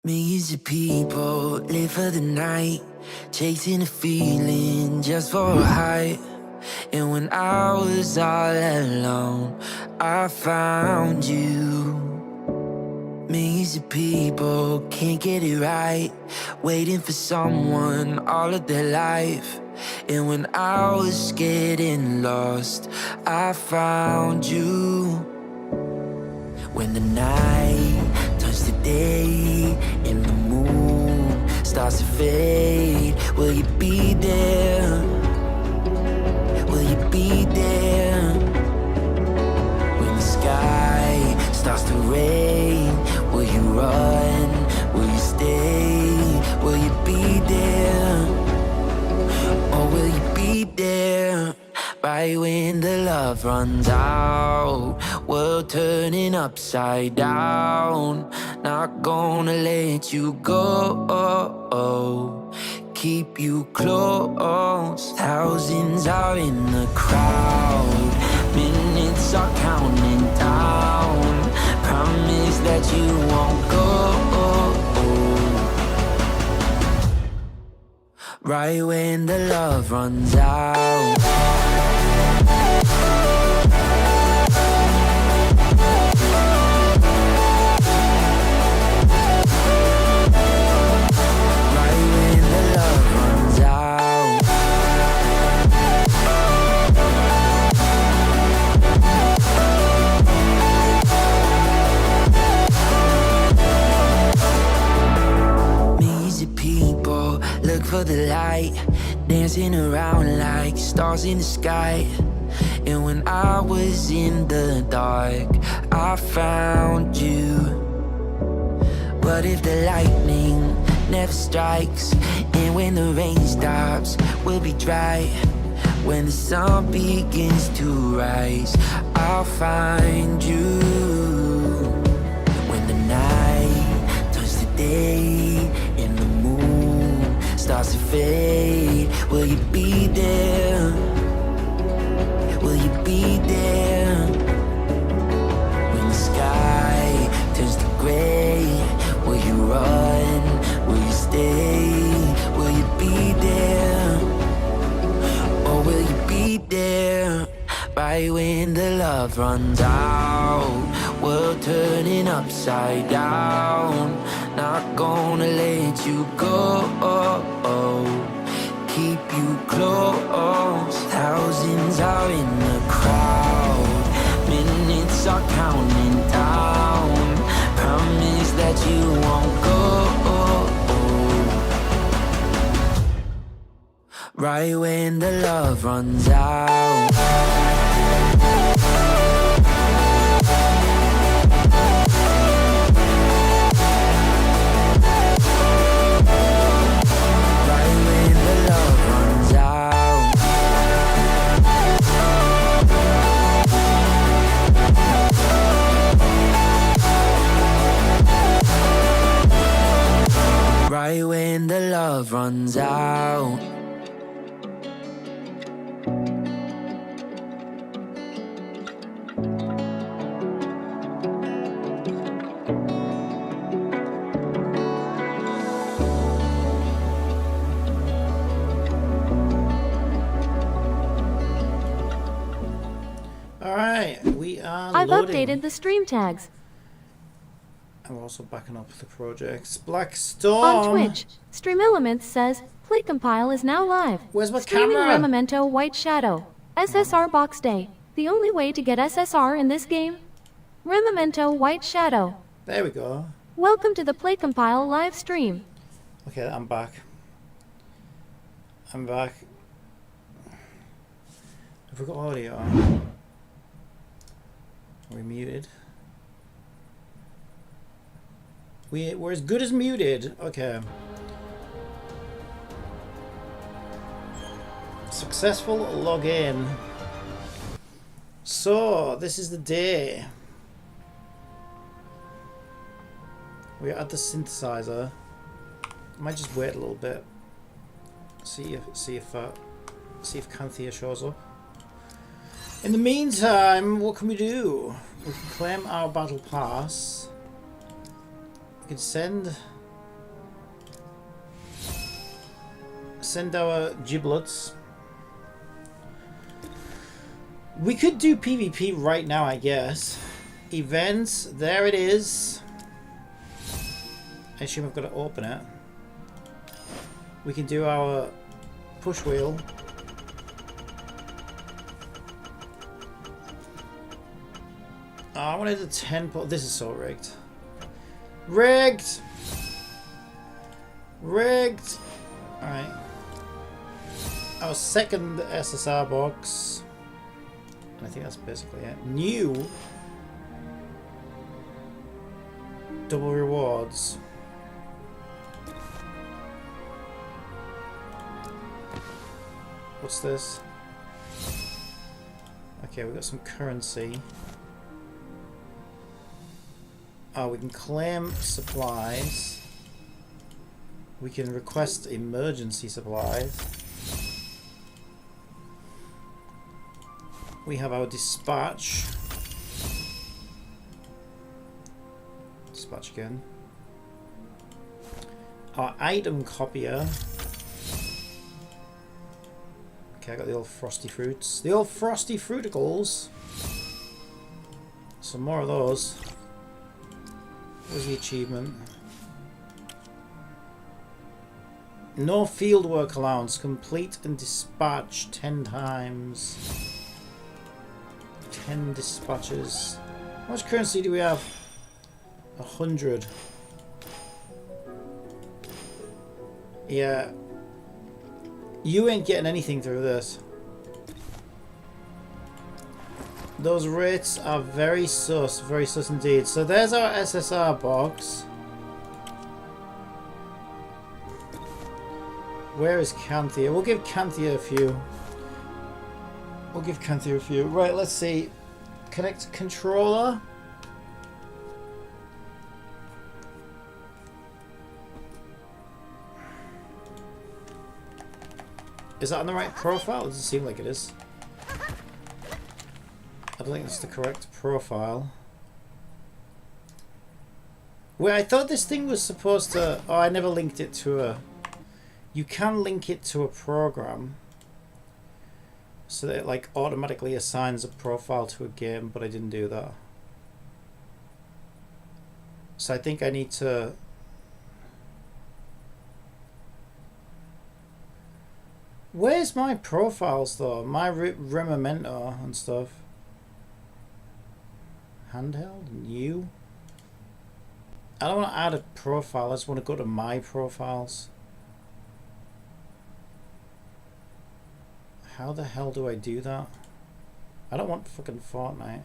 Millions of people live for the night, chasing a feeling just for a high. And when I was all alone, I found you. Millions of people can't get it right, waiting for someone all of their life. And when I was getting lost, I found you. When the night turns to day and the moon starts to fade, will you be there? Will you be there? When the sky starts to rain, will you run? Will you stay? Will you be there? Or will you be there? Right when the love runs out, world turning upside down. Not gonna let you go, keep you close. Thousands are in the crowd, minutes are counting down. Promise that you won't go. Right when the love runs out. Look for the light, dancing around like stars in the sky. And when I was in the dark, I found you. What if the lightning never strikes? And when the rain stops, we'll be dry. When the sun begins to rise, I'll find you. When the night turns to day and the moon starts to fade, will you be there? Will you be there? When the sky turns to gray, will you run? Will you stay? Will you be there? Or will you be there? Right when the love runs out, world turning upside down. Not gonna let you go, keep you close. Thousands are in the crowd, minutes are counting down. Promise that you won't go. Right when the love runs out. Right when the love runs out. Alright, we are I've loading. updated the stream tags. I'm also backing up the projects. Black Storm! On Twitch, Stream Elements says, Play Compile is now live. Where's my Streaming camera? Rememento White Shadow. SSR Box Day. The only way to get SSR in this game? Rememento White Shadow. There we go. Welcome to the Play Compile live stream. Okay, I'm back. I'm back. Have we got audio on? Are we muted? We're as good as muted. Okay. Successful login. So, this is the day. We're at the synthesizer. I might just wait a little bit. See if Canthea shows up. In the meantime, what can we do? We can claim our battle pass. We can send send our giblets. We could do PvP right now, I guess. Events, there it is. I assume I've got to open it. We can do our push wheel. Oh, I wanted a 10 port. This is so rigged. Rigged! Rigged! Alright. Our second SSR box. And I think that's basically it. New. Double rewards. What's this? Okay, we've got some currency. Oh, we can claim supplies. We can request emergency supplies. We have our dispatch. Dispatch again. Our item copier. Okay, I got the old frosty fruits. The old frosty fruiticles. Some more of those. Where's the achievement? No fieldwork allowance. Complete and dispatch 10 times. 10 dispatches. How much currency do we have? 100. Yeah. You ain't getting anything through this. Those rates are very sus indeed. So there's our SSR box. Where is Canthia? We'll give Canthia a few. We'll give Canthia a few. Right, let's see. Connect controller. Is that on the right profile? It doesn't seem like it is. I don't think it's the correct profile. Wait, I thought this thing was supposed to... Oh, I never linked it to a... You can link it to a program. So that it like automatically assigns a profile to a game, but I didn't do that. So I think I need to... Where's my profiles though? My Rememento and stuff. Handheld? New? I don't want to add a profile, I just want to go to my profiles. How the hell do I do that? I don't want fucking Fortnite.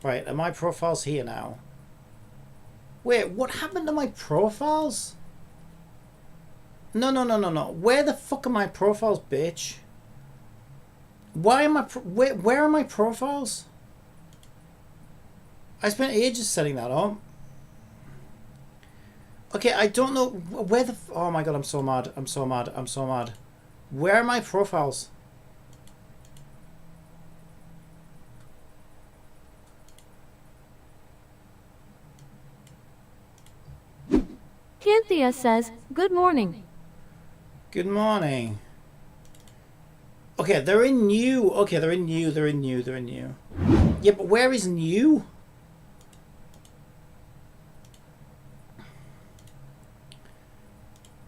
Right, are my profiles here now? Wait, what happened to my profiles? No. Where the fuck are my profiles, bitch? Why am I... Where are my profiles? I spent ages setting that up. Okay, I don't know where the... Oh my god, I'm so mad. I'm so mad. I'm so mad. Where are my profiles? Canthia says, "Good morning." Good morning. Okay, they're in new. Okay, they're in new. They're in new. They're in new. Yeah, but where is new?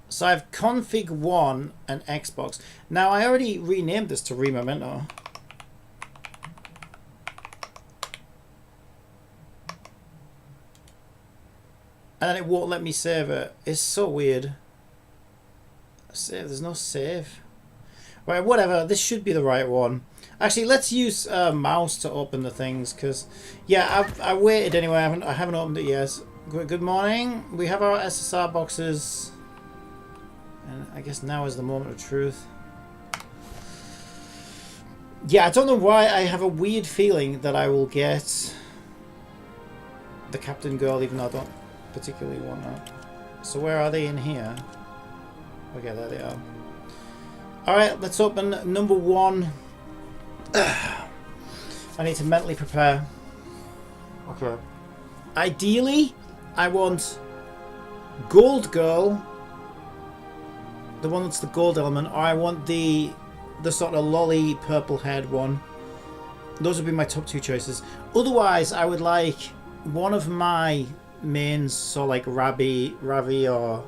So I have config 1 and Xbox. Now I already renamed this to Rememento. And then it won't let me save it. It's so weird. Save. There's no save. Right, whatever. This should be the right one. Actually, let's use mouse to open the things, because yeah, I waited anyway. I haven't opened it yet. Good morning. We have our SSR boxes, and I guess now is the moment of truth. Yeah, I don't know why I have a weird feeling that I will get the Captain Girl, even though I don't particularly want that. So where are they in here? Okay, there they are. Alright, let's open number 1. I need to mentally prepare. Okay. Ideally, I want Gold Girl the one that's the gold element, or I want the sort of lolly purple haired one. Those would be my top 2 choices. Otherwise, I would like one of my mains, so like Ravi or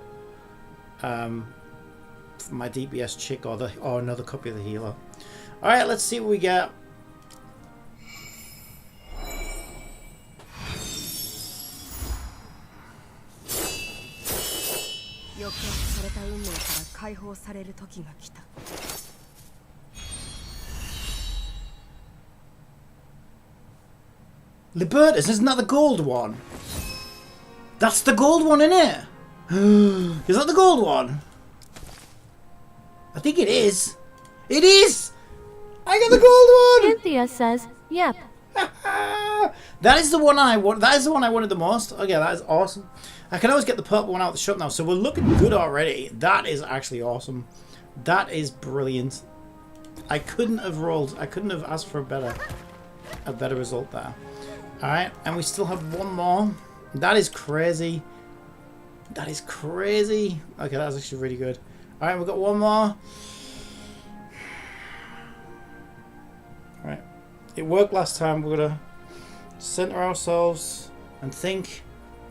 my DPS chick, or another copy of the healer. All right, let's see what we get. Libertas, isn't that the gold one? That's the gold one, isn't it? Is that the gold one? I think it is. It is! I got the gold one! Cynthia says, yep. That is the one I want. That is the one I wanted the most. Okay, that is awesome. I can always get the purple one out of the shop now, so we're looking good already. That is actually awesome. That is brilliant. I couldn't have asked for a better result there. Alright, and we still have one more. That is crazy. That is crazy. Okay, that's actually really good. Alright, we've got one more. Alright. It worked last time. We're gonna center ourselves and think.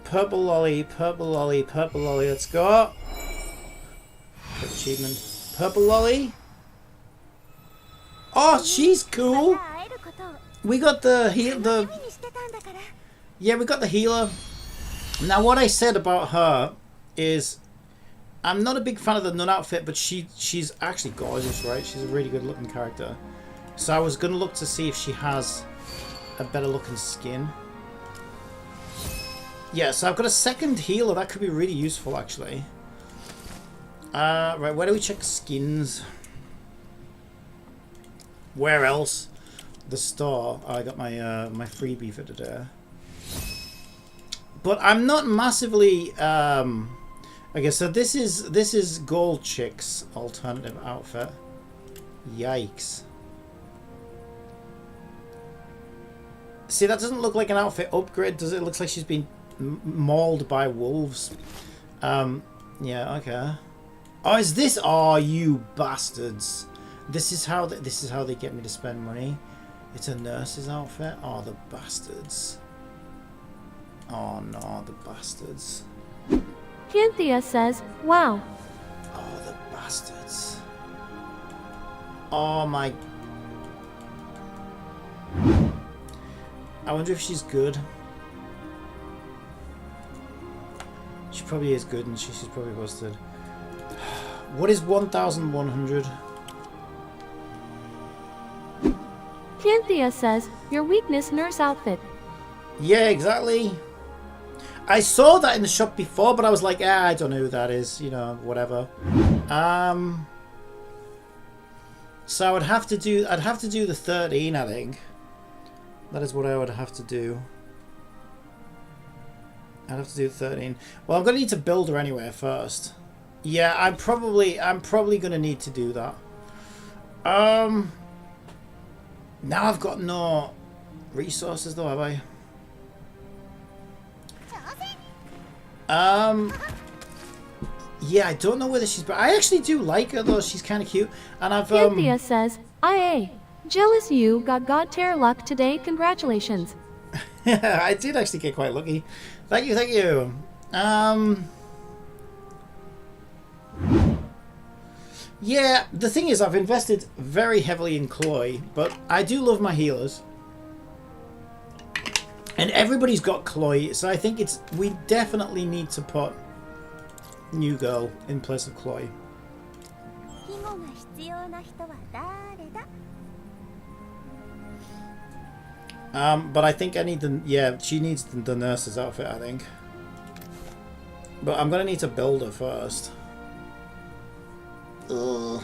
Purple lolly, purple lolly, purple lolly. Let's go. Good achievement. Purple lolly. Oh, she's cool. We got the yeah, we got the healer. Now, what I said about her is, I'm not a big fan of the nun outfit, but she's actually gorgeous, right? She's a really good looking character. So I was gonna look to see if she has a better looking skin. Yeah, so I've got a second healer. That could be really useful, actually. Right, where do we check skins? Where else? The store. Oh, I got my my freebie for today. But I'm not massively. Okay, so this is Gold Chick's alternative outfit. Yikes! See, that doesn't look like an outfit upgrade, does it? It looks like she's been mauled by wolves. Yeah. Okay. Oh, is this? Oh, you bastards! This is how they get me to spend money. It's a nurse's outfit. Oh, the bastards. Oh no, the bastards. Cynthia says, wow. Oh, the bastards. Oh my. I wonder if she's good. She probably is good, and she's probably busted. What is 1,100? Cynthia says, your weakness nurse outfit. Yeah, exactly. I saw that in the shop before, but I was like, I don't know who that is, you know, whatever. So I'd have to do the 13, I think. That is what I would have to do. I'd have to do 13. Well, I'm gonna need to build her anyway first. Yeah, I'm probably gonna need to do that. Now I've got no resources though, have I? Yeah, I don't know whether she's, but I actually do like her though. She's kind of cute, and I've Cynthia says, IA, jealous you got God tier luck today. Congratulations. I did actually get quite lucky. Thank you, thank you. Yeah, the thing is, I've invested very heavily in Chloe, but I do love my healers. And everybody's got Chloe, so I think we definitely need to put New Girl in place of Chloe. But I think I need she needs the nurse's outfit, I think. But I'm gonna need to build her first. Ugh.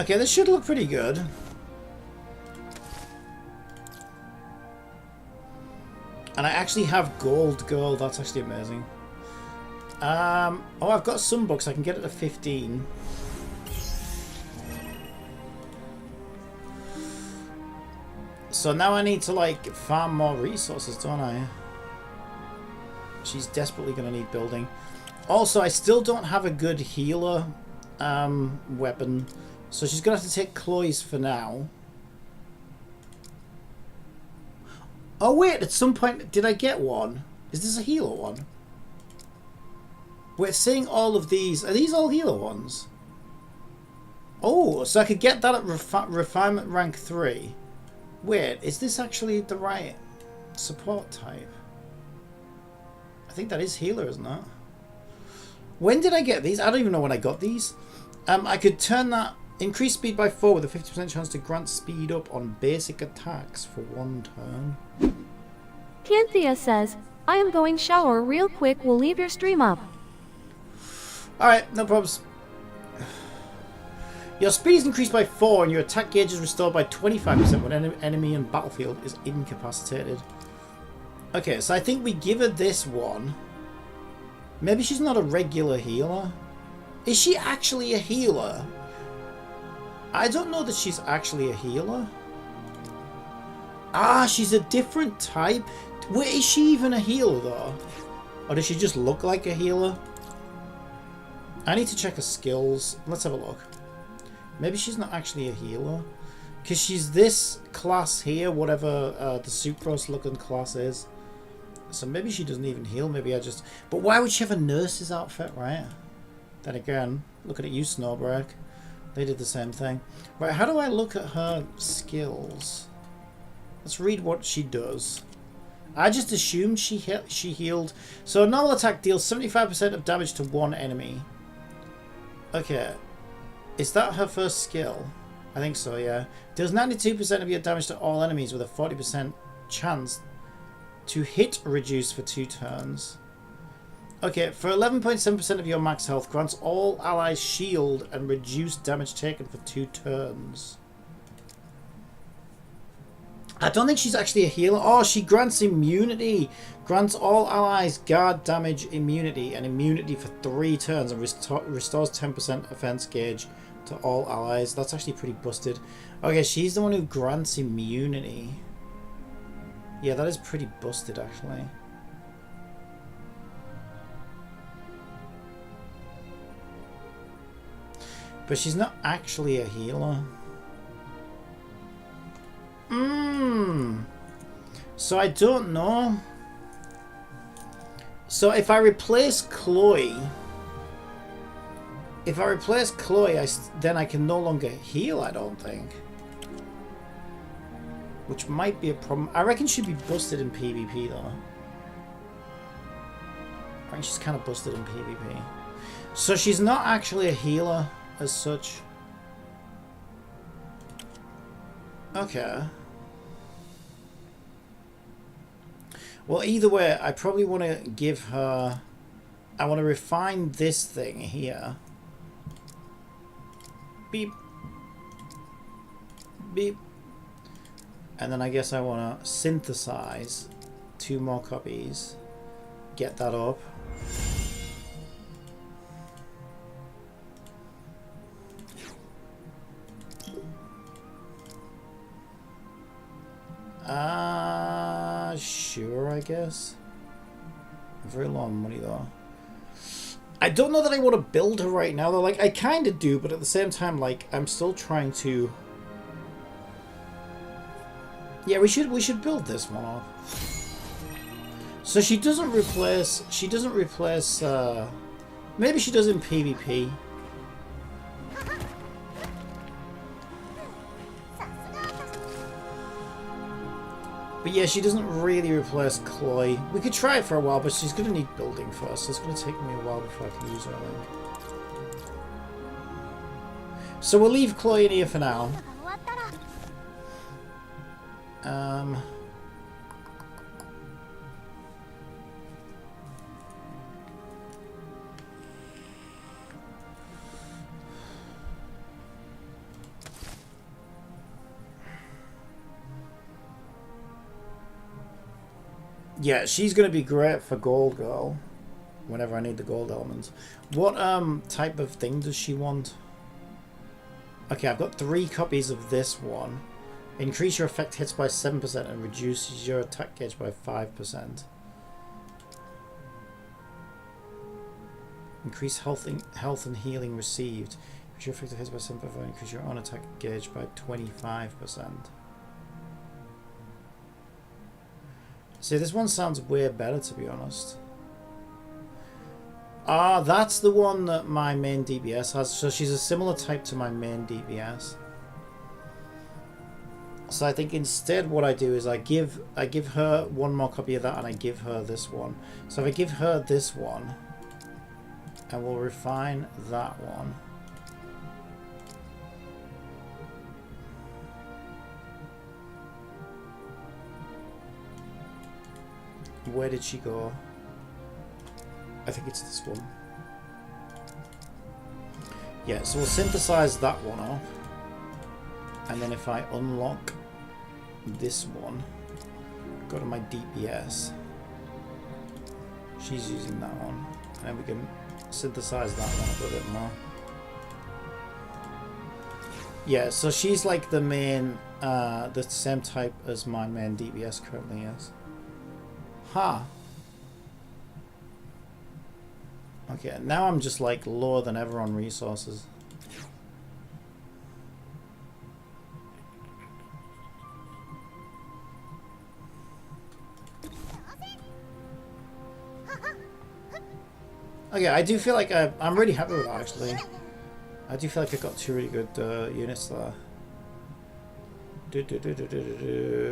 Okay, this should look pretty good. And I actually have Gold Girl. That's actually amazing. Oh, I've got some books. I can get it to 15. So now I need to like farm more resources, don't I? She's desperately going to need building. Also, I still don't have a good healer weapon, so she's gonna have to take Chloe's for now. Oh wait, at some point did I get one? Is this a healer one? We're seeing all of these. Are these all healer ones? Oh, so I could get that at refinement rank 3. Wait, is this actually the right support type? I think that is healer, isn't it? When did I get these? I don't even know when I got these. I could turn that increase speed by 4 with a 50% chance to grant speed up on basic attacks for 1 turn. Cynthia says, I am going shower real quick, we'll leave your stream up. Alright, no problems. Your speed is increased by 4 and your attack gauge is restored by 25% when an enemy in battlefield is incapacitated. Okay, so I think we give her this one. Maybe she's not a regular healer. Is she actually a healer? I don't know that she's actually a healer. Ah, she's a different type. Wait, is she even a healer though? Or does she just look like a healer? I need to check her skills. Let's have a look. Maybe she's not actually a healer. Because she's this class here, whatever the sucrose looking class is. So maybe she doesn't even heal. Maybe I just... But why would she have a nurse's outfit, right? Then again, looking at you, Snowbreak. They did the same thing. Right, how do I look at her skills? Let's read what she does. I just assumed she healed. So a normal attack deals 75% of damage to one enemy. Okay. Is that her first skill? I think so, yeah. Deals 92% of your damage to all enemies with a 40% chance to hit reduce for 2 turns. Okay, for 11.7% of your max health, grants all allies shield and reduce damage taken for 2 turns. I don't think she's actually a healer. Oh, she grants immunity. Grants all allies guard damage immunity and immunity for 3 turns and restores 10% offense gauge to all allies. That's actually pretty busted. Okay, she's the one who grants immunity. Yeah, that is pretty busted, actually. But she's not actually a healer. So I don't know. So if I replace Chloe... then I can no longer heal, I don't think. Which might be a problem. I reckon she'd be busted in PvP, though. I think she's kind of busted in PvP. So she's not actually a healer as such. Okay. Well, either way, I probably want to give her... I want to refine this thing here. Beep. Beep. And then I guess I want to synthesize 2 more copies. Get that up. Sure, I guess. Very low on money, though. I don't know that I want to build her right now, though. Like, I kind of do, but at the same time, like, I'm still trying to... Yeah, we should build this one up. So she doesn't replace... maybe she does in PvP. But yeah, she doesn't really replace Chloe. We could try it for a while, but she's going to need building first. So it's going to take me a while before I can use her, I think. So we'll leave Chloe in here for now. Yeah, she's going to be great for Gold Girl whenever I need the gold elements. What type of thing does she want? Okay, I've got 3 copies of this one. Increase your effect hits by 7% and reduces your attack gauge by 5%. Increase health and healing received. If your effective hits by 7%, increase your own attack gauge by 25%. See, this one sounds way better, to be honest. Ah, that's the one that my main DPS has. So she's a similar type to my main DPS. So I think instead what I do is I give her one more copy of that, and I give her this one. So if I give her this one, I will refine that one. Where did she go? I think it's this one. Yeah, so we'll synthesize that one up. And then if I unlock this one, go to my DPS. She's using that one. And then we can synthesize that one a little bit more. Yeah, so she's like the main, the same type as my main DPS currently is. Ha! Okay, now I'm just like lower than ever on resources. Okay, I do feel like I'm really happy with that, actually. I do feel like I got two really good units there.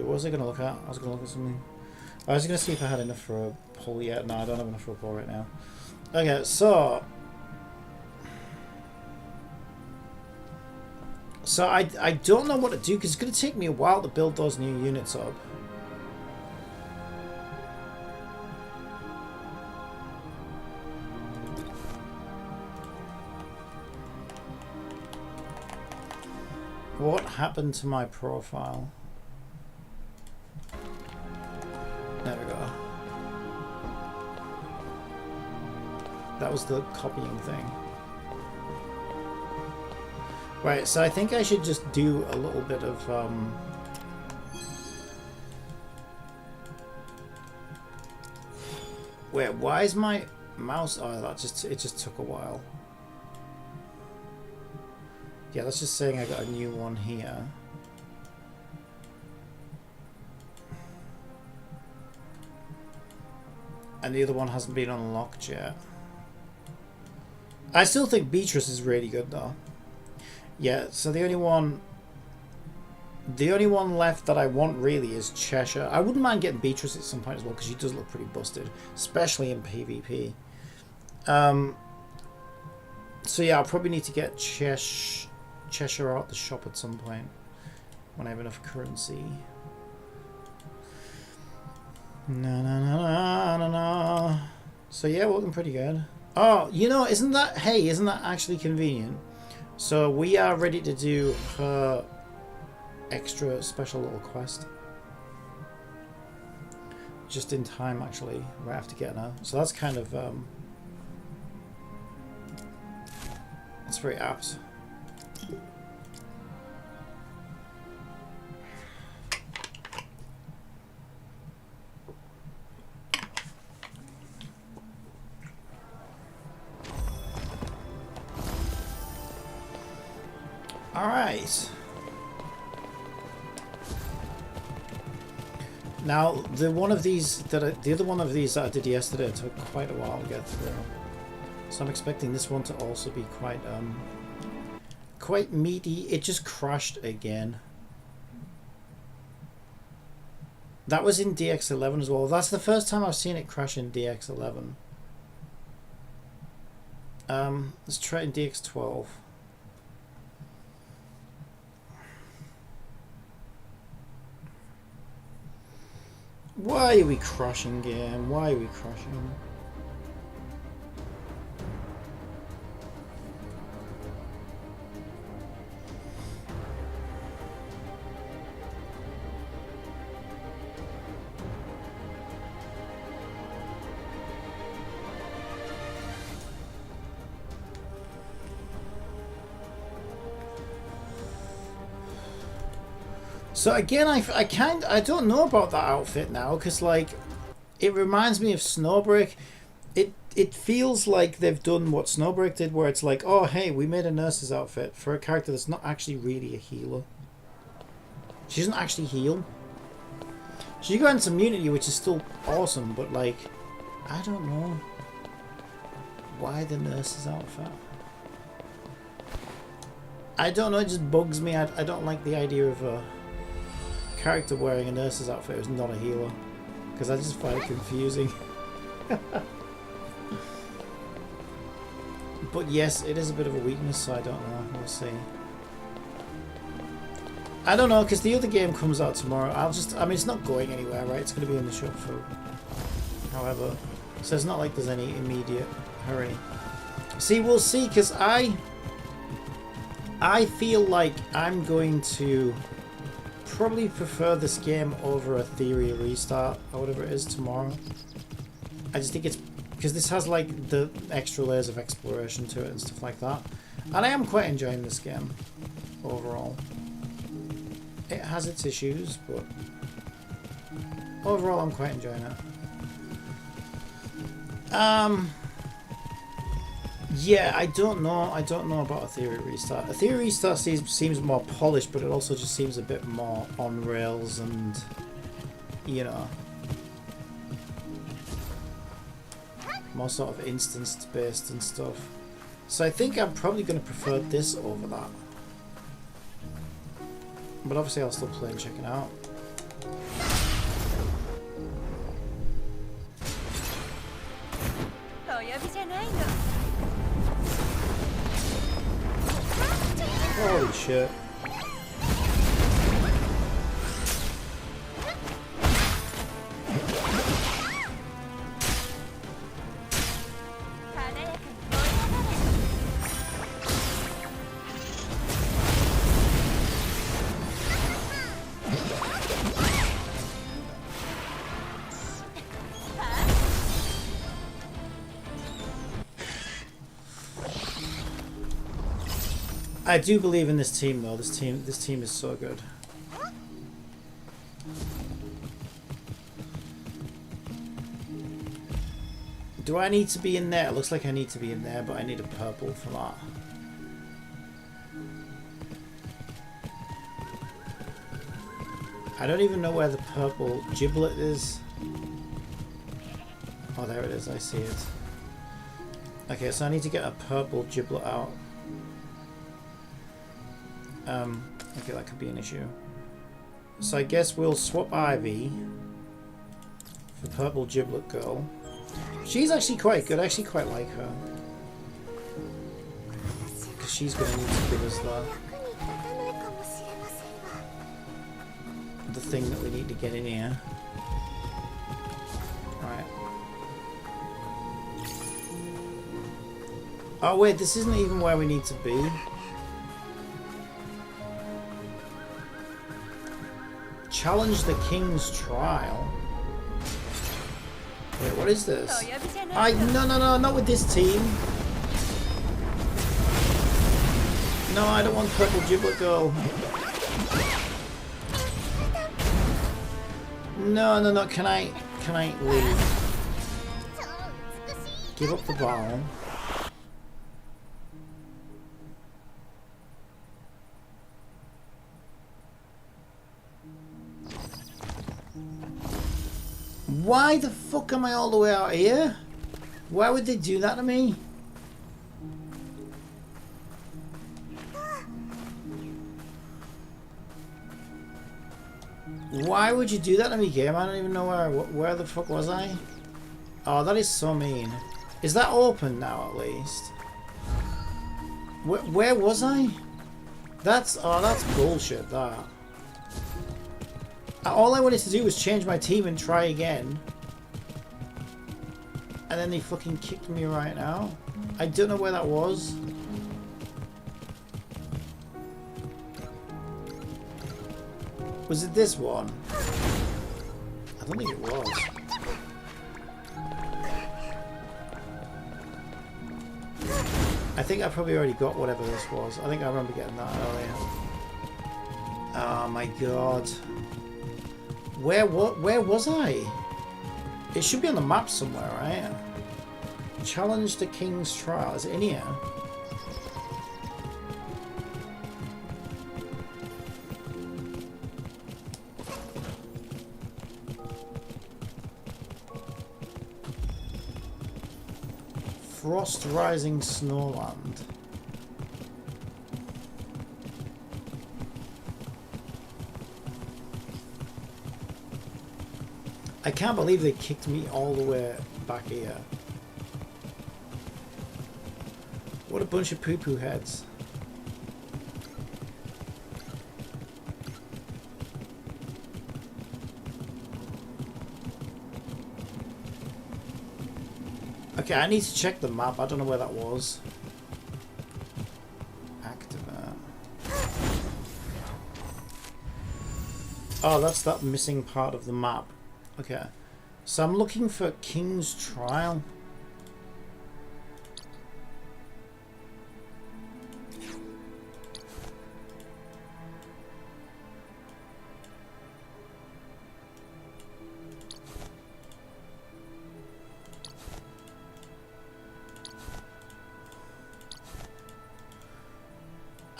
What was I going to look at? I was going to look at something. I was going to see if I had enough for a pull yet. No, I don't have enough for a pull right now. Okay, so... I don't know what to do, because it's going to take me a while to build those new units up. What happened to my profile? There we go. That was the copying thing. Right, so I think I should just do a little bit of wait, why is my mouse? Oh, it just took a while. Yeah, that's just saying I got a new one here. And the other one hasn't been unlocked yet. I still think Beatrice is really good though. Yeah, so the only one left that I want really is Cheshire. I wouldn't mind getting Beatrice at some point as well, because she does look pretty busted, especially in PvP. So yeah, I'll probably need to get Cheshire out the shop at some point when I have enough currency. No. So yeah, we're looking pretty good. Oh, you know, isn't that actually convenient? So we are ready to do her extra special little quest. Just in time, actually, right after getting her. So that's kind of that's very apt. All right. Now, the other one of these that I did yesterday took quite a while to get through. So I'm expecting this one to also be quite meaty. It just crashed again. That was in DX11 as well. That's the first time I've seen it crash in DX11. Let's try it in DX12. Why are we crashing, game? Why are we crashing? So again, I don't know about that outfit now, because like, it reminds me of Snowbreak. it feels like they've done what Snowbreak did, where it's like, oh hey, we made a nurse's outfit for a character that's not actually really a healer. She doesn't actually heal. She grants immunity, which is still awesome, but like, I don't know why the nurse's outfit. I don't know, it just bugs me. I don't like the idea of a character wearing a nurse's outfit who's not a healer, because I just find it confusing. But yes, it is a bit of a weakness, so I don't know. We'll see. I don't know, because the other game comes out tomorrow. I mean, it's not going anywhere, right? It's going to be in the shop for however. So it's not like there's any immediate hurry. See, we'll see, because I feel like I'm going to probably prefer this game over a Theory restart or whatever it is tomorrow. I just think it's because this has like the extra layers of exploration to it and stuff like that, and I am quite enjoying this game overall. It has its issues, but overall I'm quite enjoying it. Yeah, I don't know about a Theory restart. A Theory restart seems more polished, but it also just seems a bit more on rails and, you know, more sort of instance based and stuff. So I think I'm probably going to prefer this over that. But obviously I'll still play and check it out. Holy shit. I do believe in this team though. This team is so good. Do I need to be in there? It looks like I need to be in there, but I need a purple for that. I don't even know where the purple giblet is. Oh, there it is. I see it. Okay, so I need to get a purple giblet out. Okay, that could be an issue. So I guess we'll swap Ivy for Purple Giblet Girl. She's actually quite good. I actually quite like her. Because she's going to need to give us the thing that we need to get in here. Right. Oh wait, this isn't even where we need to be. Challenge the King's Trial. Wait, what is this? No, not with this team. No, I don't want Purple Giblet Girl. No, can I leave? Give up the ball. Why the fuck am I all the way out here? Why would they do that to me? Why would you do that to me, game? I don't even know where the fuck was I? Oh, that is so mean. Is that open now, at least? Where was I? That's bullshit, that. All I wanted to do was change my team and try again. And then they fucking kicked me right now. I don't know where that was. Was it this one? I don't think it was. I think I probably already got whatever this was. I think I remember getting that earlier. Oh my god. Where was I? It should be on the map somewhere, right? Challenge the King's Trial. Is it in here? Frost Rising Snowland. I can't believe they kicked me all the way back here. What a bunch of poo-poo heads. Okay, I need to check the map. I don't know where that was. Activate. Oh, that's that missing part of the map. Okay. So I'm looking for King's Trial.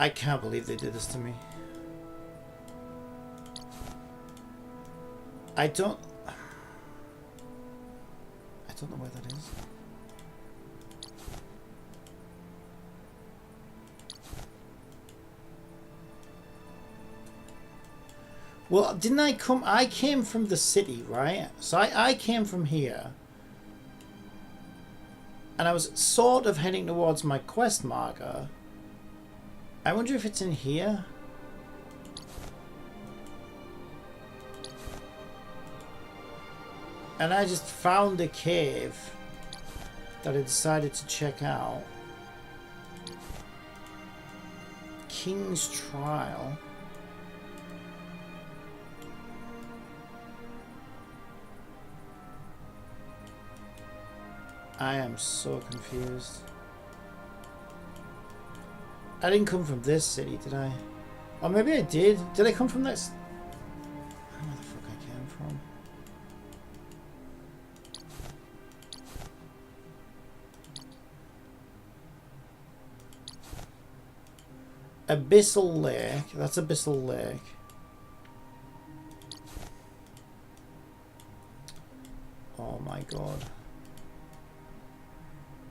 I can't believe they did this to me. I don't know where that is. Well, didn't I come? I came from the city, right? So I came from here. And I was sort of heading towards my quest marker. I wonder if it's in here. And I just found a cave that I decided to check out. King's Trial. I am so confused. I didn't come from this city, did I? Or maybe I did. Did I come from this? I don't know where the fuck I came from. Abyssal Lake. That's Abyssal Lake. Oh my god.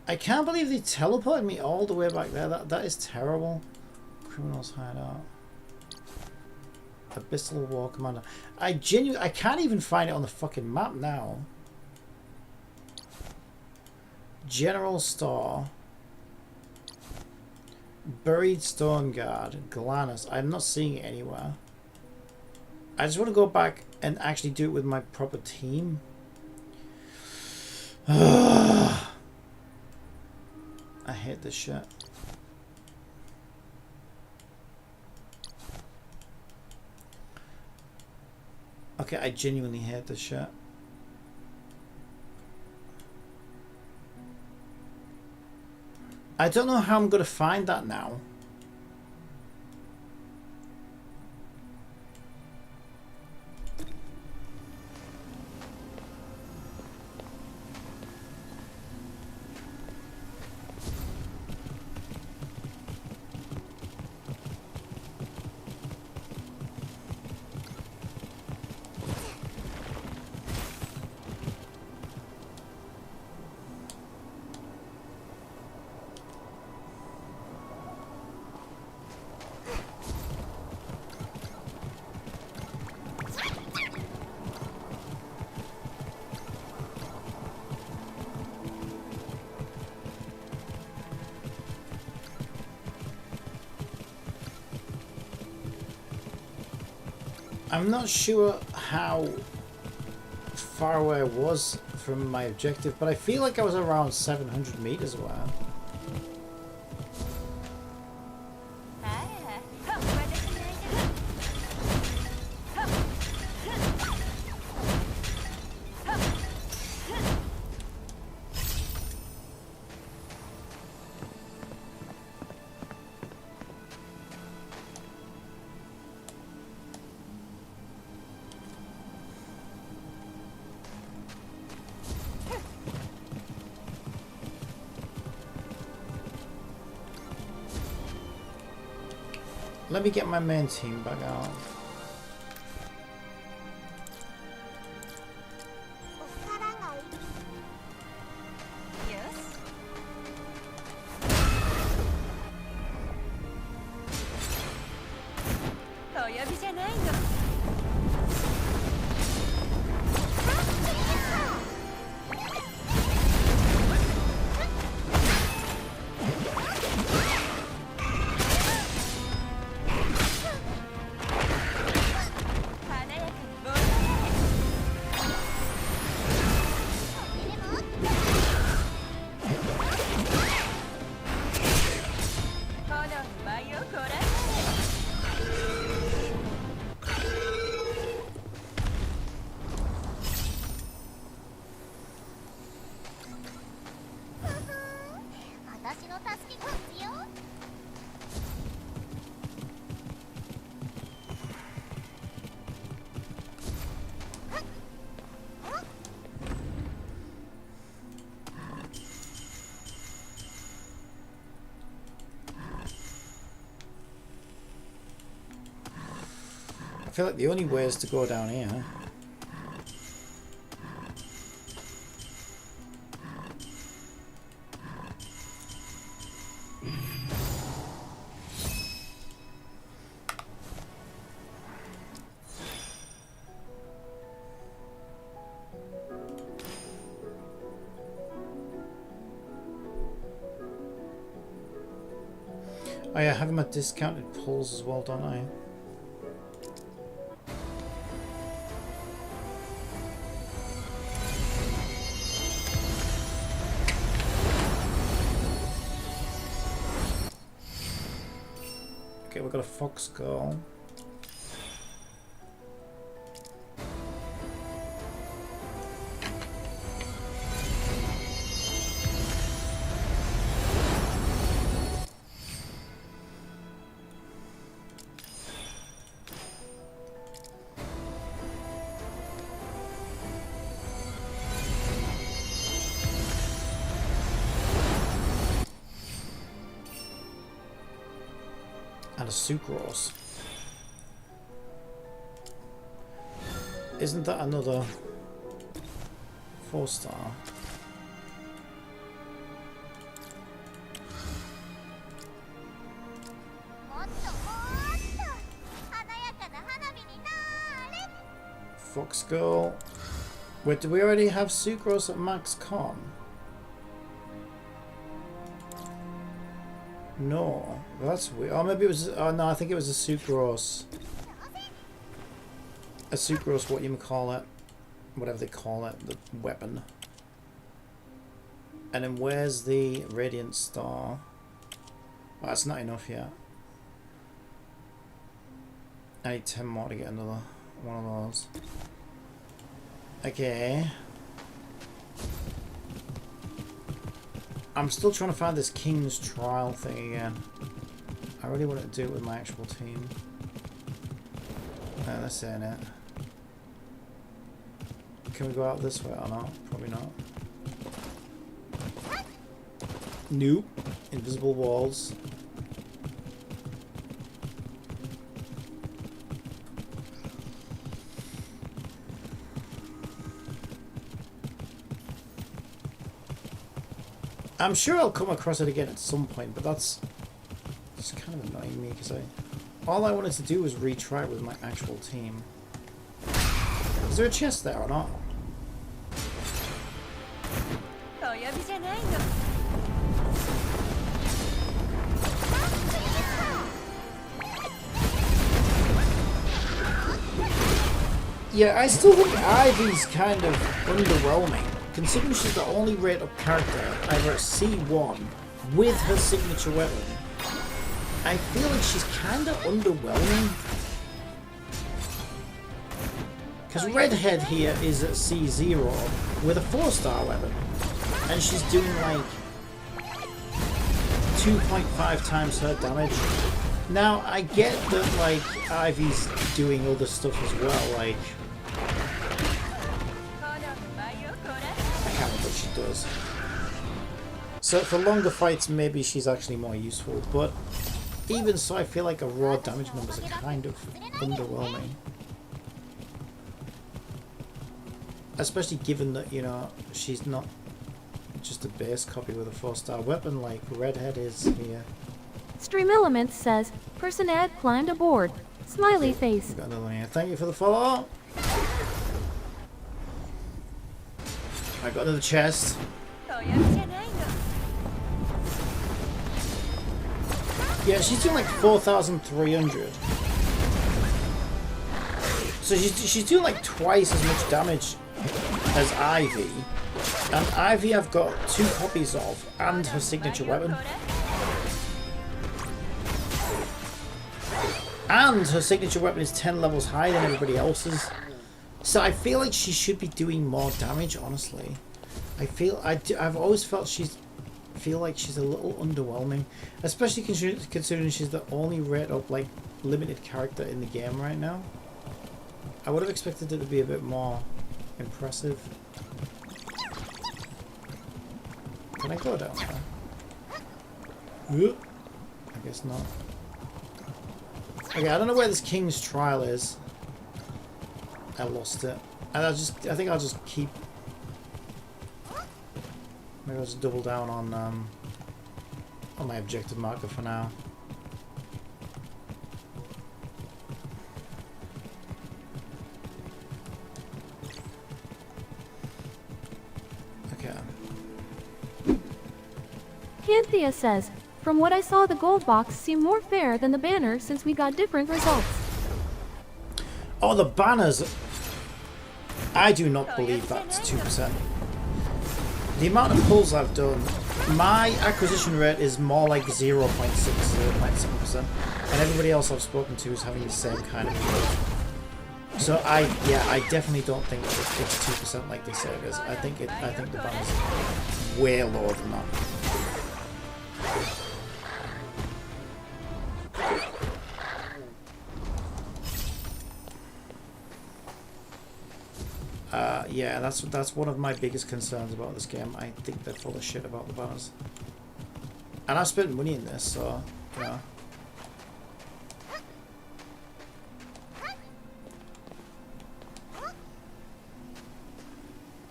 I can't believe they teleported me all the way back there. That is terrible. Criminals hideout. Abyssal War Commander. I can't even find it on the fucking map now. General Store. Buried Stone Guard. Glanus. I'm not seeing it anywhere. I just want to go back and actually do it with my proper team. I hate this shit. Okay, I genuinely hate this shit. I don't know how I'm going to find that now. I'm not sure how far away I was from my objective, but I feel like I was around 700 meters away. let me get my main team back out. I feel like the only way is to go down here. Oh yeah, having my discounted pulls as well, don't I? Okay, we've got a fox girl. And a sucrose. Isn't that another 4-star? Fox girl. Wait, do we already have sucrose at max con? No, that's weird. Oh, maybe it was. Oh no, I think it was a sucrose. A sucrose, what you call it, whatever they call it, the weapon. And then where's the radiant star? Oh, that's not enough yet. I need 10 more to get another one of those. Okay. I'm still trying to find this King's Trial thing again. I really want to do it with my actual team. That's saying it. Can we go out this way or not? Probably not. Nope. Invisible walls. I'm sure I'll come across it again at some point, but that's kind of annoying me because all I wanted to do was retry it with my actual team. Is there a chest there or not? Yeah, I still think Ivy's kind of underwhelming. Considering she's the only rate up character either at C1 with her signature weapon, I feel like she's kind of underwhelming. Because Redhead here is at C0 with a 4-star weapon, and she's doing like 2.5 times her damage. Now I get that like Ivy's doing other stuff as well, like what she does. So for longer fights maybe she's actually more useful, but even so, I feel like a raw damage numbers are kind of underwhelming. Especially given that, you know, she's not just a base copy with a 4-star weapon like Redhead is here. Stream Elements says, person ad climbed aboard. Smiley face. We've got another one here. Thank you for the follow. I got another chest. Yeah, she's doing like 4,300. So she's doing like twice as much damage as Ivy. And Ivy I've got 2 copies of, and her signature weapon. And her signature weapon is 10 levels higher than everybody else's. So I feel like she should be doing more damage, honestly. I've always felt feel like she's a little underwhelming. Especially considering she's the only rate up, like, limited character in the game right now. I would have expected it to be a bit more impressive. Can I go down there? I guess not. Okay, I don't know where this King's Trial is. I lost it. And I think I'll just keep... Maybe I'll just double down on my objective marker for now. Okay. Canthea says, from what I saw, the gold box seemed more fair than the banner since we got different results. Oh, the banners! I do not believe that's 2%. The amount of pulls I've done, my acquisition rate is more like 0.6, 0.7%. And everybody else I've spoken to is having the same kind of rate. So I definitely don't think it's 2% like they say it is. I think the banner's way lower than that. Yeah, that's one of my biggest concerns about this game. I think they're full of shit about the banners. And I've spent money in this, so, you know.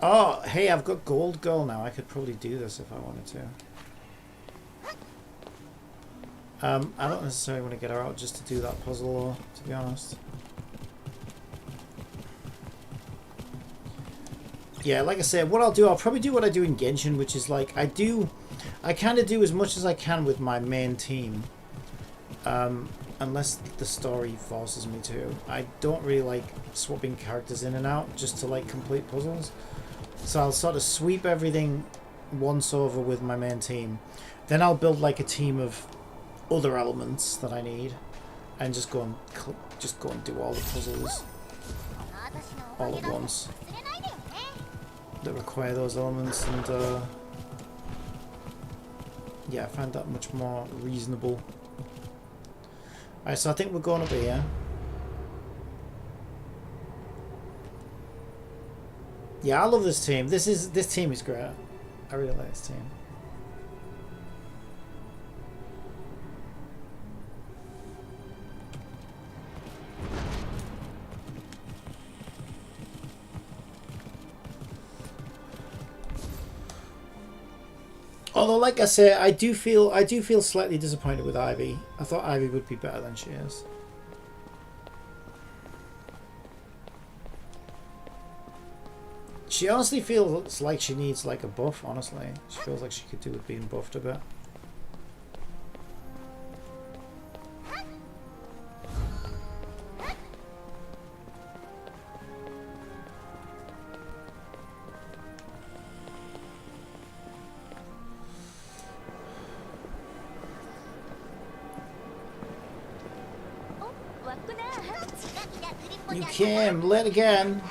Oh, hey, I've got Gold Girl now. I could probably do this if I wanted to. I don't necessarily want to get her out just to do that puzzle, though, to be honest. Yeah, like I said, what I'll probably do what I do in Genshin, which is like, I kind of do as much as I can with my main team. Unless the story forces me to. I don't really like swapping characters in and out just to like complete puzzles. So I'll sort of sweep everything once over with my main team. Then I'll build like a team of other elements that I need. And just go and do all the puzzles all at once that require those elements, and yeah, I find that much more reasonable. Alright, so I think we're going up here. Yeah, I love this team. This team is great. I really like this team. Although, like I say, I do feel slightly disappointed with Ivy. I thought Ivy would be better than she is. She honestly feels like she needs like a buff, honestly. She feels like she could do with being buffed a bit. You came late again.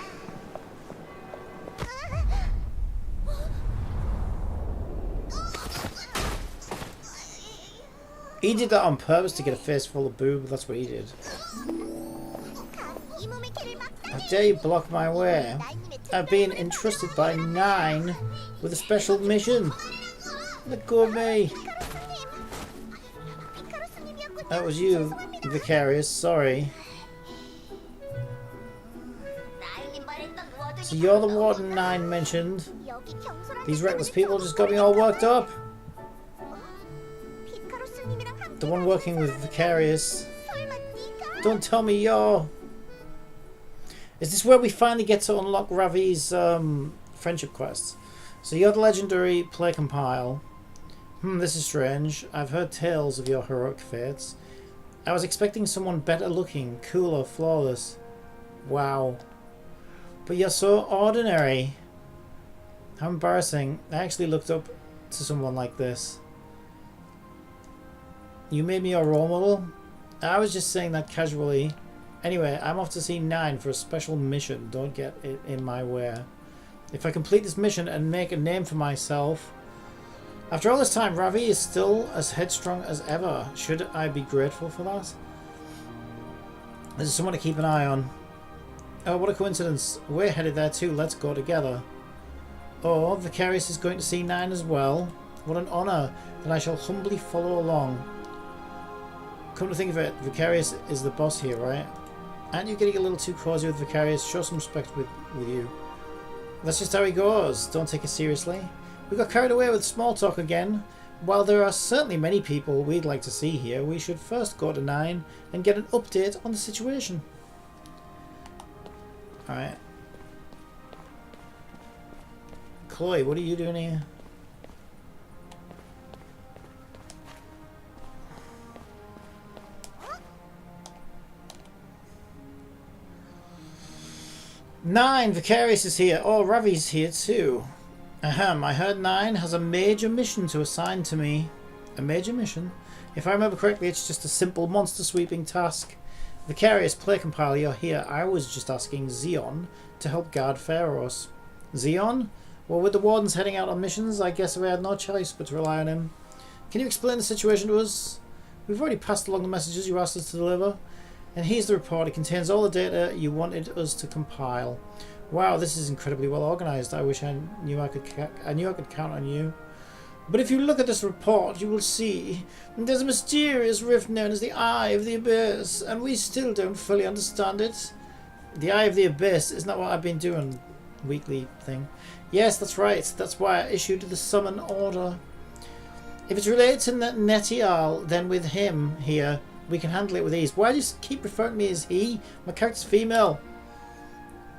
He did that on purpose to get a face full of boob. That's what he did. How dare you block my way? I've been entrusted by 9 with a special mission. Let go of me. That was you, Vicarious. Sorry. So you're the Warden 9 mentioned. These reckless people just got me all worked up. The one working with Vicarious. Don't tell me you're... Is this where we finally get to unlock Ravi's friendship quests? So you're the legendary Play Compile. This is strange. I've heard tales of your heroic fates. I was expecting someone better looking, cooler, flawless. Wow. But you're so ordinary. How embarrassing. I actually looked up to someone like this. You made me your role model? I was just saying that casually. Anyway, I'm off to see 9 for a special mission. Don't get it in my way. If I complete this mission and make a name for myself... After all this time, Ravi is still as headstrong as ever. Should I be grateful for that? This is someone to keep an eye on. Oh, what a coincidence. We're headed there too. Let's go together. Oh, Vicarious is going to see 9 as well. What an honour. Then I shall humbly follow along. Come to think of it, Vicarious is the boss here, right? Aren't you getting a little too cozy with Vicarious? Show some respect with you. That's just how he goes. Don't take it seriously. We got carried away with small talk again. While there are certainly many people we'd like to see here, we should first go to 9 and get an update on the situation. Alright. Chloe, what are you doing here? Nine, Vicarious is here. Oh, Ravi's here too. Ahem, I heard 9 has a major mission to assign to me. A major mission? If I remember correctly, it's just a simple monster sweeping task. Vicarious, Play Compile, you're here. I was just asking Xeon to help guard Pharos. Xeon? Well, with the Wardens heading out on missions, I guess we had no choice but to rely on him. Can you explain the situation to us? We've already passed along the messages you asked us to deliver. And here's the report. It contains all the data you wanted us to compile. Wow, this is incredibly well organized. I wish I knew I could count on you. But if you look at this report, you will see there's a mysterious rift known as the Eye of the Abyss, and we still don't fully understand it. The Eye of the Abyss, isn't that what I've been doing? Weekly thing. Yes, that's right. That's why I issued the summon order. If it's related to Netial, then with him here, we can handle it with ease. Why do you keep referring to me as he? My character's female.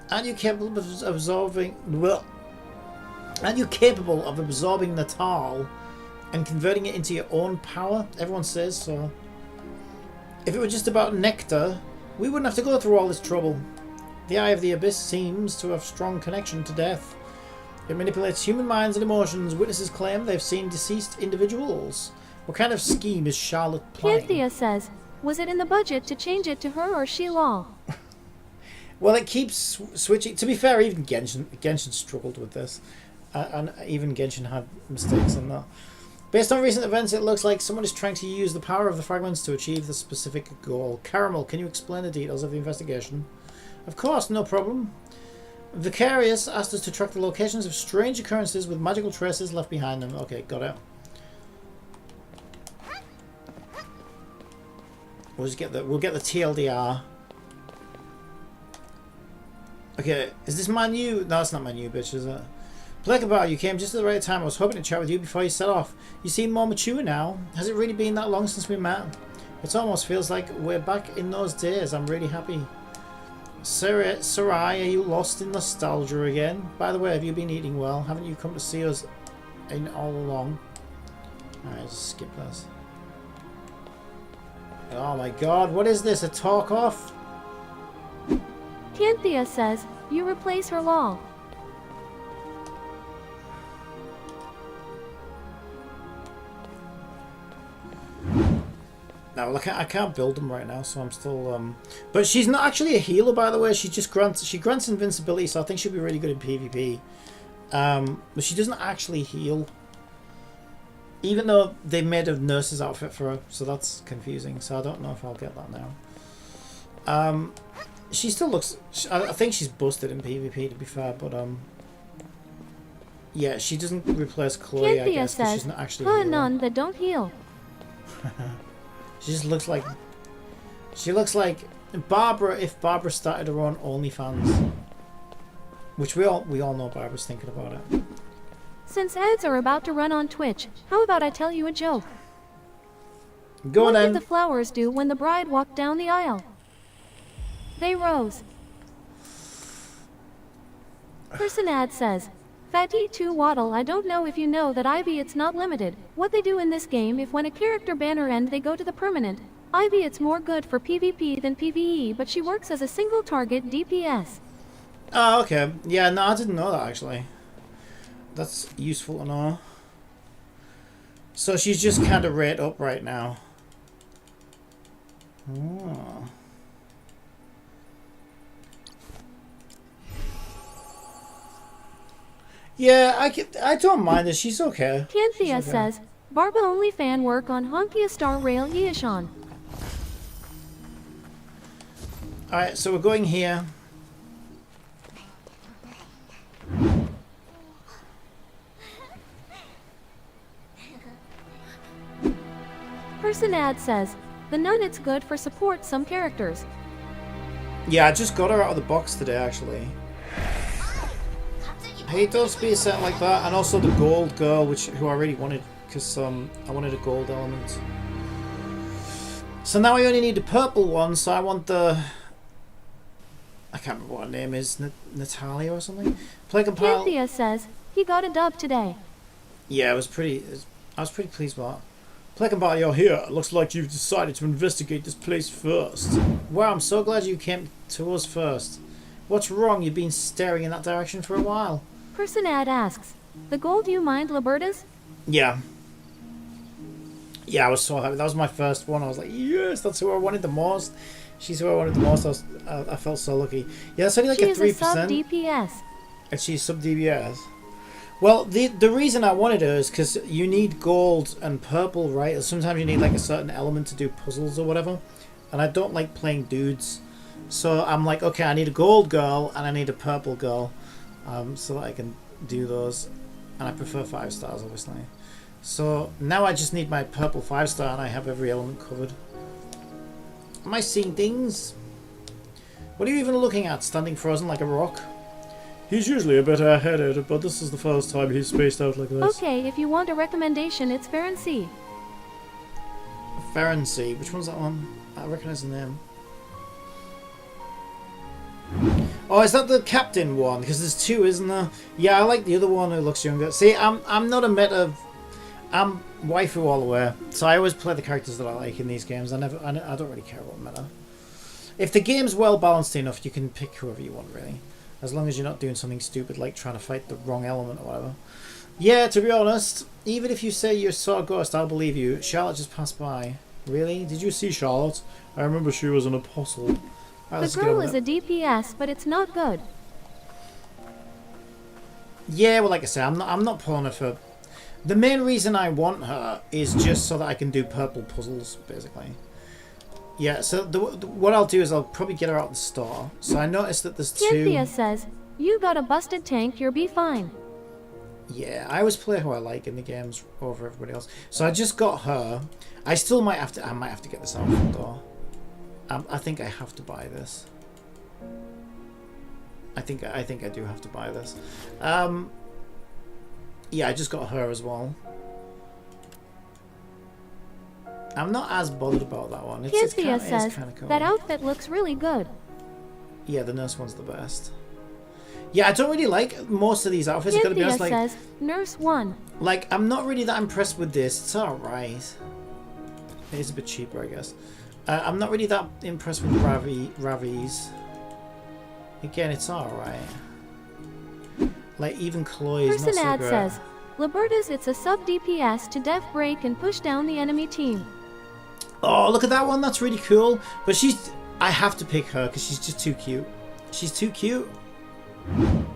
Aren't you capable of absorbing... Well, aren't you capable of absorbing Natal and converting it into your own power? Everyone says so. If it were just about nectar, we wouldn't have to go through all this trouble. The Eye of the Abyss seems to have strong connection to death. It manipulates human minds and emotions. Witnesses claim they've seen deceased individuals. What kind of scheme is Charlotte playing? Cynthia says, was it in the budget to change it to her or Sheila? Well, it keeps switching. To be fair, even Genshin struggled with this. And even Genshin had mistakes in that. Based on recent events, it looks like someone is trying to use the power of the fragments to achieve the specific goal. Caramel, can you explain the details of the investigation? Of course, no problem. Vicarious asked us to track the locations of strange occurrences with magical traces left behind them. Okay, got it. We'll get the TLDR. Okay, is this my new... No, it's not my new bitch, is it? Plekabar, you came just at the right time. I was hoping to chat with you before you set off. You seem more mature now. Has it really been that long since we met? It almost feels like we're back in those days. I'm really happy. Sarai, are you lost in nostalgia again? By the way, have you been eating well? Haven't you come to see us in all along? Alright, just skip this. Oh my god, what is this? A talk off? Cynthia says, you replace her law. No, look, I can't build them right now, so I'm still but she's not actually a healer, by the way. She just grants invincibility, so I think she'll be really good in PvP. But she doesn't actually heal. Even though they made a nurse's outfit for her, so that's confusing. So I don't know if I'll get that now. She still looks... I think she's busted in PvP, to be fair, but yeah, she doesn't replace Chloe, Cynthia I guess, says, she's not actually put none that don't heal. She just looks like... She looks like Barbara if Barbara started her own OnlyFans. Which we all know Barbara's thinking about it. Since ads are about to run on Twitch, how about I tell you a joke? Go What on did then. the flowers do when the bride walked down the aisle? They rose. Person ad says, Fatty 2 Waddle, I don't know if you know that Ivy it's not limited. What they do in this game if when a character banner end they go to the permanent. Ivy it's more good for PvP than PvE, but she works as a single target DPS. Oh, okay. Yeah, no, I didn't know that actually. That's useful to know. So she's just kind of rate up right now. Oh. Yeah, I don't mind it. She's okay. Canthea says, Barba only fan work on Honkia Star Rail Yeishon. Alright, so we're going here. Person ad says, the nun it's good for support some characters. Yeah, I just got her out of the box today actually. Hey, don't be a set like that, and also the gold girl, who I really wanted, because I wanted a gold element. So now I only need the purple one, so I want the... I can't remember what her name is, Natalia or something? Play compile... Canthea says, he got a dub today. Yeah, I was pretty pleased with that. Play compile, you're here. Looks like you've decided to investigate this place first. Wow, I'm so glad you came to us first. What's wrong? You've been staring in that direction for a while. Person ad asks, the gold you mind Libertas? Yeah. Yeah, I was so happy. That was my first one. I was like, yes, that's who I wanted the most. She's who I wanted the most. I felt so lucky. Yeah, it's only like She a 3%. is a sub DPS. And she's sub DPS. Well, the reason I wanted her is because you need gold and purple, right? Sometimes you need like a certain element to do puzzles or whatever. And I don't like playing dudes. So I'm like, okay, I need a gold girl and I need a purple girl. So that I can do those. And I prefer 5 stars, obviously. So now I just need my purple 5-star and I have every element covered. Am I seeing things? What are you even looking at? Standing frozen like a rock? He's usually a bit airheaded, but this is the first time he's spaced out like this. Okay, if you want a recommendation, it's Ferency. Ferency. Which one's that one? I recognize the name. Oh, is that the captain one? Because there's 2, isn't there? Yeah, I like the other one who looks younger. See, I'm not a meta. I'm waifu all the way, so I always play the characters that I like in these games. I don't really care about meta. If the game's well balanced enough, you can pick whoever you want, really, as long as you're not doing something stupid like trying to fight the wrong element or whatever. Yeah, to be honest, even if you say you saw a ghost, I'll believe you. Charlotte just passed by. Really? Did you see Charlotte? I remember she was an apostle. The girl is a DPS, but it's not good. Yeah, well, like I say, I'm not pulling her for... The main reason I want her is just so that I can do purple puzzles, basically. Yeah, so what I'll do is I'll probably get her out the store. So I noticed that there's 2... Canthea says, you got a busted tank, you'll be fine. Yeah, I always play who I like in the games over everybody else. So I just got her. I might have to get this out the door. I think I have to buy this. I think I do have to buy this. Yeah, I just got her as well. I'm not as bothered about that one. Canthea says, kind of cool. that outfit looks really good. Yeah, the nurse one's the best. Yeah, I don't really like most of these outfits. Gotta be honest, Canthea says, Nurse 1. Like, I'm not really that impressed with this. It's alright. It is a bit cheaper, I guess. I'm not really that impressed with Ravi's. Again, it's alright. Like, even Chloe's not Person so ad great. says, Libertas it's a sub DPS to def break and push down the enemy team. Oh, look at that one. That's really cool. But I have to pick her because she's just too cute. She's too cute.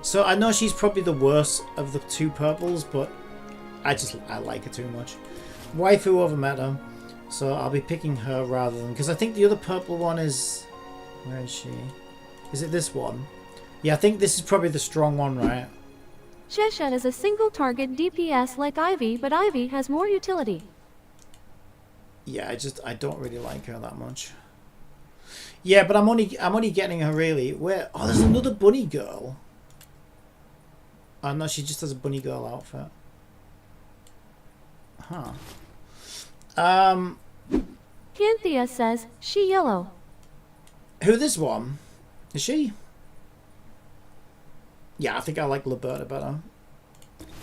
So I know she's probably the worst of the 2 purples, but I like her too much. Waifu over meta. So I'll be picking her rather than... Because I think the other purple one is... Where is she? Is it this one? Yeah, I think this is probably the strong one, right? Shesha is a single target DPS like Ivy, but Ivy has more utility. Yeah, I don't really like her that much. Yeah, but I'm only getting her really. Where? Oh, there's another bunny girl. Oh no, she just has a bunny girl outfit. Huh. Cynthia says, she yellow. Who this one? Is she? Yeah, I think I like Liberta better.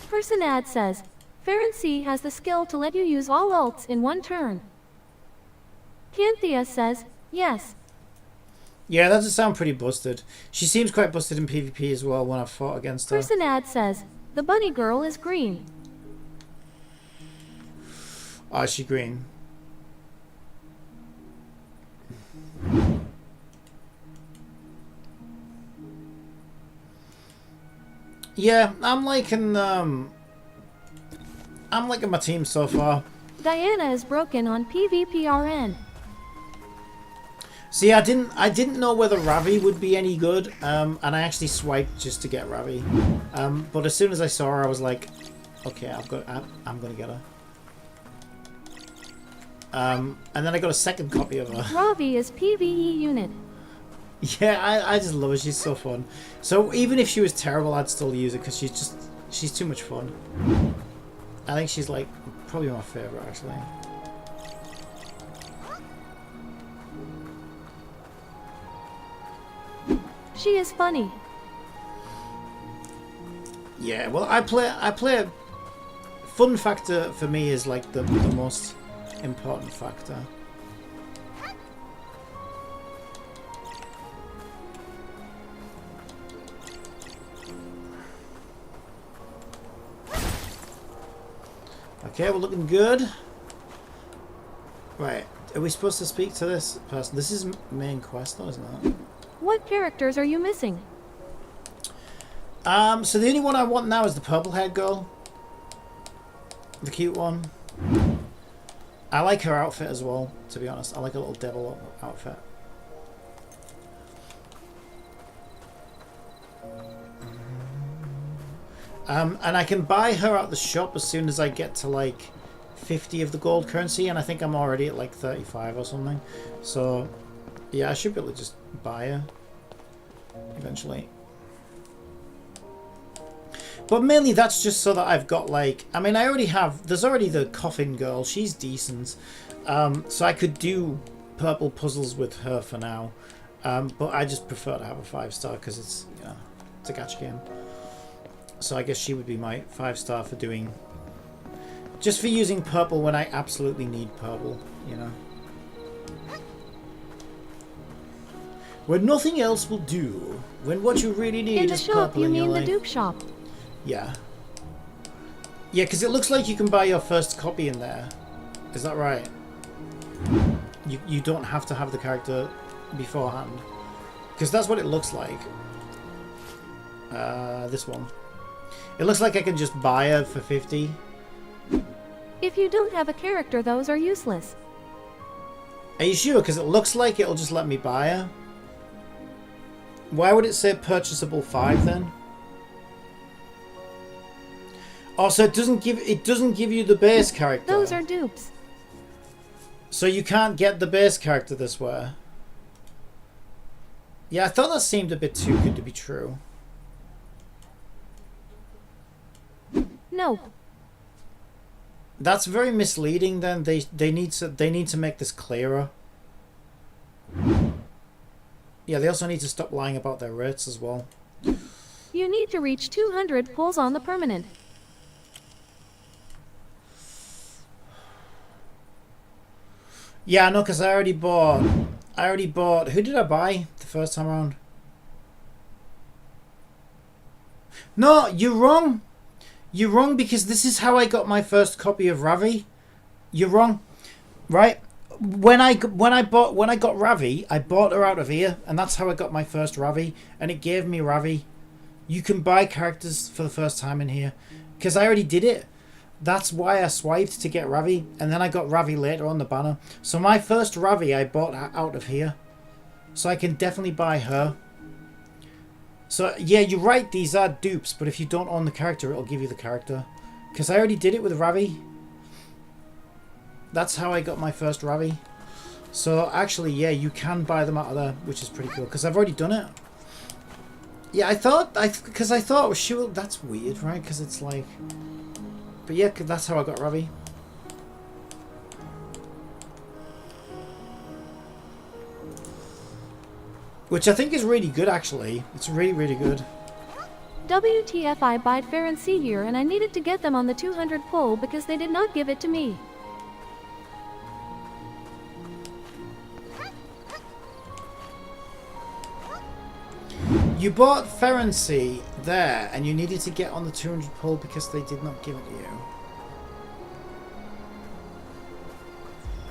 Person ad says, Farron C has the skill to let you use all ults in one turn. Cynthia says, yes. Yeah, that does sound pretty busted. She seems quite busted in PvP as well when I've fought against her. Person ad says, the bunny girl is green. Oh, is she green? Yeah, I'm liking my team so far. Diana is broken on PvPRN. See, I didn't know whether Ravi would be any good, and I actually swiped just to get Ravi. But as soon as I saw her, I was like, okay, I'm gonna get her. And then I got a second copy of her. Ravi is PvE unit. Yeah, I just love her. She's so fun. So even if she was terrible, I'd still use her because she's too much fun. I think she's like probably my favorite actually. She is funny. Yeah, well, I play. Fun factor for me is like the most important factor. Okay, we're looking good. Right, are we supposed to speak to this person? This is main quest, though, isn't it? What characters are you missing? So the only one I want now is the purple haired girl. The cute one. I like her outfit as well, to be honest. I like a little devil outfit. And I can buy her at the shop as soon as I get to like 50 of the gold currency, and I think I'm already at like 35 or something. So yeah, I should be able to just buy her eventually. But mainly that's just so that I've got like, I mean, I already have, there's already the coffin girl, she's decent. So I could do purple puzzles with her for now. But I just prefer to have a 5-star because it's, you know, it's a gacha game. So I guess she would be my 5-star for doing, just for using purple when I absolutely need purple, you know. When nothing else will do, when what you really need In the is shop, purple you in your mean the life. dupe shop. Yeah. Yeah, because it looks like you can buy your first copy in there. Is that right? You don't have to have the character beforehand. Because that's what it looks like. This one. It looks like I can just buy her for 50. If you don't have a character, those are useless. Are you sure? Because it looks like it'll just let me buy her. Why would it say purchasable 5 then? Also, it doesn't give you the base character. Those are dupes. So you can't get the base character this way. Yeah, I thought that seemed a bit too good to be true. No. That's very misleading. Then they need to make this clearer. Yeah, they also need to stop lying about their rates as well. You need to reach 200 pulls on the permanent. Yeah, I know, because I already bought. Who did I buy the first time around? No, you're wrong. You're wrong, because this is how I got my first copy of Ravi. You're wrong, right? When I got Ravi, I bought her out of here, and that's how I got my first Ravi, and it gave me Ravi. You can buy characters for the first time in here, because I already did it. That's why I swiped to get Ravi, and then I got Ravi later on the banner. So my first Ravi I bought out of here, so I can definitely buy her. So yeah, you're right, these are dupes, but if you don't own the character, it'll give you the character. Because I already did it with Ravi. That's how I got my first Ravi. So actually, yeah, you can buy them out of there, which is pretty cool, because I've already done it. Yeah, because I thought, well, sure, that's weird, right? Because it's like... But yeah, that's how I got Ravi. Which I think is really good, actually. It's really, really good. WTF, I bought Fair and C here and I needed to get them on the 200 pull because they did not give it to me. You bought Ferency there and you needed to get on the 200 pull because they did not give it to you.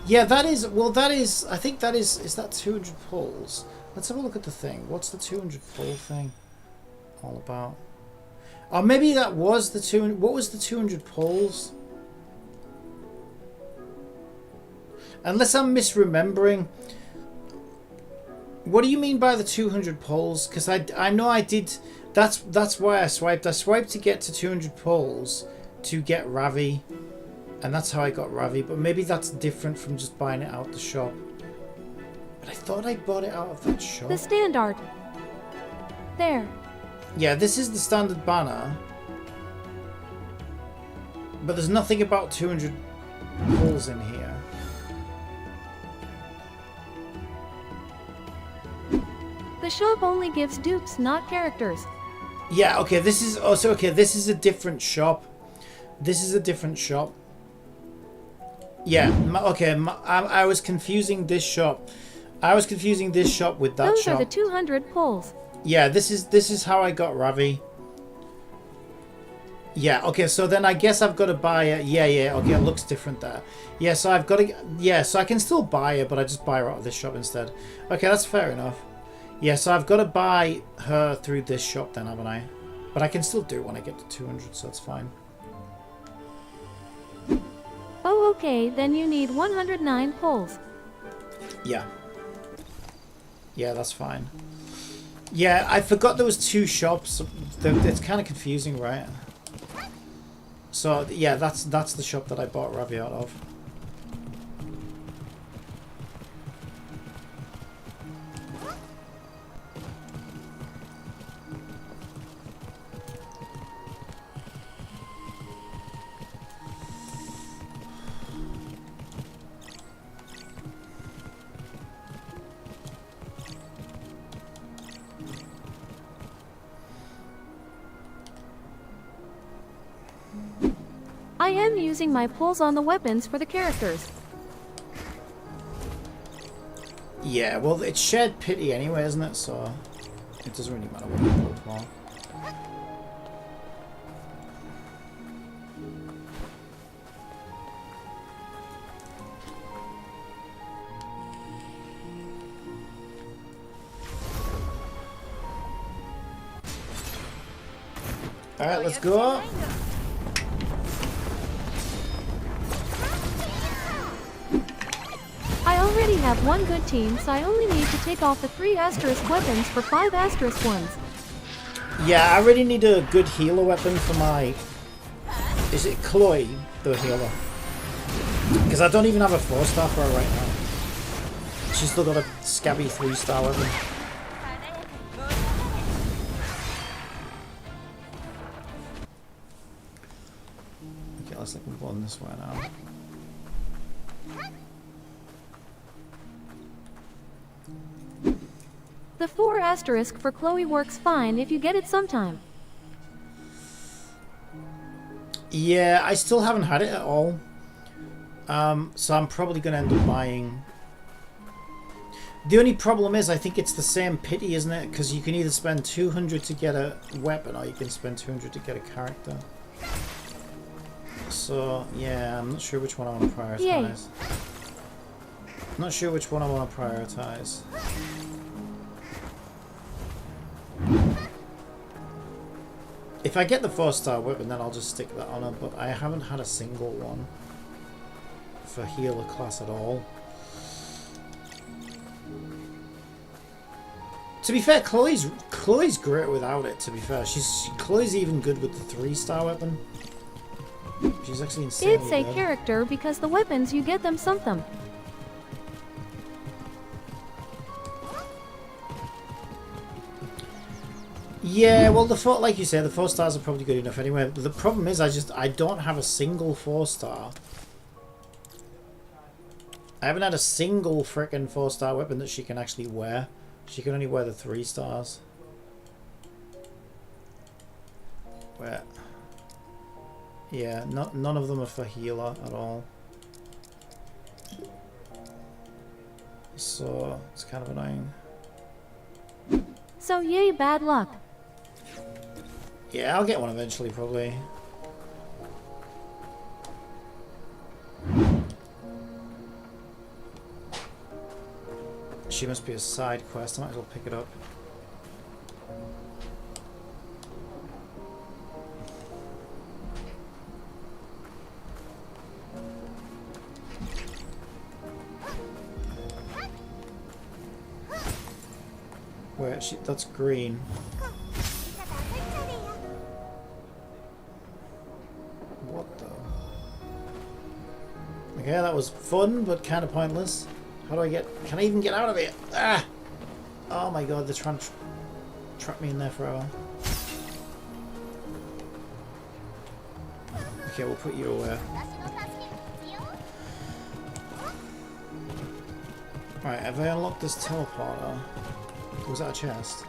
Yeah, that is, well that is, I think that is that 200 pulls? Let's have a look at the thing. What's the 200 pull thing all about? Oh, maybe that was the 200, what was the 200 pulls? Unless I'm misremembering. What do you mean by the 200 pulls? Because I know I did. That's why I swiped. I swiped to get to 200 pulls to get Ravi, and that's how I got Ravi. But maybe that's different from just buying it out the shop. But I thought I bought it out of that shop. The standard. There. Yeah, this is the standard banner. But there's nothing about 200 pulls in here. The shop only gives dupes, not characters. Yeah, okay, this is also okay, this is a different shop. This is a different shop. Yeah, okay, I was confusing this shop. I was confusing this shop with that Those shop. are the 200 pulls. Yeah, this is how I got Ravi. Yeah, okay, so then I guess I've got to buy it. Yeah, okay, it looks different there. Yeah, so I've got to, yeah, so I can still buy it, but I just buy her out of this shop instead. Okay, that's fair enough. Yeah, so I've got to buy her through this shop then, haven't I? But I can still do it when I get to 200, so it's fine. Oh, okay, then you need 109 pulls. Yeah. Yeah, that's fine. Yeah, I forgot there was two shops. It's kind of confusing, right? So, yeah, that's the shop that I bought Ravi out of. I am using my pulls on the weapons for the characters. Yeah, well, it's shared pity anyway, isn't it? So, it doesn't really matter what you pull for. Alright, let's go. I already have one good team, so I only need to take off the 3 asterisk weapons for 5 asterisk ones. Yeah, I really need a good healer weapon for my... Is it Chloe, the healer? Because I don't even have a 4-star for her right now. She's still got a scabby 3-star weapon. Okay, let's look move on this way now. The 4 asterisk for Chloe works fine if you get it sometime. Yeah, I still haven't had it at all. So I'm probably going to end up buying... The only problem is I think it's the same pity, isn't it? Because you can either spend 200 to get a weapon or you can spend 200 to get a character. So, yeah, I'm not sure which one I want to prioritize. Yay. Not sure which one I want to prioritize. If I get the 4-star weapon, then I'll just stick that on her, but I haven't had a single one for healer class at all. To be fair, Chloe's great without it, to be fair. Chloe's even good with the 3-star weapon. She's actually insanely It's a good. character because the weapons you get them something. Yeah, well, like you said, the 4 stars are probably good enough anyway. But the problem is, I don't have a single 4-star. I haven't had a single frickin' 4-star weapon that she can actually wear. She can only wear the 3 stars. Where? Yeah, none of them are for healer at all. So it's kind of annoying. So yay, bad luck. Yeah, I'll get one eventually, probably. She must be a side quest. I might as well pick it up. Where she? That's green. What the? Okay, that was fun, but kind of pointless. How do I get... Can I even get out of here? Ah! Oh my god, they're trying to trap me in there forever. Okay, we'll put you away. Right, have I unlocked this teleporter? Was that a chest?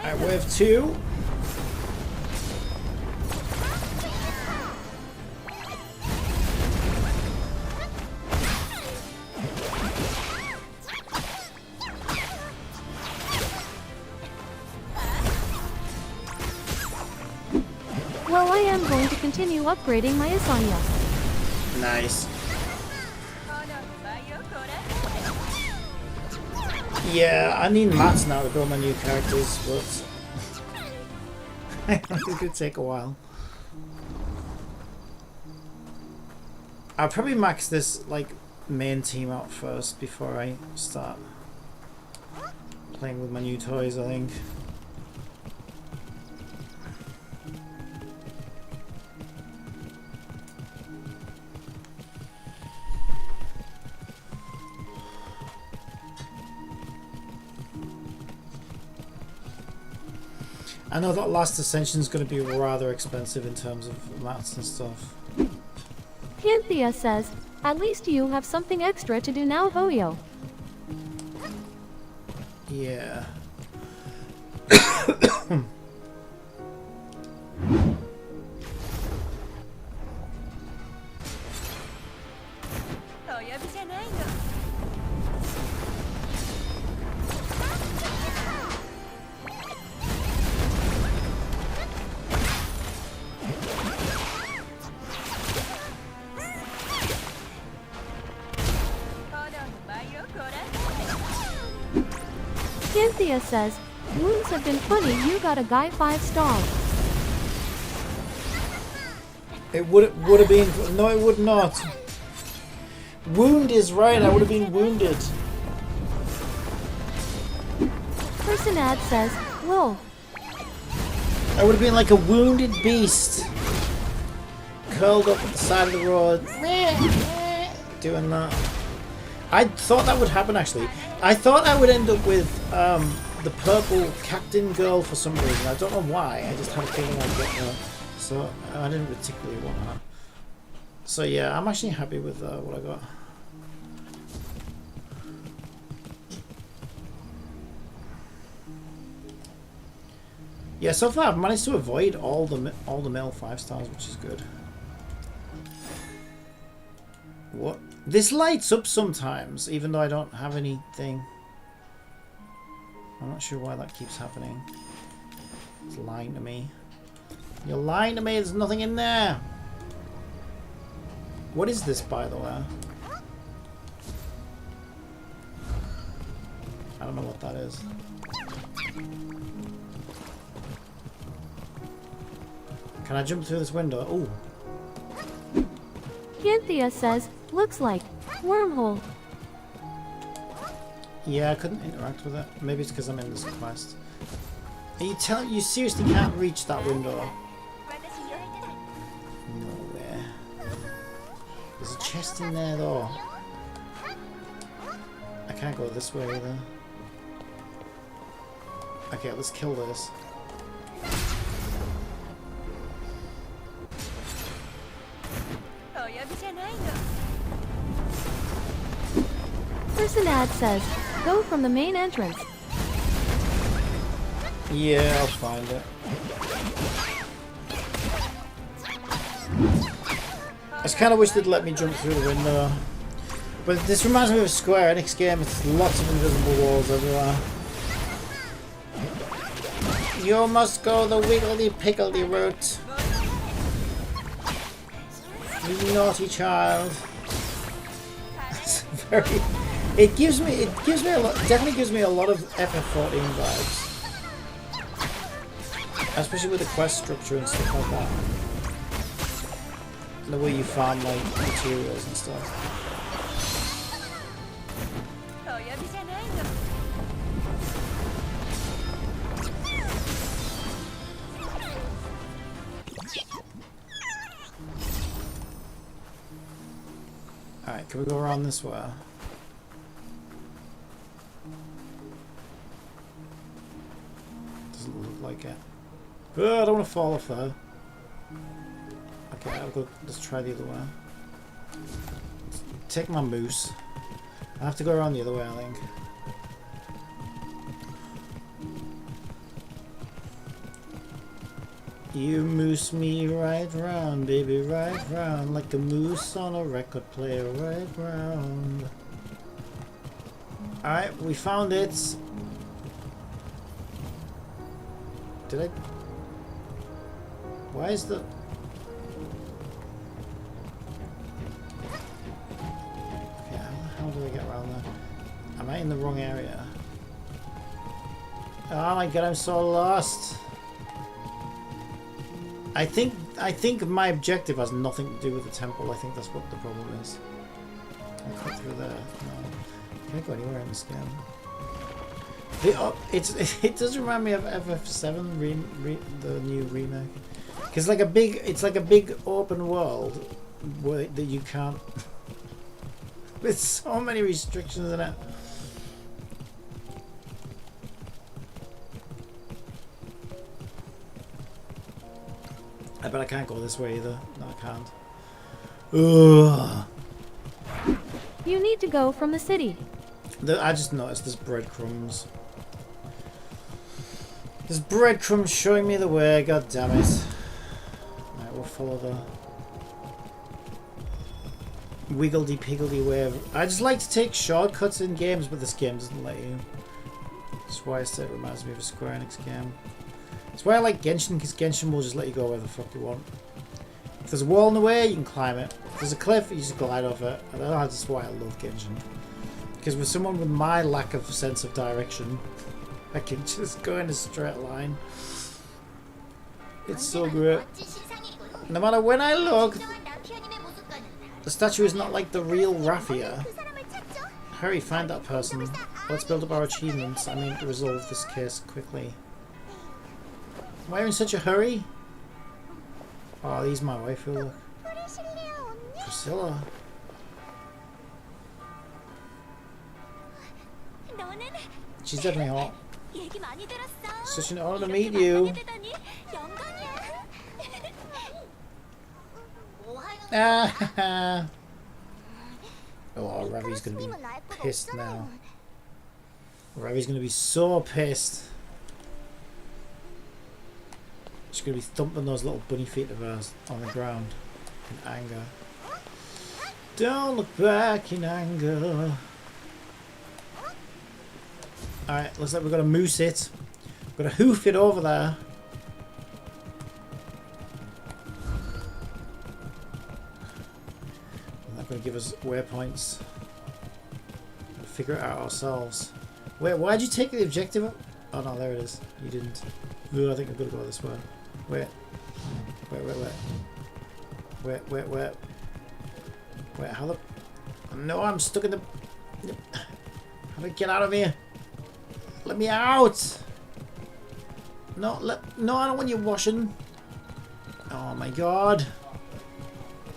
Alright, wave 2. Well, I am going to continue upgrading my Asanya. Nice. Yeah, I need mats now to build my new characters, but it's gonna take a while. I'll probably max this like main team out first before I start playing with my new toys, I think. I know that last ascension is going to be rather expensive in terms of mats and stuff. Panthea says, at least you have something extra to do now, Voyo. Yeah. Panthea says, wounds have been funny, you got a guy 5-star. It would have been... No, it would not. Wound is right, I would have been wounded. Personad says, lol. I would have been like a wounded beast. Curled up at the side of the road. Doing that. I thought that would happen actually. I thought I would end up with the purple captain girl for some reason. I don't know why. I just had a feeling I'd get her. So I didn't particularly want her. So yeah, I'm actually happy with what I got. Yeah, so far I've managed to avoid all the male 5-stars, which is good. What? This lights up sometimes, even though I don't have anything. I'm not sure why that keeps happening. It's lying to me. You're lying to me, there's nothing in there. What is this, by the way? I don't know what that is. Can I jump through this window? Ooh. Cynthia says, looks like wormhole. Yeah, I couldn't interact with it. Maybe it's because I'm in this quest. Are you telling you seriously can't reach that window? Nowhere. There's a chest in there though. I can't go this way either. Okay, let's kill this. Person ad says, go from the main entrance. Yeah, I'll find it. I just kind of wish they'd let me jump through the window. But this reminds me of a Square Enix game. It's lots of invisible walls everywhere. You must go the wiggledy-piggledy route. You naughty child. It's very... It gives me a lot, definitely gives me a lot of FF14 vibes. Especially with the quest structure and stuff like that. And the way you farm like materials and stuff. Alright, can we go around this way? Doesn't look like it. Oh, I don't want to fall off there. Okay, I'll go. Let's try the other way. Take my moose. I have to go around the other way, I think. You moose me right round, baby, right round, like a moose on a record player, right round. Alright, we found it. Did I? Why is the... Okay, how do I get around there? Am I in the wrong area? Oh my god, I'm so lost. I think my objective has nothing to do with the temple. I think that's what the problem is. Can I cut through there? No. Can I go anywhere in this game? It does remind me of FF7 the new remake. Cause it's like a big open world where that you can't. With so many restrictions in it. I bet I can't go this way either. No, I can't. Ugh. You need to go from the city. I just noticed there's breadcrumbs. There's breadcrumbs showing me the way. God damn it! Right, we'll follow the wiggledy-piggledy way. I just like to take shortcuts in games, but this game doesn't let you. That's why I said it reminds me of a Square Enix game. That's why I like Genshin, because Genshin will just let you go where the fuck you want. If there's a wall in the way, you can climb it. If there's a cliff, you just glide off it. And that's why I love Genshin. Because with someone with my lack of sense of direction, I can just go in a straight line. It's so great. No matter when I look, the statue is not like the real Raffia. Hurry, find that person. Let's build up our achievements. I mean, resolve this case quickly. Why are you in such a hurry? Oh, he's my waifu, look. Priscilla. She's definitely hot. Such an honor to meet you. Ah, oh, Ravi's gonna be pissed now. Ravi's gonna be so pissed. She's going to be thumping those little bunny feet of hers on the ground in anger. Don't look back in anger. Alright, looks like we've got to moose it. We've got to hoof it over there. not going to give us waypoints. We'll figure it out ourselves. Wait, why'd you take the objective up? Oh no, there it is. You didn't. Ooh, I think I'm going to go this way. Wait. Wait, how the... No, I'm stuck in the... How do I get out of here? Let me out! No, no, I don't want you washing. Oh my god.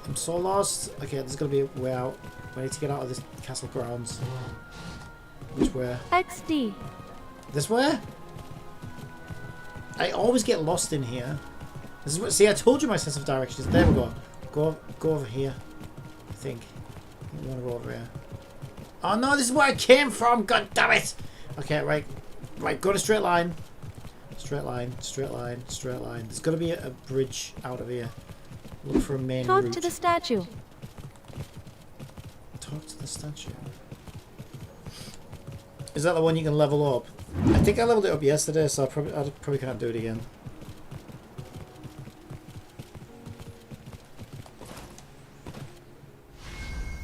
I'm so lost. Okay, there's gotta be a way out. We need to get out of this castle grounds. Which way? XD. This way? I always get lost in here. This is what... See, I told you my sense of directions. There we go. Go over here. I think we want to go over here. Oh no, this is where I came from. God damn it. Okay, right. Go to straight line. Straight line. There's got to be a bridge out of here. Look for a main route. Talk to the statue. Talk to the statue. Is that the one you can level up? I think I leveled it up yesterday, so I probably can't do it again.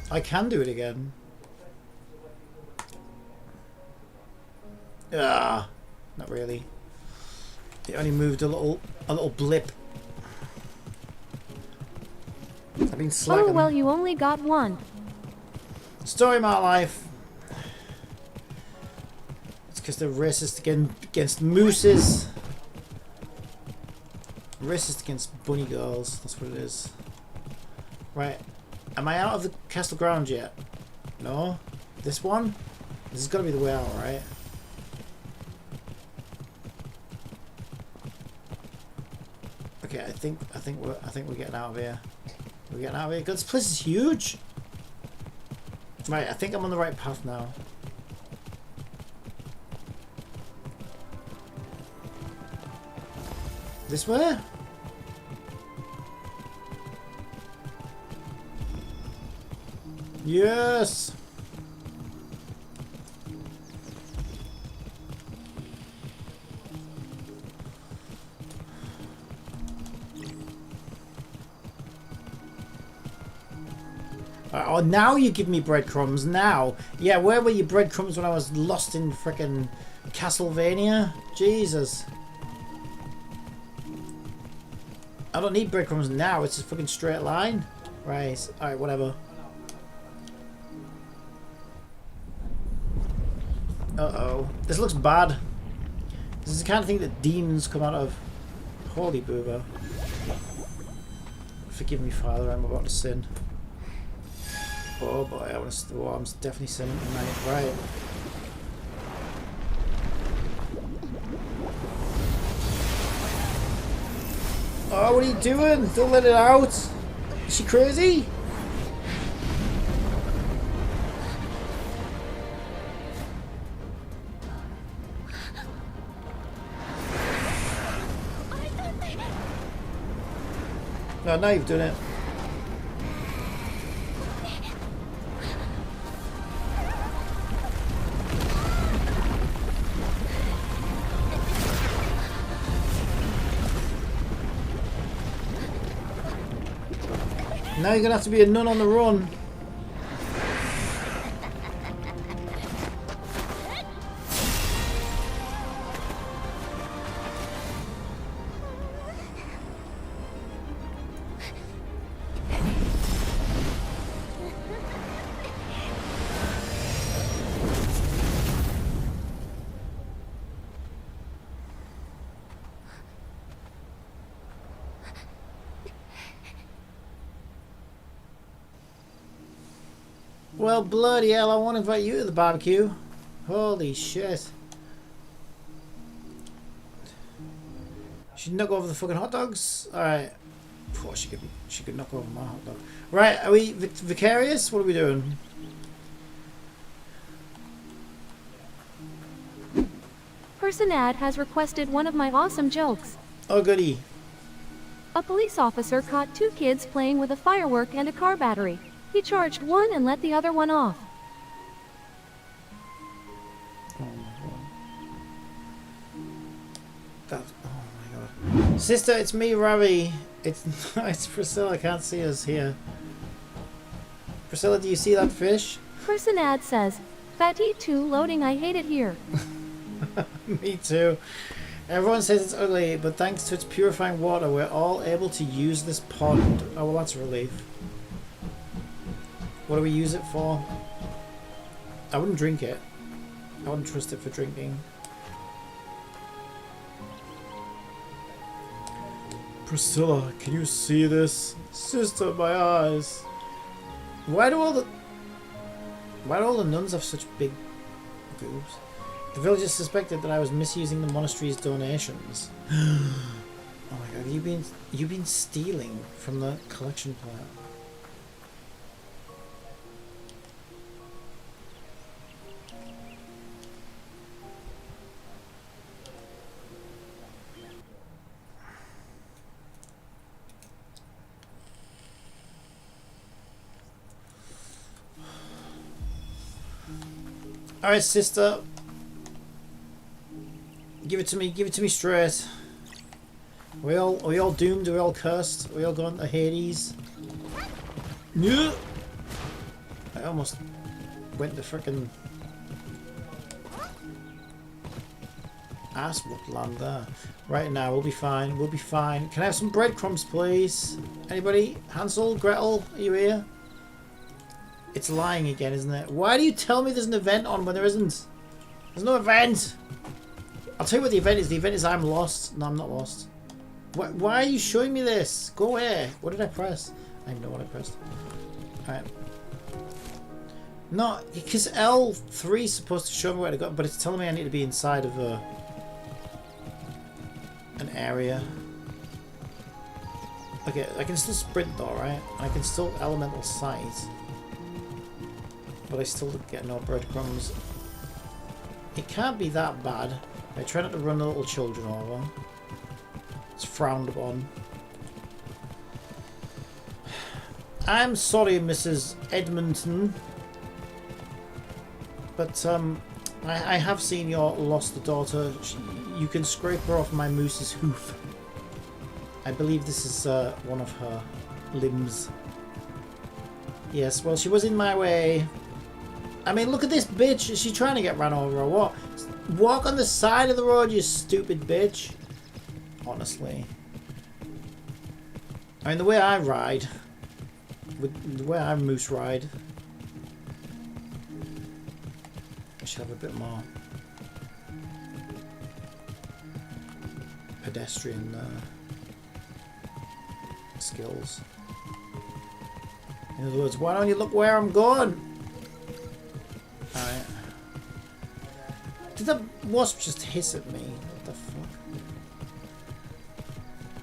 I can do it again. Ah, not really. It only moved a little blip. I've been slacking. Oh well, you only got one. Story of my life. It's because they're racist against mooses. Racist against bunny girls. That's what it is. Right. Am I out of the castle ground yet? No? This one? This has got to be the way out, right? Okay, I think we're getting out of here. We're getting out of here. God, this place is huge. Right, I think I'm on the right path now. This way? Yes! Oh, now you give me breadcrumbs, now. Yeah, where were your breadcrumbs when I was lost in frickin' Castlevania? Jesus. I don't need breadcrumbs now, it's a fucking straight line. Right, alright, whatever. Uh-oh. This looks bad. This is the kind of thing that demons come out of. Holy boober. Forgive me, Father, I'm about to sin. Oh boy, I'm definitely sinning tonight. Right. Oh, what are you doing? Don't let it out. Is she crazy? No, now you've done it. Now you're gonna have to be a nun on the run. Well, bloody hell, I want to invite you to the barbecue. Holy shit. She'd knock over the fucking hot dogs? Alright. Oh, she could knock over my hot dog. Right, are we vicarious? What are we doing? Person ad has requested one of my awesome jokes. Oh, goody. A police officer caught two kids playing with a firework and a car battery. He charged one and let the other one off. Oh my god. Oh my god. Sister, it's me, Ravi. It's Priscilla. I can't see us here. Priscilla, do you see that fish? Person ad says, Fatty 2 loading, I hate it here. Me too. Everyone says it's ugly, but thanks to its purifying water, we're all able to use this pond. Oh, well, that's a relief. What do we use it for? I wouldn't drink it. I wouldn't trust it for drinking. Priscilla, can you see this? Sister, my eyes. Why do all the nuns have such big boobs? The villagers suspected that I was misusing the monastery's donations. Oh my god, you've been stealing from the collection plant. Alright, sister. Give it to me straight. Are we all doomed? Are we all cursed? Are we all going to Hades? No! I almost went to frickin' ass whoop land there. Right now, we'll be fine. We'll be fine. Can I have some breadcrumbs, please? Anybody? Hansel? Gretel? Are you here? It's lying again, isn't it? Why do you tell me there's an event on when there isn't? There's no event! I'll tell you what the event is. The event is I'm lost. No, I'm not lost. Why are you showing me this? Go away. What did I press? I don't even know what I pressed. Alright. No, because L3 is supposed to show me where to go, but it's telling me I need to be inside of an area. Okay, I can still sprint though, right? And I can still elemental sight. But I still get no breadcrumbs. It can't be that bad. I try not to run the little children over. It's frowned upon. I'm sorry, Mrs. Edmonton. But, I have seen your lost daughter. You can scrape her off my moose's hoof. I believe this is one of her limbs. Yes, well, she was in my way. I mean, look at this bitch. Is she trying to get run over or what? Walk on the side of the road, you stupid bitch. Honestly. I mean, the way I ride, with the way I moose ride, I should have a bit more pedestrian skills. In other words, why don't you look where I'm going? Alright. Did that wasp just hiss at me? What the fuck?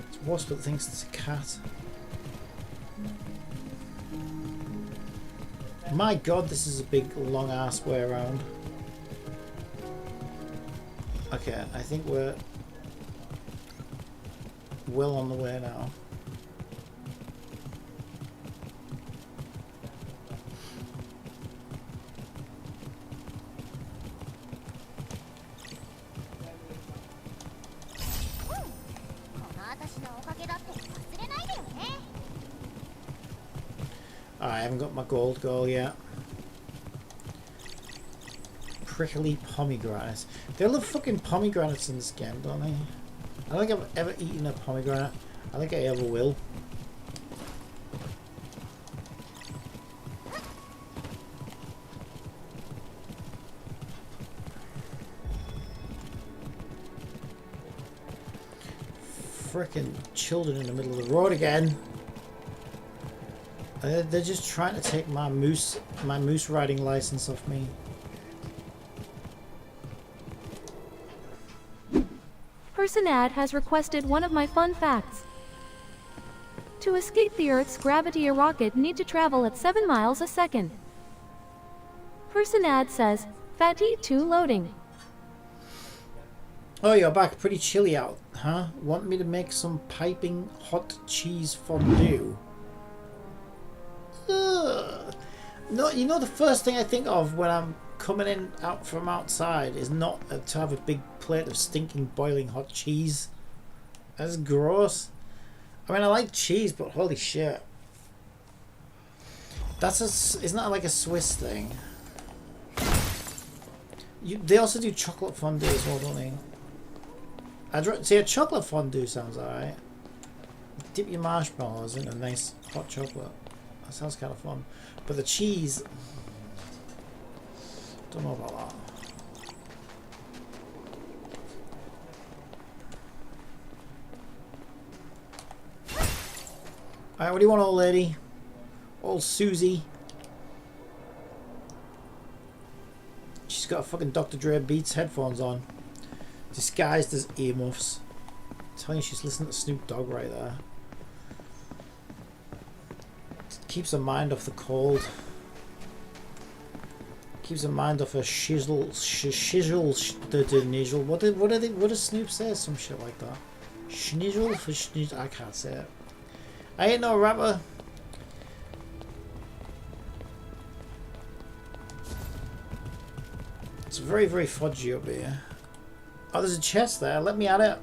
It's a wasp that thinks it's a cat. My god, this is a big long ass way around. Okay, I think we're well on the way now. I haven't got my gold goal yet. Prickly pomegranates. They love fucking pomegranates in this game, don't they? I don't think I've ever eaten a pomegranate. I think I ever will. Frickin' children in the middle of the road again. They're just trying to take my moose riding license off me. Person ad has requested one of my fun facts. To escape the Earth's gravity, a rocket need to travel at 7 miles a second. Person ad says, Fatty 2 loading. Oh, you're back. Pretty chilly out, huh? Want me to make some piping hot cheese fondue? Ugh. No, you know the first thing I think of when I'm coming in out from outside is not to have a big plate of stinking boiling hot cheese. That's gross. I mean, I like cheese, but holy shit. That's isn't that like a Swiss thing? They also do chocolate fondue as well, don't they? See, a chocolate fondue sounds alright. Dip your marshmallows in a nice hot chocolate. That sounds kind of fun. But the cheese... Don't know about that. Alright, what do you want, old lady? Old Susie. She's got a fucking Dr. Dre Beats headphones on. Disguised as earmuffs. I'm telling you, she's listening to Snoop Dogg right there. Keeps her mind off the cold. Keeps her mind off her shizzle, nizzle. What does Snoop say? Some shit like that. Schnizzle for schnizzle. I can't say it. I ain't no rapper. It's very, very fudgy up here. Oh, there's a chest there. Let me at it.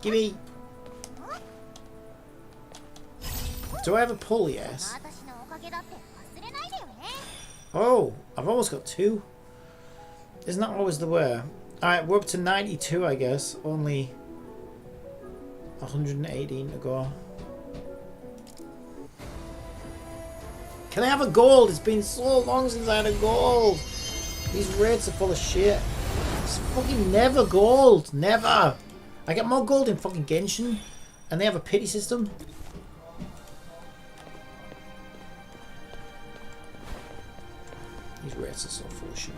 Gimme. Do I have a pull? Yes. Oh, I've almost got 2. Isn't that always the way? Alright, we're up to 92, I guess. Only 118 to go. Can I have a gold? It's been so long since I had a gold. These raids are full of shit. It's fucking never gold. Never. I get more gold in fucking Genshin. And they have a pity system. These raids are so full of shit.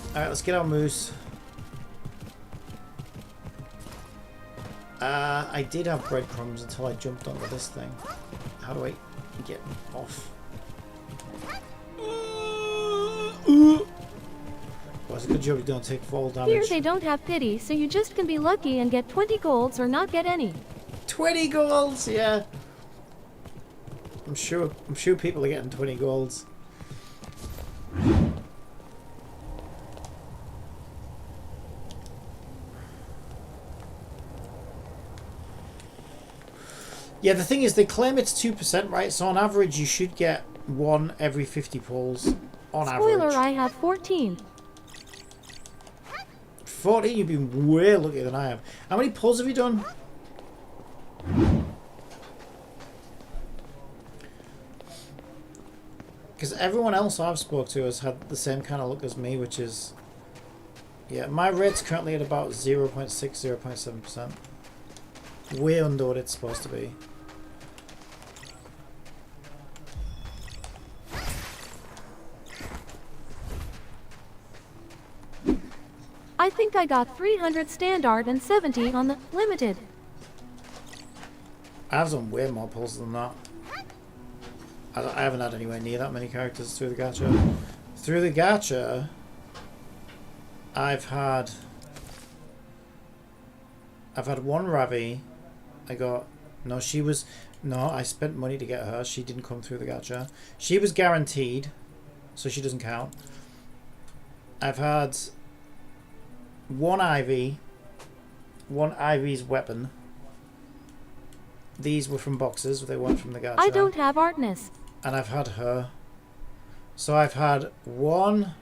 Alright, let's get our moose. I did have breadcrumbs until I jumped onto this thing. How do I get off? Well, it's a good job you don't take fall damage. Here they don't have pity, so you just can be lucky and get 20 golds or not get any. 20 golds, yeah. I'm sure people are getting 20 golds. Yeah, the thing is, they claim it's 2%, right? So on average, you should get 1 every 50 pulls. On Spoiler, average. I have 14. 14? You've been way luckier than I have. How many pulls have you done? Because everyone else I've spoke to has had the same kind of luck as me, which is... Yeah, my rate's currently at about 0.6, 0.7%. Way under what it's supposed to be. I think I got 300 standard and 70 on the limited. I've done way more pulls than that. I haven't had anywhere near that many characters through the gacha. Through the gacha, I've had 1 Ravi. I got... No, she was... No, I spent money to get her. She didn't come through the gacha. She was guaranteed, so she doesn't count. I've had 1 Ivy. 1 Ivy's weapon. These were from boxes. They weren't from the gacha. I don't have artness. And I've had her. So I've had 1...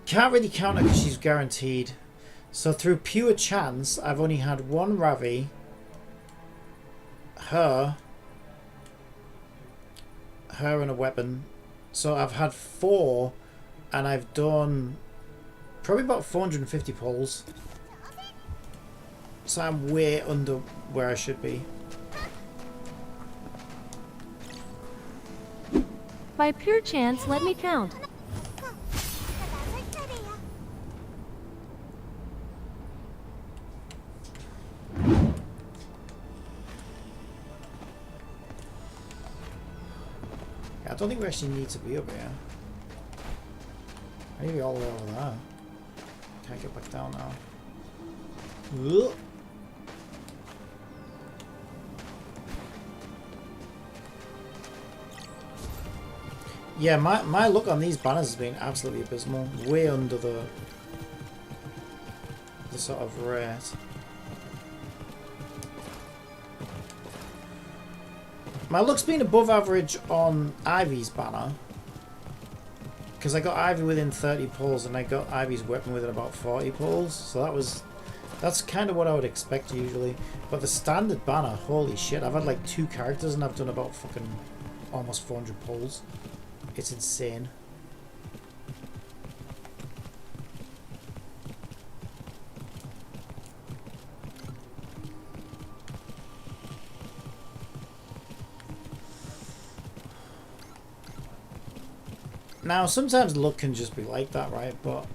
Can't really count her because she's guaranteed. So through pure chance, I've only had 1 Ravi, her and a weapon. So I've had 4, and I've done probably about 450 pulls. So I'm way under where I should be. By pure chance, let me count. I don't think we actually need to be up here. Maybe all the way over there. Can't get back down now. Ugh. Yeah, my luck on these banners has been absolutely abysmal. Way under the sort of rate. My luck's been above average on Ivy's banner. Because I got Ivy within 30 pulls and I got Ivy's weapon within about 40 pulls. So that's kind of what I would expect usually. But the standard banner, holy shit, I've had like 2 characters and I've done about fucking almost 400 pulls. It's insane. Now, sometimes luck can just be like that, right? But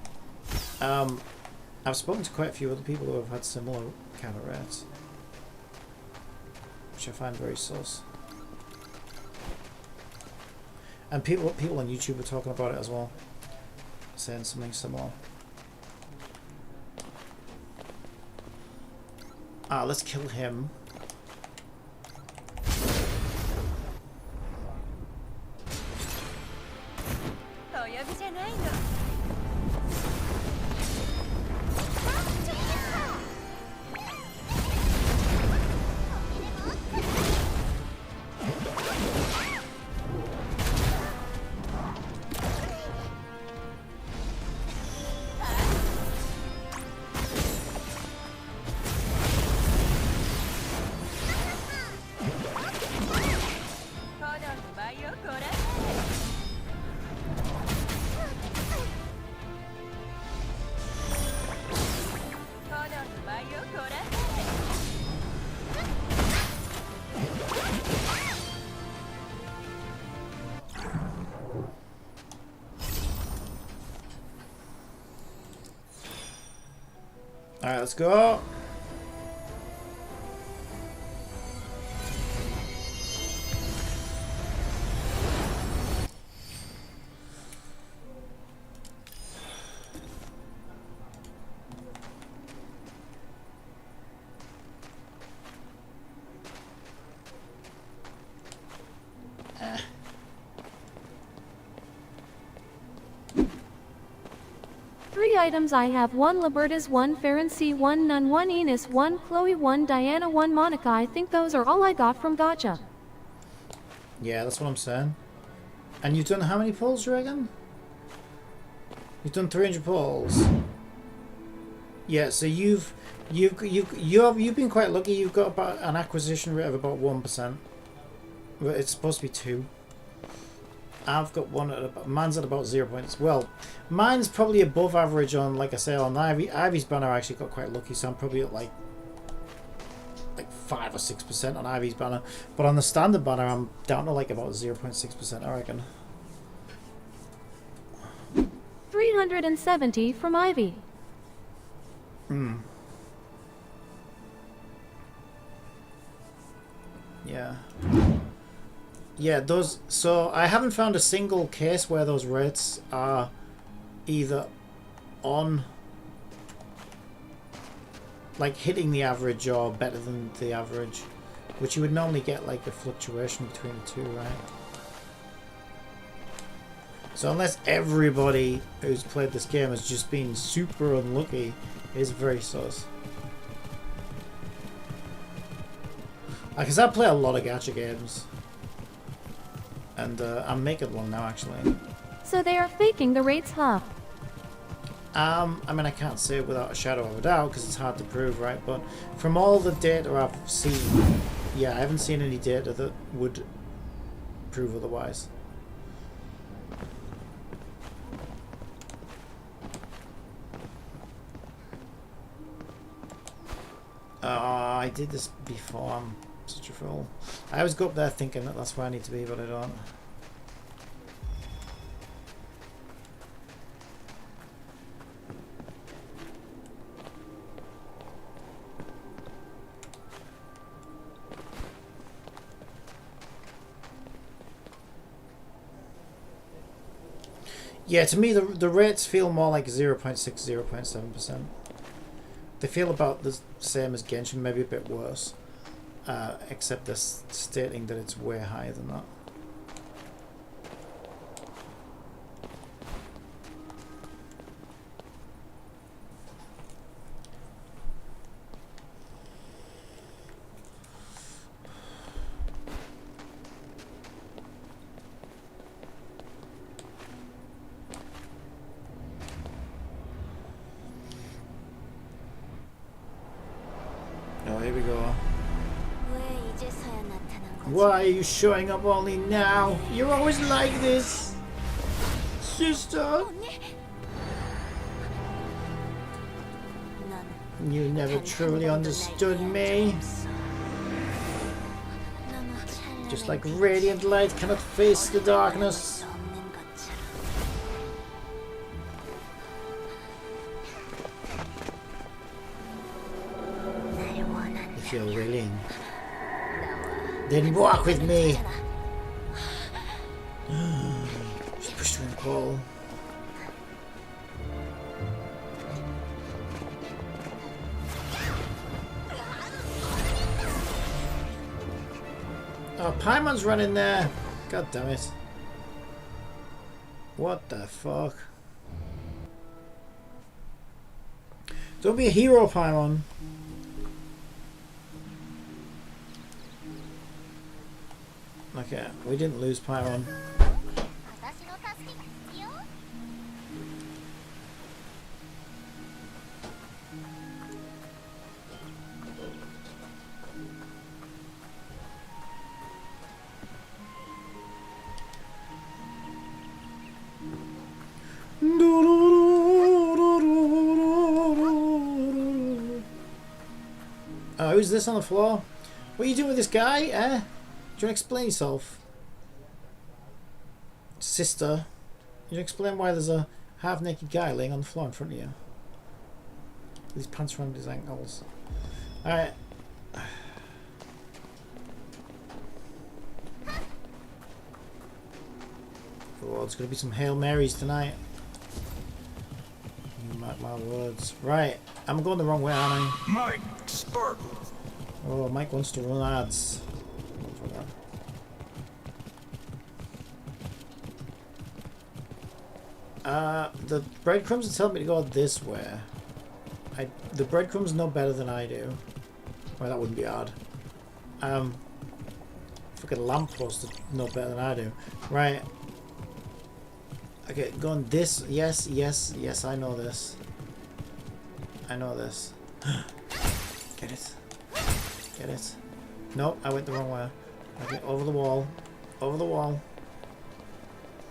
I've spoken to quite a few other people who have had similar kind of rates, which I find very sus. And people on YouTube are talking about it as well, saying something similar. Ah, let's kill him. Alright, let's go. Items I have: 1 Libertas, 1 Farron C, 1 Nun, 1 Enos, 1 Chloe, 1 Diana, 1 Monica. I think those are all I got from Gacha. Yeah, that's what I'm saying. And you've done how many pulls, you reckon? You've done 300 pulls. Yeah, so you've been quite lucky. You've got about an acquisition rate of about 1%. But it's supposed to be 2. I've got one at about, mine's at about 0 points. Well, mine's probably above average on, like I say, on Ivy. Ivy's banner I actually got quite lucky, so I'm probably at like 5 or 6% on Ivy's banner. But on the standard banner, I'm down to like about 0.6%, I reckon. 370 from Ivy. Yeah. Yeah, those. So I haven't found a single case where those rates are either on, like hitting the average or better than the average, which you would normally get like a fluctuation between the two, right? So unless everybody who's played this game has just been super unlucky, it is very sus. Because I play a lot of gacha games. And I'm making one now, actually. So they are faking the rates, huh? I mean, I can't say it without a shadow of a doubt because it's hard to prove, right? But from all the data I've seen, yeah, I haven't seen any data that would prove otherwise. I did this before. I'm such a fool. I always go up there thinking that that's where I need to be, but I don't. Yeah, to me the rates feel more like 0.6, 0.7%. They feel about the same as Genshin, maybe a bit worse. Except they're stating that it's way higher than that. Why are you showing up only now? You're always like this. Sister. You never truly understood me. Just like radiant light cannot face the darkness. If you're willing, then walk with me. Just push through and crawl. Oh, Paimon's running there. God damn it. What the fuck? Don't be a hero, Paimon. Okay, we didn't lose Paimon. Who's this on the floor? What are you doing with this guy, eh? Do you want to explain yourself? Sister, you explain why there's a half-naked guy laying on the floor in front of you? With his pants around his ankles. Alright. Oh, there's going to be some Hail Marys tonight. You mark my words. Right, I'm going the wrong way, aren't I? Mike, Spark. Oh, Mike wants to run ads. The breadcrumbs are telling me to go this way. The breadcrumbs know better than I do. Well, that wouldn't be hard. Fucking lamppost know better than I do. Right. Okay, going this. Yes, yes, yes, I know this. I know this. Get it. Get it. Nope, I went the wrong way. Okay, over the wall. Over the wall.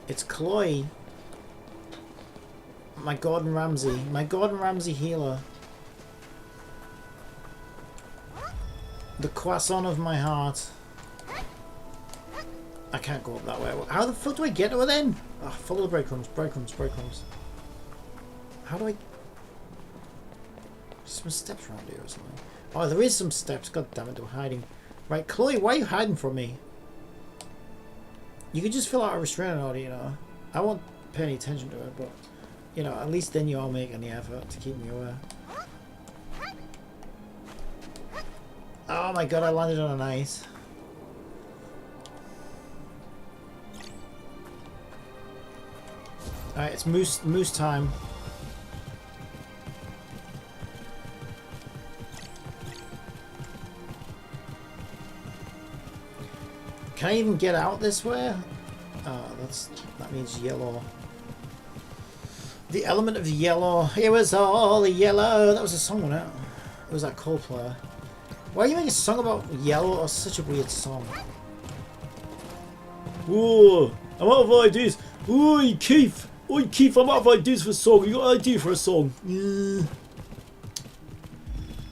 It's Chloe. My Gordon Ramsay. My Gordon Ramsay healer. The croissant of my heart. I can't go up that way. How the fuck do I get to her then? Oh, follow the breadcrumbs. Breadcrumbs, breadcrumbs. How do I... Some steps around here or something. Oh, there is some steps. God damn it, they're hiding. Right, Chloe, why are you hiding from me? You could just fill out a restraining order, you know. I won't pay any attention to it, but... You know, at least then you all make any effort to keep me away. Oh my god, I landed on an ice. Alright, it's moose time. Can I even get out this way? Oh, that means yellow. The element of yellow. It was all yellow. That was a song, wasn't it? It was that Coldplay. Why are you making a song about yellow? Oh, such a weird song. Whoa, I'm out of ideas. Oi, Keith. Oi, Keith, I'm out of ideas for a song. You got an idea for a song? Yeah.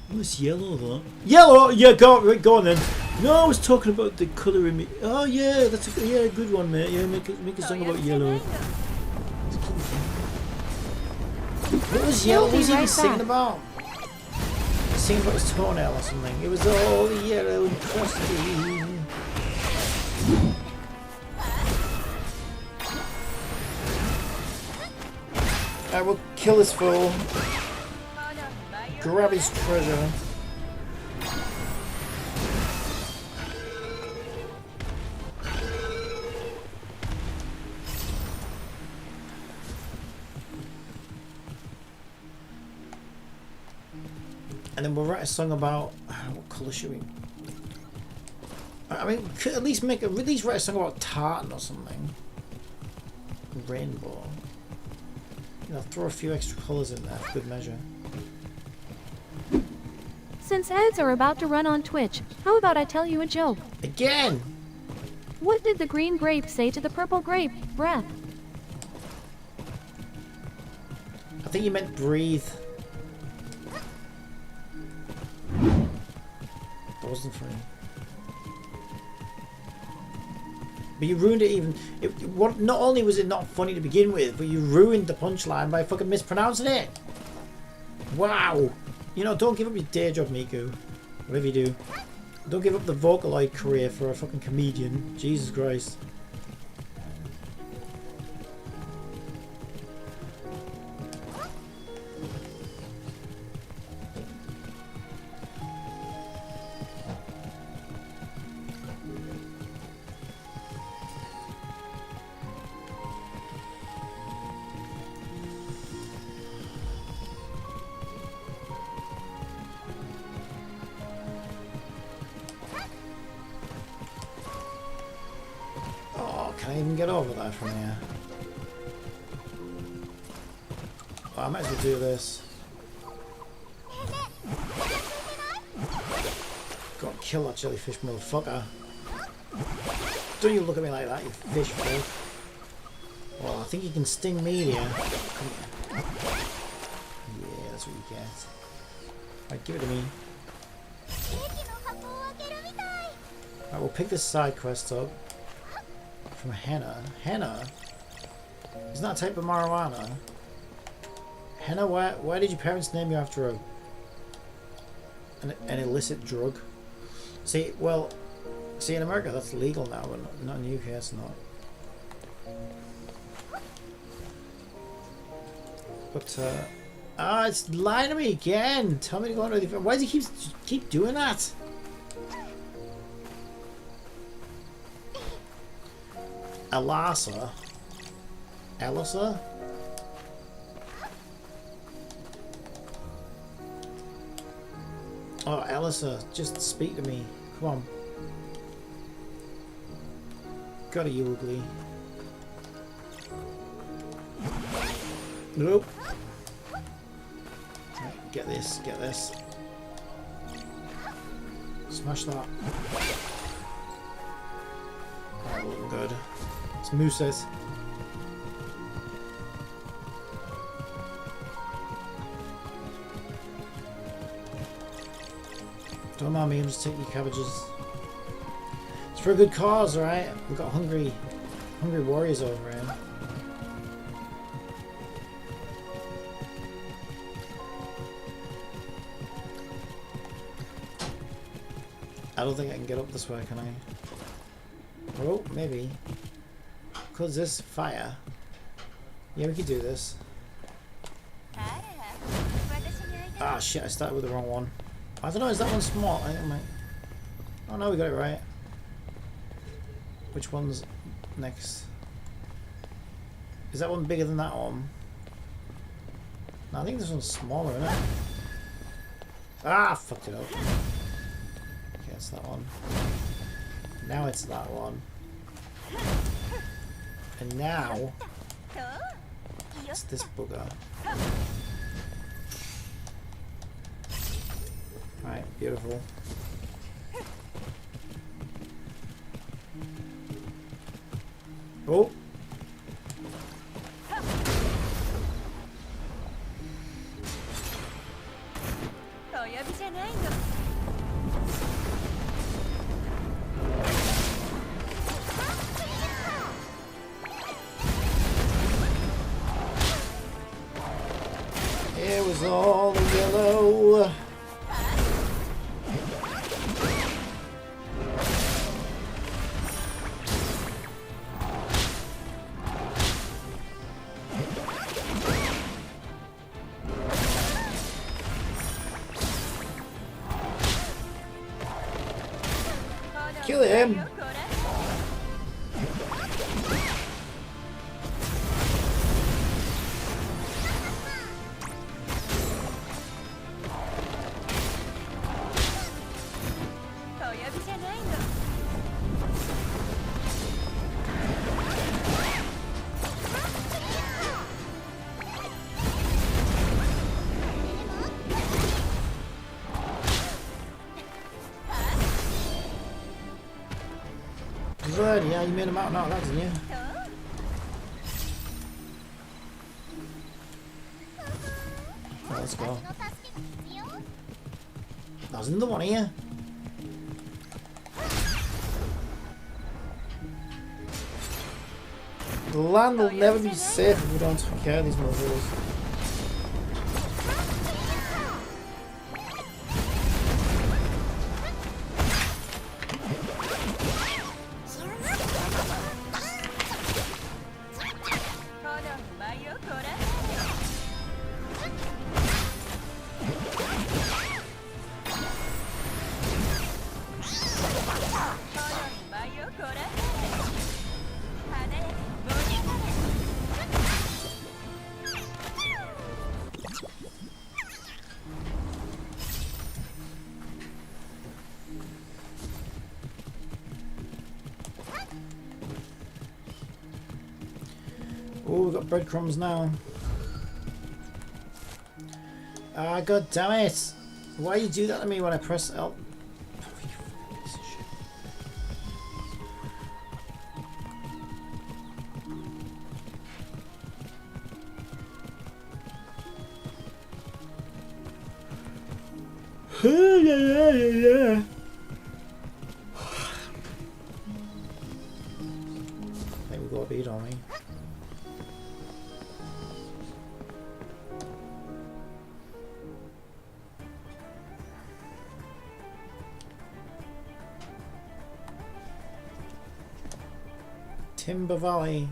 What's yellow, though? Yellow? Yeah, go on then. No, I was talking about the colour in me. Oh, yeah, that's a good one, mate. Yeah, make a song about yellow. What was yellow? What was he even singing about? Singing about his toenail or something. It was all yellow and crusty. I will kill this fool. Grab his treasure. And then we'll write a song about what colour should we? I mean, at least write a song about tartan or something. Rainbow. You know, throw a few extra colours in there, good measure. Since ads are about to run on Twitch, how about I tell you a joke? Again! What did the green grape say to the purple grape? Breath. I think you meant breathe. That wasn't funny. But you ruined it even... not only was it not funny to begin with, but you ruined the punchline by fucking mispronouncing it. Wow. You know, don't give up your day job, Miku. Whatever you do. Don't give up the Vocaloid career for a fucking comedian. Jesus Christ. Can I even get over that from here? Well, I might as well do this. Go and kill that jellyfish motherfucker. Don't you look at me like that, you fish folk. Well, I think you can sting me here. Come here. Yeah, that's what you get. Right, give it to me. Right, we'll pick this side quest up. From Henna. Henna? Isn't that a type of marijuana? Henna, why did your parents name you after an illicit drug? See, well, in America that's legal now, but not in the UK it's not. But, it's lying to me again! Tell me to go into the... Why does he keep doing that? Elasa? Elisa? Oh, Elisa, just speak to me. Come on. Got it, you ugly. Nope. Right, get this, get this. Smash that. That looking good. It's mooses. Don't mind me, I'm just taking your cabbages. It's for a good cause, alright? We've got hungry warriors over here. I don't think I can get up this way, can I? Oh, maybe. Cause this fire. Yeah, we could do this. Ah, shit, I started with the wrong one. I don't know, is that one small? Oh no, we got it right. Which one's next? Is that one bigger than that one? No, I think this one's smaller, isn't it? Ah, fucked it up. Okay, it's that one. Now it's that one. And now it's this booger. Right, beautiful. Oh! It was all the yellow. Kill him! yeah, you made a mountain out of that, didn't you? Right, let's go. There's another one here. The land will never be safe if we don't take care of these motherfuckers. Oh, we've got breadcrumbs now. Ah, god damn it! Why you do that to me when I press L? Yeah. I think we've got a beat on me. Timber Valley.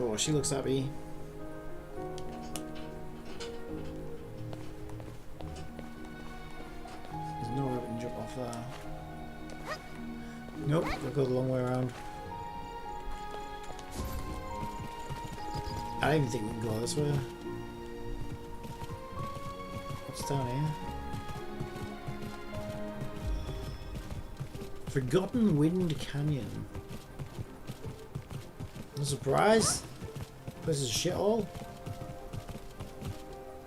Oh, she looks happy. There's no way we can jump off there. Nope, we'll go the long way around. I don't even think we can go this way. What's down here? Forgotten Wind Canyon. No surprise. This is a shithole.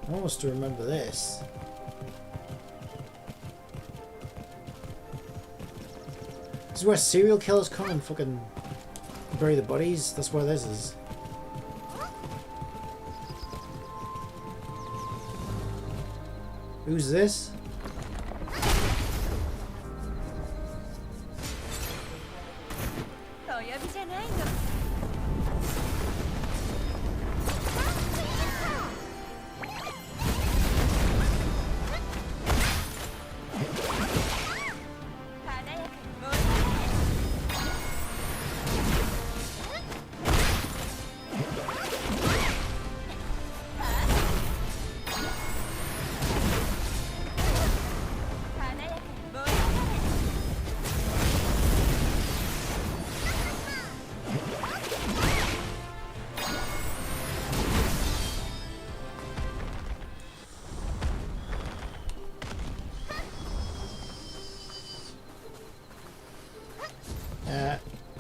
I want us to remember this. This is where serial killers come and fucking bury the bodies. That's where this is. Who's this?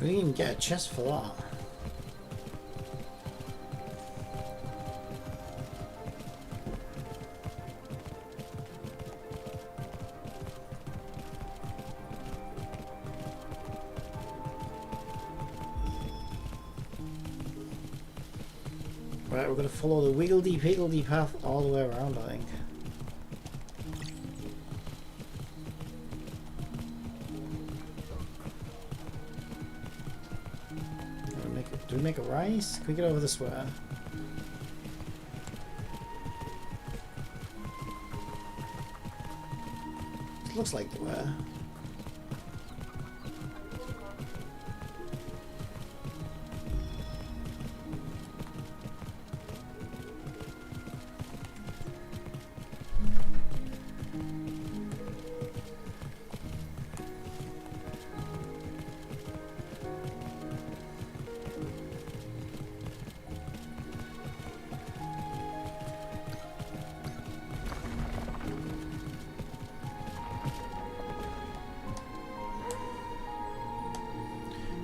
We didn't even get a chest for that. Right, we're going to follow the wiggledy-piggledy path all the way around, I think. Do we make a rise? Can we get over this way? It looks like the way.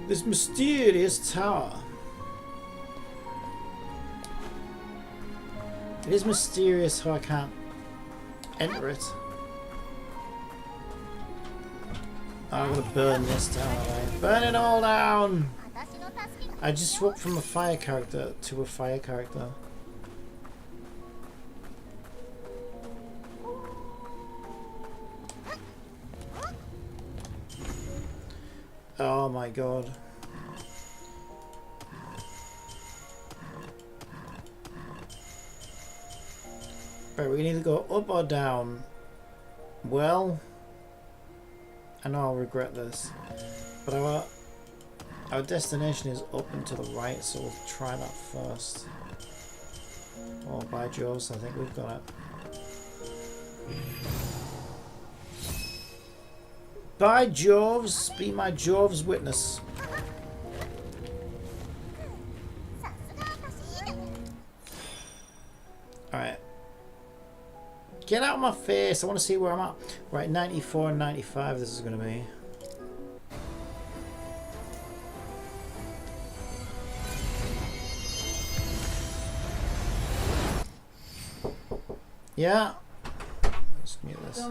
This mysterious tower. It is mysterious how I can't enter it. I'm gonna burn this tower, right? Burn it all down! I just swapped from a fire character to a fire character. Oh my god. Right, we can either go up or down. Well, I know I'll regret this, but our destination is up and to the right, so we'll try that first. Oh, by Joves, I think we've got it. By Joves, be my Joves witness. Alright. Get out of my face, I want to see where I'm at. Right, 94 and 95 this is going to be. Yeah. Let's mute this.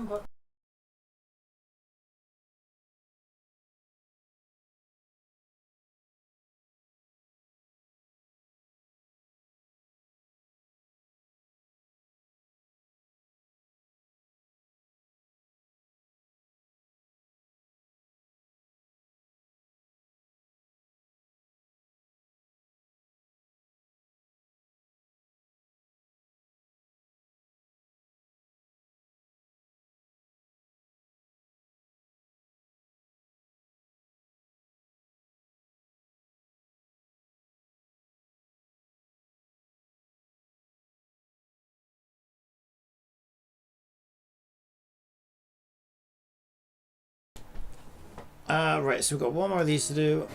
Right, so we've got one more of these to do.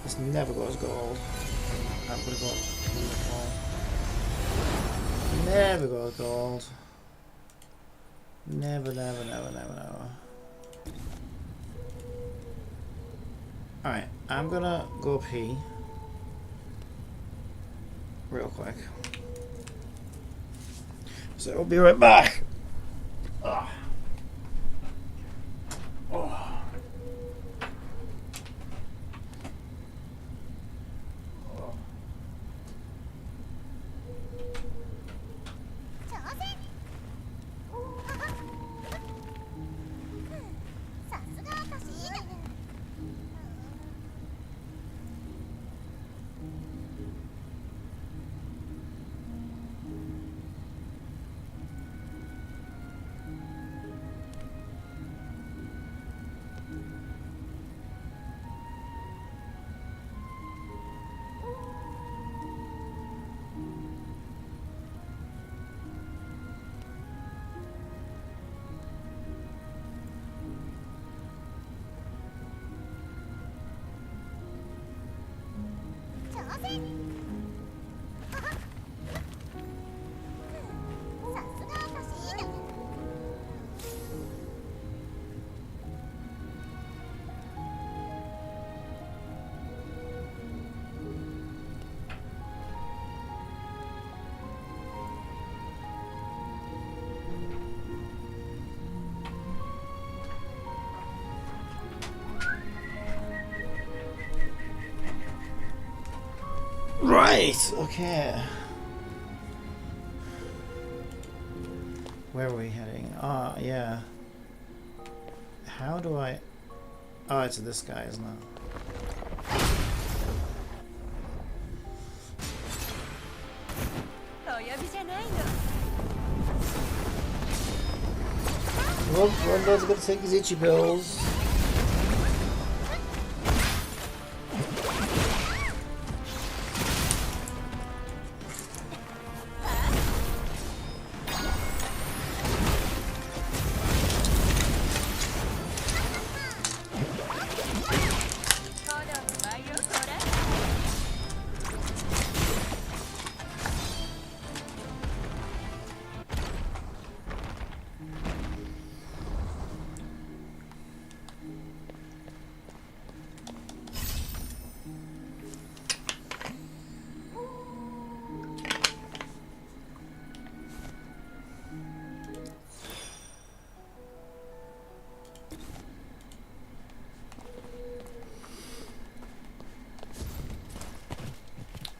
This never goes gold. I'm gonna go beautiful. Never goes gold. Never, never, never, never, never. Alright, I'm gonna go pee. Real quick. So I'll be right back. Ugh. Oh. Right, okay. Where are we heading? Ah, yeah. How do I... Oh, it's this guy, isn't it? Well, Rondo's gonna take his itchy pills.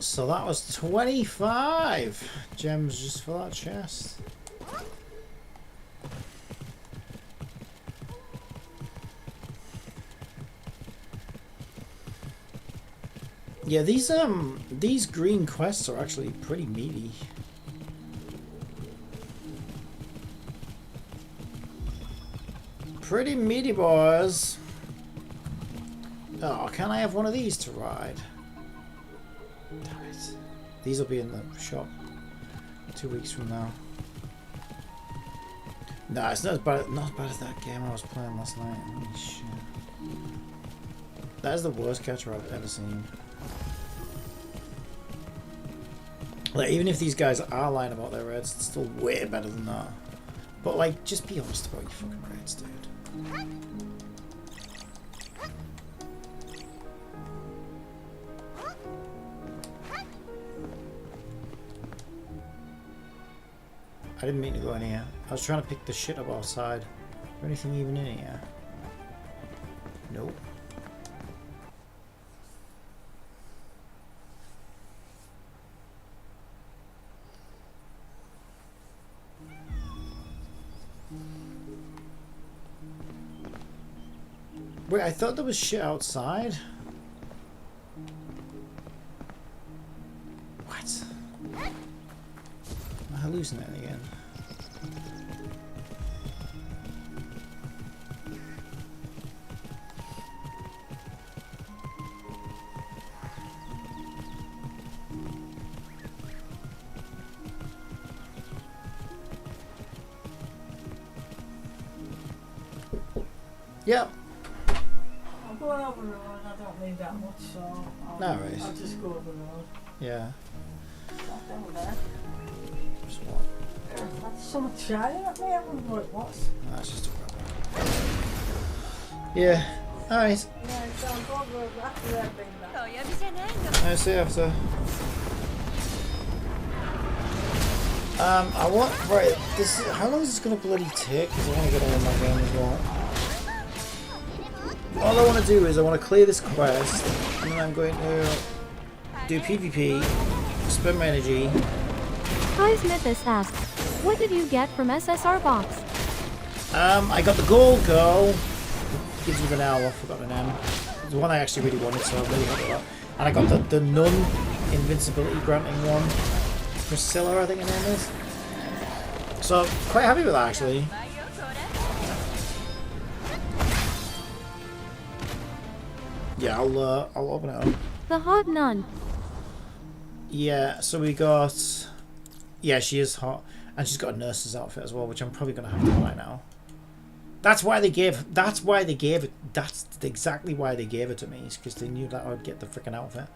So that was 25 gems just for that chest. Yeah, these green quests are actually pretty meaty. Pretty meaty, boys. Oh, can I have one of these to ride? Damn it. These will be in the shop 2 weeks from now. Nah, it's not as bad as that game I was playing last night. Holy shit. That is the worst catcher I've ever seen. Like, even if these guys are lying about their reds, it's still way better than that. But, like, just be honest about your fucking reds, dude. I didn't mean to go in here. I was trying to pick the shit up outside. Is there anything even in here? Nope. Wait, I thought there was shit outside. What? Am I hallucinating again? Yep. I'm going over the road. I don't need that much, so No worries. I'll just go over the road. Yeah. Not down there. Just what? That's someone shining at me. I wonder what it was. That's just a problem. Yeah. Alright. Yeah, so I'll go over the road after that being back. I'll see you after. I want, right, this, how long is this gonna bloody take? Because I want to get on with my game as well. All I want to do is I want to clear this quest, and then I'm going to do PvP, spend my energy. Hi Smithus asks, what did you get from SSR box? I got the gold girl, gives you the now, I forgot her name. The one I actually really wanted, so I'm really happy with that. And I got the nun invincibility granting one. Priscilla, I think her name is. So quite happy with that actually. Yeah, I'll open it up. The hot nun. Yeah, so we got. Yeah, she is hot, and she's got a nurse's outfit as well, which I'm probably gonna have to buy now. That's why they gave. That's why they gave it. That's exactly why they gave it to me. Is because they knew that I would get the freaking outfit,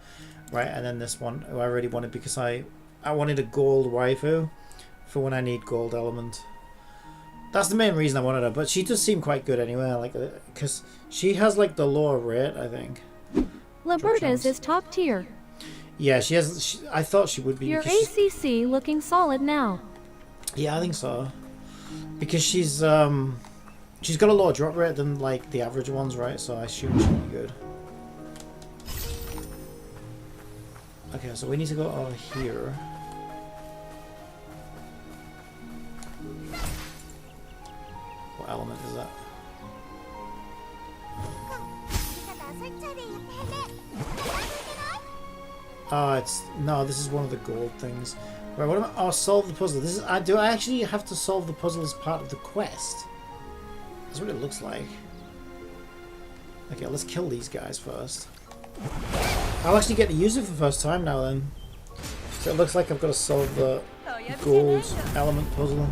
right? And then this one, who I already wanted because I wanted a gold waifu for when I need gold element. That's the main reason I wanted her, but she does seem quite good anyway. Like, because she has like the lower rate, I think. Libertas is top tier. Yeah, she has. I thought she would be. Your because ACC looking solid now. yeah, I think so. Because she's got a lower drop rate than like the average ones, right? So I assume she'll be good. Okay, so we need to go over here. What element is that? Oh, it's no. This is one of the gold things. Right, what am I? Oh, solve the puzzle. This is. Do I actually have to solve the puzzle as part of the quest? That's what it looks like. Okay, let's kill these guys first. I'll actually get to use it for the first time now. Then, so it looks like I've got to solve the gold element puzzle.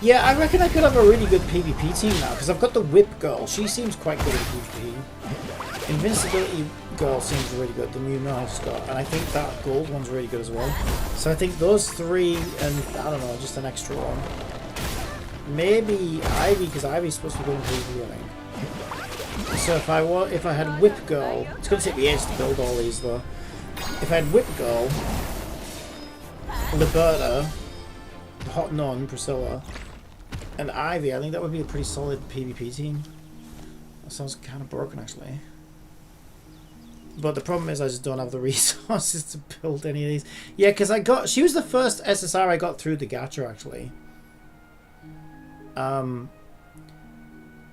Yeah, I reckon I could have a really good PvP team now, because I've got the Whip Girl. She seems quite good at PvP. Invincibility Girl seems really good, the new knife's got, and I think that gold one's really good as well. So I think those three, and I don't know, just an extra one. Maybe Ivy, because Ivy's supposed to be going PvP, I think. So if I had Whip Girl, it's going to take me ages to build all these though. If I had Whip Girl, Liberta, Hot Nun, Priscilla, and Ivy, I think that would be a pretty solid PvP team. That sounds kind of broken actually. But the problem is I just don't have the resources to build any of these. Yeah, because she was the first SSR I got through the gacha actually.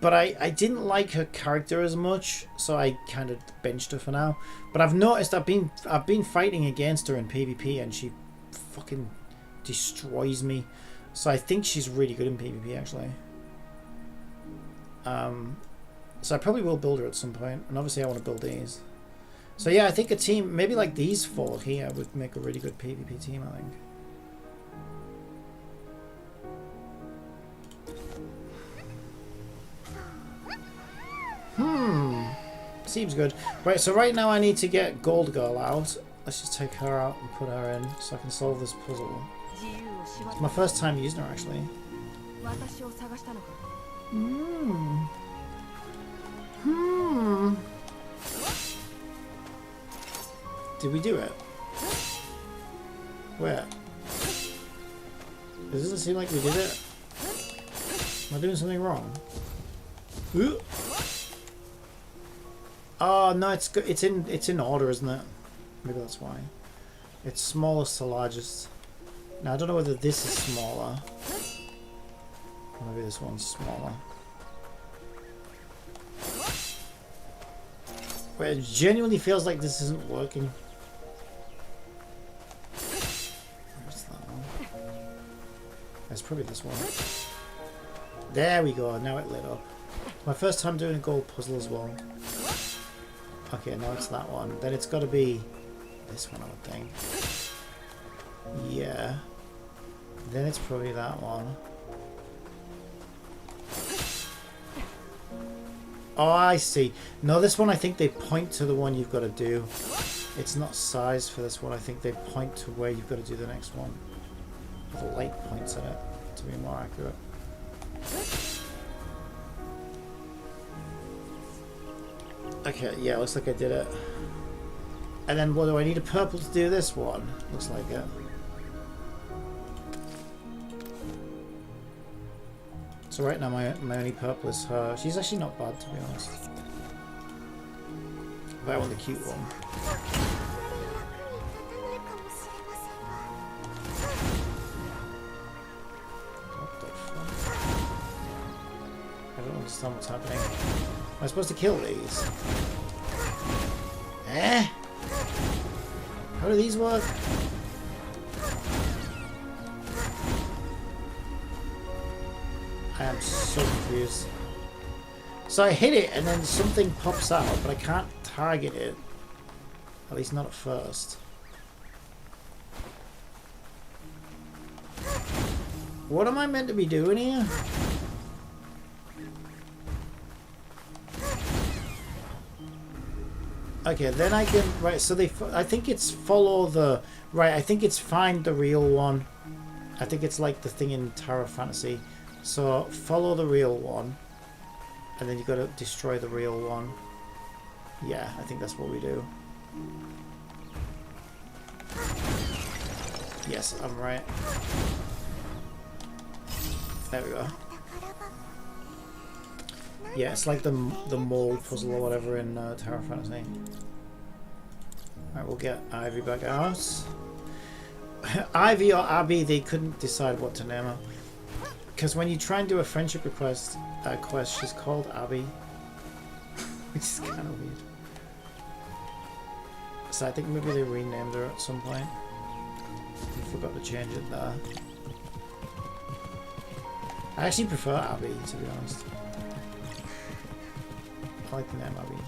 But I didn't like her character as much, so I kind of benched her for now. But I've noticed I've been fighting against her in PvP and she fucking destroys me. So I think she's really good in PvP actually. So I probably will build her at some point, and obviously I want to build these. So yeah, I think a team maybe like these four here would make a really good PvP team, I think. Seems good. Right, so right now I need to get Gold Girl out. Let's just take her out and put her in so I can solve this puzzle. It's my first time using her actually. Did we do it? Where? It doesn't seem like we did it. Am I doing something wrong? Ooh. Oh no, it's good. It's in order, isn't it? Maybe that's why. It's smallest to largest. Now I don't know whether this is smaller. Or maybe this one's smaller. But it genuinely feels like this isn't working. Where's that one? It's probably this one. There we go. Now it lit up. My first time doing a gold puzzle as well. Okay, now it's that one. Then it's got to be this one, I would think. Yeah. Then it's probably that one. Oh, I see. No, this one I think they point to the one you've got to do. It's not size for this one. I think they point to where you've got to do the next one. The light points at it to be more accurate. Okay, yeah, looks like I did it. And then what do I need? A purple to do this one? Looks like it. So right now my only purple is her. She's actually not bad, to be honest. But I want the cute one. What the fuck? I don't understand what's happening. Am I supposed to kill these? Eh? How do these work? I am so confused. So I hit it and then something pops out, but I can't target it. At least not at first. What am I meant to be doing here? Okay, then I can... Right, so I think it's follow the... Right, I think it's find the real one. I think it's like the thing in Tower of Fantasy. So, follow the real one. And then you got to destroy the real one. Yeah, I think that's what we do. Yes, I'm right. There we go. Yeah, it's like the mole puzzle or whatever in Tower of Fantasy. Alright, we'll get Ivy back out. Ivy or Abby, they couldn't decide what to name her. Because when you try and do a friendship request quest, she's called Abby. Which is kind of weird. So I think maybe they renamed her at some point. I forgot to change it there. I actually prefer Abby, to be honest. I like the name Abby.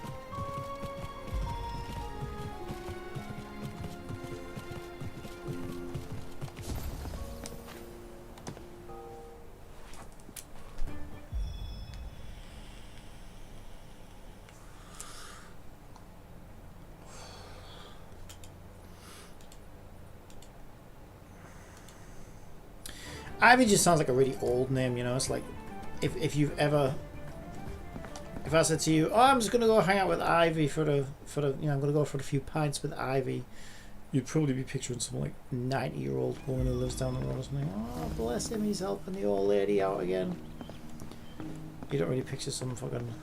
Ivy just sounds like a really old name, you know. It's like if you've ever, if I said to you, "Oh, I'm just gonna go hang out with Ivy for the you know, I'm gonna go for a few pints with Ivy," you'd probably be picturing some like 90-year-old woman who lives down the road or something. Oh, bless him, he's helping the old lady out again. You don't really picture some fucking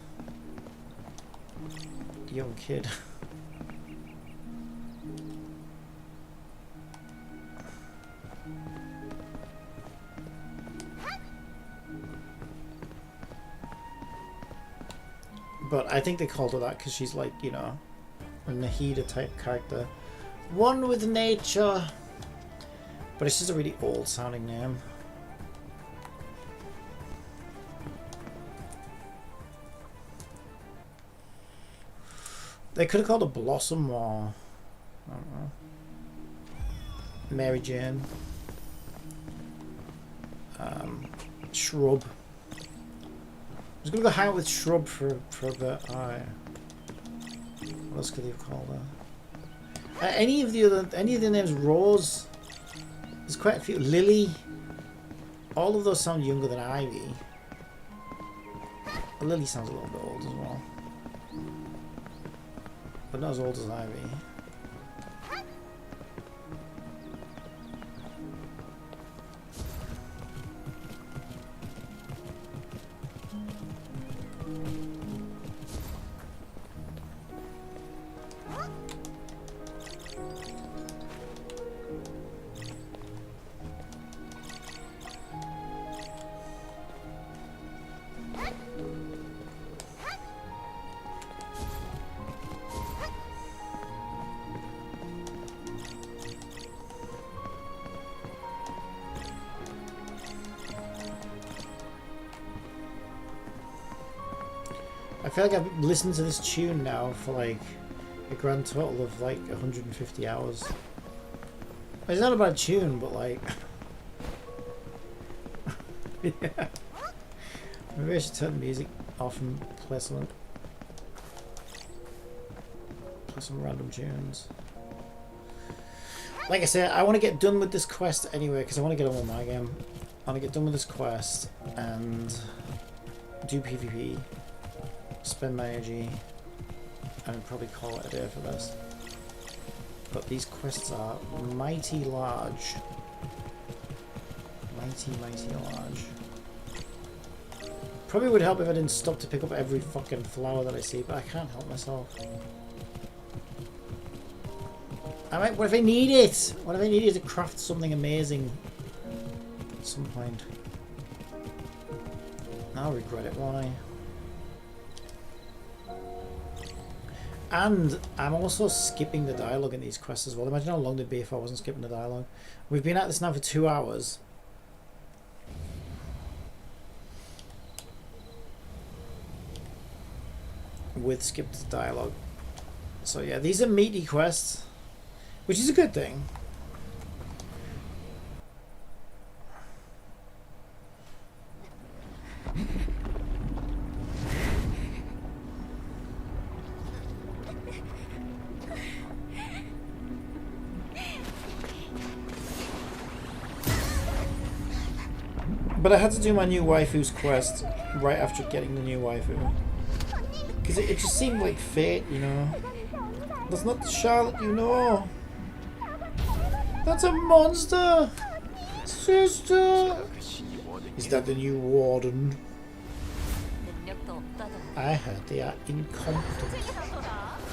young kid. But I think they called her that because she's like, you know, a Nahida type character. One with nature. But it's just a really old sounding name. They could have called her Blossom or, I don't know, Mary Jane. Shrub. I was gonna go hang out with Shrub for a bit. Alright. What else could they have called her? Any of the names? Rose. There's quite a few. Lily. All of those sound younger than Ivy. Lily sounds a little bit old as well, but not as old as Ivy. I feel like I've listened to this tune now for like a grand total of like 150 hours. It's not a bad tune, but like... yeah. Maybe I should turn the music off and play some random tunes. Like I said, I want to get done with this quest anyway, because I want to get on with my game. I want to get done with this quest and do PvP. Spend my energy and probably call it a day for this. But these quests are mighty large. Mighty large. Probably would help if I didn't stop to pick up every fucking flower that I see, but I can't help myself. What if I need it? What if I needed to craft something amazing at some point? I'll regret it, won't I? And I'm also skipping the dialogue in these quests as well. Imagine how long they'd be if I wasn't skipping the dialogue. We've been at this now for 2 hours. With skipped dialogue. So yeah, these are meaty quests, which is a good thing. But I had to do my new waifu's quest right after getting the new waifu. Because it just seemed like fate, you know. That's not the Charlotte you know. That's a monster! Sister! Is that the new warden? I heard they are incompetent.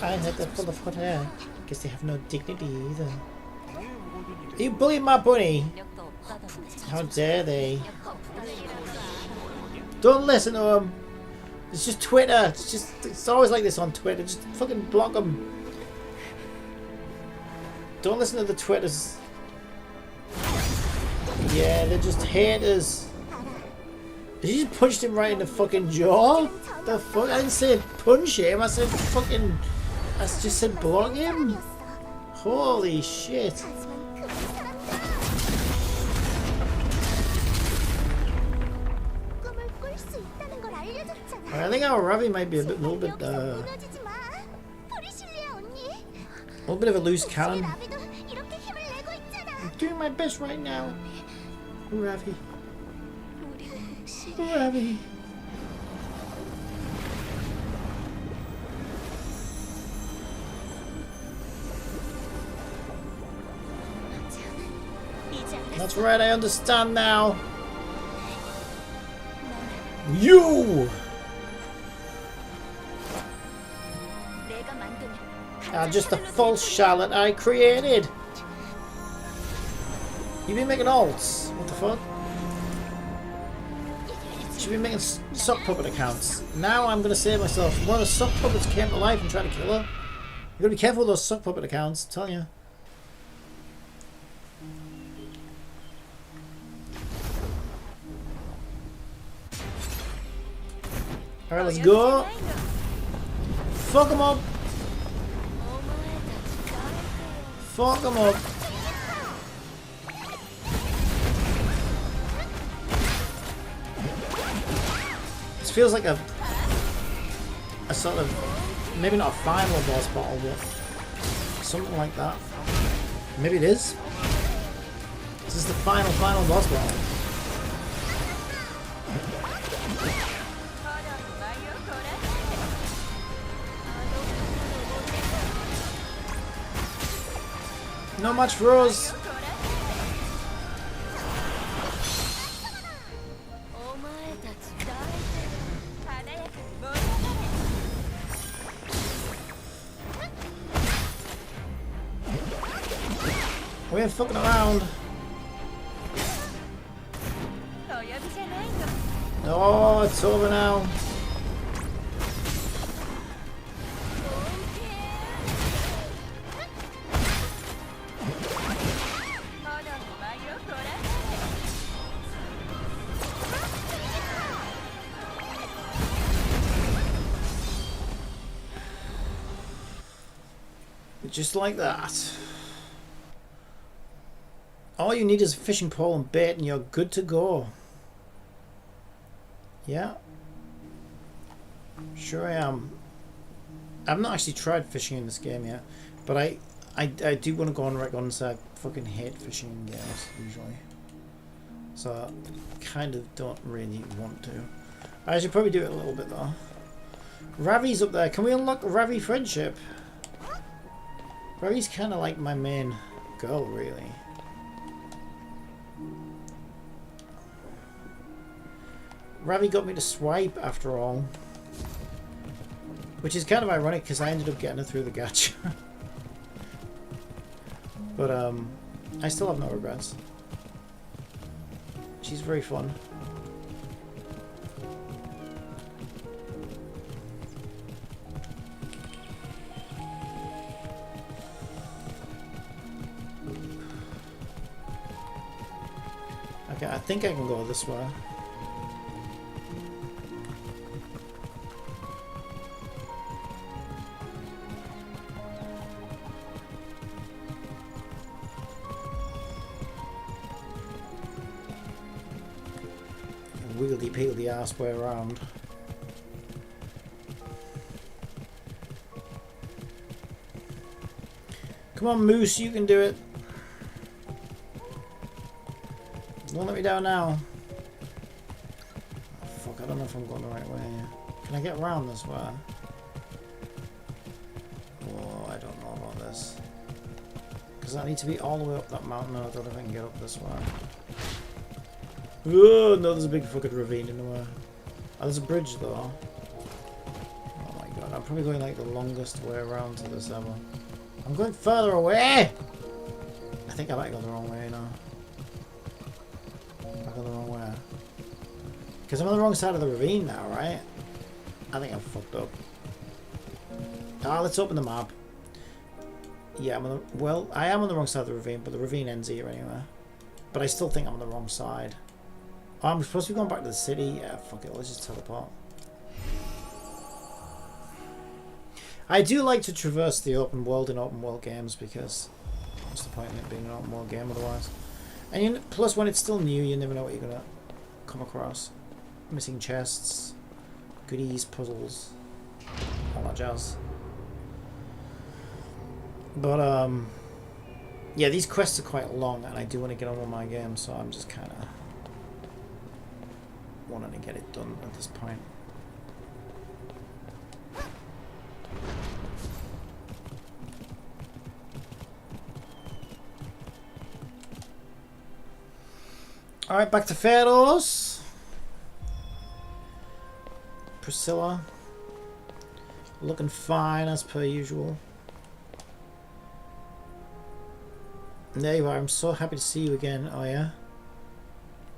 I heard they're full of hot air. Guess they have no dignity either. Are you bullying my bunny? How dare they? Don't listen to them. It's just Twitter. It's always like this on Twitter. Just fucking block them. Don't listen to the Twitters. Yeah, they're just haters. You just punched him right in the fucking jaw. The fuck? I didn't say punch him. I said fucking. I just said block him. Holy shit. I think our Ravi might be a little bit of a loose cannon. I'm doing my best right now, Ravi. Ravi. That's right, I understand now. You are just a false Charlotte I created. You've been making alts. What the fuck? She's been making sock puppet accounts. Now I'm gonna save myself. One of the sock puppets came to life and tried to kill her. You gotta be careful with those sock puppet accounts, I'm telling you. Alright, let's go. Fuck him up. Fuck him up. This feels like a sort of, maybe not a final boss battle, but something like that. Maybe it is. This is the final boss battle. Not much for us. We ain't fucking around. Oh, it's over now. Just like that. All you need is a fishing pole and bait and you're good to go. Yeah. Sure I am. I've not actually tried fishing in this game yet, but I do want to go on record and say I fucking hate fishing in games usually. So I kind of don't really want to. I should probably do it a little bit though. Ravi's up there. Can we unlock Ravi friendship? Ravi's kind of like my main girl, really. Ravi got me to swipe after all. Which is kind of ironic because I ended up getting her through the gacha. But I still have no regrets. She's very fun. Okay, I think I can go this way. Wiggly peel the ass way around. Come on, Moose, you can do it. Don't let me down now. Oh, fuck, I don't know if I'm going the right way. Can I get around this way? Oh, I don't know about this. Because I need to be all the way up that mountain and I don't know if I can get up this way. Oh, no, there's a big fucking ravine in the way. Oh, there's a bridge though. Oh my god, I'm probably going like the longest way around to this ever. I'm going further away! I think I might go the wrong way now. I go the wrong way. Because I'm on the wrong side of the ravine now, right? I think I'm fucked up. Ah, let's open the map. Yeah, I'm on the, well, I am on the wrong side of the ravine, but the ravine ends here anyway. But I still think I'm on the wrong side. Oh, I'm supposed to be going back to the city? Yeah, fuck it, let's just teleport. I do like to traverse the open world in open world games because what's the point in it being an open world game otherwise? And you, plus when it's still new, you never know what you're going to come across. Missing chests, goodies, puzzles, all that jazz. But, yeah, these quests are quite long and I do want to get on with my game, so I'm just kind of wanting to get it done at this point. Alright, back to Pharaohs. Priscilla. Looking fine as per usual. There you are. I'm so happy to see you again. Oh yeah?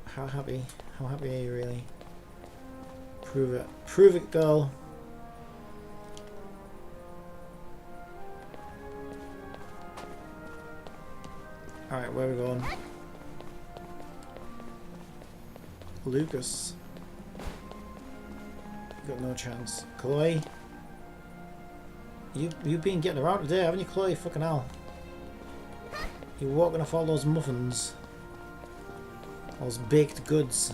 How happy? How happy are you really? Prove it. Prove it, girl. Alright, where are we going? Lucas. Got no chance. Chloe. You've been getting around today, haven't you, Chloe? Fucking hell. You're walking off all those muffins. Those baked goods.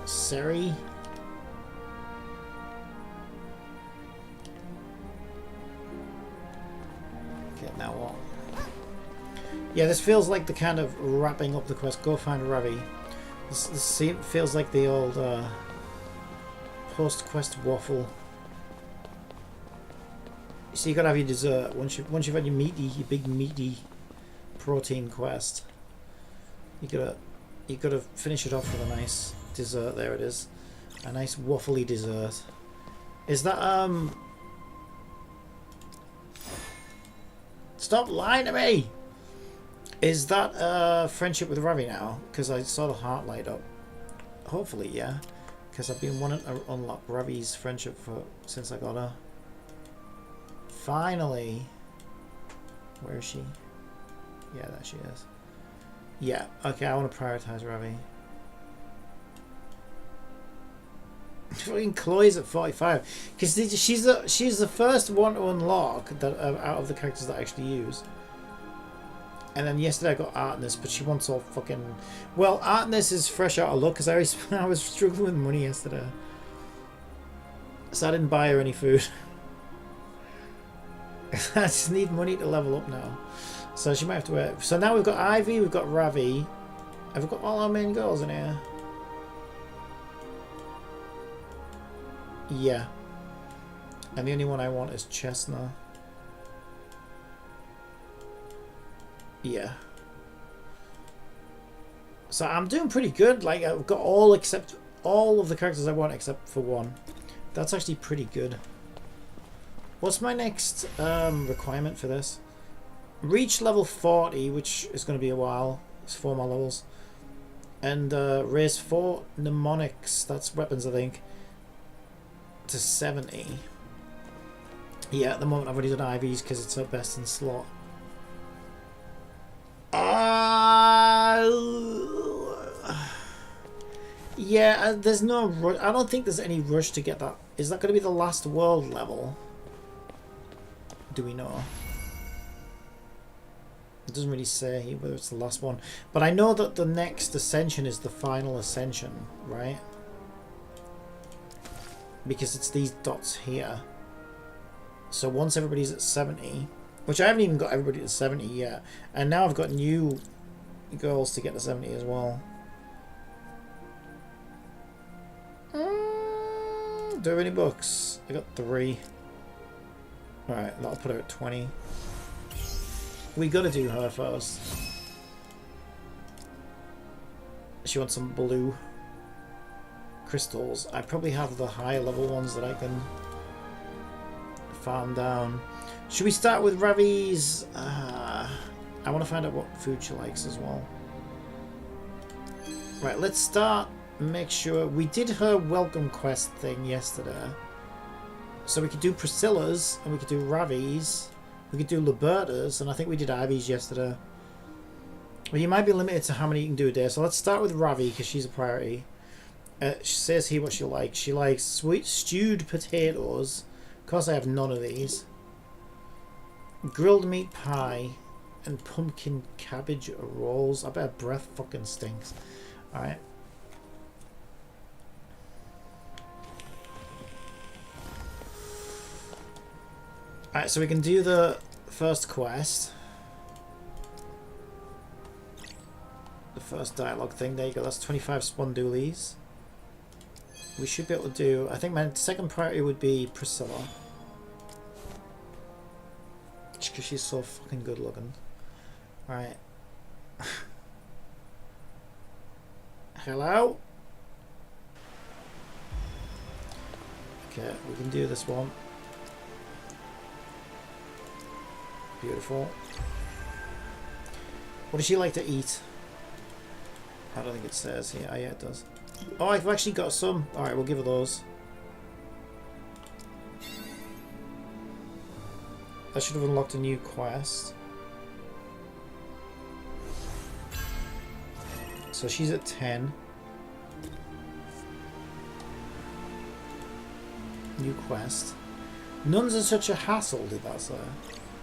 Seri. Okay, now what? Yeah, this feels like the kind of wrapping up the quest. Go find Ravi. This feels like the old post-quest waffle. So you gotta have your dessert once you've had your big meaty protein quest. You gotta finish it off with a nice dessert. There it is, a nice waffly dessert. Is that Stop lying to me! Is that friendship with Ravi now? Because I saw the heart light up. Hopefully, yeah. Because I've been wanting to unlock Ravi's friendship since I got her. Finally. Where is she? Yeah, there she is. Yeah, okay, I want to prioritize Ravi. Fucking Chloe's at 45. Because she's the first one to unlock that out of the characters that I actually use. And then yesterday I got Artemis, but she wants all fucking... Well, Artemis is fresh out of luck because I was struggling with money yesterday. So I didn't buy her any food. I just need money to level up now. So she might have to wait. So now we've got Ivy, we've got Ravi. Have we got all our main girls in here? Yeah. And the only one I want is Chestnut. Yeah. So I'm doing pretty good. Like, I've got all of the characters I want except for one. That's actually pretty good. What's my next requirement for this? Reach level 40, which is going to be a while. It's 4 more levels. And raise 4 mnemonics, that's weapons I think, to 70. Yeah, at the moment I've already done Ivy's because it's her best in slot. Yeah, there's no rush. I don't think there's any rush to get that. Is that going to be the last world level? Do we know? It doesn't really say whether it's the last one. But I know that the next ascension is the final ascension, right? Because it's these dots here. So once everybody's at 70, which I haven't even got everybody to 70 yet, and now I've got new girls to get to 70 as well. Do I have any books? I got 3. Alright, that'll put her at 20. We gotta do her first. She wants some blue crystals. I probably have the higher level ones that I can farm down. Should we start with Ravi's? I want to find out what food she likes as well. Right, let's start. Make sure we did her welcome quest thing yesterday. So we could do Priscilla's and we could do Ravi's. We could do Liberta's, and I think we did Ivy's yesterday. Well, you might be limited to how many you can do a day. So let's start with Ravi because she's a priority. She says here what she likes. She likes sweet stewed potatoes. Of course, I have none of these. Grilled meat pie and pumpkin cabbage rolls. I bet her breath fucking stinks. Alright. Alright, so we can do the first quest. The first dialogue thing. There you go. That's 25 spondoolies. We should be able to do... I think my second priority would be Priscilla. Just because she's so fucking good looking. Alright. Hello? Okay, we can do this one. Beautiful. What does she like to eat? I don't think it says here. Oh yeah, it does. Oh, I've actually got some. Alright, we'll give her those. I should have unlocked a new quest. So she's at 10. New quest. Nuns are such a hassle, did that say?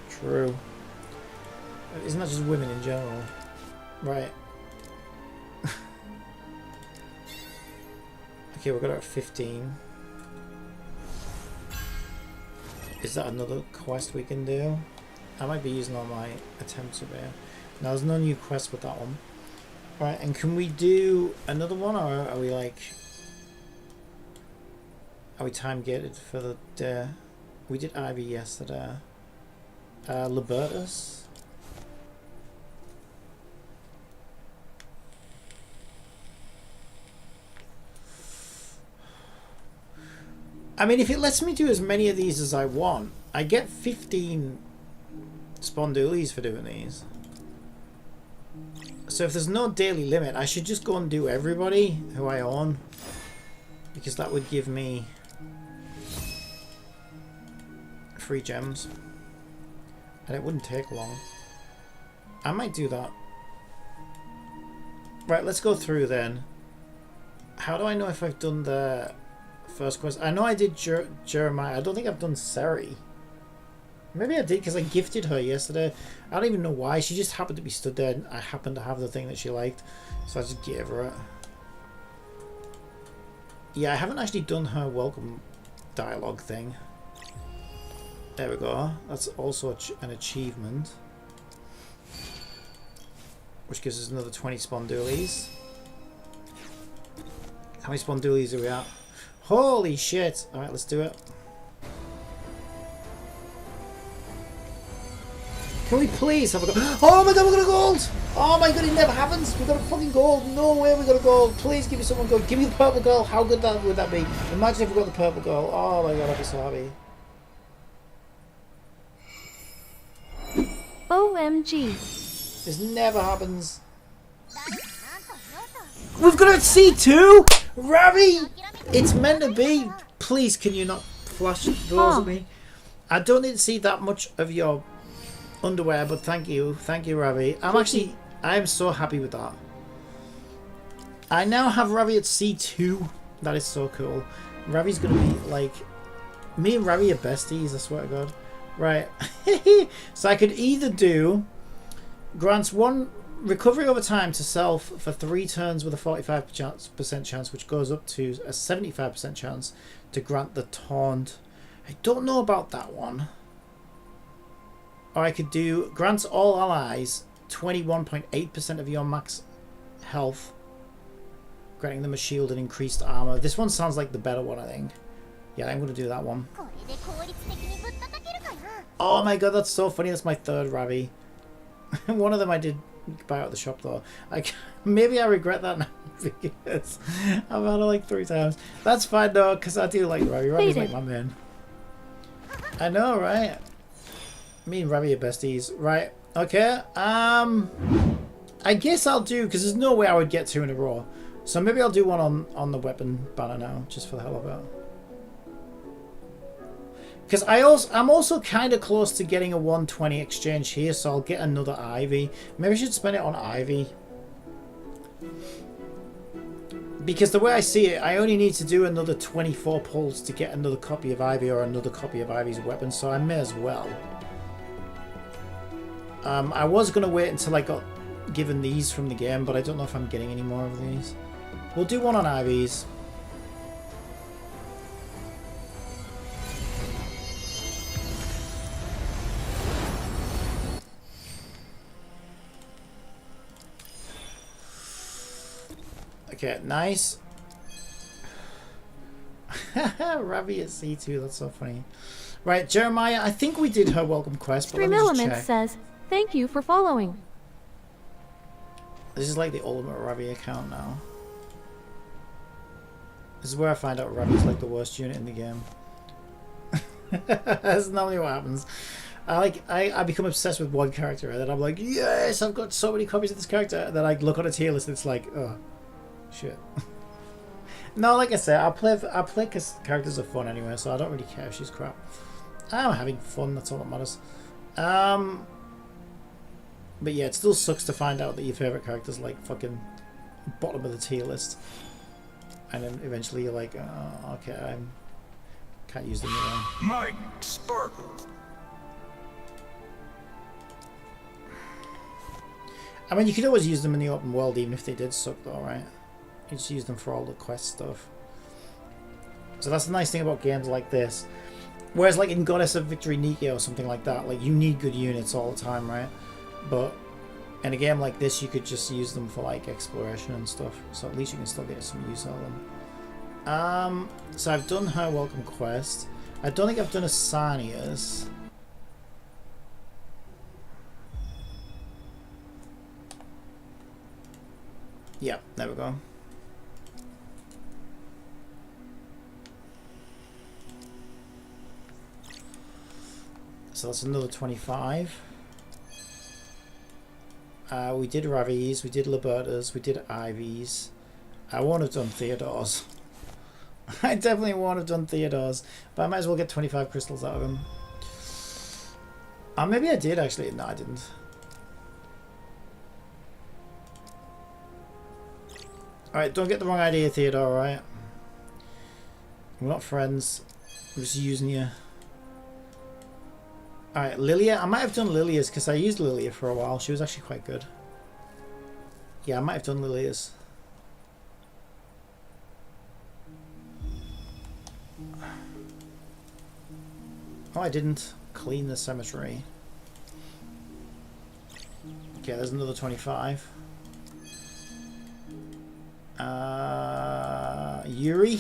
True. Isn't that just women in general? Right. Okay, we've got her at 15. Is that another quest we can do? I might be using all my attempts over here. Now, there's no new quest with that one. Right, and can we do another one, or are we like... Are we time gated for the day? We did Ivy yesterday. Libertus. I mean, if it lets me do as many of these as I want, I get 15 spondoolies for doing these. So if there's no daily limit, I should just go and do everybody who I own. Because that would give me free gems. And it wouldn't take long. I might do that. Right, let's go through then. How do I know if I've done the first quest? I know I did Jeremiah. I don't think I've done Seri. Maybe I did because I gifted her yesterday. I don't even know why. She just happened to be stood there and I happened to have the thing that she liked. So I just gave her it. Yeah, I haven't actually done her welcome dialogue thing. There we go. That's also an achievement. Which gives us another 20 spondoolies. How many spondoolies are we at? Holy shit! Alright, let's do it. Can we please have a gold? Oh my god, we got a gold! Oh my god, it never happens! We got a fucking gold! No way we got a gold! Please give me someone gold. Give me the purple gold! How good would that be? Imagine if we got the purple gold. Oh my god, I'd be so happy. OMG. This never happens. We've got a C2! Ravi! It's meant to be. Please, can you not flash those at me? I don't need to see that much of your underwear, but thank you, Ravi. I'm so happy with that. I now have Ravi at C2. That is so cool. Ravi's gonna be like, me and Ravi are besties, I swear to God. Right. So I could either do grants 1 recovery over time to self for 3 turns with a 45% chance, which goes up to a 75% chance to grant the taunt. I don't know about that one. Or I could do grants all allies 21.8% of your max health, granting them a shield and increased armor. This one sounds like the better one, I think. Yeah, I'm going to do that one. Oh my god, that's so funny. That's my 3rd Ravi. One of them I did buy out of the shop though. Maybe I regret that now because I've had it like 3 times. That's fine though, because I do like Ravi. Ravi's like my man. I know, right? Me and Ravi are besties. Right, okay. I guess I'll do, because there's no way I would get 2 in a row. So maybe I'll do one on the weapon banner now, just for the hell of it. Because I'm also kind of close to getting a 120 exchange here, so I'll get another Ivy. Maybe I should spend it on Ivy. Because the way I see it, I only need to do another 24 pulls to get another copy of Ivy or another copy of Ivy's weapon, so I may as well. I was going to wait until I got given these from the game, but I don't know if I'm getting any more of these. We'll do one on Ivy's. Okay, nice. Ravi at C2, that's so funny. Right, Jeremiah, I think we did her welcome quest, but let Stream me just Elements check. says, thank you for following. This is like the ultimate Ravi account now. This is where I find out Ravi's like the worst unit in the game. That's normally what happens. I become obsessed with one character and then I'm like, yes, I've got so many copies of this character. And then I look on a tier list and it's like, oh, shit. No, like I said, I play because characters are fun anyway, so I don't really care if she's crap. I'm having fun, that's all that matters. But yeah, it still sucks to find out that your favourite character's like fucking bottom of the tier list. And then eventually you're like, oh, okay, I can't use them anymore. Mike Spartan. I mean, you could always use them in the open world even if they did suck though, right? You just use them for all the quest stuff. So that's the nice thing about games like this. Whereas like in Goddess of Victory Nike or something like that, like you need good units all the time, right? But in a game like this, you could just use them for like exploration and stuff. So at least you can still get some use out of them. So I've done her welcome quest. I don't think I've done Asania's. Yep, there we go. So that's another 25. We did Ravi's, we did Liberta's, we did Ivy's. I won't have done Theodore's. I definitely won't have done Theodore's, but I might as well get 25 crystals out of him. Maybe I did actually. No, I didn't. Alright, don't get the wrong idea, Theodore, right? We're not friends. I'm just using you. Alright, Lilia. I might have done Lilia's because I used Lilia for a while. She was actually quite good. Yeah, I might have done Lilia's. Oh, I didn't clean the cemetery. Okay, there's another 25. Yuri.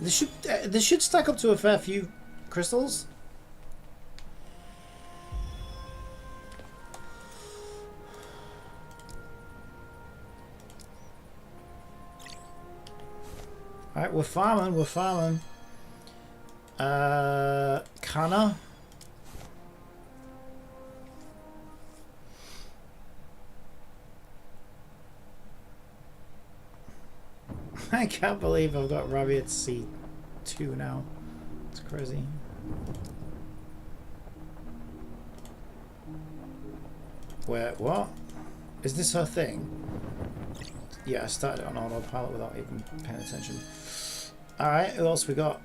This should stack up to a fair few crystals. Alright, we're farming, we're farming. Kana. I can't believe I've got Ravi at C2 now. It's crazy. Where, what? Is this her thing? Yeah, I started it on autopilot without even paying attention. Alright, who else we got?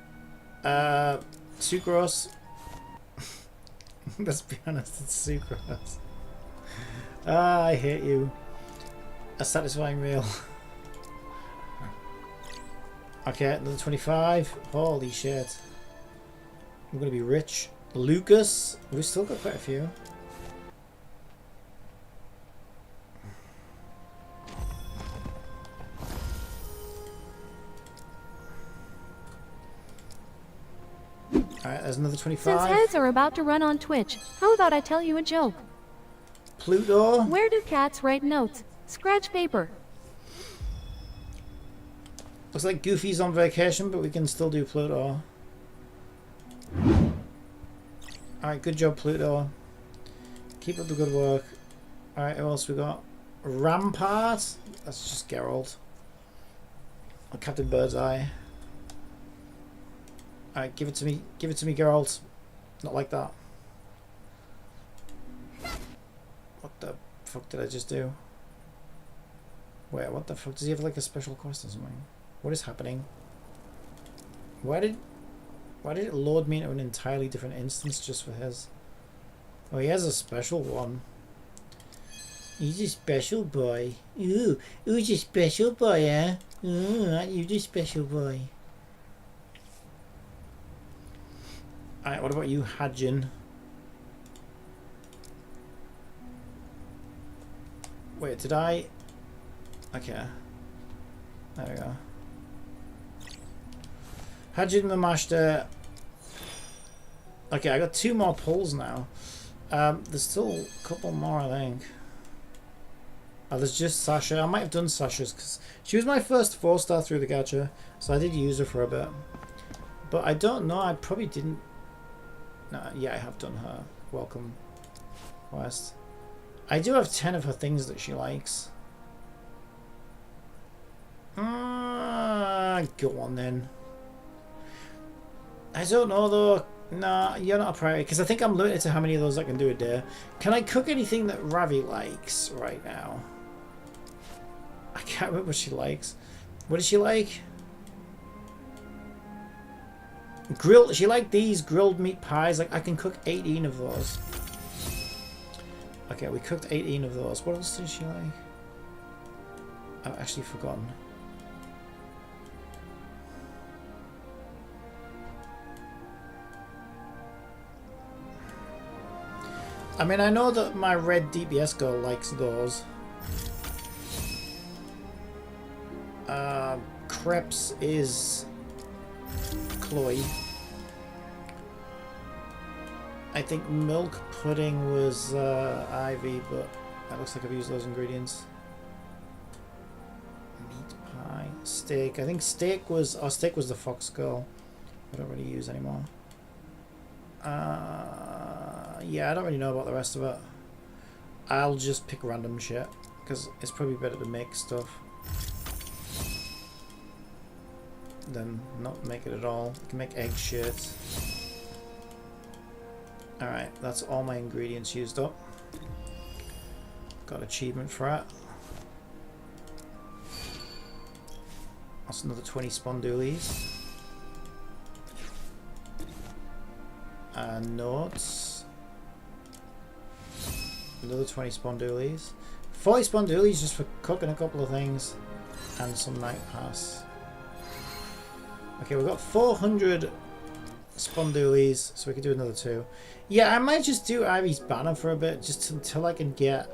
Sucrose. Let's be honest, it's Sucrose. I hate you. A satisfying meal. Okay, another 25. Holy shit. I'm gonna be rich. Lucas. We've still got quite a few. Alright, there's another 25. Since heads are about to run on Twitch, how about I tell you a joke? Pluto. Where do cats write notes? Scratch paper. Looks like Goofy's on vacation, but we can still do Pluto. Alright, good job, Pluto. Keep up the good work. Alright, who else we got? Rampart. That's just Geralt. Or Captain Birdseye. Alright, give it to me. Give it to me, Geralt. Not like that. What the fuck did I just do? Wait, what the fuck? Does he have like a special quest or something? What is happening? Why did it load me into an entirely different instance just for his? Oh, he has a special one. He's a special boy. Ooh, who's a special boy, huh? Ooh, aren't you the special boy? Alright, what about you, Hadjin? Wait, did I? Okay. There we go. Hajid Mamashta. Okay, I got 2 more pulls now. There's still a couple more, I think. Oh, there's just Sasha. I might have done Sasha's because she was my first 4-star through the gacha, so I did use her for a bit. But I don't know. I probably didn't. No, yeah, I have done her welcome quest. I do have 10 of her things that she likes. Go on then. I don't know though. Nah, you're not a priority because I think I'm limited to how many of those I can do a day. Can I cook anything that Ravi likes right now? I can't remember what she likes. What does she like? Grilled. She liked these grilled meat pies. Like I can cook 18 of those. Okay, we cooked 18 of those. What else does she like? I've actually forgotten. I mean, I know that my red DPS girl likes those. Crepes is Chloe. I think milk pudding was Ivy, but it looks like I've used those ingredients. Meat pie, steak. I think steak was the fox girl. I don't really use anymore. Yeah, I don't really know about the rest of it. I'll just pick random shit because it's probably better to make stuff than not make it at all. I can make egg shit. Alright, that's all my ingredients used up. Got achievement for it. That's another 20 spondoolies. Notes. Another 20 spondoolies. 40 spondoolies just for cooking a couple of things. And some night pass. Okay, we've got 400 spondoolies, so we could do another 2. Yeah, I might just do Ivy's banner for a bit, just until I can get...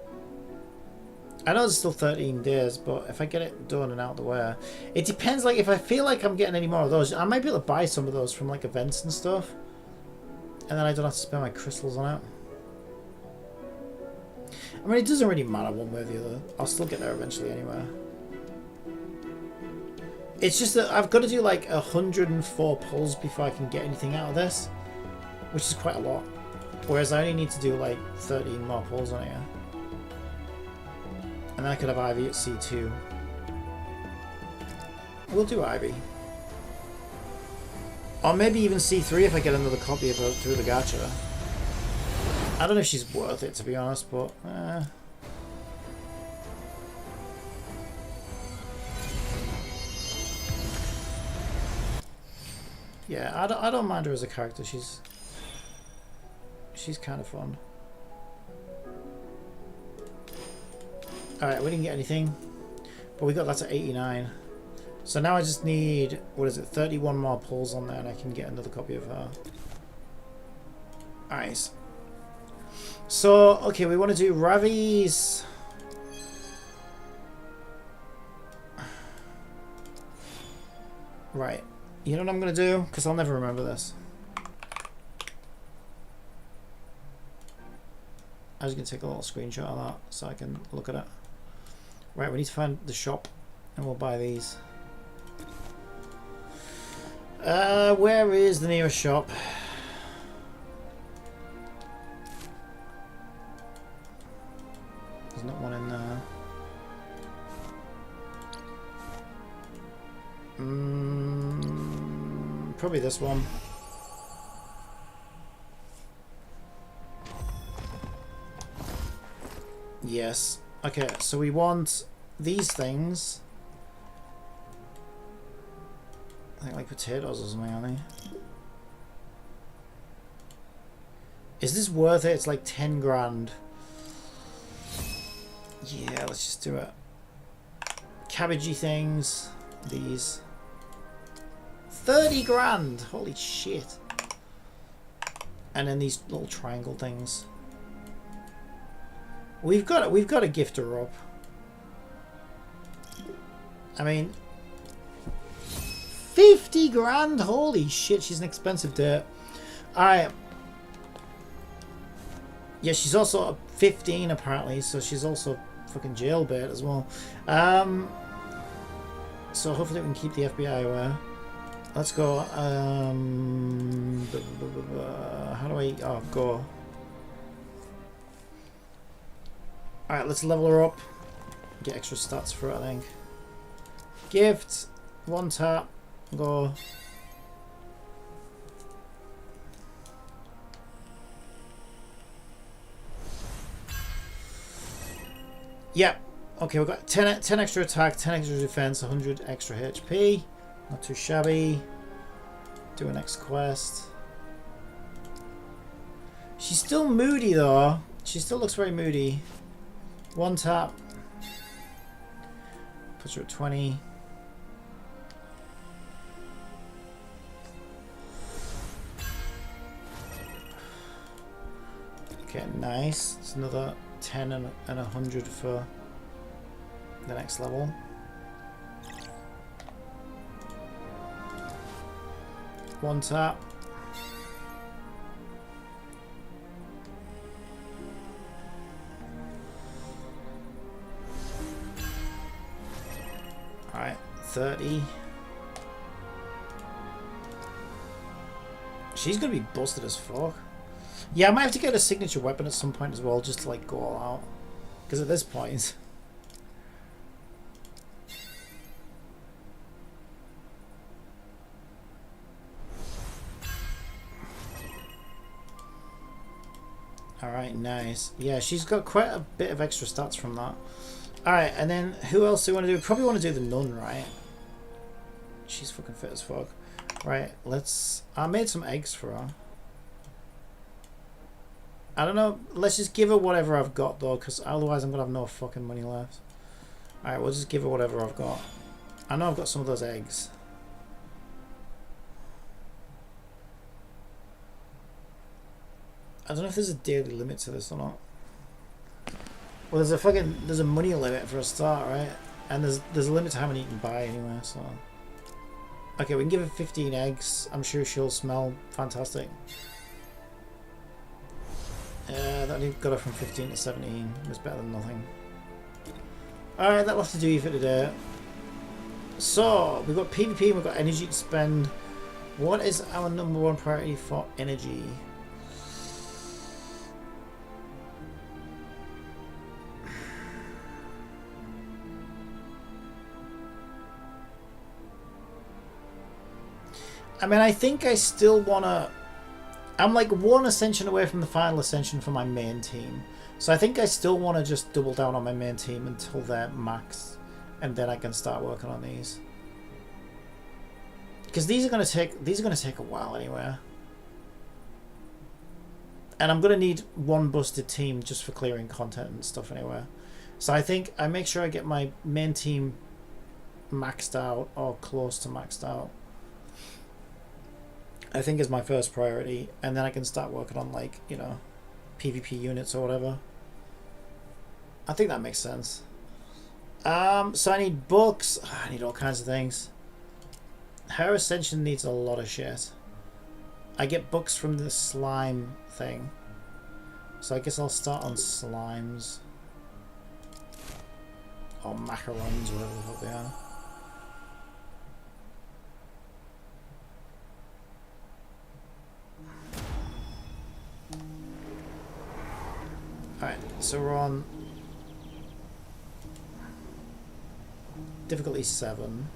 I know it's still 13 days, but if I get it done and out the way... It depends, like, if I feel like I'm getting any more of those, I might be able to buy some of those from, like, events and stuff. And then I don't have to spend my crystals on it. I mean, it doesn't really matter one way or the other. I'll still get there eventually anyway. It's just that I've got to do like 104 pulls before I can get anything out of this. Which is quite a lot. Whereas I only need to do like 13 more pulls on here. And then I could have Ivy at C2. We'll do Ivy. Or maybe even C3 if I get another copy of her through the gacha. I don't know if she's worth it, to be honest, but... Yeah, I don't mind her as a character. She's kind of fun. Alright, we didn't get anything. But we got that to 89. So now I just need, what is it, 31 more pulls on there and I can get another copy of her. Nice. So, okay, we want to do Ravi's... Right. You know what I'm going to do? Because I'll never remember this. I was going to take a little screenshot of that so I can look at it. Right, we need to find the shop and we'll buy these. Where is the nearest shop? There's not one in there. Probably this one. Yes. Okay, so we want these things. I think like potatoes or something, aren't they? Is this worth it? It's like 10 grand. Yeah, let's just do it. Cabbagey things. These. 30 grand! Holy shit. And then these little triangle things. We've got to gift her up. I mean, 50 grand! Holy shit, she's an expensive dirt. Alright. Yeah, she's also 15 apparently, so she's also fucking jailbait as well. So hopefully we can keep the FBI aware. Let's go. How do I... Oh, go. Alright, let's level her up. Get extra stats for it, I think. Gift. One tap. Go. Yep. Okay, we've got 10 extra attack, 10 extra defense, 100 extra HP. Not too shabby. Do a next quest. She's still moody though. She still looks very moody. One tap. Puts her at 20. Okay, nice. It's another 10 and 100 for the next level. One tap. Alright, 30. She's gonna be busted as fuck. Yeah, I might have to get a signature weapon at some point as well, just to like go all out. Because at this point... Alright, nice. Yeah, she's got quite a bit of extra stats from that. Alright, and then who else do we want to do? Probably want to do the nun, right? She's fucking fit as fuck. Right, let's... I made some eggs for her. I don't know. Let's just give her whatever I've got, though, because otherwise I'm going to have no fucking money left. Alright, we'll just give her whatever I've got. I know I've got some of those eggs. I don't know if there's a daily limit to this or not. Well, there's a money limit for a start, right? And there's a limit to how many you can buy anyway, so... Okay, we can give her 15 eggs. I'm sure she'll smell fantastic. That only got her from 15 to 17. It was better than nothing. Alright, that'll have to do you for today. So, we've got PvP, we've got energy to spend. What is our number one priority for energy? I mean, I think I still want to... I'm like one ascension away from the final ascension for my main team. So I think I still want to just double down on my main team until they're maxed. And then I can start working on these. Because these are going to take a while anyway. And I'm going to need one busted team just for clearing content and stuff anyway. So I think I make sure I get my main team maxed out or close to maxed out. I think is my first priority, and then I can start working on, like, you know, PvP units or whatever. I think that makes sense. So I need books. I need all kinds of things. Her Ascension needs a lot of shit. I get books from the slime thing. So I guess I'll start on slimes. Or macarons, whatever the fuck they are. Alright, so we're on difficulty 7.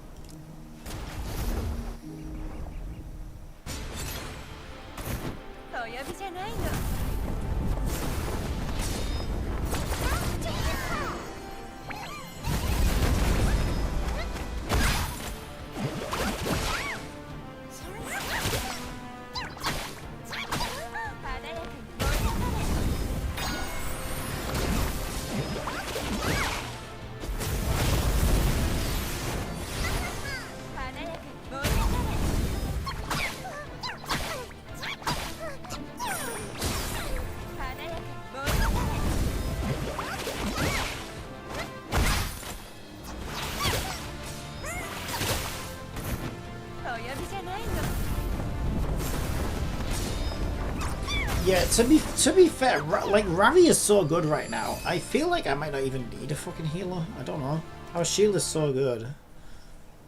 Yeah, to be fair, like Ravi is so good right now. I feel like I might not even need a fucking healer. I don't know. Our shield is so good,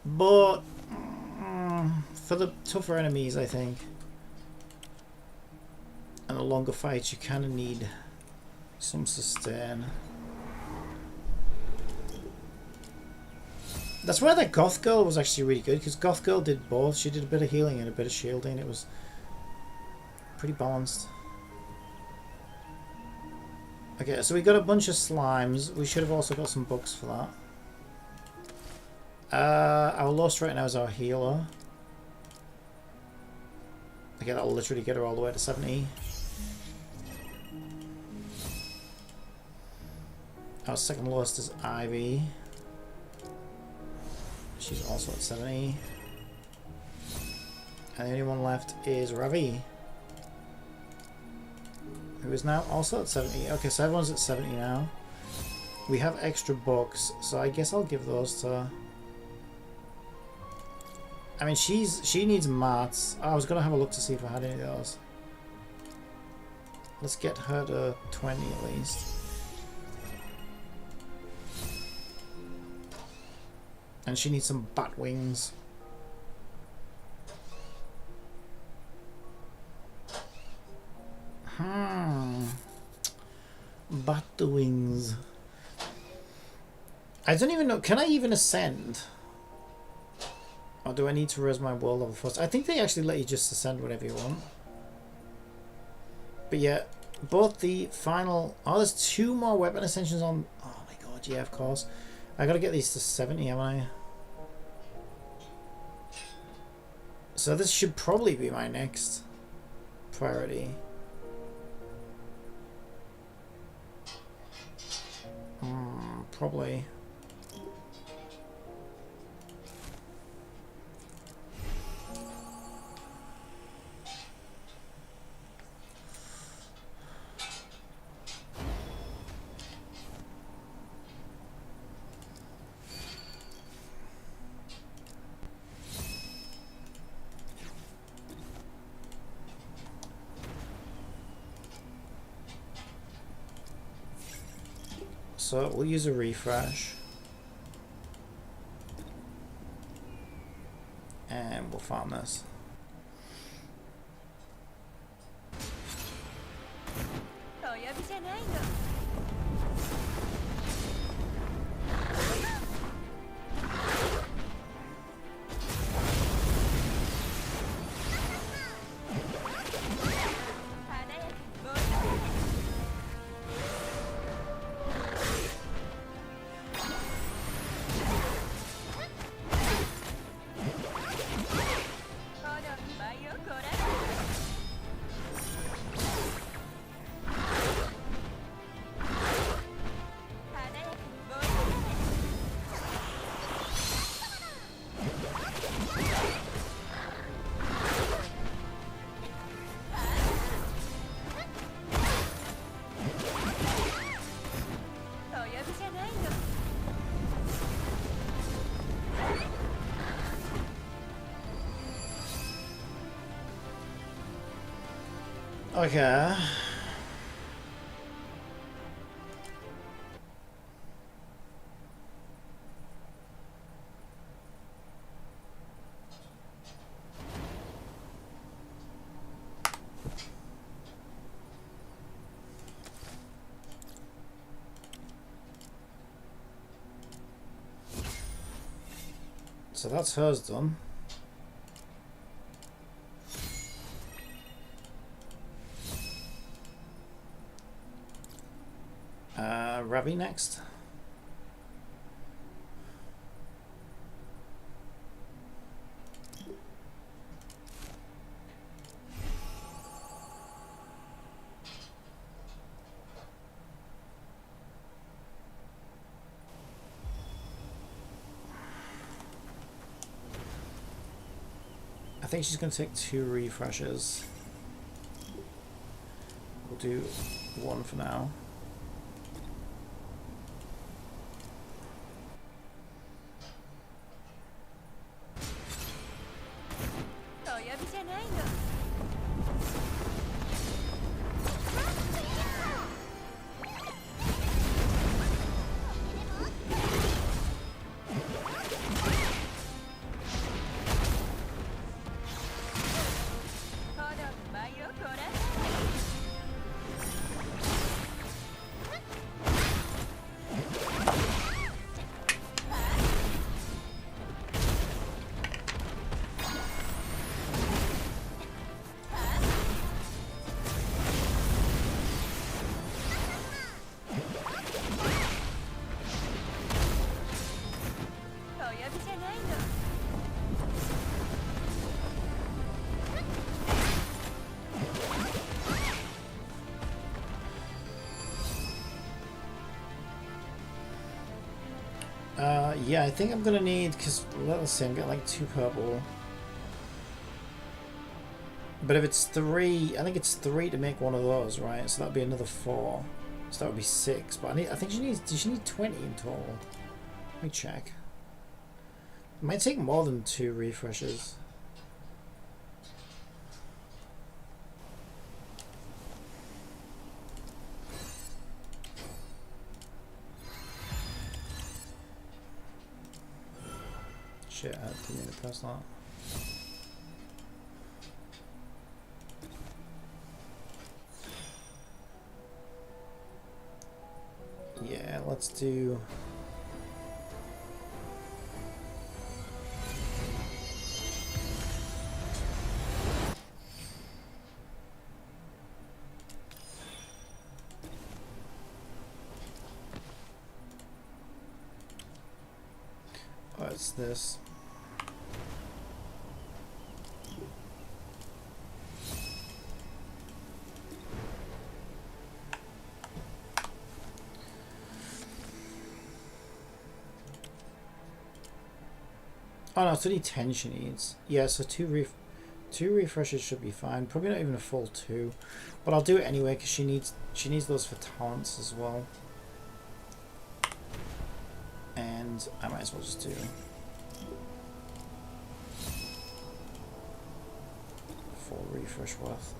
but for the tougher enemies, I think, and the longer fights, you kind of need some sustain. That's why that Goth Girl was actually really good, because Goth Girl did both. She did a bit of healing and a bit of shielding. It was pretty balanced. Okay, so we got a bunch of slimes. We should have also got some books for that. Our Lost right now is our healer. Okay, that'll literally get her all the way to 70. Our second lowest is Ivy. She's also at 70. And the only one left is Ravi, who is now also at 70. Okay, so everyone's at 70 now. We have extra books, so I guess I'll give those to... I mean, she needs mats. I was going to have a look to see if I had any of those. Let's get her to 20 at least. And she needs some bat wings. Bat wings. I don't even know. Can I even ascend? Or do I need to raise my world level first? I think they actually let you just ascend whenever you want. But yeah, both the final... Oh, there's 2 more weapon ascensions on... Oh my god, yeah, of course. I gotta get these to 70, haven't I? So this should probably be my next priority. Probably. So we'll use a refresh. And we'll farm this. Okay. So that's hers done. Ravi next. I think she's going to take 2 refreshes. We'll do 1 for now. Yeah, I think I'm gonna need, because let's see, I'm getting like 2 purple. But if it's 3, I think it's 3 to make one of those, right? So that'd be another 4. So that would be 6. But I think she needs. Does she need 20 in total? Let me check. It might take more than 2 refreshes. Shit, I didn't mean to press that. Yeah, let's do... Oh, it's this. Oh no, it's only 10 she needs. Yeah, so 2 refreshes should be fine. Probably not even a full 2. But I'll do it anyway because she needs those for talents as well. And I might as well just do full refresh worth.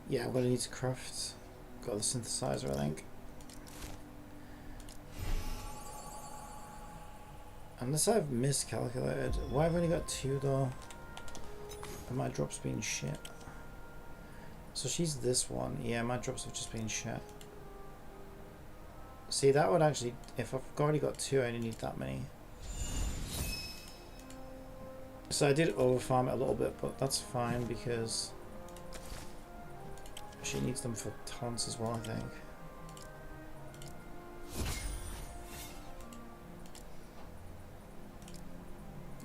Yeah, I'm gonna need to craft. Got the synthesizer, I think. Unless I've miscalculated. Why have I only got 2 though? And my drops being shit. So she's this one. Yeah, my drops have just been shit. See, that would actually, if I've already got 2, I only need that many. So I did overfarm it a little bit, but that's fine because she needs them for taunts as well, I think.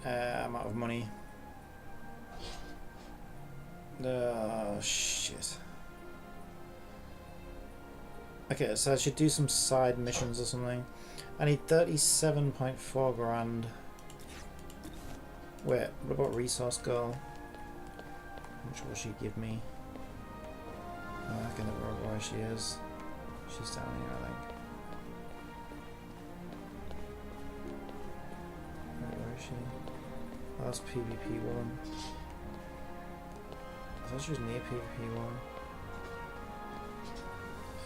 I'm out of money. Shit. Okay, so I should do some side missions or something. I need 37.4 grand. Wait, what about Resource Girl? How much will she give me? I can never remember where she is. She's down here, I think. Where is she? Oh, that's PvP one. I thought she was near PvP one.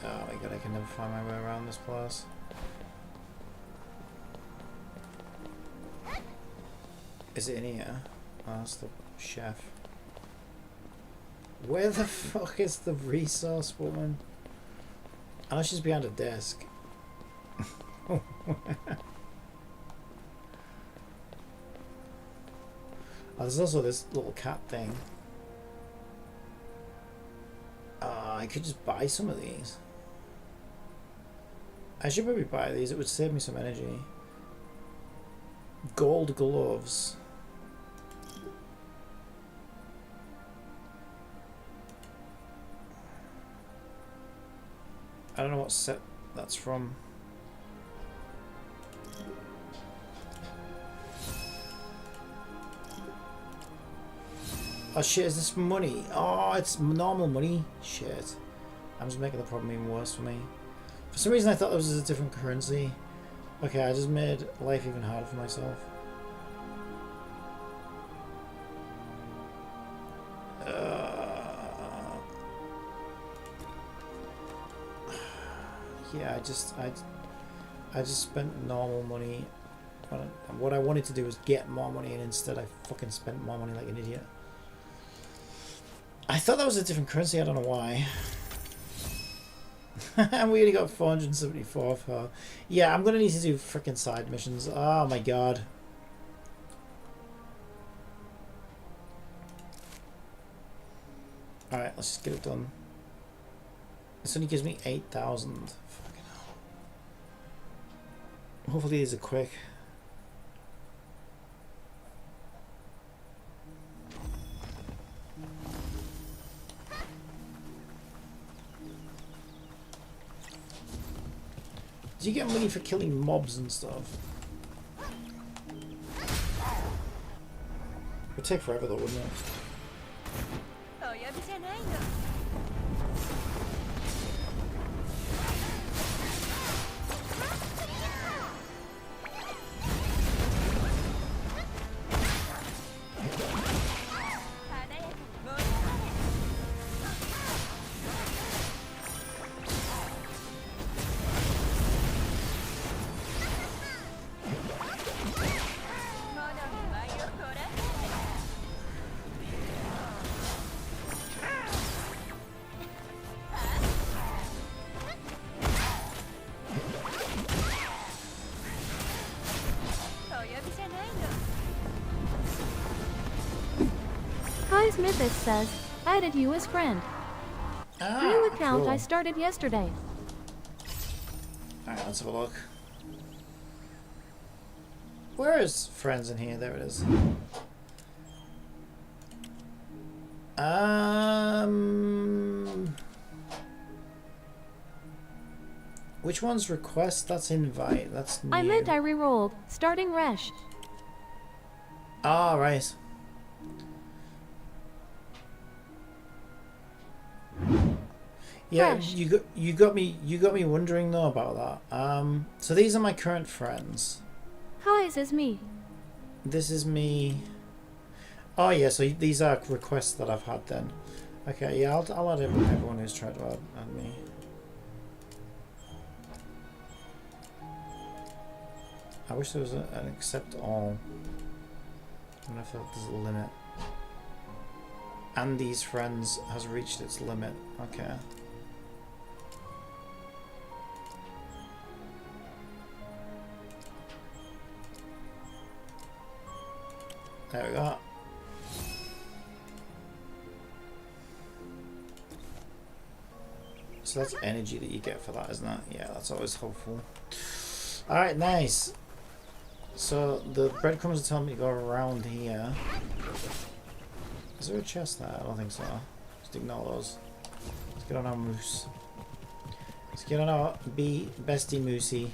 Oh my god, I can never find my way around this place. Is it in here? Oh, that's the chef. Where the fuck is the resource woman? I know she's behind a desk. Oh, there's also this little cat thing. I could just buy some of these. I should probably buy these, it would save me some energy. Gold gloves. I don't know what set that's from. Oh shit, is this money? Oh, it's normal money? Shit. I'm just making the problem even worse for me. For some reason I thought this was a different currency. Okay, I just made life even harder for myself. Yeah, I just spent normal money. What I wanted to do was get more money, and instead I fucking spent more money like an idiot. I thought that was a different currency, I don't know why. And we only got 474 for... Yeah, I'm gonna need to do freaking side missions. Oh my god. Alright, let's just get it done. This only gives me 8,000. Fucking hell. Hopefully these are quick. Do you get money for killing mobs and stuff? It would take forever though, wouldn't it? Mythos says, added you as friend. New account I started yesterday. Alright, let's have a look. Where is friends in here? There it is. Which one's request? That's invite. That's new. I meant I re-rolled, starting Resh. Ah, right. Yeah, Fresh. you got me wondering though about that. So these are my current friends. Hi, this is me. This is me. Oh yeah, so these are requests that I've had then. Okay, yeah, I'll add everyone who's tried to add me. I wish there was an accept all. I don't know if there's a limit. Andy's friends has reached its limit. Okay. There we go. So that's energy that you get for that, isn't it? Yeah, that's always helpful. Alright, nice. So the breadcrumbs are telling me to go around here. Is there a chest there? I don't think so. Just ignore those. Let's get on our moose. Let's get on our bestie moosey.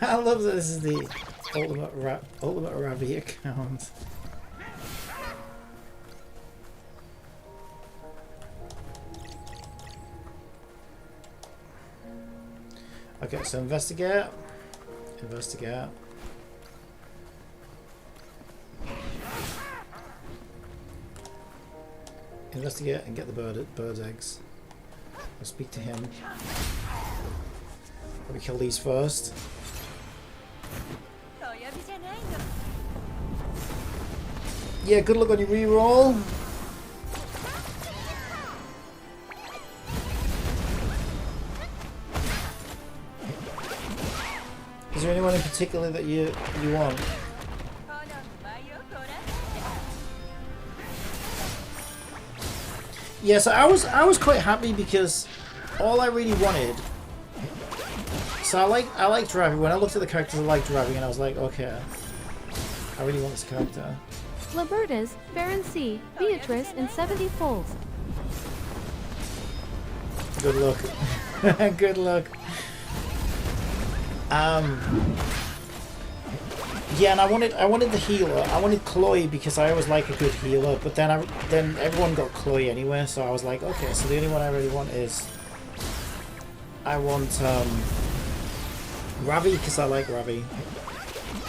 I love that this is the ultimate Ravi account. Okay, so investigate. Investigate. Investigate and get the bird's eggs. I'll speak to him. Let me kill these first. Yeah, good luck on your reroll. Is there anyone in particular that you want? Yeah, so I was quite happy because all I really wanted. So I like driving. When I looked at the characters, I liked driving, and I was like, okay, I really want this character. Libertas, Baron C, Beatrice, and 70 Foals. good luck. Good luck. Yeah, and I wanted the healer. I wanted Chloe because I always like a good healer. But then everyone got Chloe anyway, so I was like, okay, so the only one I really want is I want Ravi because I like Ravi,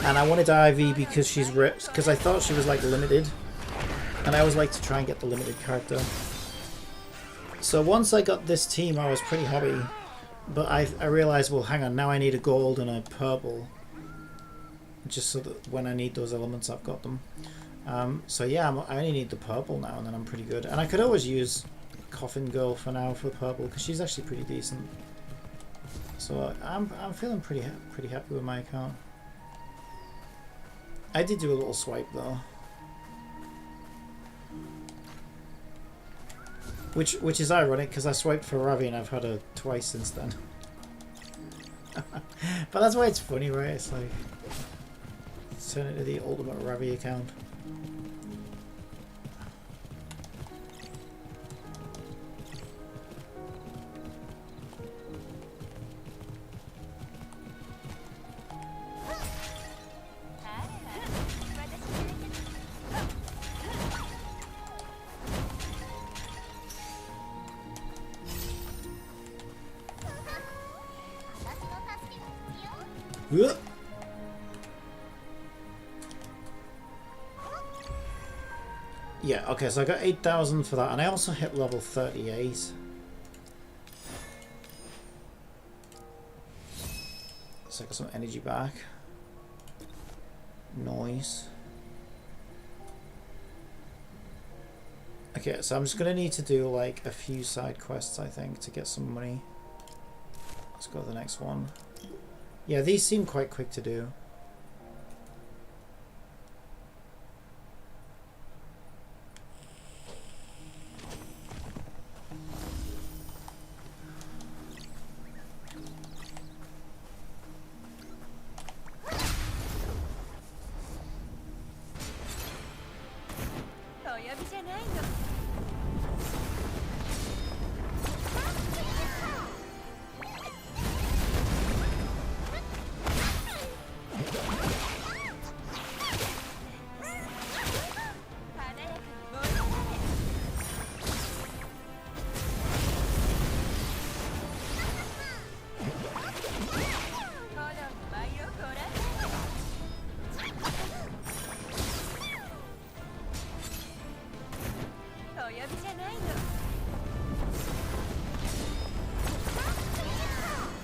and I wanted Ivy because she's because I thought she was like limited, and I always like to try and get the limited character. So once I got this team, I was pretty happy. But I realized, well, hang on, now I need a gold and a purple. Just so that when I need those elements, I've got them. So yeah, I only need the purple now, and then I'm pretty good. And I could always use Coffin Girl for now for the purple, because she's actually pretty decent. So I'm feeling pretty happy with my account. I did do a little swipe though. Which is ironic because I swiped for Ravi and I've had her twice since then. But that's why it's funny, right? It's like turn it to the ultimate Ravi account. Yeah, okay, so I got 8,000 for that, and I also hit level 38. So I got some energy back. Noise. Okay, so I'm just gonna need to do like a few side quests, I think, to get some money. Let's go to the next one. Yeah, these seem quite quick to do.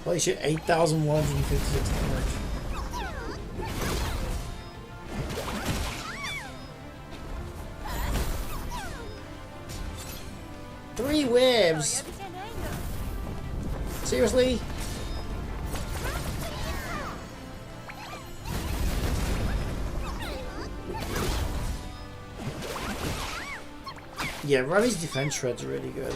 Holy shit, 8,156 damage. Three waves? Seriously? Yeah, Ravi's defense shred's really good.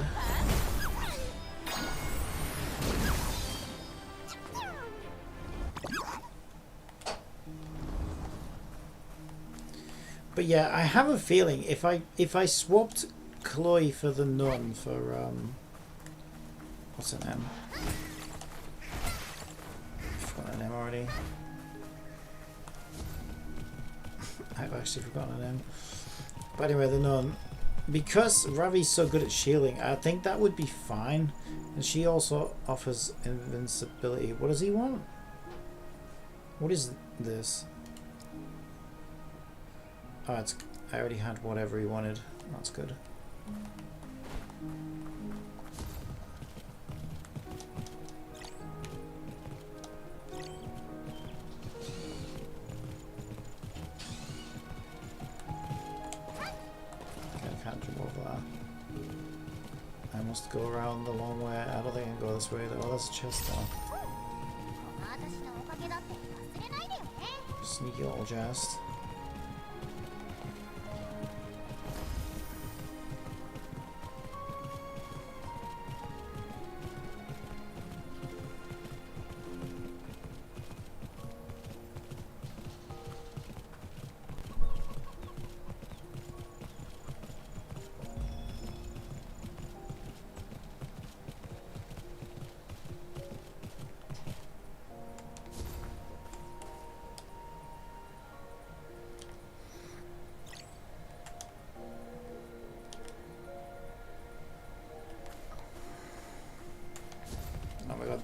But yeah, I have a feeling if I swapped Chloe for the nun for what's her name? I've forgotten her name already. I've actually forgotten her name. But anyway, the nun. Because Ravi's so good at shielding, I think that would be fine. And she also offers invincibility. What does he want? What is this? Oh, it's, I already had whatever he wanted. That's good. Okay, I can't jump over that. I must go around the long way. I don't think I can go this way though. Oh, that's a chest though. Sneaky little chest.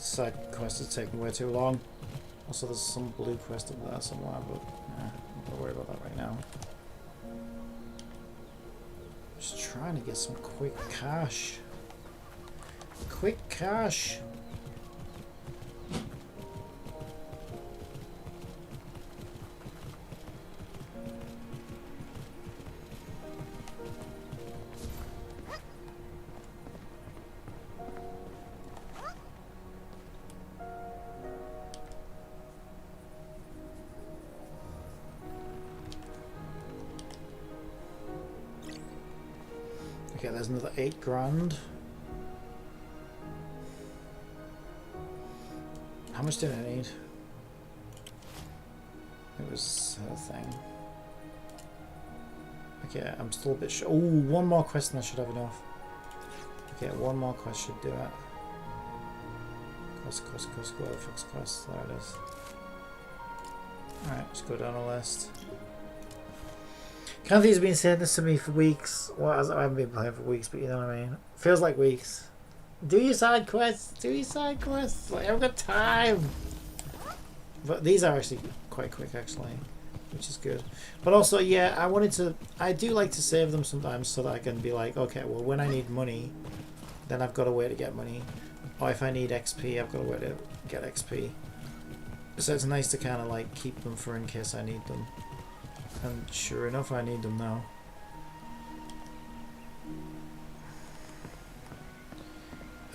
side quest is taking way too long. Also, there's some blue quest up there somewhere, but I'm not worry about that right now. Just trying to get some quick cash. Quick cash. Okay, there's another 8 grand. How much did I need? It was a thing. Okay, I'm still a bit short. Oh, one more quest and I should have enough. Okay, one more quest should do it. Quest, where the fuck's quest? There it is. Alright, let's go down the list. Kathy's been saying this to me for weeks. Well, I haven't been playing for weeks, but you know what I mean. Feels like weeks. Do your side quests. Do your side quests. Like, I haven't got time. But these are actually quite quick, actually, which is good. But also, yeah, I do like to save them sometimes so that I can be like, okay, well, when I need money, then I've got a way to get money. Or if I need XP, I've got a way to get XP. So it's nice to kind of like keep them for in case I need them. And sure enough, I need them now.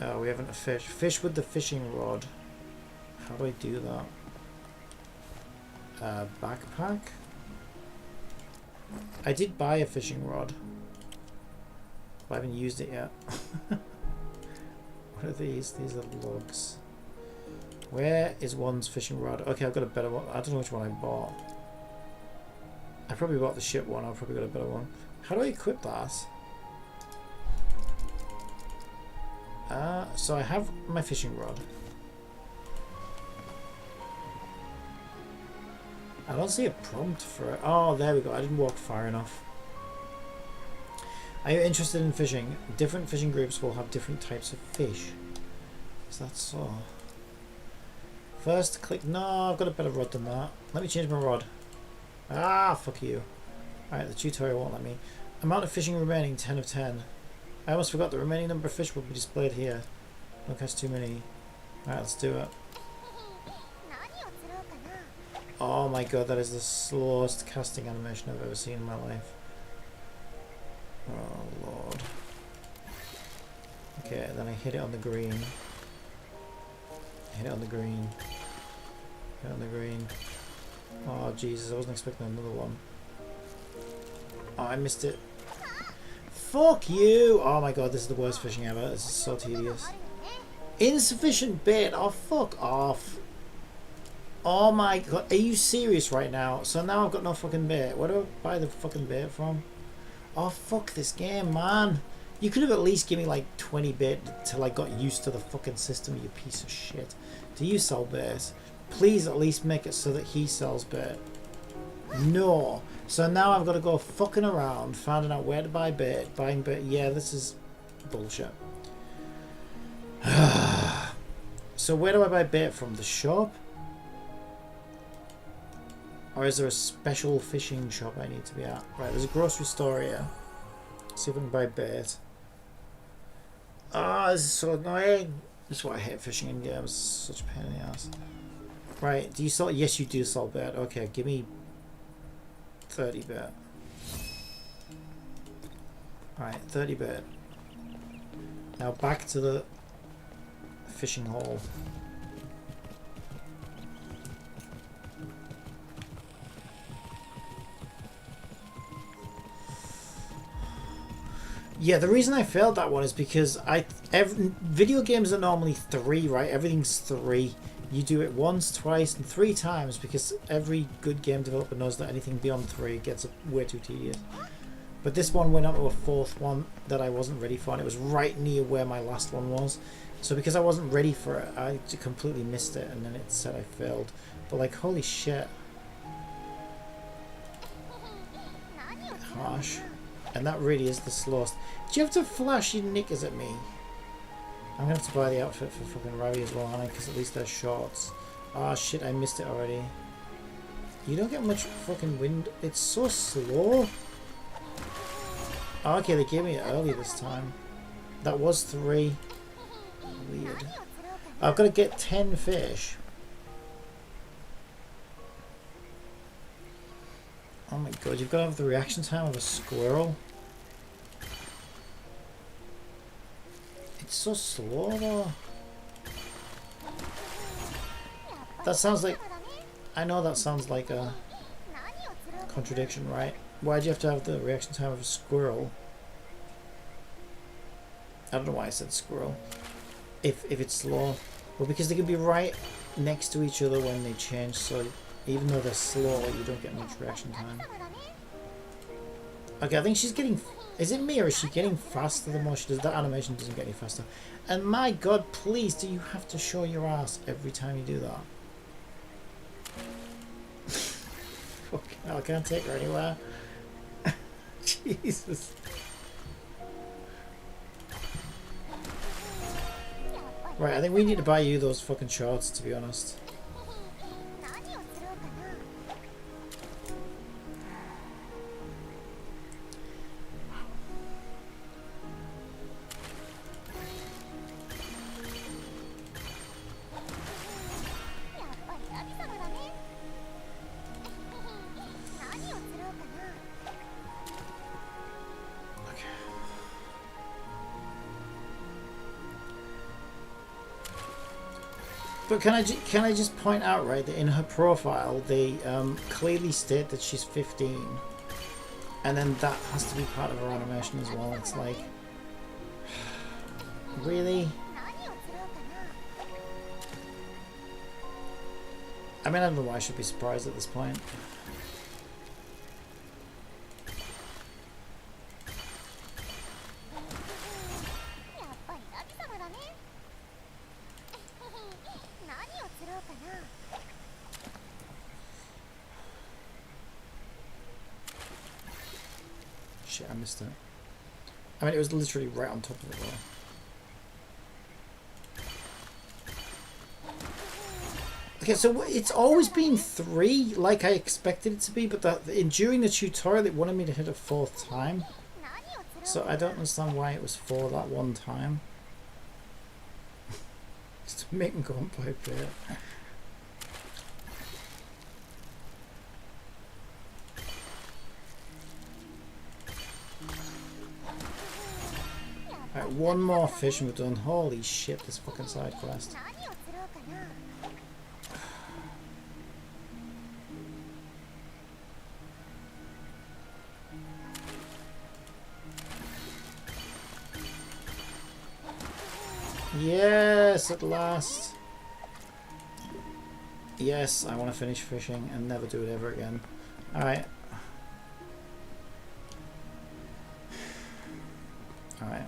Oh, we haven't a fish. Fish with the fishing rod. How do I do that? Backpack? I did buy a fishing rod. But I haven't used it yet. What are these? These are logs. Where is one's fishing rod? Okay, I've got a better one. I don't know which one I bought. I probably bought the ship one. I've probably got a better one. How do I equip that? So I have my fishing rod. I don't see a prompt for it. Oh, there we go. I didn't walk far enough. Are you interested in fishing? Different fishing groups will have different types of fish. Is that so? First, click. No, I've got a better rod than that. Let me change my rod. Ah, fuck you. Alright, the tutorial won't let me. Amount of fishing remaining, 10 of 10. I almost forgot the remaining number of fish will be displayed here. Don't catch too many. Alright, let's do it. Oh my god, that is the slowest casting animation I've ever seen in my life. Oh lord. Okay, then I hit it on the green. Hit it on the green. Hit it on the green. Oh Jesus, I wasn't expecting another one. Oh, I missed it. Fuck you! Oh my god, this is the worst fishing ever. This is so tedious. Insufficient bait! Oh, fuck off. Oh my god, are you serious right now? So now I've got no fucking bait. Where do I buy the fucking bait from? Oh, fuck this game, man. You could have at least given me like 20 bait till I got used to the fucking system, you piece of shit. Do you sell bait? Please at least make it so that he sells bait. No. So now I've got to go fucking around, finding out where to buy bait, buying bait. Yeah, this is bullshit. So where do I buy bait from? The shop? Or is there a special fishing shop I need to be at? Right, there's a grocery store here. Let's see if I can buy bait. Ah, this is so annoying. This is why I hate fishing in games. Such a pain in the ass. Right, do you sell? Yes, you do sell bait. Okay, give me 30 bait. Right, 30 bait. Now back to the fishing hole. Yeah, the reason I failed that one is because video games are normally 3, right? Everything's 3. You do it once, twice, and 3 times because every good game developer knows that anything beyond 3 gets way too tedious. But this one went on to a 4th one that I wasn't ready for, and it was right near where my last one was. So because I wasn't ready for it, I completely missed it, and then it said I failed. But like, holy shit. Harsh. And that really is the slowest. Do you have to flash your knickers at me? I'm gonna have to buy the outfit for fucking Ravi as well, honey, because at least they're shorts. Ah, shit, I missed it already. You don't get much fucking wind. It's so slow. Oh, okay, they gave me it early this time. That was 3. Weird. I've got to get 10 fish. Oh my god, you've got to have the reaction time of a squirrel. It's so slow though. That sounds like... I know that sounds like a contradiction, right? Why do you have to have the reaction time of a squirrel? I don't know why I said squirrel. If it's slow. Well, because they can be right next to each other when they change, so even though they're slow, you don't get much reaction time. Okay, I think she's getting... Is it me or is she getting faster the more she does? That animation doesn't get any faster. And my god, please, do you have to show your ass every time you do that? Fucking hell, I can't take her anywhere. Jesus. Right, I think we need to buy you those fucking shorts, to be honest. But can I just point out, right, that in her profile they clearly state that she's 15, and then that has to be part of her animation as well. It's like, really? I mean, I don't know why I should be surprised at this point. Shit, I missed it. I mean, it was literally right on top of it though. Okay, so it's always been 3, like I expected it to be, but during the tutorial it wanted me to hit a 4th time. So I don't understand why it was 4 that one time. Just to make them go on by a bit. Alright, one more fish and we're done. Holy shit, this fucking side quest. Yes, at last. Yes, I want to finish fishing and never do it ever again. Alright. Alright.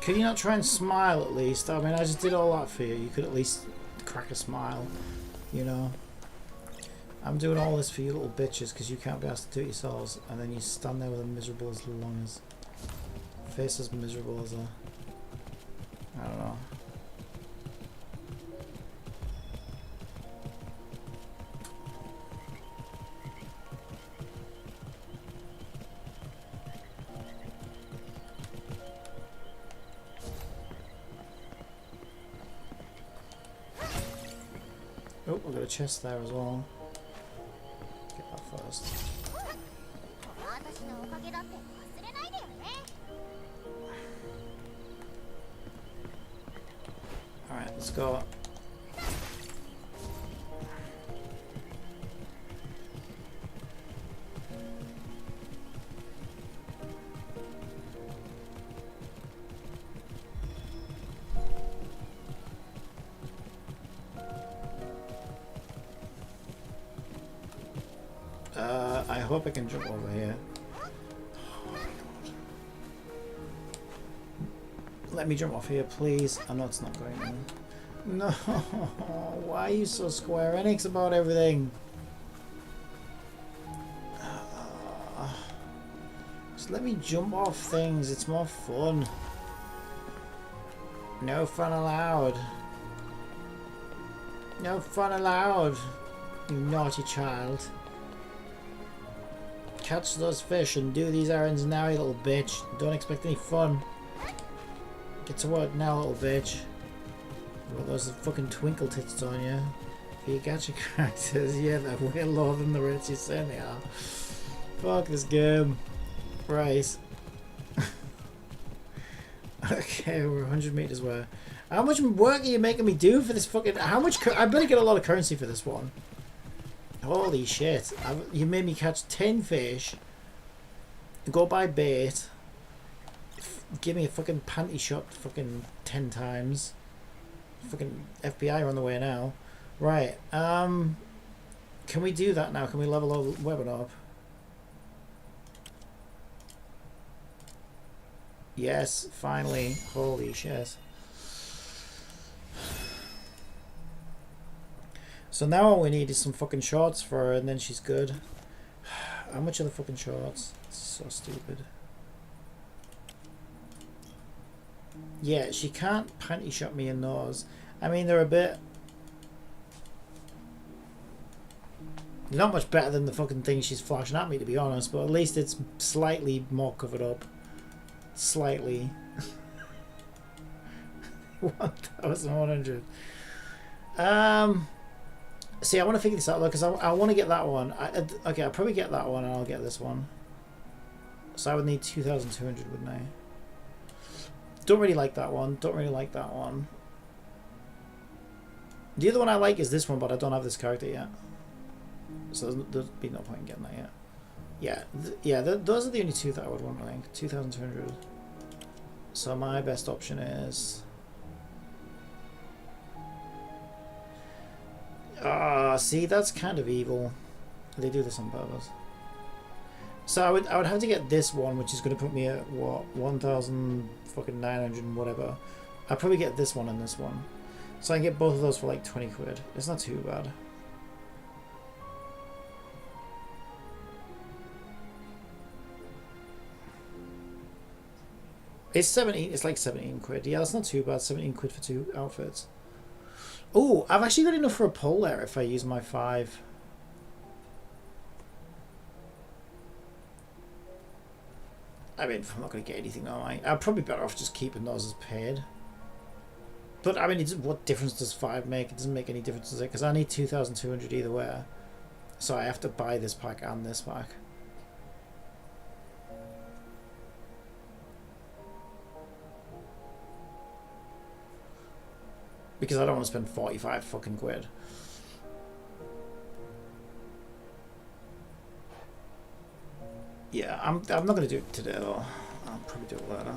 Could you not try and smile at least? I mean, I just did all that for you. You could at least crack a smile, you know? I'm doing all this for you little bitches because you can't be asked to do it yourselves, and then you stand there with a miserable as long as... face as miserable as a... I don't know. Oh, I've got a chest there as well. Get that first. Alright, let's go. I hope I can jump over here. Let me jump off here, please. I know it's not going in. No, why are you so Square Enix about everything? Just let me jump off things, it's more fun. No fun allowed. No fun allowed, you naughty child. Catch those fish and do these errands now, you little bitch. Don't expect any fun. Get to work now, little bitch. Well, those fucking twinkle tits on you. For your gacha characters, yeah, they're way lower than the rates you're saying they are. Fuck this game. Right. Okay, we're 100 meters away. How much work are you making me do for this fucking... How much... I better get a lot of currency for this one. Holy shit. You made me catch 10 fish. Go buy bait. Give me a fucking panty shot fucking 10 times. Fucking FBI are on the way now. Right. Can we do that now? Can we level our weapon up? Yes, finally. Holy shit. So now all we need is some fucking shorts for her and then she's good. How much are the fucking shorts? It's so stupid. Yeah, she can't panty shot me in those. I mean, they're a bit... Not much better than the fucking thing she's flashing at me, to be honest, but at least it's slightly more covered up. Slightly. 1,100. See, I want to figure this out though, because I want to get that one. Okay, I'll probably get that one and I'll get this one. So I would need 2,200, wouldn't I? Don't really like that one. Don't really like that one. The other one I like is this one, but I don't have this character yet. So there's be no point in getting that yet. Yeah, those are the only two that I would want, I think. 2,200. So my best option is... see, that's kind of evil. They do this on purpose. So I would have to get this one, which is going to put me at what, 1,900 and whatever. I'll probably get this one and this one, so I can get both of those for like 20 quid. It's not too bad. It's 17. It's like 17 quid. Yeah, that's not too bad. 17 quid for 2 outfits. Oh, I've actually got enough for a pole there if I use my 5. I mean, I'm not going to get anything, am I? I'm probably better off just keeping those as paid. But, I mean, what difference does 5 make? It doesn't make any difference, does it? Because I need 2,200 either way. So I have to buy this pack and this pack. Because I don't want to spend 45 fucking quid. Yeah, I'm not going to do it today though. I'll probably do it later.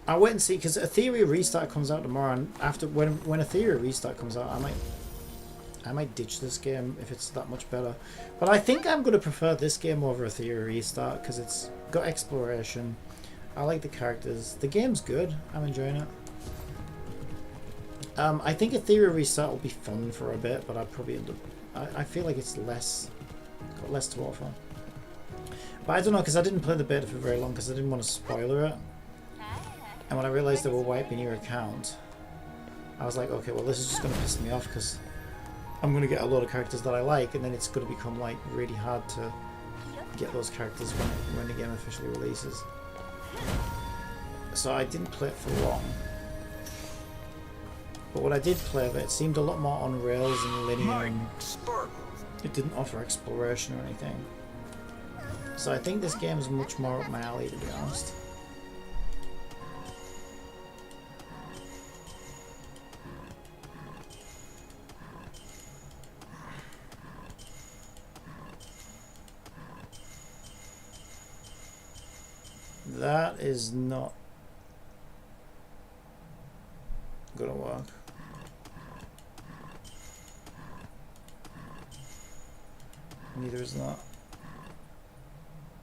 I'll wait and see, because Etheria Restart comes out tomorrow, and after when Etheria Restart comes out, I might ditch this game if it's that much better. But I think I'm going to prefer this game over Etheria Restart because it's got exploration. I like the characters. The game's good. I'm enjoying it. I think Etheria Restart will be fun for a bit, but I'd probably end up... I feel like it's got less to offer. But I don't know, because I didn't play the beta for very long because I didn't want to spoiler it. And when I realised they were wiping your account, I was like, okay, well this is just going to piss me off because I'm going to get a lot of characters that I like, and then it's going to become like really hard to get those characters when the game officially releases. So I didn't play it for long. But what I did play of it seemed a lot more on rails and linear, and it didn't offer exploration or anything. So I think this game is much more up my alley, to be honest. That is not gonna work. Neither is that.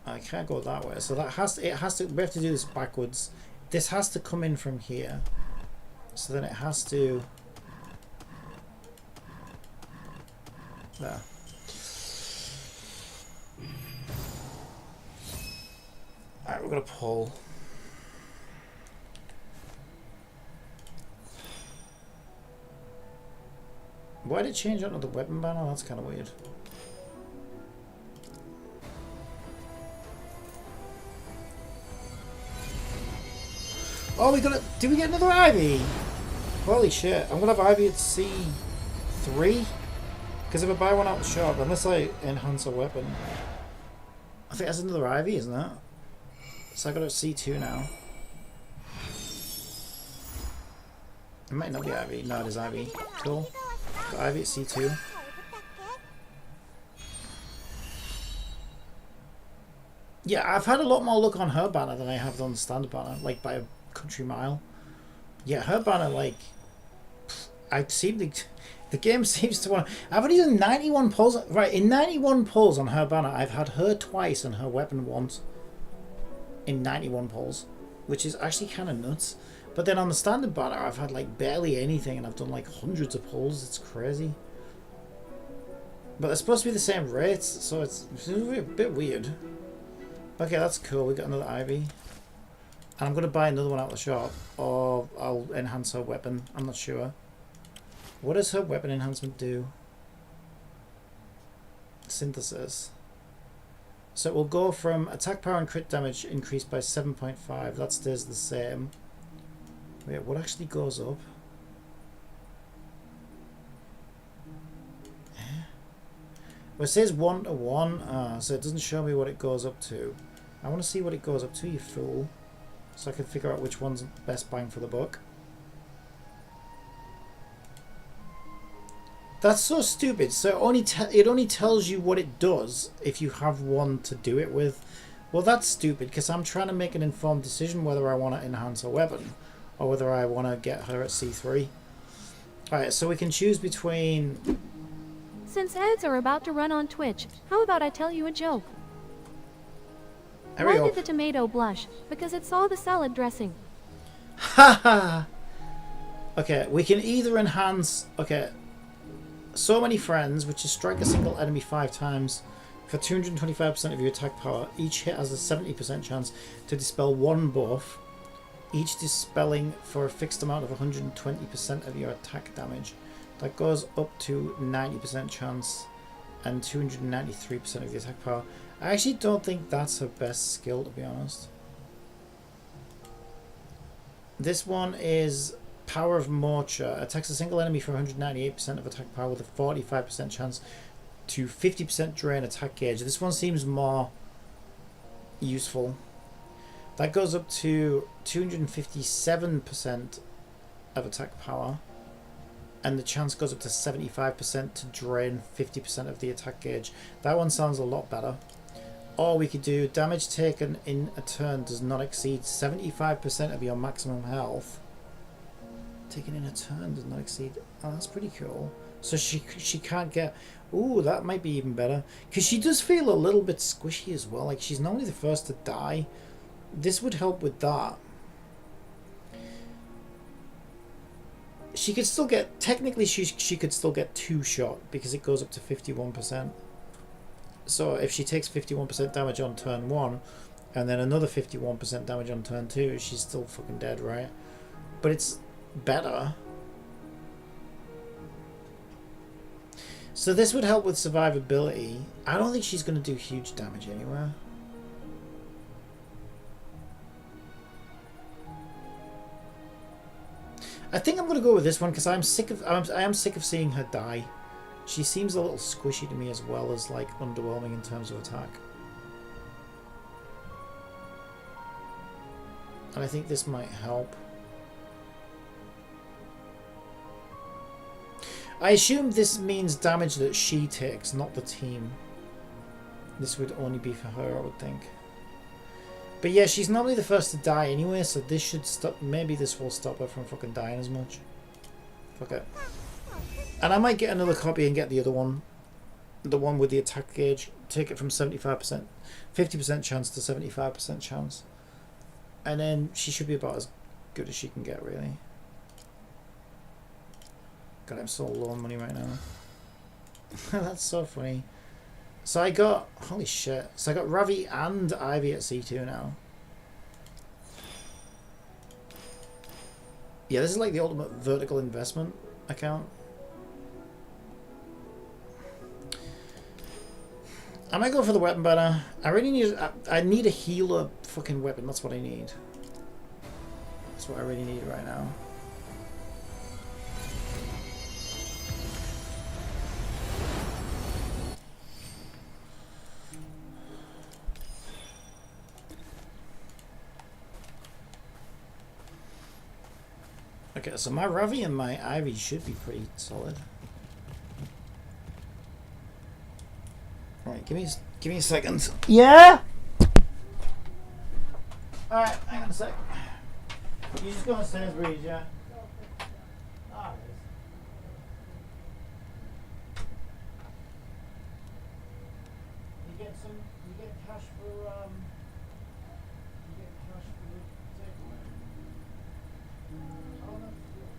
I can't go that way. So that we have to do this backwards. This has to come in from here. So then it has to... There. Alright, we're going to pull. Why did it change onto the weapon banner? That's kind of weird. Oh, we got it. Did we get another Ivy? Holy shit. I'm going to have Ivy at C3. Because if I buy one out the shop, unless I enhance a weapon. I think that's another Ivy, isn't it? So I got it at C2 now. It might not be Ivy. No, it is Ivy. Cool. Got Ivy at C2. Yeah, I've had a lot more luck on her banner than I have on the standard banner, like by a country mile. Yeah, her banner, like, the game seems to want. I've only done 91 pulls. Right, in 91 pulls on her banner, I've had her twice and her weapon once. In 91 pulls, which is actually kind of nuts. But then on the standard banner, I've had like barely anything, and I've done like hundreds of pulls. It's crazy. But they're supposed to be the same rates, so it's a bit weird. Okay, that's cool. We got another Ivy. And I'm going to buy another one out of the shop. Or I'll enhance her weapon. I'm not sure. What does her weapon enhancement do? Synthesis. So it will go from attack power and crit damage increased by 7.5. That stays the same. Wait, what actually goes up? Well, it says 1 to 1, so it doesn't show me what it goes up to. I want to see what it goes up to, you fool. So I can figure out which one's best bang for the buck. That's so stupid. So it only tells you what it does if you have one to do it with. Well, that's stupid, because I'm trying to make an informed decision whether I want to enhance a weapon or whether I want to get her at C3. Alright, so we can choose between... Since ads are about to run on Twitch, how about I tell you a joke? Hurry Why up. did the tomato blush? Because it saw the salad dressing. Haha! Okay, we can either enhance... Okay, so many friends, which is strike a single enemy 5 times for 225% of your attack power. Each hit has a 70% chance to dispel one buff, each dispelling for a fixed amount of 120% of your attack damage. That goes up to 90% chance and 293% of your attack power. I actually don't think that's her best skill, to be honest. This one is Power of Morcha. Attacks a single enemy for 198% of attack power with a 45% chance to 50% drain attack gauge. This one seems more useful. That goes up to 257% of attack power. And the chance goes up to 75% to drain 50% of the attack gauge. That one sounds a lot better. Or we could do damage taken in a turn does not exceed 75% of your maximum health. Taken in a turn does not exceed... Oh, that's pretty cool. So she can't get... Ooh, that might be even better. Because she does feel a little bit squishy as well. Like, she's normally the first to die. This would help with that. She could still get... Technically, she could still get 2 shot because it goes up to 51%. So if she takes 51% damage on turn 1 and then another 51% damage on turn 2, she's still fucking dead, right? But it's better. So this would help with survivability. I don't think she's going to do huge damage anywhere. I think I'm going to go with this one because I am sick of seeing her die. She seems a little squishy to me as well as like underwhelming in terms of attack. And I think this might help. I assume this means damage that she takes, not the team. This would only be for her, I would think. But yeah, she's normally the first to die anyway, so this should stop. Maybe this will stop her from fucking dying as much. Fuck it. And I might get another copy and get the other one. the one with the attack gauge, take it from 75%, 50% chance to 75% chance. And then she should be about as good as she can get, really. God, I'm so low on money right now. That's so funny. So I got, holy shit. So I got Ravi and Ivy at C2 now. Yeah, this is like the ultimate vertical investment account. I might go for the weapon banner. I really need, I need a healer fucking weapon. That's what I need. That's what I really need right now. Okay, so my Ravi and my Ivy should be pretty solid. Alright, give me a second. Yeah? Alright, hang on a sec. You just go on Sainsbury's, yeah? Ah, it is. You get cash for you get cash for the takeaway. Oh, that's good.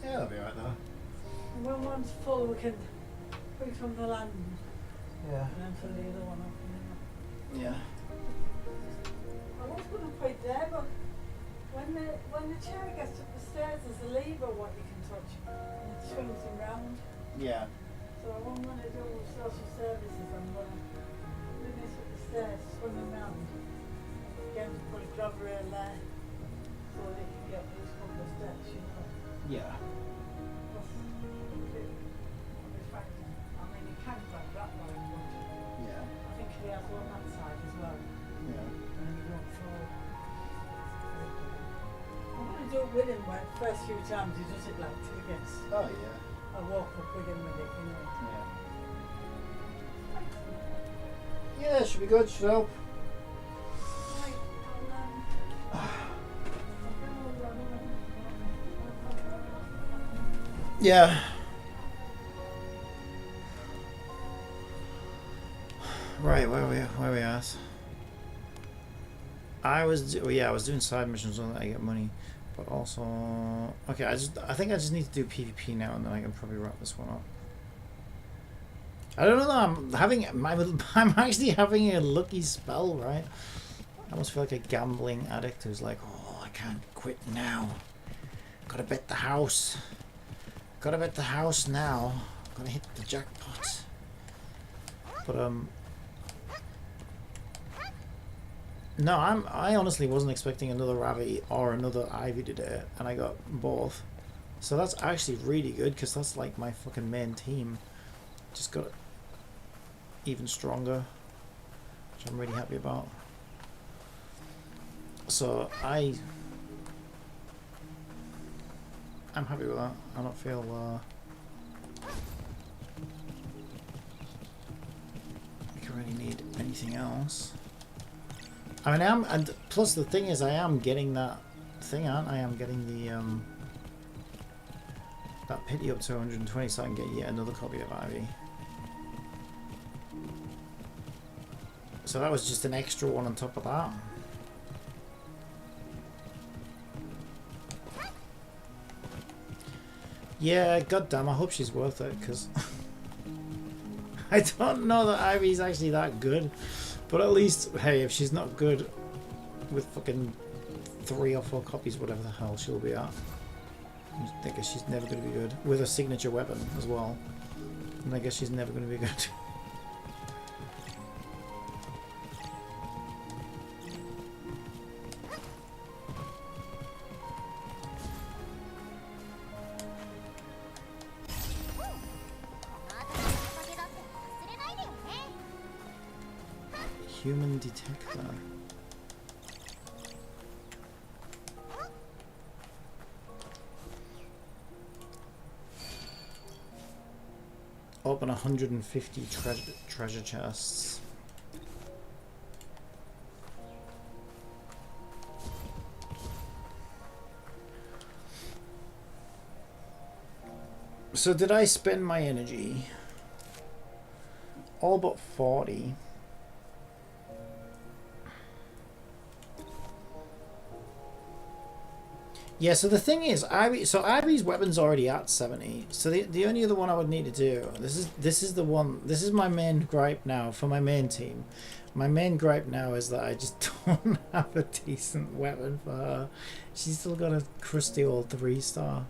Yeah, that'll be right though. And when one's full, we can bring from the land Yeah. and then fill the other one up. Yeah. I was going to put it there, but when the chair gets up the stairs, there's a lever what you can touch, and it swings them round. Yeah. So I won't want to do social services. I'm going to do this up the stairs, swing them round. Again, put a grab rail there, so they can get up these couple of steps, you know. Yeah. I mean, you can grab that one, but Yeah. I think he has one that side as well. Yeah. And then you don't fall. I'm going to do it with him when first few times he does it like till he gets. Oh yeah. I walk up with him with it, you know. Yeah. Yeah, should be good, should help. Right, Yeah. Right, where are we at? I was doing side missions so that I get money, but also okay. I think I just need to do PvP now, and then I can probably wrap this one up. I don't know. I'm actually having a lucky spell, right? I almost feel like a gambling addict who's like, oh, I can't quit now. Gotta bet the house. Gotta bet the house now. Gotta hit the jackpot. But No, I honestly wasn't expecting another Ravi or another Ivy today, and I got both. So that's actually really good, because that's like my fucking main team. Just got even stronger, which I'm really happy about. So I'm happy with that. I don't feel like I really need anything else. I mean, and plus the thing is, I am getting that thing, aren't I? I'm getting the that pity up to 120, so I can get yet another copy of Ivy. So that was just an extra one on top of that. Yeah, goddamn, I hope she's worth it, because I don't know that Ivy's actually that good. But at least, hey, if she's not good with fucking 3 or 4 copies, whatever the hell she'll be at, I guess she's never going to be good. With a signature weapon as well. And I guess she's never going to be good. Human detector. Open 150 treasure chests. So did I spend my energy? All but 40. Yeah, so the thing is, Ivy's weapon's already at 70. So the only other one I would need to do, this is the one, this is my main gripe now for my main team. My main gripe now is that I just don't have a decent weapon for her. She's still got a crusty old 3-star.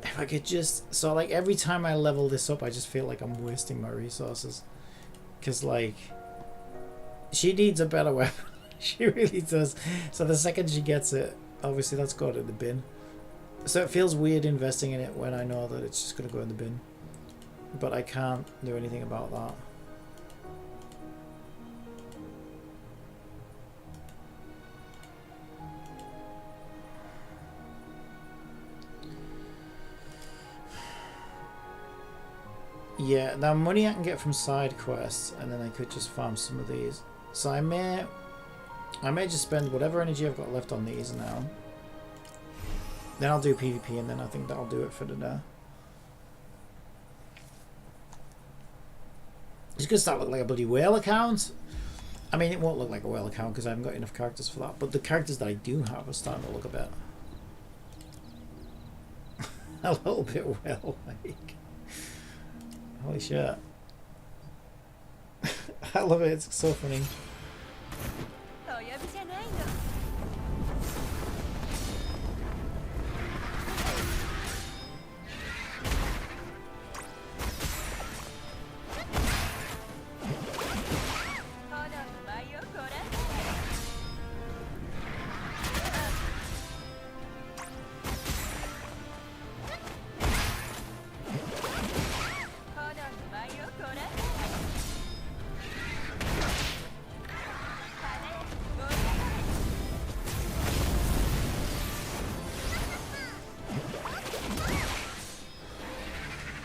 If I could just, so like every time I level this up, I just feel like I'm wasting my resources. Because like, she needs a better weapon. She really does. So the second she gets it, obviously that's got in the bin. So it feels weird investing in it when I know that it's just going to go in the bin. But I can't do anything about that. Yeah, now money I can get from side quests, and then I could just farm some of these. So I may just spend whatever energy I've got left on these now. Then I'll do PvP, and then I think that'll do it for today. It's gonna start looking like a bloody whale account. I mean, it won't look like a whale account because I haven't got enough characters for that. But the characters that I do have are starting to look a bit a little bit whale-like. Holy shit! I love it. It's so funny.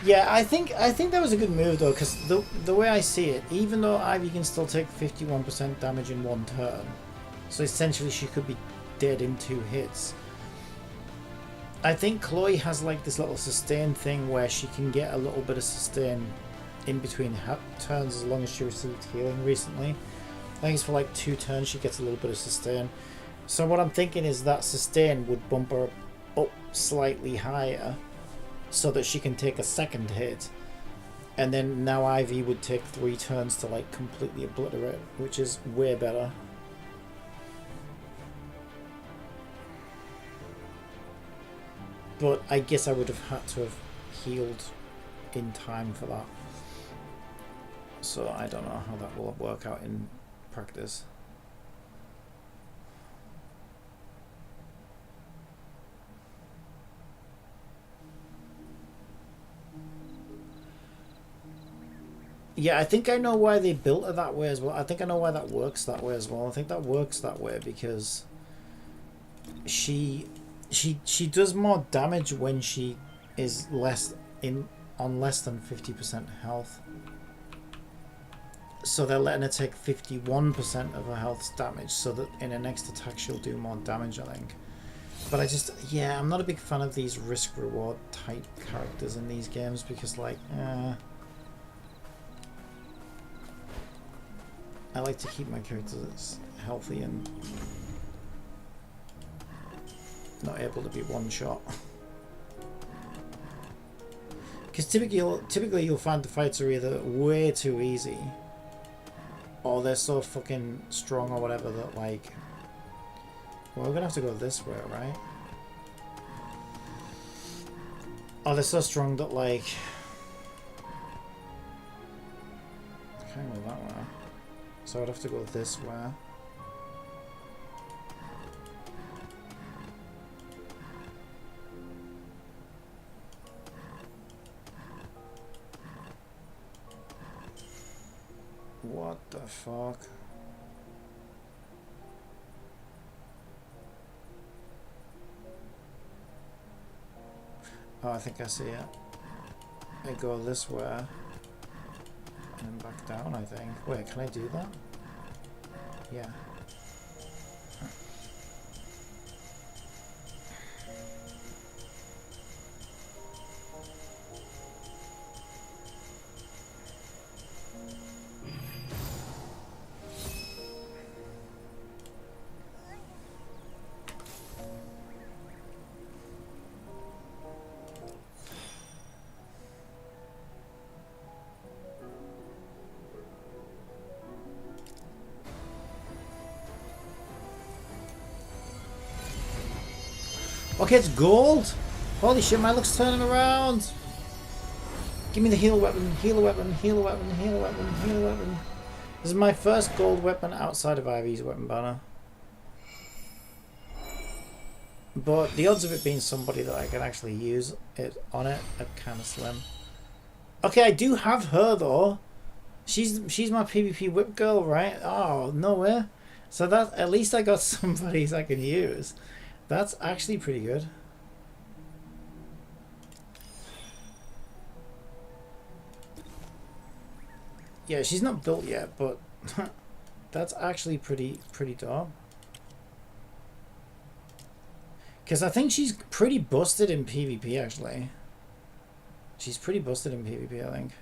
Yeah, I think that was a good move though, because the way I see it, even though Ivy can still take 51% damage in one turn, so essentially she could be dead in 2 hits. I think Chloe has like this little sustain thing where she can get a little bit of sustain in between turns as long as she received healing recently. I think it's for like 2 turns she gets a little bit of sustain. So what I'm thinking is that sustain would bump her up slightly higher, so that she can take a second hit, and then now Ivy would take 3 turns to like completely obliterate, which is way better. But I guess I would have had to have healed in time for that, so I don't know how that will work out in practice. Yeah, I think I know why they built it that way as well. I think I know why that works that way as well. I think that works that way because she does more damage when she is on less than 50% health. So they're letting her take 51% of her health's damage so that in her next attack she'll do more damage, I think. But yeah, I'm not a big fan of these risk-reward type characters in these games because, like, I like to keep my characters healthy and not able to be one-shot. Because typically you'll find the fights are either way too easy or they're so fucking strong or whatever that, like... Well, we're gonna have to go this way, right? Oh, they're so strong that, like... I can't go that way. So I'd have to go this way. What the fuck? Oh, I think I see it. I go this way. And back down, I think. Wait, can I do that? Yeah. Okay, it's gold! Holy shit, my luck's turning around! Give me the heal weapon, heal weapon, heal weapon, heal weapon, heal weapon. This is my first gold weapon outside of Ivy's weapon banner. But the odds of it being somebody that I can actually use it on it are kind of slim. Okay, I do have her though. She's my PvP whip girl, right? Oh, no way. So that, at least I got somebody I can use. That's actually pretty good. Yeah, she's not built yet, but that's actually pretty dope. Because I think she's pretty busted in PvP, actually. She's pretty busted in PvP, I think.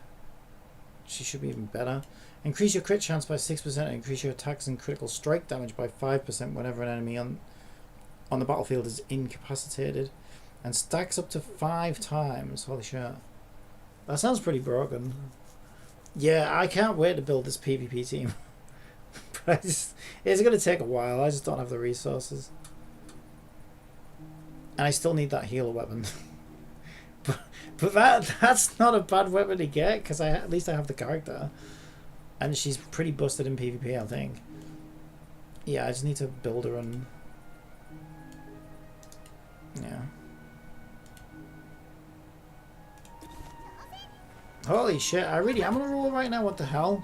She should be even better. Increase your crit chance by 6% and increase your attacks and critical strike damage by 5% whenever an enemy on the battlefield is incapacitated. And stacks up to 5 times. Holy shit. That sounds pretty broken. Yeah, I can't wait to build this PvP team. But it's going to take a while. I just don't have the resources. And I still need that healer weapon. but that's not a bad weapon to get, because at least I have the character. And she's pretty busted in PvP, I think. Yeah, I just need to build her and... Yeah. Holy shit, I really am on a roll right now, what the hell?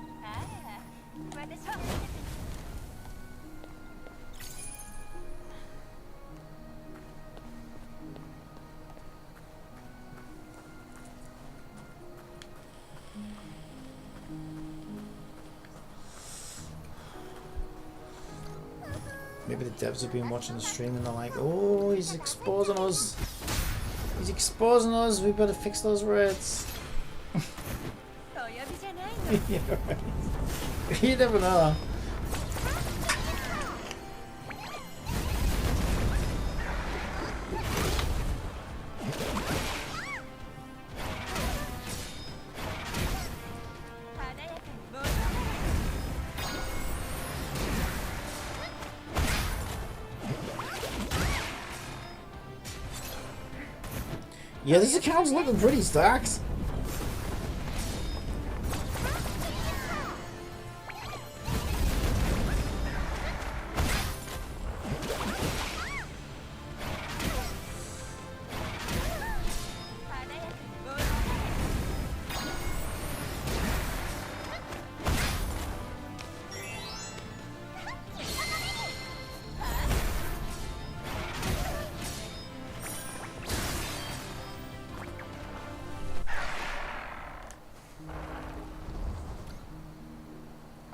Maybe the devs have been watching the stream and they're like, oh, he's exposing us. He's exposing us, we better fix those raids. Yeah, right. You never know. Yeah, this account's looking pretty stacked.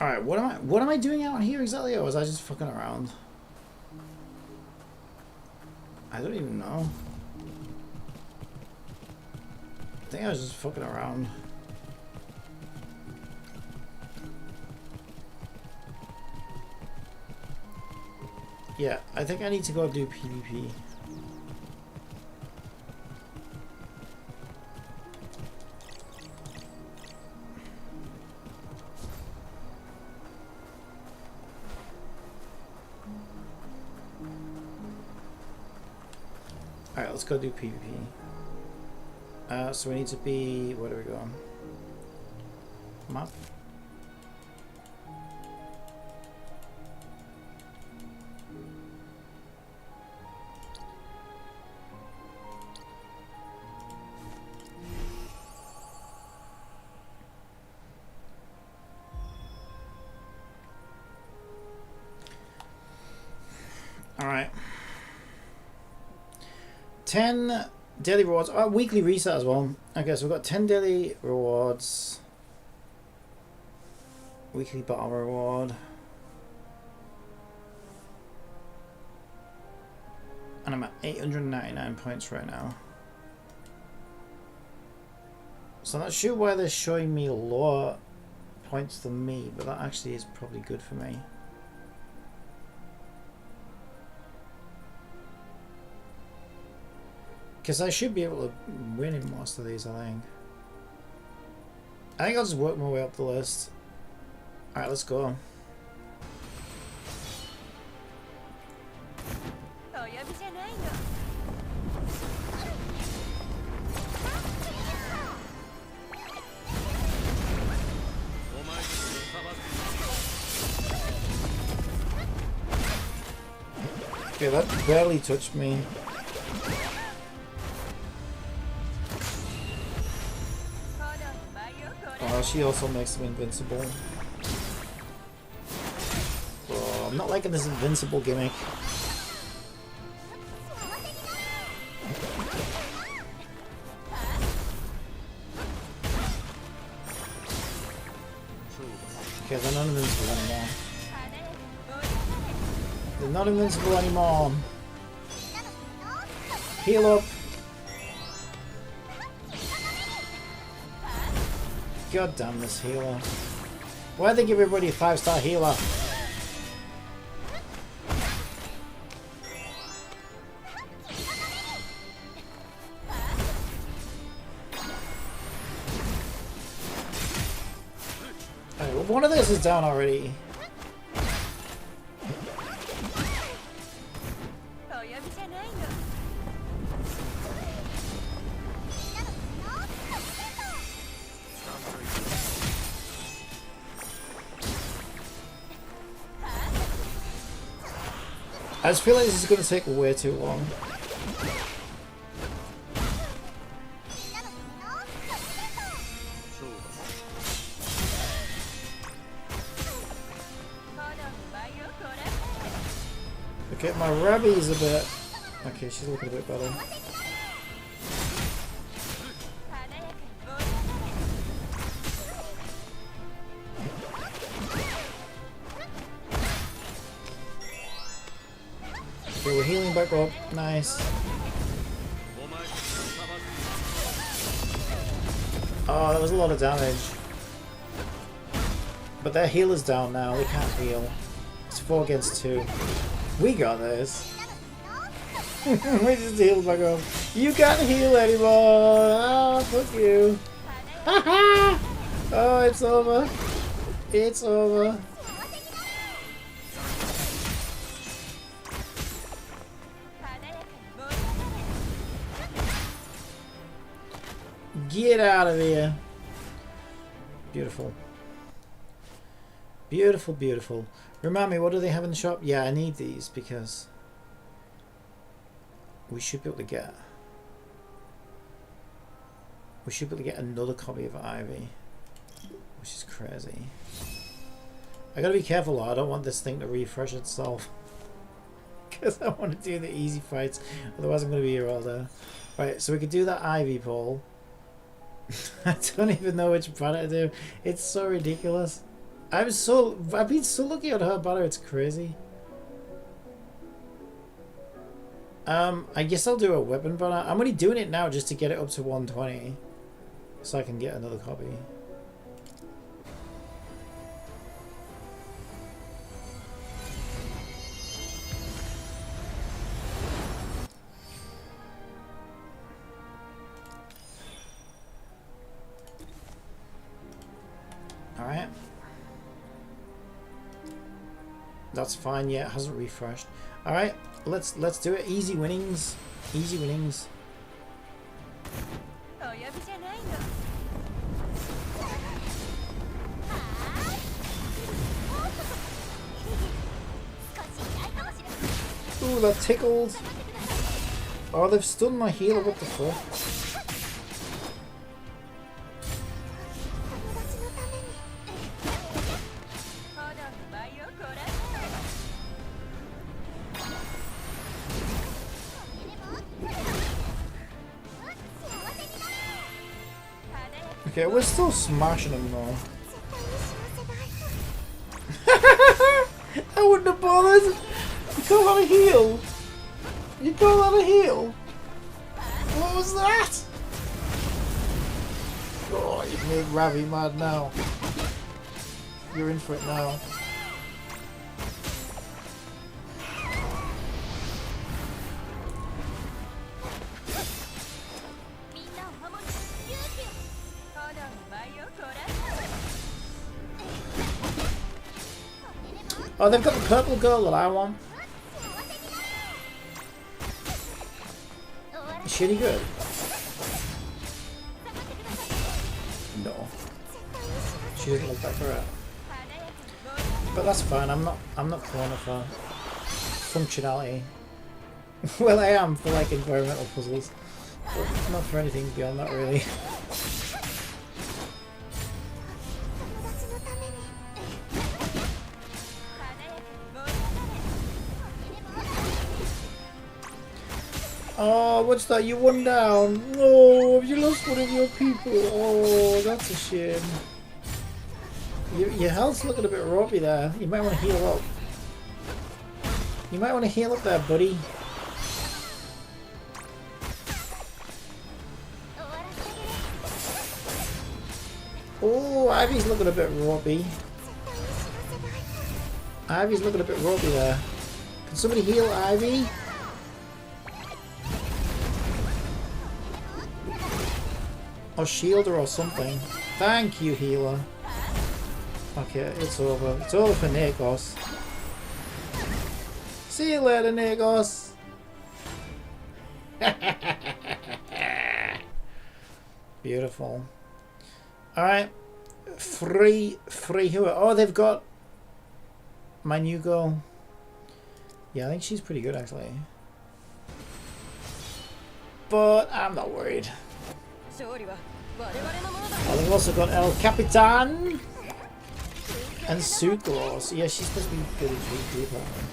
Alright, what am I doing out here exactly, or was I just fucking around? I don't even know. I think I was just fucking around. Yeah, I think I need to go do PvP. Alright, let's go do PvP. So we need to be... where do we go? Map? Alright. 10 daily rewards. Oh, weekly reset as well. Okay, so we've got 10 daily rewards. Weekly battle reward. And I'm at 899 points right now. So I'm not sure why they're showing me lower points than me, but that actually is probably good for me. Because I should be able to win in most of these, I think. I think I'll just work my way up the list. Alright, let's go. Okay, that barely touched me. She also makes them invincible. Oh, I'm not liking this invincible gimmick. Okay, they're not invincible anymore. They're not invincible anymore. Heal up. God damn this healer. Why'd they give everybody a 5-star healer? Okay, well, one of this is down already. I just feel like this is going to take way too long. Okay, my Rabbi's a bit... okay, she's looking a bit better. Okay, we're healing back up. Nice. Oh, that was a lot of damage. But their healer's down now. They can't heal. It's 4 against 2. We got this. We just healed back up. You can't heal anymore. Oh, fuck you. Oh, it's over. It's over. Get out of here. Beautiful. Beautiful, beautiful. Remind me, what do they have in the shop? Yeah, I need these because we should be able to get... we should be able to get another copy of Ivy, which is crazy. I gotta be careful though, I don't want this thing to refresh itself. Because I want to do the easy fights, otherwise I'm gonna be here all day. Right, so we could do that Ivy poll. I don't even know which product to do. It's so ridiculous. I've been so lucky on her banner, it's crazy. I guess I'll do a weapon banner. I'm only doing it now just to get it up to 120. So I can get another copy. Alright. That's fine, yeah, it hasn't refreshed. Alright, let's do it. Easy winnings. Easy winnings. Ooh, that tickled. Oh, they've stunned my healer, what the fuck? Okay, we're still smashing them though. I wouldn't have bothered! You can't let a heal! You can't let a heal! What was that? Oh, you've made Ravi mad now. You're in for it now. Oh, they've got the purple girl that I want. Is she any good? No. She doesn't look that great. But that's fine, I'm not calling her for functionality. Well, I am for like environmental puzzles. But not for anything beyond that really. Oh, what's that? You won down. No, have you lost one of your people? Oh, that's a shame. Your health's looking a bit ropey there. You might want to heal up. You might want to heal up there, buddy. Oh, Ivy's looking a bit ropey. Ivy's looking a bit ropey there. Can somebody heal Ivy? Or shield her or something. Thank you, healer. Okay, it's over. It's over for Negos. See you later, Negos. Beautiful. Alright. Free who? Oh, they've got my new girl. Yeah, I think she's pretty good actually. But I'm not worried. Oh, they've also got El Capitan and Sucrose. Yeah, she's supposed to be good at GP apparently.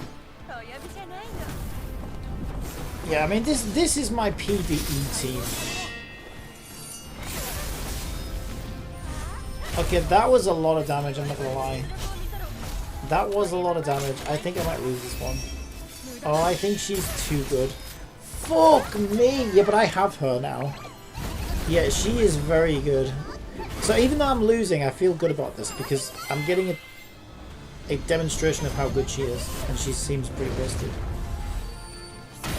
Yeah, I mean this is my PvE team. Okay, that was a lot of damage, I'm not gonna lie. That was a lot of damage. I think I might lose this one. Oh, I think she's too good. Fuck me! Yeah, but I have her now. Yeah, she is very good. So even though I'm losing, I feel good about this because I'm getting a demonstration of how good she is, and she seems pretty wasted.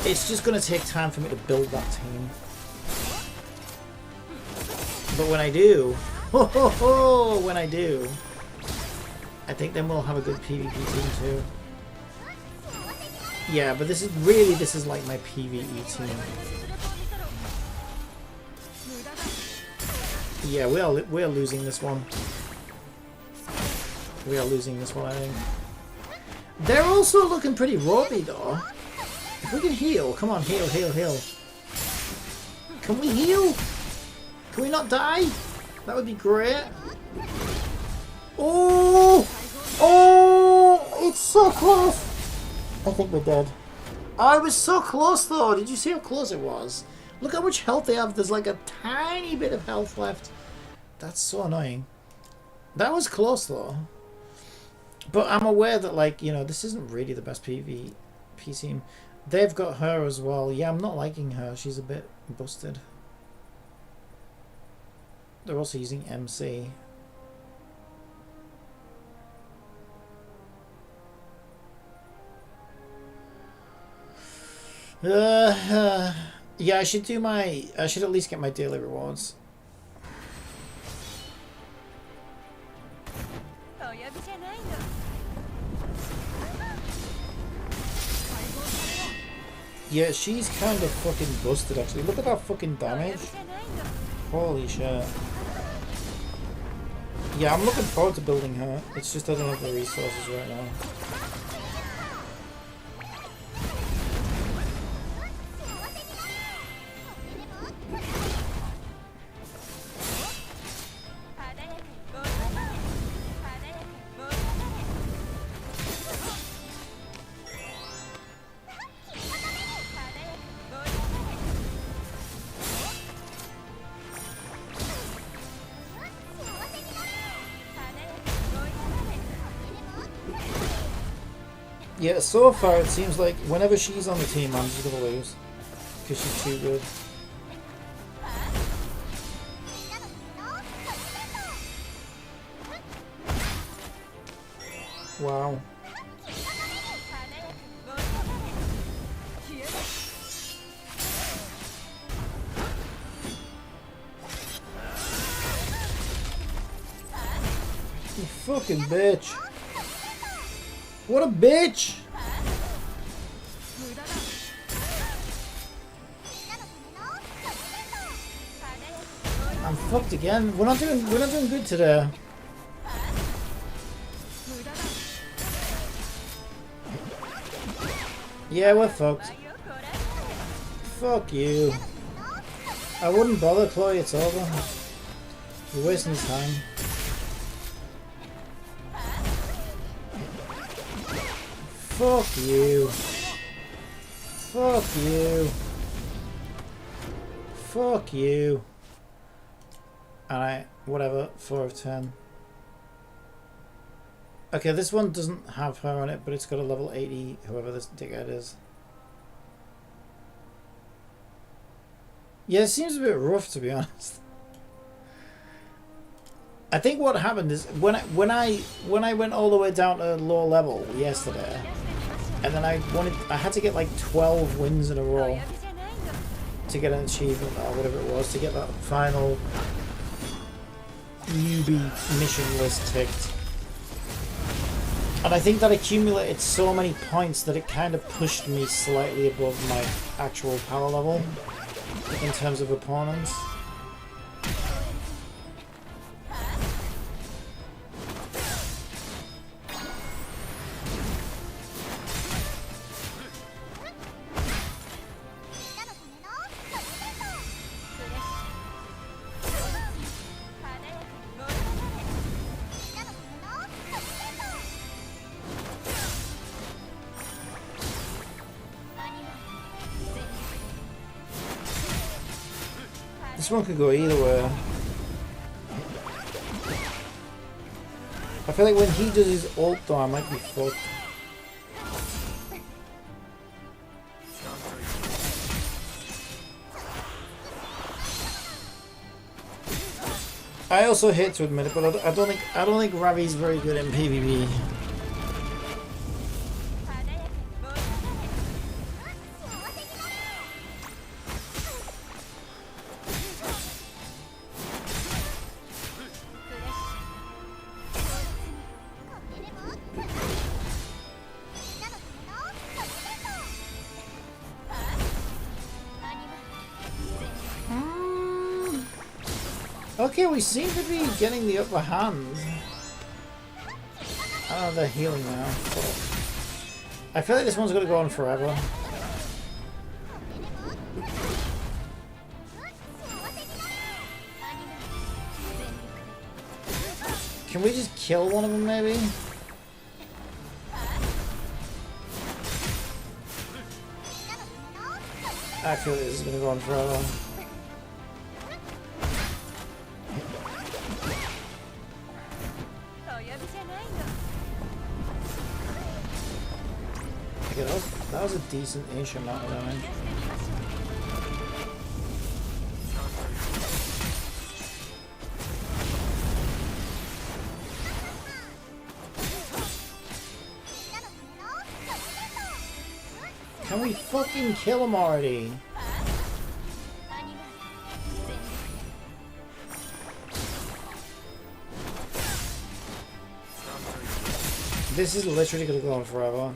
It's just going to take time for me to build that team. But when I do, when I do, I think then we'll have a good PvP team too. Yeah, but this is like my PvE team. Yeah, we're losing this one. We are losing this one, I think. They're also looking pretty ropey though. If we can heal, come on, heal. Can we heal? Can we not die? That would be great. Oh! Oh! It's so close! I think we're dead. I was so close though. Did you see how close it was? Look how much health they have. There's like a tiny bit of health left. That's so annoying. That was close though. But I'm aware that, like, you know, this isn't really the best PvP team. They've got her as well. Yeah, I'm not liking her. She's a bit busted. They're also using MC. Yeah, I should do my... I should at least get my daily rewards. Yeah, she's kind of fucking busted, actually. Look at that fucking damage. Holy shit. Yeah, I'm looking forward to building her. It's just I don't have the resources right now. Yeah, so far it seems like whenever she's on the team, I'm just gonna lose. Because she's too good. Wow. You fucking bitch. What a bitch! I'm fucked again. We're not doing good today. Yeah, we're fucked. Fuck you. I wouldn't bother, Chloe, it's over. You're wasting his time. Fuck you. Fuck you. Fuck you. Alright, whatever. 4 of 10. Okay, this one doesn't have her on it, but it's got a level 80, whoever this dickhead is. Yeah, it seems a bit rough, to be honest. I think what happened is when I went all the way down to low level yesterday, and then I had to get like 12 wins in a row to get an achievement or whatever it was, to get that final newbie mission list ticked. And I think that accumulated so many points that it kind of pushed me slightly above my actual power level in terms of opponents. This one could go either way. I feel like when he does his ult though, I might be fucked. I also hate to admit it, but I don't think Ravi's very good in PvP. Okay, we seem to be getting the upper hand. Oh, they're healing now. I feel like this one's going to go on forever. Can we just kill one of them, maybe? I feel like this is going to go on forever. Okay, that was a decent-ish amount of damage. Can we fucking kill him already? This is literally gonna go on forever.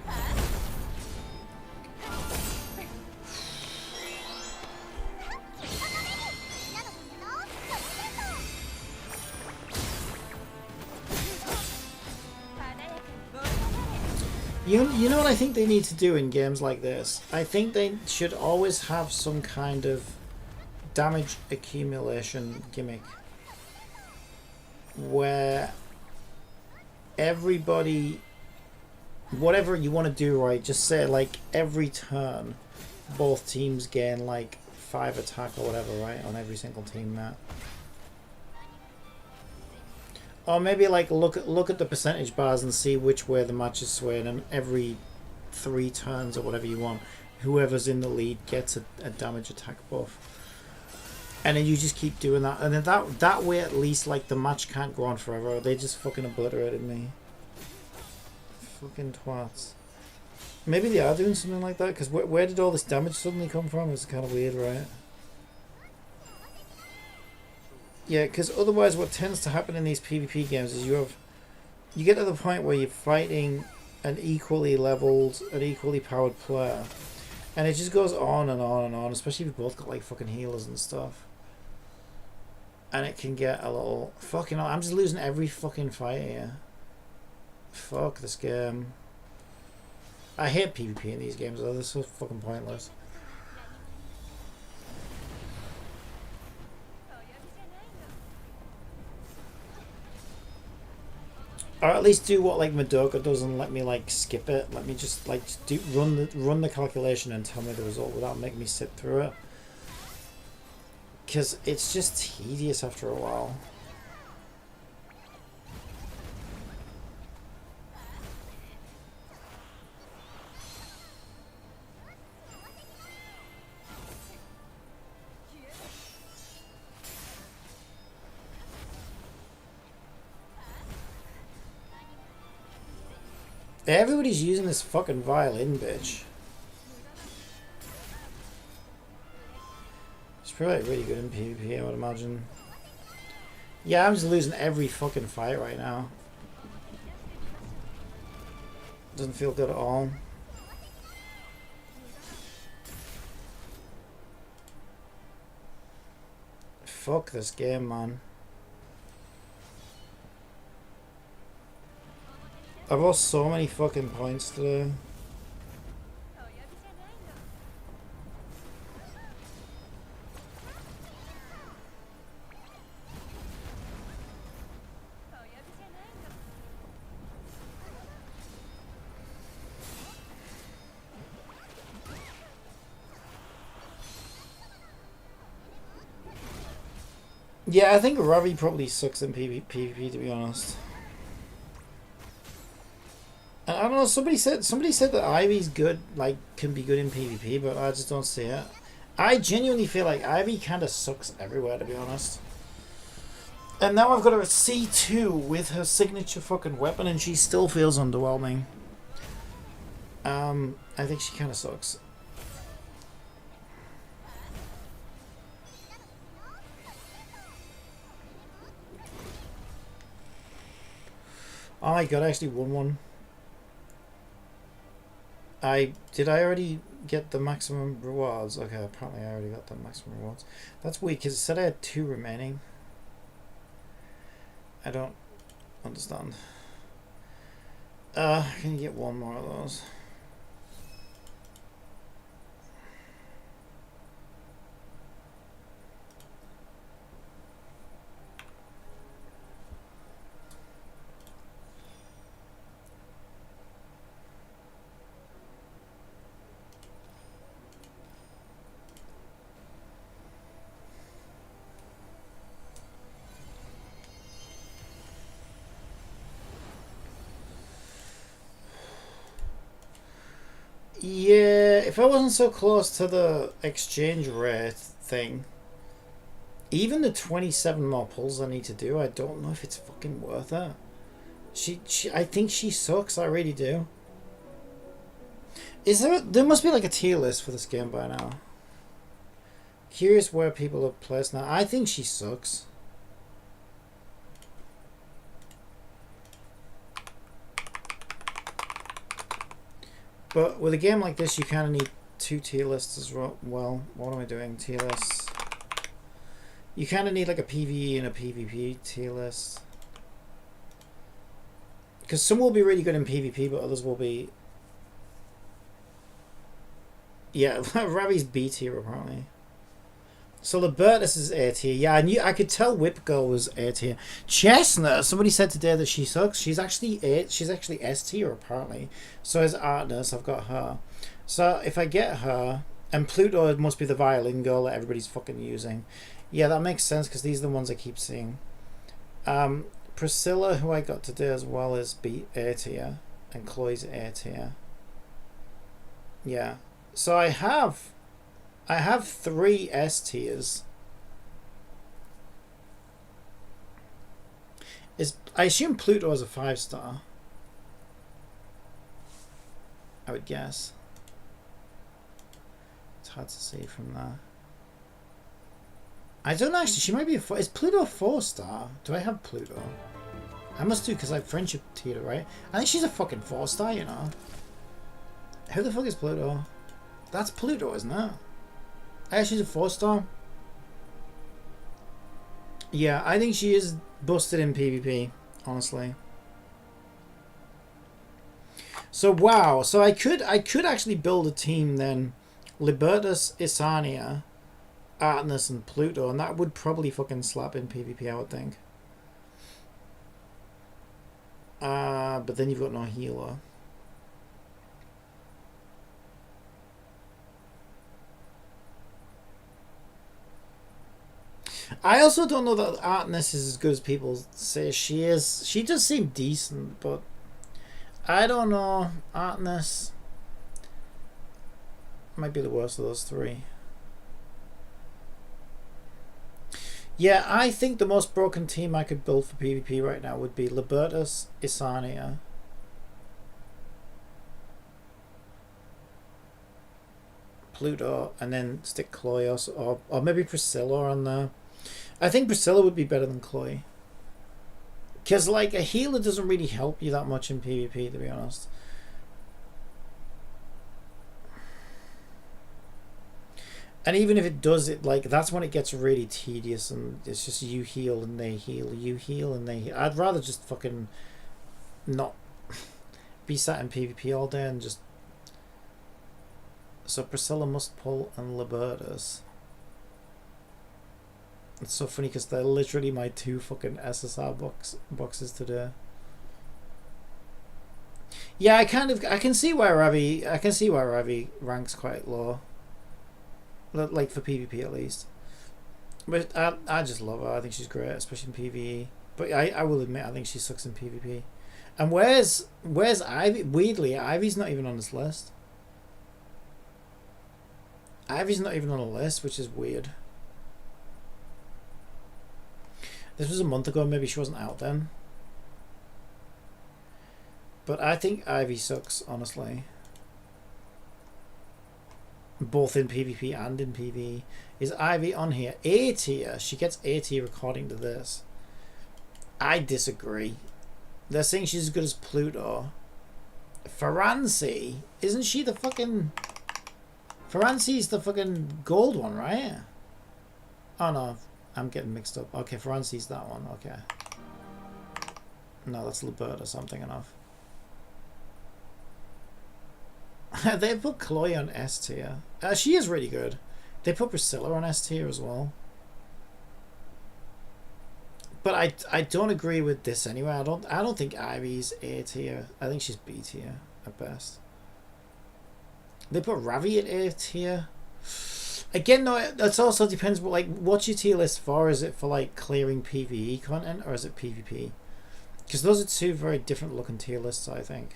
You know what I think they need to do in games like this? I think they should always have some kind of damage accumulation gimmick where everybody, whatever you want to do, right, just say like every turn both teams gain like 5 attack or whatever, right, on every single team map. Or maybe like look at the percentage bars and see which way the match is swaying, and every 3 turns or whatever you want, whoever's in the lead gets a damage attack buff. And then you just keep doing that, and then that way at least like the match can't go on forever. They just fucking obliterated me. Fucking twats. Maybe they are doing something like that, because where did all this damage suddenly come from? It's kind of weird, right? Yeah, because otherwise what tends to happen in these PvP games is you get to the point where you're fighting an equally leveled, an equally powered player, and it just goes on and on and on, especially if you both got like fucking healers and stuff. And it can get a little fucking... I'm just losing every fucking fight here. Fuck this game. I hate PvP in these games though, they're so fucking pointless. Or at least do what like Madoka does and let me like skip it. Let me just like run the calculation and tell me the result without making me sit through it. Because it's just tedious after a while. Everybody's using this fucking violin, bitch. It's probably really good in PvP, I would imagine. Yeah, I'm just losing every fucking fight right now. Doesn't feel good at all. Fuck this game, man. I've lost so many fucking points today. Yeah, I think Ravi probably sucks in PvP, to be honest. And I don't know, somebody said that Ivy's good, like, can be good in PvP, but I just don't see it. I genuinely feel like Ivy kind of sucks everywhere, to be honest. And now I've got her at C2 with her signature fucking weapon, and she still feels underwhelming. I think she kind of sucks. Oh my god, I actually won one. Did I already get the maximum rewards? Okay, apparently I already got the maximum rewards. That's weird, because it said I had 2 remaining. I don't understand. Can you get 1 more of those? Yeah, if I wasn't so close to the exchange rate thing, even the 27 more pulls I need to do, I don't know if it's fucking worth it. I think she sucks, I really do. There must be like a tier list for this game by now. Curious where people have placed now. I think she sucks. But with a game like this, you kind of need 2 tier lists as well. What am I doing? Tier lists. You kind of need like a PvE and a PvP tier list. Because some will be really good in PvP, but others will be... Yeah, Ravi's B tier apparently. So Libertus is A tier. Yeah, I could tell Whip Girl was A tier. Chestnut, somebody said today that she sucks. She's actually S tier apparently. So is Artness, I've got her. So if I get her, and Pluto must be the violin girl that everybody's fucking using. Yeah, that makes sense because these are the ones I keep seeing. Priscilla, who I got today as well, is A tier, and Chloe's A tier. Yeah, so I have 3 S tiers. I assume Pluto is a 5-star. I would guess. It's hard to see from there. I don't know actually. She might be is Pluto a 4-star? Do I have Pluto? I must do because I have friendship tiered, right? I think she's a fucking 4-star, you know. Who the fuck is Pluto? That's Pluto, isn't it? Hey, she's a 4-star. Yeah, I think she is busted in PvP, honestly. So wow, so I could actually build a team then. Libertus, Isania, Artness, and Pluto, and that would probably fucking slap in PvP, I would think. But then you've got no healer. I also don't know that Artness is as good as people say she is. She does seem decent, but I don't know. Artness might be the worst of those 3. Yeah, I think the most broken team I could build for PvP right now would be Libertus, Isania, Pluto, and then stick Chloe or maybe Priscilla on there. I think Priscilla would be better than Chloe. Because, like, a healer doesn't really help you that much in PvP, to be honest. And even if it does, that's when it gets really tedious and it's just you heal and they heal, you heal and they heal. I'd rather just fucking not be sat in PvP all day and just... So Priscilla must pull and Libertus. It's so funny because they're literally my 2 fucking SSR boxes today. Yeah, I can see why Ravi ranks quite low. Like for PvP at least. But I just love her. I think she's great, especially in PvE. But I will admit I think she sucks in PvP. And where's Ivy? Weirdly, Ivy's not even on this list. Ivy's not even on the list, which is weird. This was a month ago, maybe she wasn't out then. But I think Ivy sucks, honestly. Both in PvP and in PvE. Is Ivy on here? A tier. She gets A tier according to this. I disagree. They're saying she's as good as Pluto. Faransi. Isn't she the fucking... Faransi's the fucking gold one, right? Oh no. I'm getting mixed up. Okay, Faransi's that one. Okay. No, that's Liberta or something enough. They put Chloe on S tier. She is really good. They put Priscilla on S tier as well. But I don't agree with this anyway. I don't think Ivy's A tier. I think she's B tier at best. They put Ravi at A tier. Again, no, that also depends. Like, what's your tier list for? Is it for like clearing PvE content or is it PvP? Because those are 2 very different looking tier lists, I think.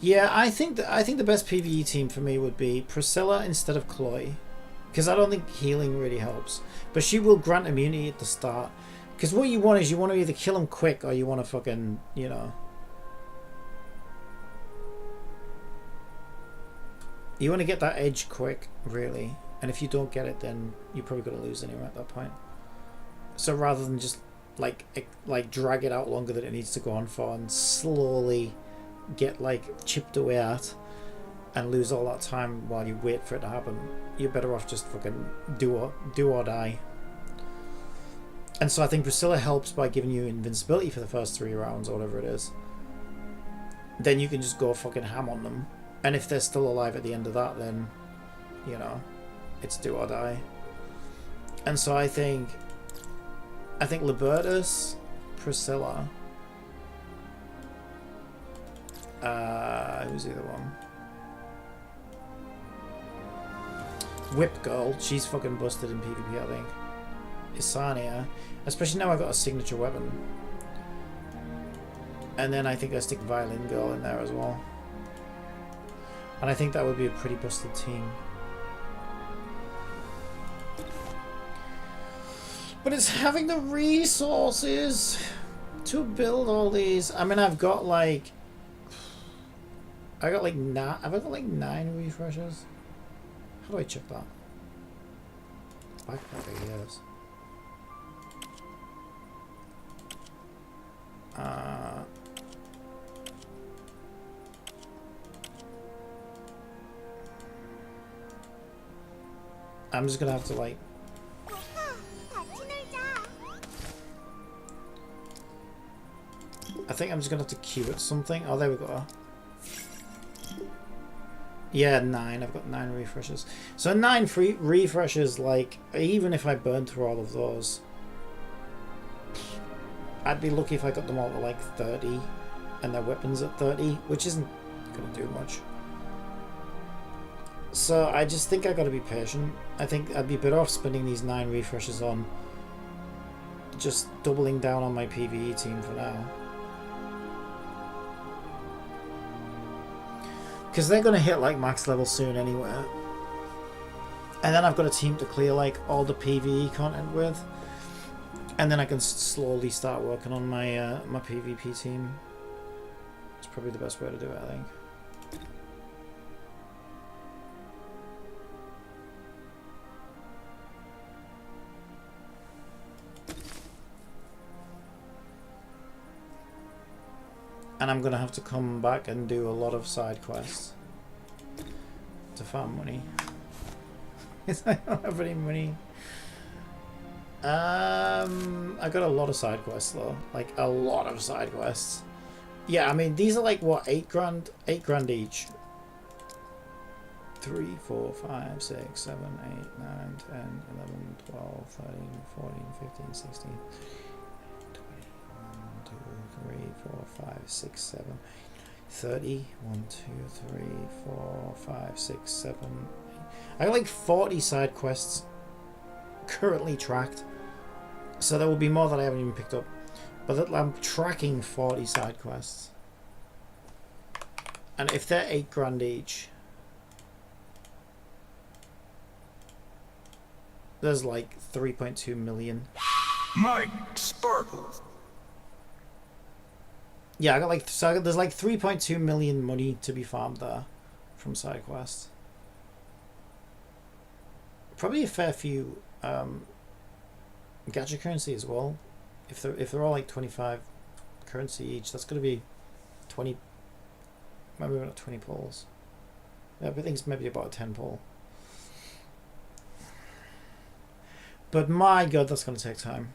Yeah, I think the best PvE team for me would be Priscilla instead of Chloe, because I don't think healing really helps. But she will grant immunity at the start. Because what you want is you want to either kill them quick or you want to fucking, you know. You want to get that edge quick, really. And if you don't get it, then you're probably going to lose anyway at that point. So rather than just like drag it out longer than it needs to go on for and slowly get like chipped away at and lose all that time while you wait for it to happen, you're better off just fucking do or die. And so I think Priscilla helps by giving you invincibility for the first 3 rounds or whatever it is. Then you can just go fucking ham on them. And if they're still alive at the end of that, then, you know, it's do or die. And so I think Libertus, Priscilla, who's the other one? Whip Girl, she's fucking busted in PvP, I think. Isania, especially now I've got a signature weapon. And then I think I stick Violin Girl in there as well. And I think that would be a pretty busted team. But it's having the resources to build all these. I mean, I've got like 9 refreshes. How do I check that? Back over here. I'm just gonna have to like. I think I'm just gonna have to queue at something. Oh, there we go. Yeah, 9. I've got 9 refreshes. So 9 free refreshes, like, even if I burn through all of those, I'd be lucky if I got them all to like 30 and their weapons at 30, which isn't gonna do much. So I just think I gotta be patient. I think I'd be better off spending these 9 refreshes on just doubling down on my PvE team for now. Because they're going to hit like max level soon anyway. And then I've got a team to clear like all the PvE content with. And then I can slowly start working on my my PvP team. It's probably the best way to do it, I think. And I'm gonna have to come back and do a lot of side quests to farm money. I don't have any money. I got a lot of side quests though, like a lot of side quests. Yeah, I mean these are like what, 8 grand each. 3, 4, 5, 6, 7, 8, 9, 10, 11, 12, 13, 14, 15, 16. 3, 4, 5, 6, 7, 30. 1, 2, 3, 4, 5, 6, 7, 8. I got like 40 side quests currently tracked. So there will be more that I haven't even picked up. But I'm tracking 40 side quests. And if they're 8 grand each, there's like 3.2 million. Mike Sparkles. Yeah, I got like, so there's like 3.2 million money to be farmed there from side quests. Probably a fair few gadget currency as well. If they're all like 25 currency each, that's going to be 20, maybe not 20 pulls. Yeah, but I think it's maybe about a 10 pull. But my god, that's going to take time.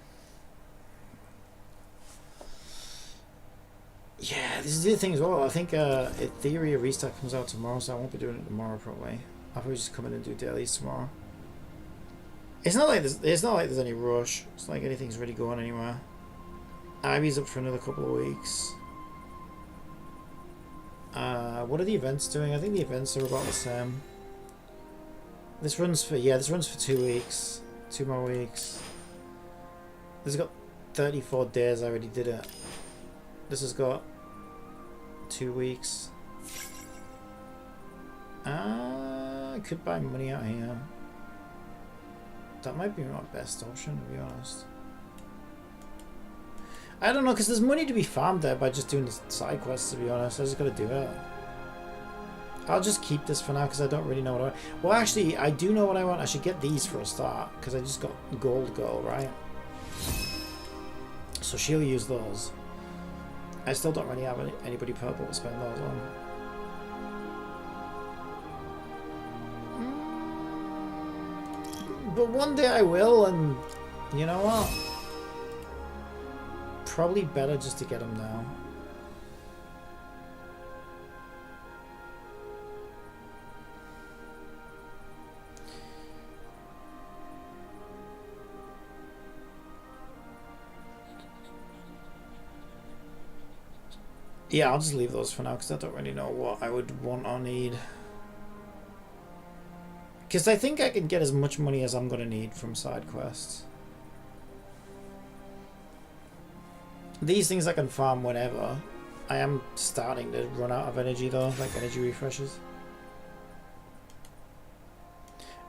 Yeah, this is the thing as well. I think in theory a restart comes out tomorrow, so I won't be doing it tomorrow probably. I'll probably just come in and do dailies tomorrow. It's not like there's any rush. It's not like anything's really going anywhere. Ivy's up for another couple of weeks. What are the events doing? I think the events are about the same. This runs for 2 weeks. 2 more weeks. This has got 34 days. I already did it. This has got 2 weeks. I could buy money out here. That might be my best option, to be honest. I don't know, because there's money to be farmed there by just doing the side quests, to be honest. I just gotta do it. I'll just keep this for now, because I don't really know what I want. Well, actually, I do know what I want. I should get these for a start, because I just got gold, right? So she'll use those. I still don't really have anybody purple to spend those on. But one day I will, and you know what? Probably better just to get them now. Yeah, I'll just leave those for now because I don't really know what I would want or need. Because I think I can get as much money as I'm going to need from side quests. These things I can farm whenever. I am starting to run out of energy though, like energy refreshes.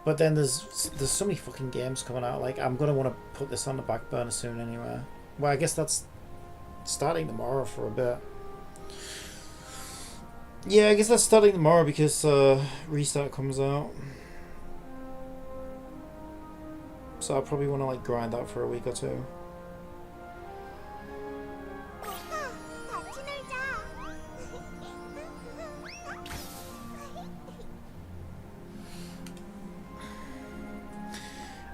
But then there's so many fucking games coming out. Like I'm gonna want to put this on the back burner soon anyway. Well, I guess that's starting tomorrow for a bit. Yeah, I guess that's starting tomorrow because Restart comes out. So I probably want to like grind out for a week or two.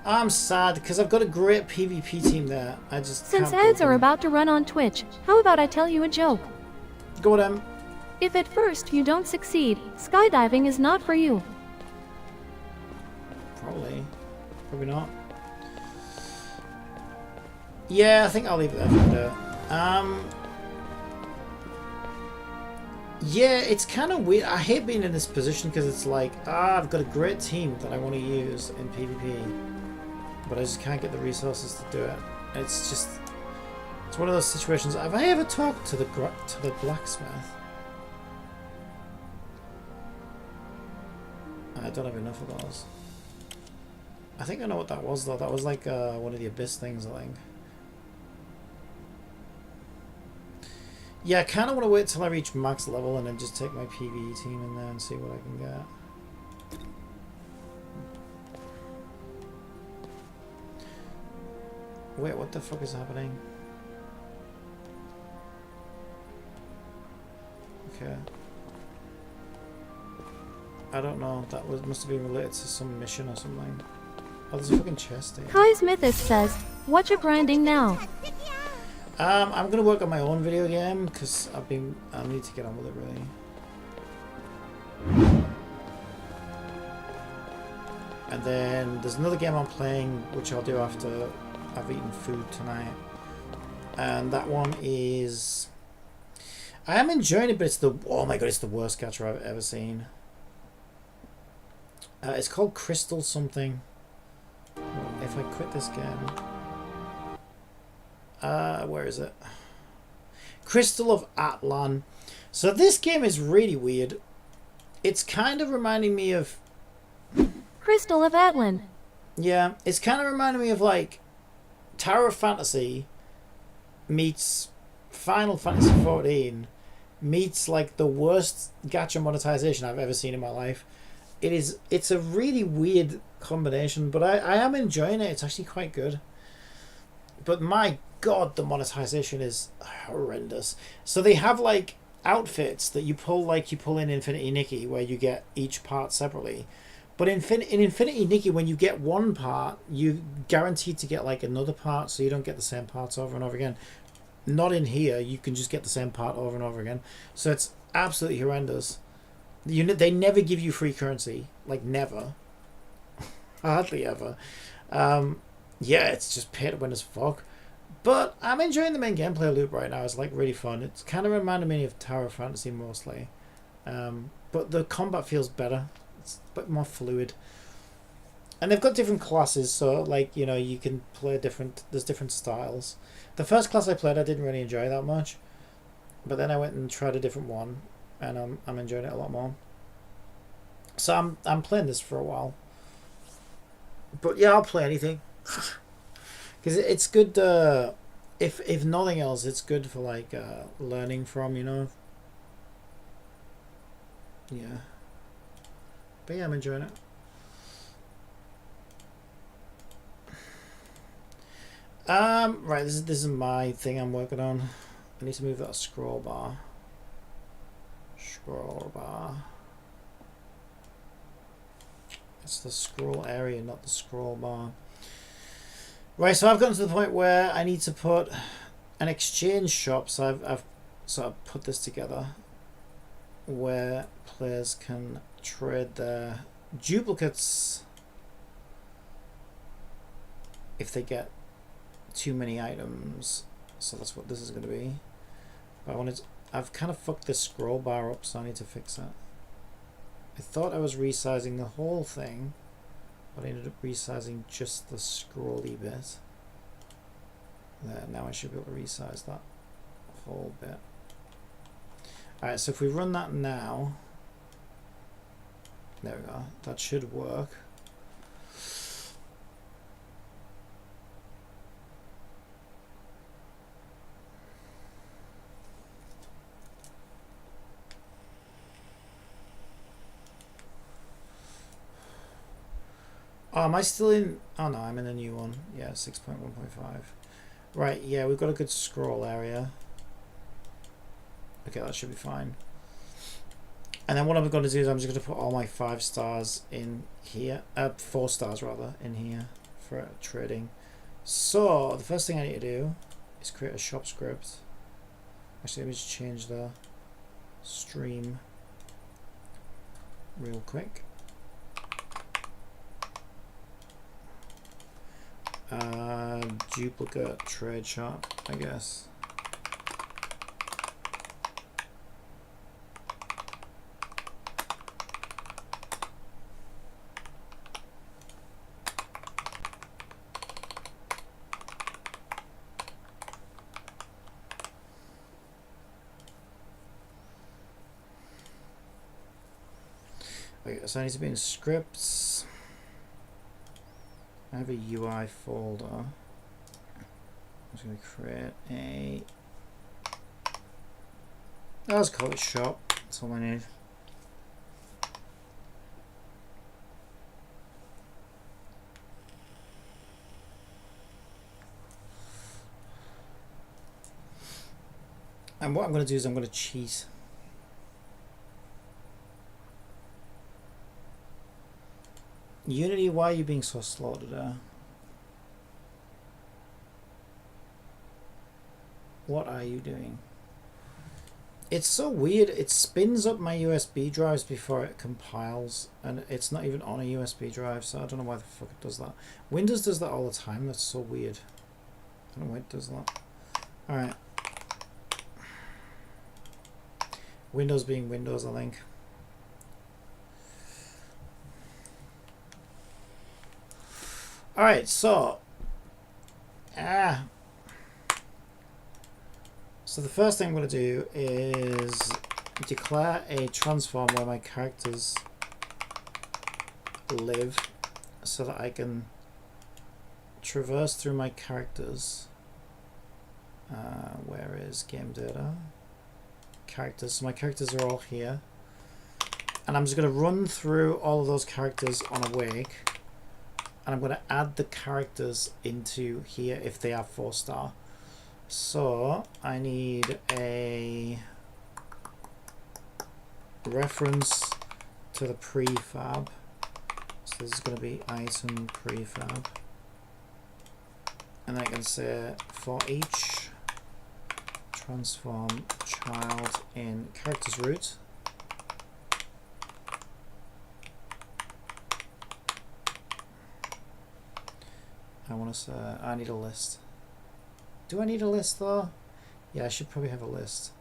I'm sad because I've got a great PvP team there. I just Since can't ads build are them. about to run on Twitch, how about I tell you a joke? Go with them. If at first you don't succeed, skydiving is not for you. Probably not. Yeah, I think I'll leave it there for a bit. Yeah, it's kind of weird. I hate being in this position because it's like, I've got a great team that I want to use in PvP, but I just can't get the resources to do it. It's one of those situations. Have I ever talked to the blacksmith? I don't have enough of those. I think I know what that was though. That was like one of the abyss things, I think. Yeah, I kind of want to wait till I reach max level and then just take my PvE team in there and see what I can get. Wait, what the fuck is happening? Okay. I don't know. That must have been related to some mission or something. Oh, there's a fucking chest here. Kai Smithis says, what you grinding now? I'm gonna work on my own video game because I need to get on with it really. And then there's another game I'm playing which I'll do after I've eaten food tonight. And that one is, I am enjoying it, but it's oh my god, it's the worst gacha I've ever seen. It's called Crystal something. Well, if I quit this game. Where is it? Crystal of Atlan. So this game is really weird. It's kind of reminding me of... Crystal of Atlan. Yeah, it's kind of reminding me of like Tower of Fantasy meets Final Fantasy 14 meets like the worst gacha monetization I've ever seen in my life. It's a really weird combination, but I am enjoying it. It's actually quite good. But my god, the monetization is horrendous. So they have like outfits that you pull in Infinity Nikki, where you get each part separately. But in Infinity Nikki, when you get one part, you guaranteed to get like another part, so you don't get the same parts over and over again. Not in here, you can just get the same part over and over again. So it's absolutely horrendous. They never give you free currency, like never, hardly ever. Yeah, it's just pay to win as fuck. But I'm enjoying the main gameplay loop right now. It's like really fun. It's kind of reminded me of Tower of Fantasy mostly, but the combat feels better. It's a bit more fluid, and they've got different classes. So like you can play different. There's different styles. The first class I played, I didn't really enjoy that much, but then I went and tried a different one, and I'm enjoying it a lot more. So I'm playing this for a while. But yeah, I'll play anything. Because it's good, if nothing else, it's good for like learning from, you know. Yeah. But yeah, I'm enjoying it. Right, this is my thing I'm working on. I need to move that scroll bar. Scroll bar. It's the scroll area, not the scroll bar. Right, so I've gotten to the point where I need to put an exchange shop. So I've sort of put this together where players can trade their duplicates if they get too many items. So that's what this is going to be. But I've kind of fucked this scroll bar up, so I need to fix it. I thought I was resizing the whole thing, but I ended up resizing just the scrolly bit. There, now I should be able to resize that whole bit. Alright, so if we run that now, there we go, that should work. Oh, am I still in? Oh no, I'm in a new one. Yeah, 6.1.5. Right, yeah, we've got a good scroll area. Okay, that should be fine. And then what I'm going to do is I'm just going to put all my 5 stars in here. 4 stars rather, in here for trading. So, the first thing I need to do is create a shop script. Actually, let me just change the stream real quick. Duplicate trade shop, I guess. Okay, so I need to be in scripts. I have a UI folder. I'm just going to create a... Let's call it shop. That's all I need. And what I'm going to do is I'm going to cheat. Unity, why are you being so slow today? What are you doing? It's so weird. It spins up my USB drives before it compiles, and it's not even on a USB drive, so I don't know why the fuck it does that. Windows does that all the time. That's so weird. I don't know why it does that. Alright. Windows being Windows, I think. Alright, so so the first thing I'm going to do is declare a transform where my characters live so that I can traverse through my characters. Where is game data? Characters. So my characters are all here. And I'm just going to run through all of those characters on awake. And I'm going to add the characters into here if they are 4-star. So I need a reference to the prefab. So this is going to be item prefab. And then I can say for each transform child in characters root. I want to say I need a list. Do I need a list though? Yeah, I should probably have a list.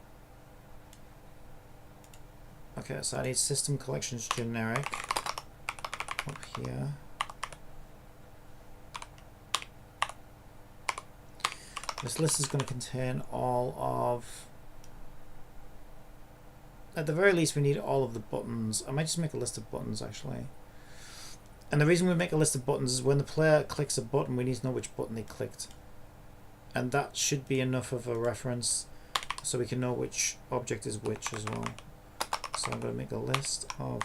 Okay, so I need system collections generic up here. This list is going to contain all of at the very least we need all of the buttons. I might just make a list of buttons actually. And the reason we make a list of buttons is when the player clicks a button, we need to know which button they clicked. And that should be enough of a reference so we can know which object is which as well. So I'm going to make a list of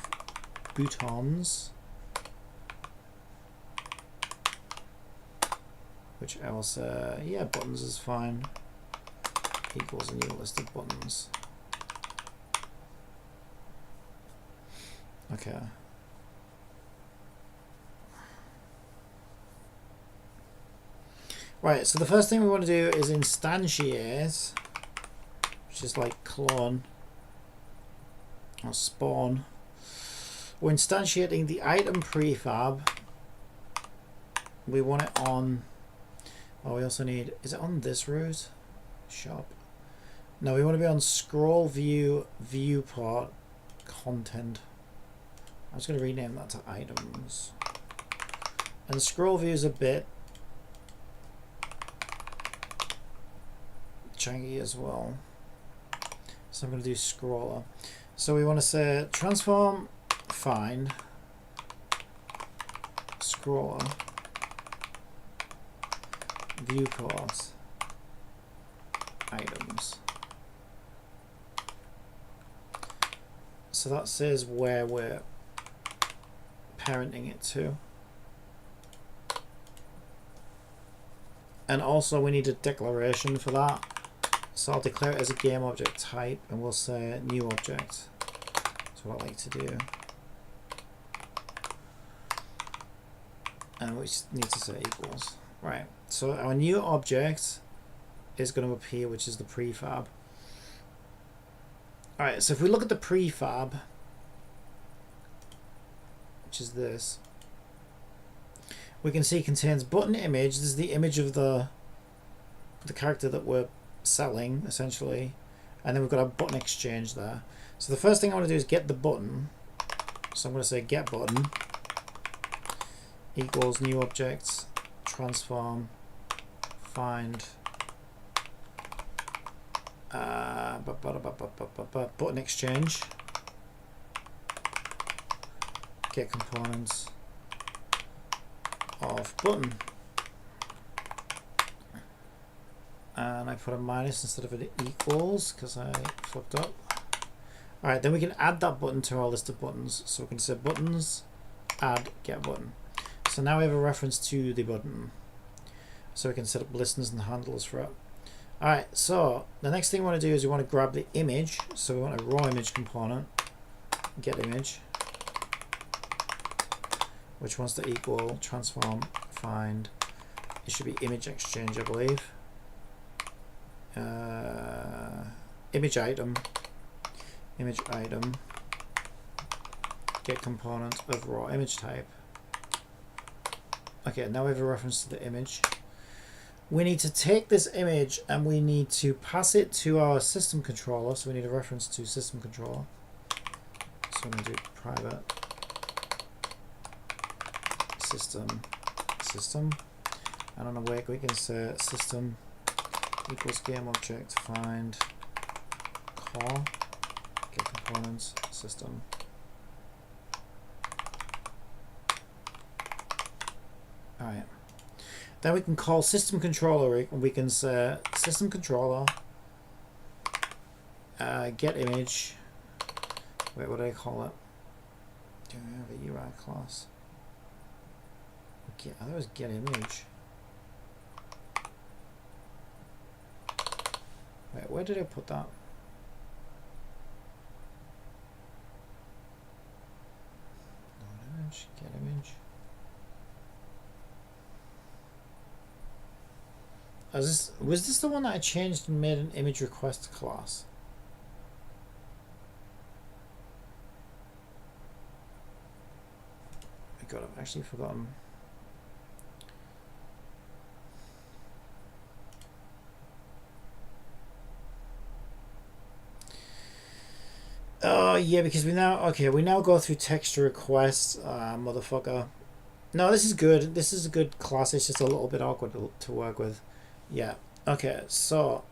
buttons, which I will say, yeah, buttons is fine, equals a new list of buttons. Okay. Right, so the first thing we want to do is instantiate, which is like clone or spawn. We're instantiating the item prefab. We want it on, oh, we also need, is it on this route? Shop. No, we want to be on scroll view viewport content. I'm just going to rename that to items. And scroll view is a bit janky as well. So I'm going to do scroller. So we want to say transform find scroller viewport items. So that says where we're parenting it to. And also we need a declaration for that. So I'll declare it as a game object type and we'll say new object. That's what I like to do. And we need to say equals. Right, so our new object is going to appear, which is the prefab. Alright, so if we look at the prefab, which is this, we can see it contains button image. This is the image of the character that we're selling, essentially. And then we've got our button exchange there. So the first thing I want to do is get the button. So I'm going to say get button equals new object transform find button exchange, get components of button, and I put a minus instead of an equals because I fucked up. Alright, then we can add that button to our list of buttons. So we can say buttons add get button. So now we have a reference to the button. So we can set up listeners and handles for it. Alright, so the next thing we want to do is we want to grab the image. So we want a raw image component, get image, which wants to equal transform find. It should be image exchange, I believe. Image item, get component of raw image type. Okay, now we have a reference to the image. We need to take this image and we need to pass it to our system controller. So we need a reference to system controller. So I'm going to do private system. And on awake we can say system equals game object find call get components system. Alright. Then we can call system controller and we can say system controller get image. Wait, what do I call it? Do I have a UI class? I thought it was get image. Wait, where did I put that? Image, get image. Was this the one that I changed and made an image request class? Oh my god, I've actually forgotten. Oh yeah, because we now go through texture requests, motherfucker. No, this is good. This is a good class. It's just a little bit awkward to work with. Yeah. Okay, so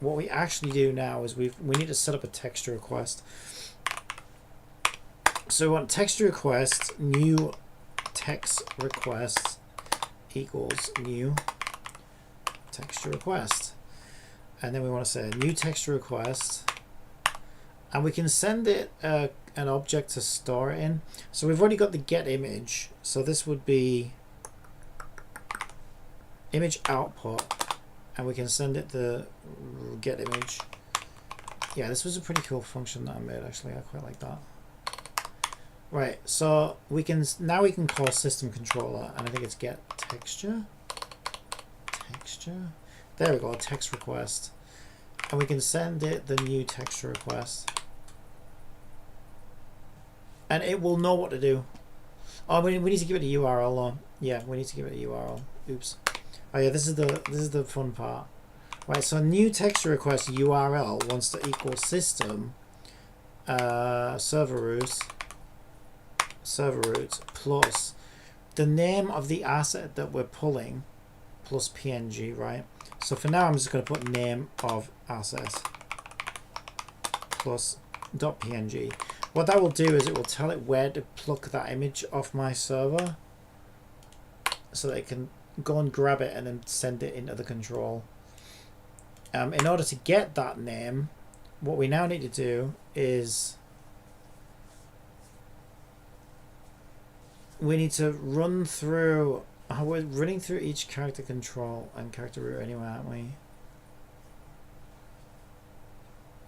what we actually do now is we need to set up a texture request. So we want texture request new text request equals new texture request, and then we want to say new texture request, and we can send it an object to store it in. So we've already got the get image, so this would be image output, and we can send it the get image. Yeah, this was a pretty cool function that I made actually. I quite like that. Right, so we can now we can call system controller, and I think it's get texture. There we go, text request, and we can send it the new texture request, and it will know what to do. Oh, we need to give it a URL though. Yeah, we need to give it a URL. Oops. Oh yeah, this is the fun part. Right, so new texture request URL wants to equal system server root plus the name of the asset that we're pulling plus PNG, right? So for now I'm just going to put name of asset plus .png. What that will do is it will tell it where to pluck that image off my server so that it can go and grab it and then send it into the control. In order to get that name, what we now need to do is we need to run through, we're running through each character control and character root anyway, aren't we?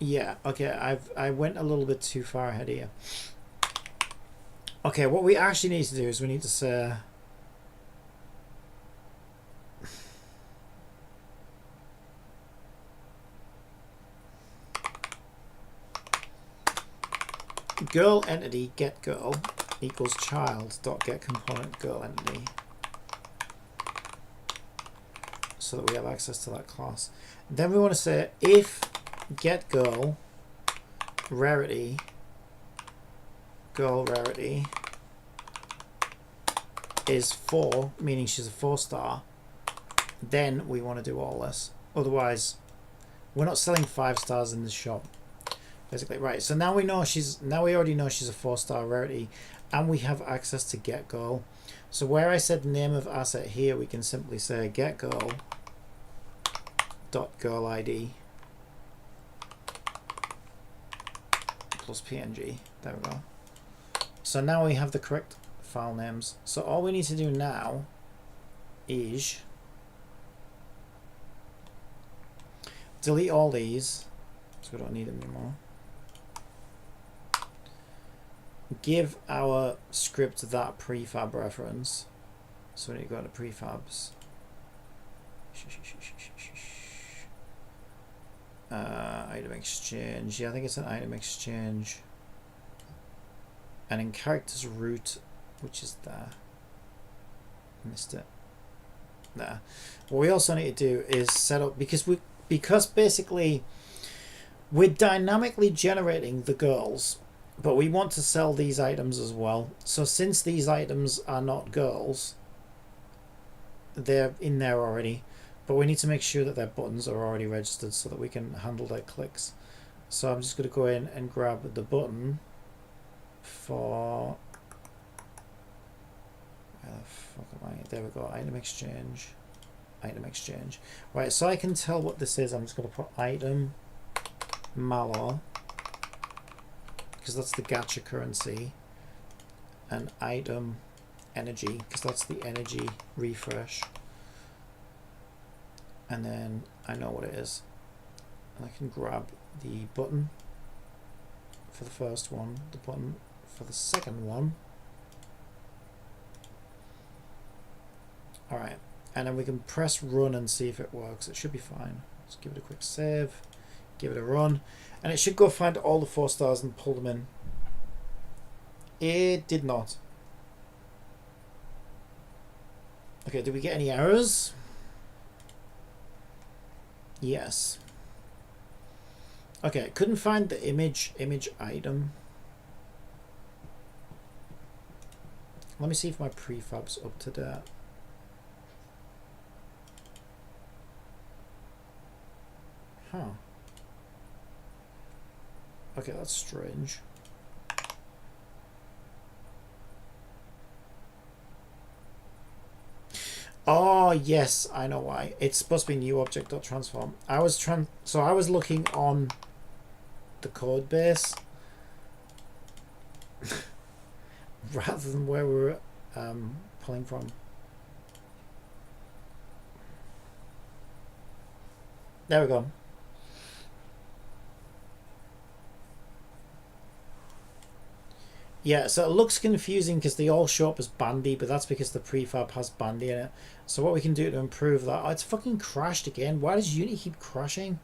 Yeah, okay, I went a little bit too far ahead here. Okay, what we actually need to do is we need to say girl entity get girl equals child dot get component girl entity, so that we have access to that class. Then we want to say if get girl rarity is 4, meaning she's a 4-star, then we want to do all this. Otherwise, we're not selling 5 stars in this shop. Basically, right. So now we know we already know she's a 4-star rarity, and we have access to get girl. So where I said name of asset here, we can simply say get girl dot girl ID plus PNG. There we go. So now we have the correct file names. So all we need to do now is delete all these, so we don't need them anymore. Give our script that prefab reference. So we need to go to prefabs. Item exchange. Yeah, I think it's an item exchange. And in characters root, which is there. Missed it. There. What we also need to do is set up, because basically we're dynamically generating the girls, but we want to sell these items as well. So since these items are not girls, they're in there already, but we need to make sure that their buttons are already registered so that we can handle their clicks. So I'm just going to go in and grab the button for, where the fuck am I? There we go, item exchange. Right, so I can tell what this is. I'm just going to put item mallow, because that's the gacha currency, and item energy, because that's the energy refresh. And then I know what it is, and I can grab the button for the first one, the button for the second one. Alright, and then we can press run and see if it works. It should be fine. Let's give it a quick save, give it a run, and it should go find all the 4 stars and pull them in. It did not. Okay, did we get any errors? Yes. Okay, couldn't find the image item. Let me see if my prefab's up to date. Huh. Okay, that's strange. Oh yes, I know why. It's supposed to be new object.transform. I was looking on the code base rather than where we were pulling from. There we go. Yeah, so it looks confusing because they all show up as bandy, but that's because the prefab has bandy in it. So what we can do to improve that... Oh, it's fucking crashed again. Why does Unity keep crashing?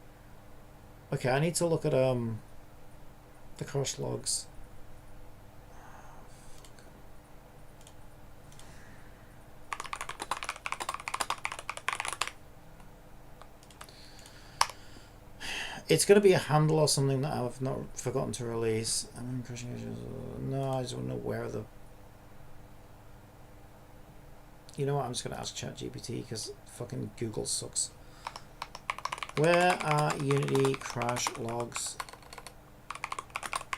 Okay, I need to look at the crash logs. It's going to be a handle or something that I've not forgotten to release. I'm crashing issues. No, I just want to know where the... You know what? I'm just going to ask ChatGPT because fucking Google sucks. Where are Unity crash logs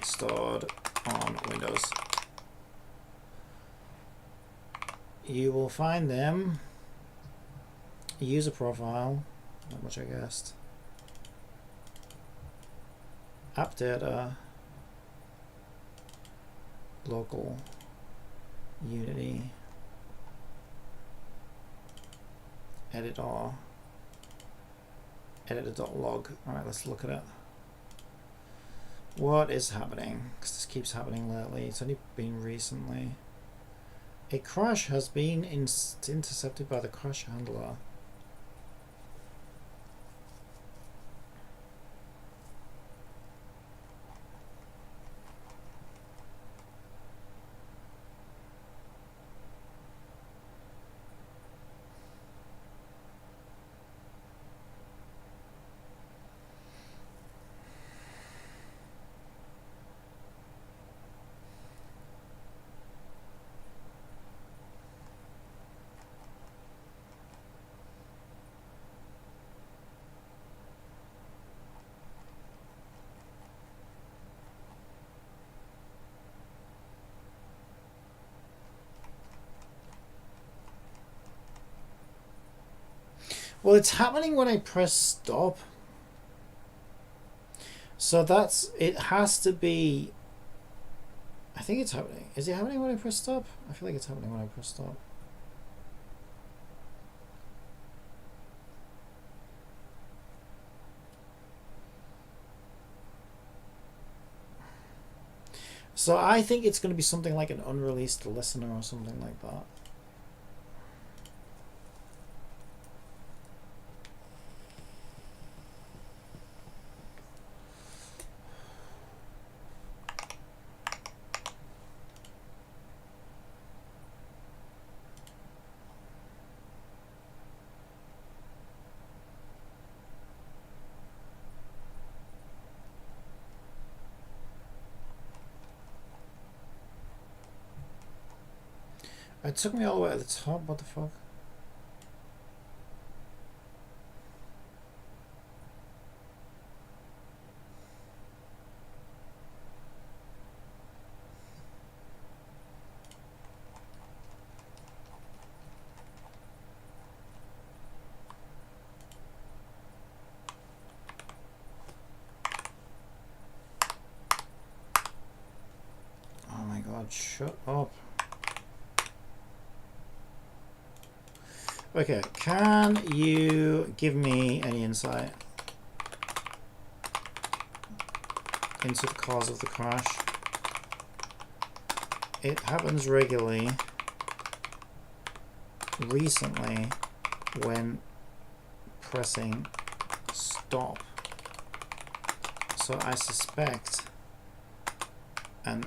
stored on Windows? You will find them. User profile. Not much I guessed. App data, local, Unity, editor, editor.log. Alright, let's look at it. What is happening? Because this keeps happening lately. It's only been recently. A crash has been intercepted by the crash handler. Well, it's happening when I press stop. So that's... It has to be... I think it's happening. Is it happening when I press stop? I feel like it's happening when I press stop. So I think it's going to be something like an unreleased listener or something like that. It took me all the way to the top, what the fuck? Oh my god, shut up. Okay, can you give me any insight into the cause of the crash? It happens regularly, recently, when pressing stop. So I suspect an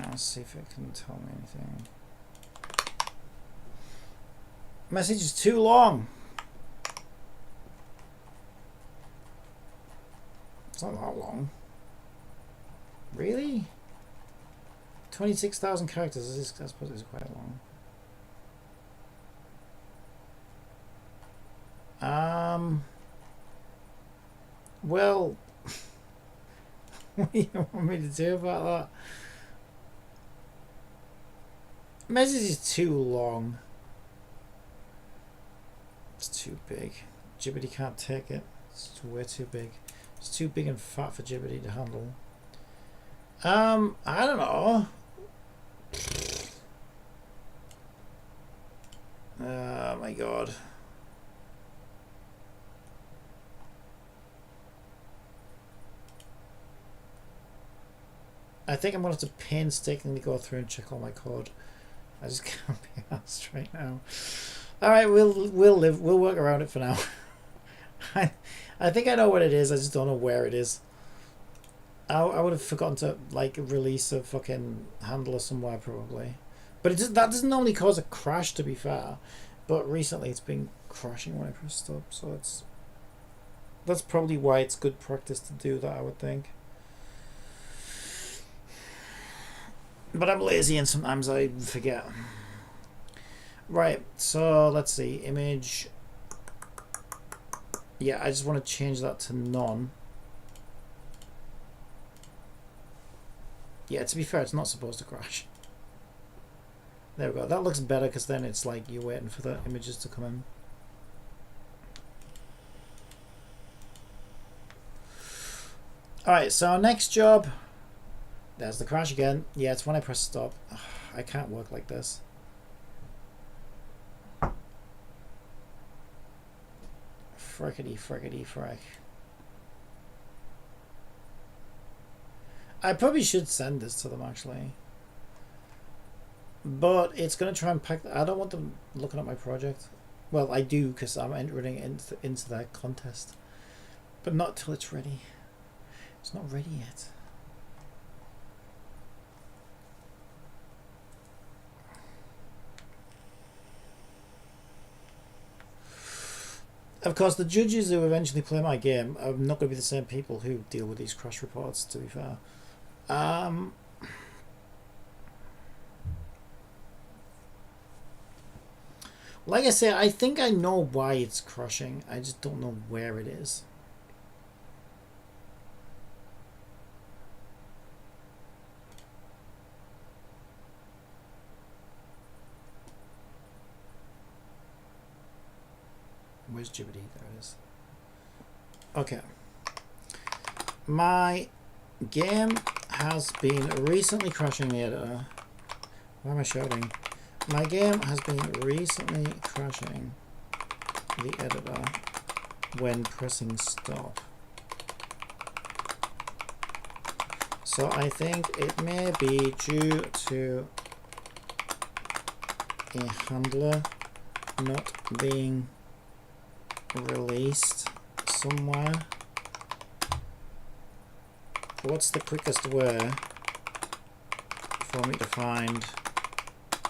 let's see if it can tell me anything. Message is too long. It's not that long. Really? 26,000 characters. I suppose it's quite long. Well, what do you want me to do about that? Message is too long. It's too big. Jibbity can't take it. It's way too big. It's too big and fat for Jibbity to handle. I don't know. Oh my god. I think I'm going to have to painstakingly go through and check all my code. I just can't be asked right now. All right, we'll work around it for now. I think I know what it is. I just don't know where it is. I would have forgotten to like release a fucking handler somewhere probably, but that doesn't normally cause a crash, to be fair. But recently it's been crashing when I press stop, so that's probably why it's good practice to do that, I would think. But I'm lazy and sometimes I forget. Right, so let's see, image. Yeah, I just want to change that to none. Yeah, to be fair, it's not supposed to crash. There we go. That looks better because then it's like you're waiting for the images to come in. Alright, so our next job. There's the crash again. Yeah, it's when I press stop. Ugh, I can't work like this. Frickety, frickety, frick. I probably should send this to them actually. But it's going to try and pack. I don't want them looking at my project. Well, I do because I'm entering into that contest. But not till it's ready. It's not ready yet. Of course, the judges who eventually play my game are not going to be the same people who deal with these crash reports, to be fair. Like I say, I think I know why it's crashing. I just don't know where it is. Where's Jibbity? There it is. Okay. My game has been recently crashing the editor. Why am I shouting? My game has been recently crashing the editor when pressing stop. So I think it may be due to a handler not being released somewhere. What's the quickest way for me to find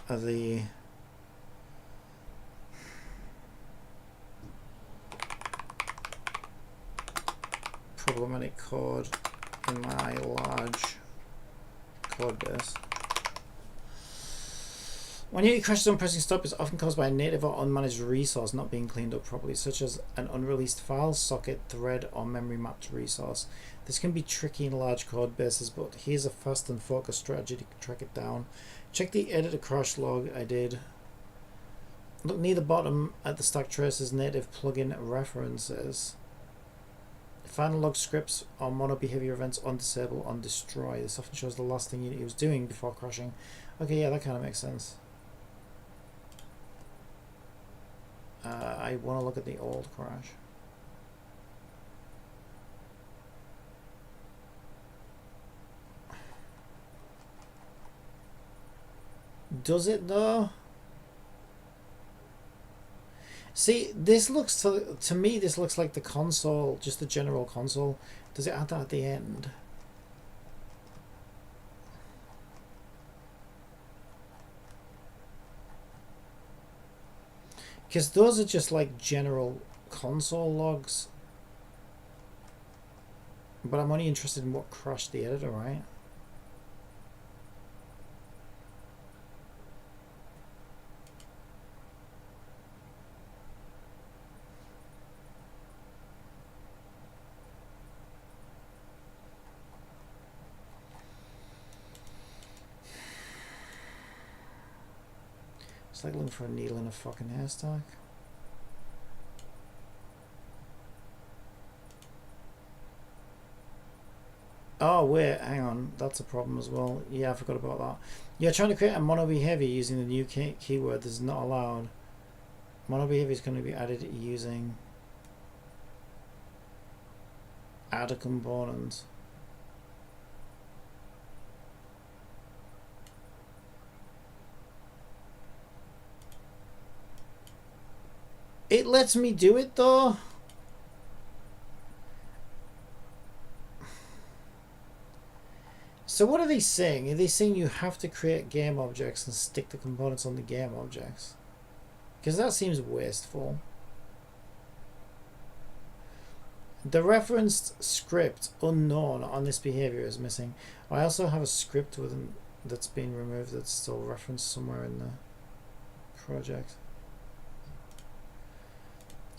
the problematic code in my large code base? When Unity crashes on pressing stop, it's often caused by a native or unmanaged resource not being cleaned up properly, such as an unreleased file, socket, thread, or memory mapped resource. This can be tricky in large code bases, but here's a fast and focused strategy to track it down. Check the editor crash log I did. Look near the bottom at the stack traces native plugin references. Final log scripts or mono behavior events on disable, on destroy. This often shows the last thing Unity was doing before crashing. Okay, yeah, that kind of makes sense. I want to look at the old crash. Does it though? See, this looks to me this looks like the console, just the general console. Does it add that at the end? Because those are just like general console logs. But I'm only interested in what crashed the editor, right? It's like looking for a needle in a fucking haystack. Oh wait, hang on, that's a problem as well. Yeah, I forgot about that. Yeah, trying to create a mono behavior using the new keyword is not allowed. Mono behavior is going to be added using add a component. It lets me do it though. So what are they saying? Are they saying you have to create game objects and stick the components on the game objects? Because that seems wasteful. The referenced script unknown on this behavior is missing. I also have a script that's been removed that's still referenced somewhere in the project.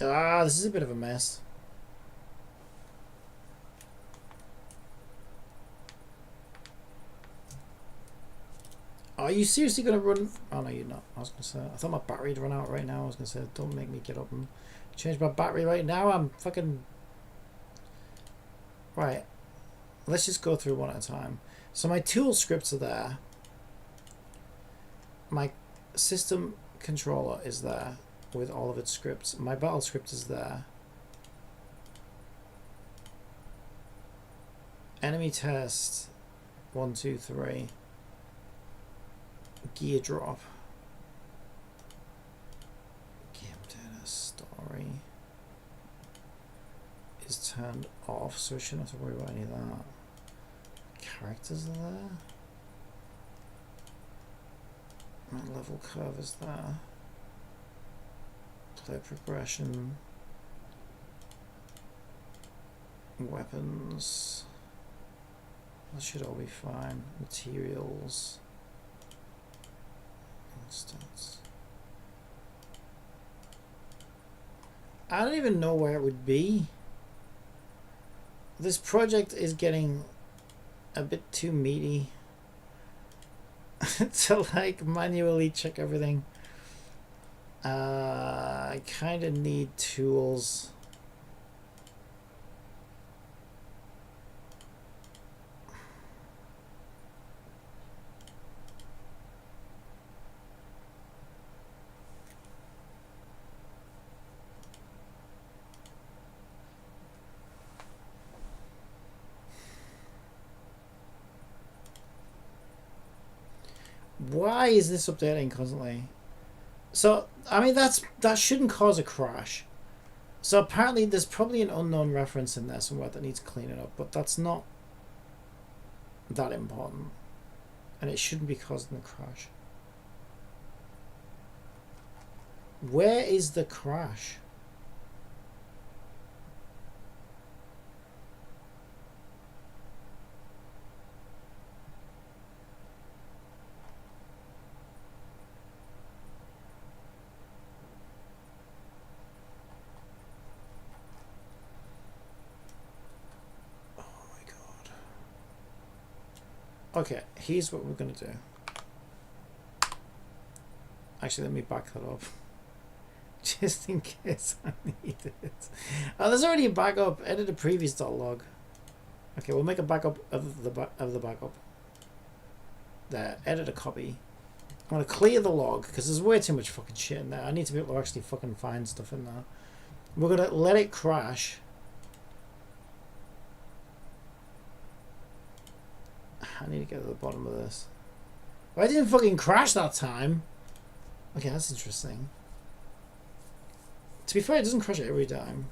Ah, this is a bit of a mess. Are you seriously going to run? Oh no, you're not. I was going to say, I thought my battery'd run out right now. I was going to say, don't make me get up and change my battery right now. I'm fucking... Right. Let's just go through one at a time. So my tool scripts are there. My system controller is there with all of its scripts. My battle script is there. Enemy test 1, 2, 3. Gear drop. Game data story is turned off, so we shouldn't have to worry about any of that. Characters are there. My level curve is there. Play progression. Weapons. That should all be fine. Materials. Stats. I don't even know where it would be. This project is getting a bit too meaty to like manually check everything. I kind of need tools. Why is this updating constantly? So, I mean, that shouldn't cause a crash. So apparently there's probably an unknown reference in there somewhere that needs cleaning up, but that's not that important. And it shouldn't be causing the crash. Where is the crash? Okay, here's what we're going to do. Actually, let me back that up. Just in case I need it. Oh, there's already a backup. Edit a previous .log. Okay, we'll make a backup of the backup. There, edit a copy. I'm going to clear the log because there's way too much fucking shit in there. I need to be able to actually fucking find stuff in there. We're going to let it crash. I need to get to the bottom of this. Well, I didn't fucking crash that time. Okay, that's interesting. To be fair, it doesn't crash every time.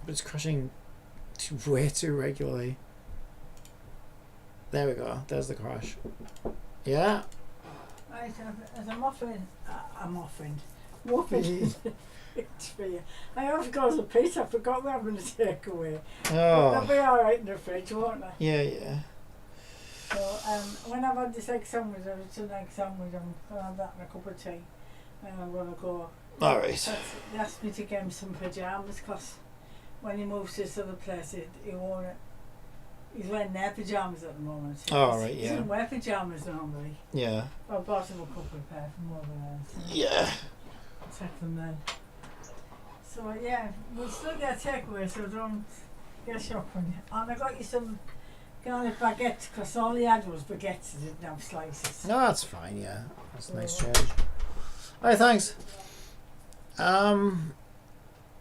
But it's crashing way too regularly. There we go. There's the crash. Yeah? As I'm offering, whopping I always got as a piece. I forgot we're having a takeaway. Oh. They'll be alright in the fridge, won't they? Yeah, yeah. So when I've had this egg sandwich, it's an egg sandwich, I'm going to have that and a cup of tea. And I'm going to go. Alright. They asked me to get him some pyjamas because when he moves to this other place, he won't He's wearing their pyjamas at the moment. Oh, right, He yeah. doesn't wear pyjamas normally. Yeah. I bought him a couple of pair from over there. So Yeah. take them then. So yeah, we'll still get a takeaway, so don't get shopping. And I got you some garlic baguettes, because all he had was baguettes, he didn't have slices. No, that's fine, yeah. That's a nice change. Alright, thanks.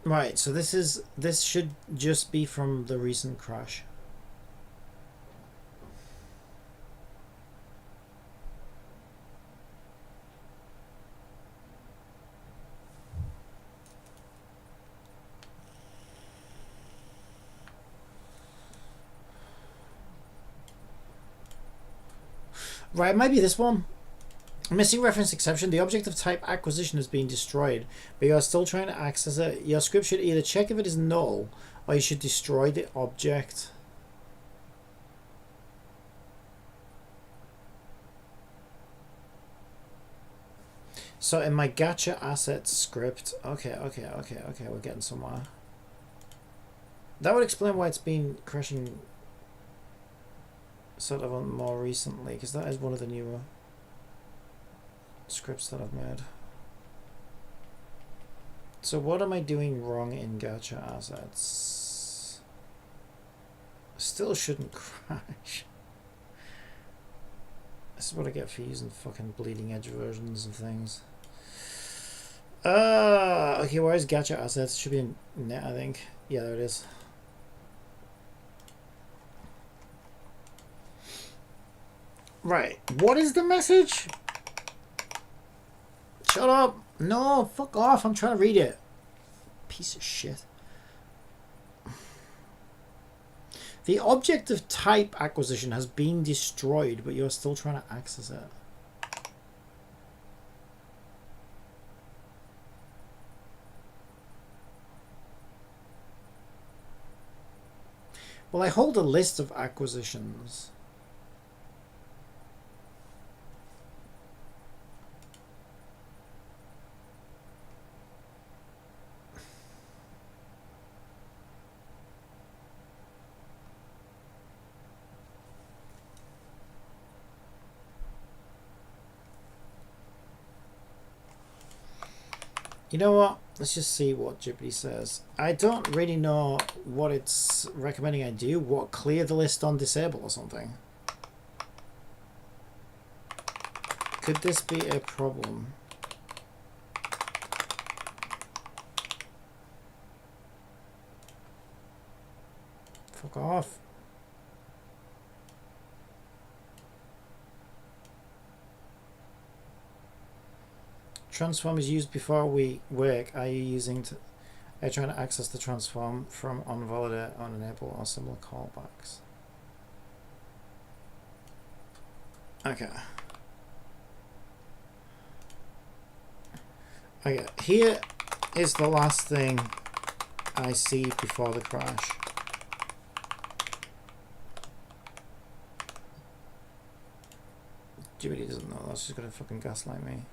Right, so this should just be from the recent crash. Right, it might be this one. Missing reference exception. The object of type acquisition has been destroyed, but you are still trying to access it. Your script should either check if it is null, or you should destroy the object. So in my gacha assets script, okay, we're getting somewhere. That would explain why it's been crashing sort of more recently, because that is one of the newer scripts that I've made. So what am I doing wrong in gacha assets? Still shouldn't crash. This is what I get for using fucking bleeding edge versions of things. Okay, where is gacha assets? It should be in net, I think. Yeah, there it is. Right, what is the message? Shut up! No, fuck off, I'm trying to read it. Piece of shit. The object of type acquisition has been destroyed, but you're still trying to access it. Well, I hold a list of acquisitions. You know what? Let's just see what Ghibli says. I don't really know what it's recommending I do. What, clear the list on disable or something? Could this be a problem? Fuck off. Transform is used before we work. Are you using to? Are you trying to access the transform from unvalidate, unenable, or similar callbacks? Okay. Okay. Here is the last thing I see before the crash. Judy doesn't know. That's just gonna fucking gaslight me.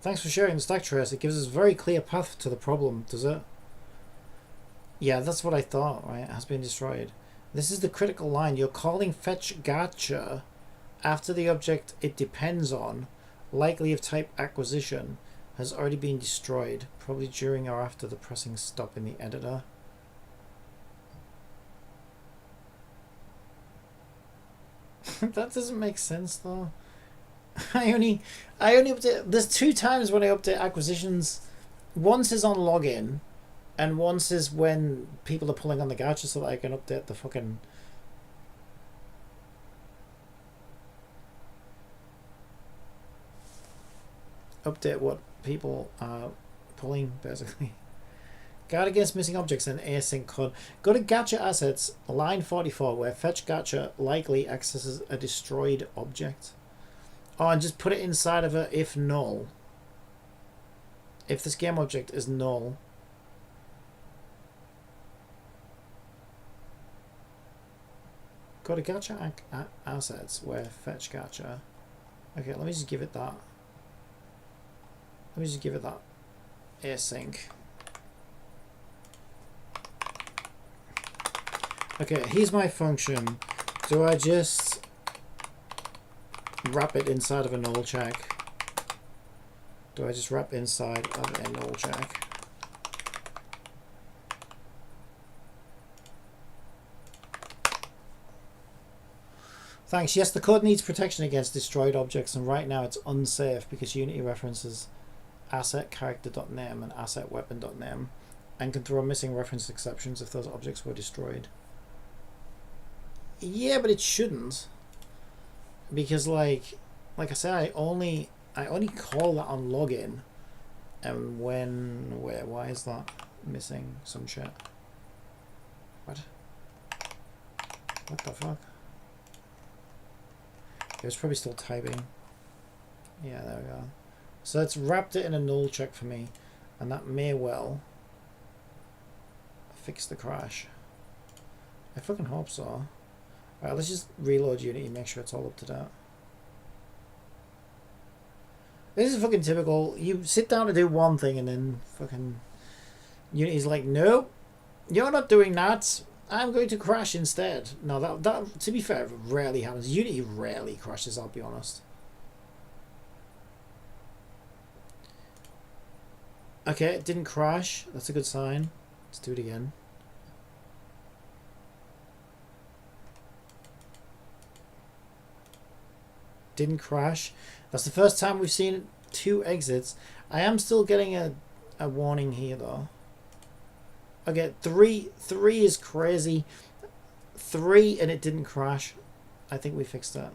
Thanks for sharing the stack trace. It gives us a very clear path to the problem, does it? Yeah, that's what I thought, right? It has been destroyed. This is the critical line. You're calling fetch gacha after the object it depends on, likely of type acquisition, has already been destroyed, probably during or after the pressing stop in the editor. That doesn't make sense though. I only update. There's 2 times when I update acquisitions. Once is on login, and once is when people are pulling on the gacha so that I can update the fucking. Update what people are pulling, basically. Guard against missing objects and async code. Go to gacha assets, line 44, where fetch gacha likely accesses a destroyed object. Oh, and just put it inside of a if null. If this game object is null. Go to gacha assets where fetch gacha. Okay, let me just give it that. Let me just give it that async. Okay, here's my function. Do I just wrap it inside of a null check? Do I just wrap inside of a null check? Thanks. Yes, the code needs protection against destroyed objects, and right now it's unsafe because Unity references asset character.name and asset weapon.name and can throw missing reference exceptions if those objects were destroyed. Yeah, but it shouldn't, because like I said, I only call that on login, and why is that missing some shit? What the fuck? It was probably still typing. Yeah, there we go. So it's wrapped it in a null check for me, and that may well fix the crash. I fucking hope so. Alright, let's just reload Unity and make sure it's all up to date. This is fucking typical. You sit down to do one thing and then fucking Unity's like, nope, you're not doing that. I'm going to crash instead. No, that to be fair, rarely happens. Unity rarely crashes, I'll be honest. Okay, it didn't crash. That's a good sign. Let's do it again. Didn't crash. That's the first time we've seen 2 exits. I am still getting a warning here though. Okay, 3 is crazy. 3 and it didn't crash. I think we fixed that.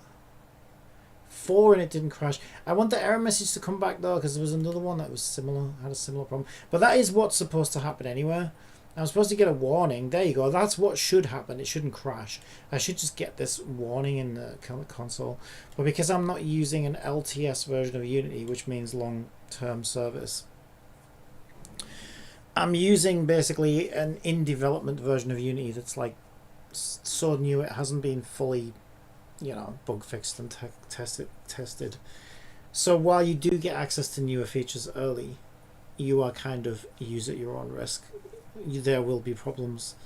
4 and it didn't crash. I want the error message to come back though, because there was another one that was similar, had a similar problem. But that is what's supposed to happen anyway. I'm supposed to get a warning. There you go. That's what should happen. It shouldn't crash. I should just get this warning in the console. But because I'm not using an LTS version of Unity, which means long-term service, I'm using basically an in-development version of Unity that's like so new it hasn't been fully, you know, bug fixed and tested. So while you do get access to newer features early, you are kind of use at your own risk. There will be problems,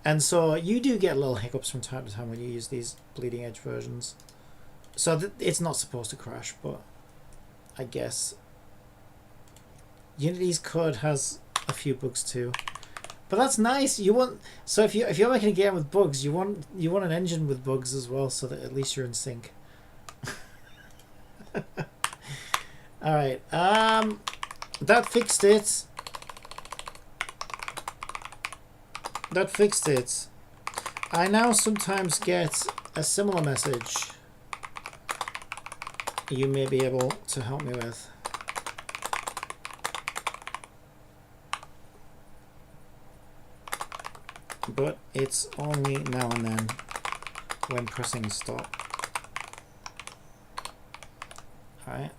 and so you do get little hiccups from time to time when you use these bleeding edge versions. So it's not supposed to crash, but I guess Unity's code has a few bugs too. But that's nice. You want, so if you're making a game with bugs, you want an engine with bugs as well, so that at least you're in sync. All right, that fixed it. That fixed it. I now sometimes get a similar message you may be able to help me with. But it's only now and then when pressing stop. Alright.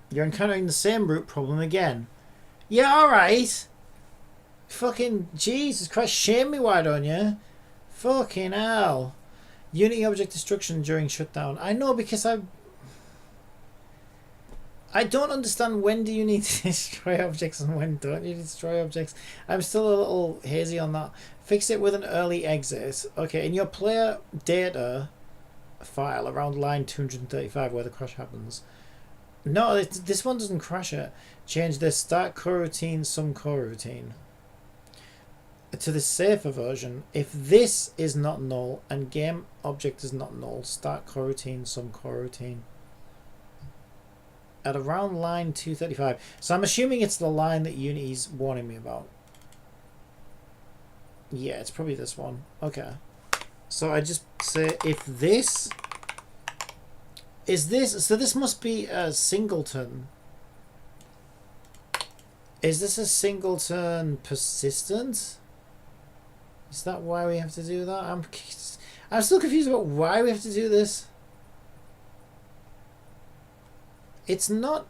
You're encountering the same root problem again. Yeah, alright. Fucking Jesus Christ, shame me, why don't you? Fucking hell. Unity object destruction during shutdown. I know, because I don't understand, when do you need to destroy objects and when don't you destroy objects? I'm still a little hazy on that. Fix it with an early exit. Okay, in your player data file around line 235 where the crash happens. No, this one doesn't crash it. Change this start coroutine, some coroutine to the safer version. If this is not null and game object is not null, start coroutine, some coroutine. At around line 235. So I'm assuming it's the line that Unity's warning me about. Yeah, it's probably this one. Okay. So I just say if this is this, so this must be a singleton. Is this a singleton persistent? Is that why we have to do that? I'm still confused about why we have to do this. It's not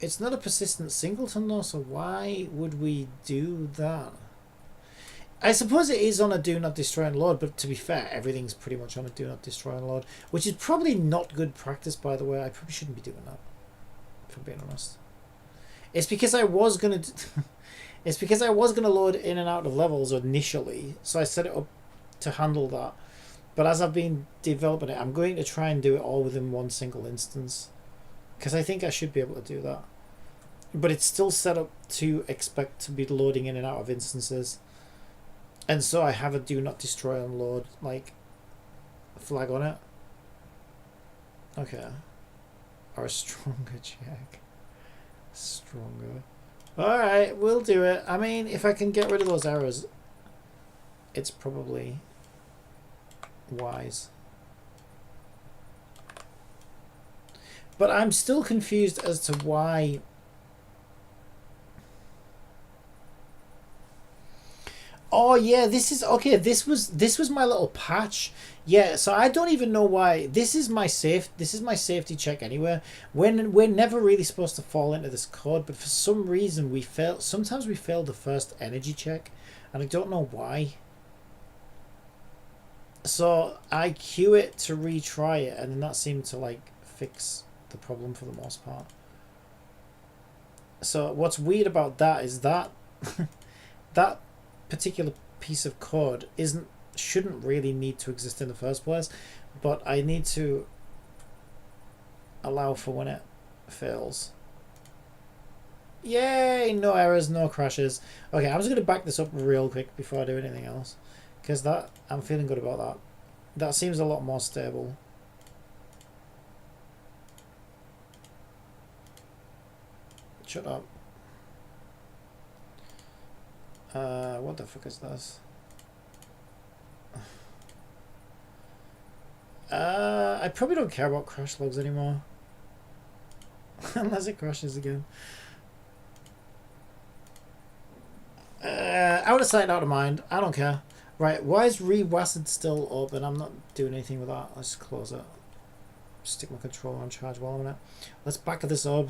a persistent singleton though, so why would we do that? I suppose it is on a do not destroy and load, but to be fair, everything's pretty much on a do not destroy and load, which is probably not good practice, by the way. I probably shouldn't be doing that, if I'm being honest. It's because I was gonna It's because I was going to load in and out of levels initially, so I set it up to handle that. But as I've been developing it, I'm going to try and do it all within one single instance, because I think I should be able to do that. But it's still set up to expect to be loading in and out of instances. And so I have a do not destroy unload like flag on it. Okay. Or a stronger check. Stronger. Alright, we'll do it. I mean, if I can get rid of those errors, it's probably wise. But I'm still confused as to why. Oh yeah, this is okay. This was my little patch. Yeah, so I don't even know why. This is my safety check anyway. We're never really supposed to fall into this code, but for some reason we fail. Sometimes we fail the first energy check, and I don't know why. So I queue it to retry it, and then that seemed to like fix the problem for the most part. So what's weird about that is that that particular piece of code shouldn't really need to exist in the first place, but I need to allow for when it fails. Yay! No errors, no crashes. Okay, I'm just going to back this up real quick before I do anything else, because that I'm feeling good about that. That seems a lot more stable. Shut up. What the fuck is this? I probably don't care about crash logs anymore. Unless it crashes again. Out of sight, out of mind. I don't care. Right, why is Rewasted still open? I'm not doing anything with that. Let's close it. Stick my controller on charge while I'm in it. Let's back this up.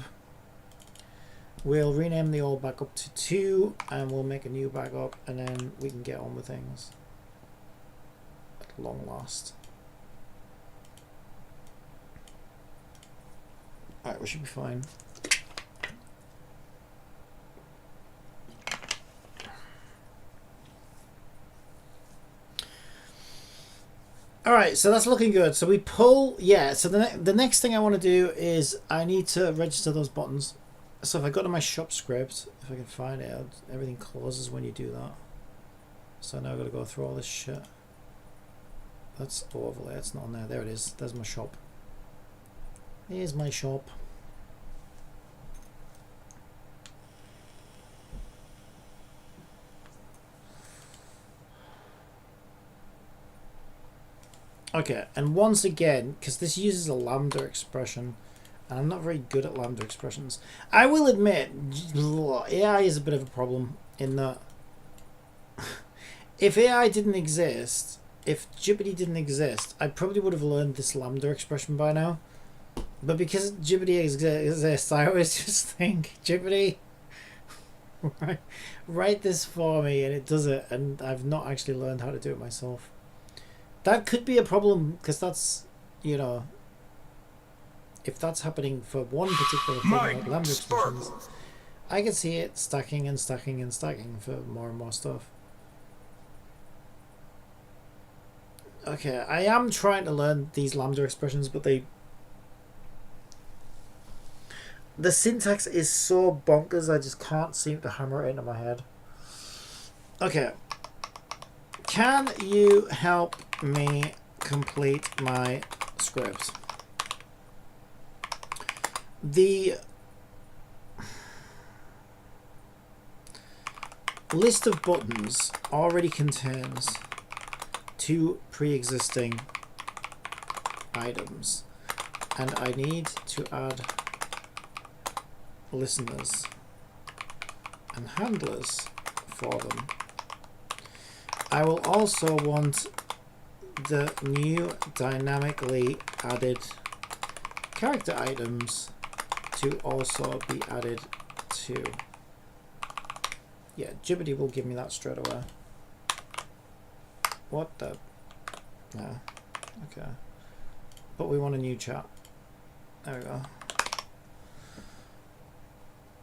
We'll rename the old backup to 2, and we'll make a new backup, and then we can get on with things. At long last. Alright, we should be fine. Alright, so that's looking good. So we pull, yeah, so the next thing I want to do is I need to register those buttons. So if I go to my shop script, if I can find it, everything closes when you do that. So now I've got to go through all this shit. That's overlay, it's not on there. There it is. There's my shop. Here's my shop. Okay, and once again, because this uses a lambda expression, and I'm not very good at lambda expressions. I will admit, AI is a bit of a problem in that if AI didn't exist, if Jupyter didn't exist, I probably would have learned this lambda expression by now. But because Jupyter exists, I always just think, Jupyter, write this for me, and it does it, and I've not actually learned how to do it myself. That could be a problem, because that's, you know, if that's happening for one particular thing like lambda expressions, I can see it stacking and stacking and stacking for more and more stuff. Okay, I am trying to learn these lambda expressions, but the syntax is so bonkers, I just can't seem to hammer it into my head. Okay. Can you help me complete my script? The list of buttons already contains 2 pre-existing items, and I need to add listeners and handlers for them. I will also want the new dynamically added character items to also be added to. Yeah, Jupyter will give me that straight away. What the? No. Okay. But we want a new chat. There we go.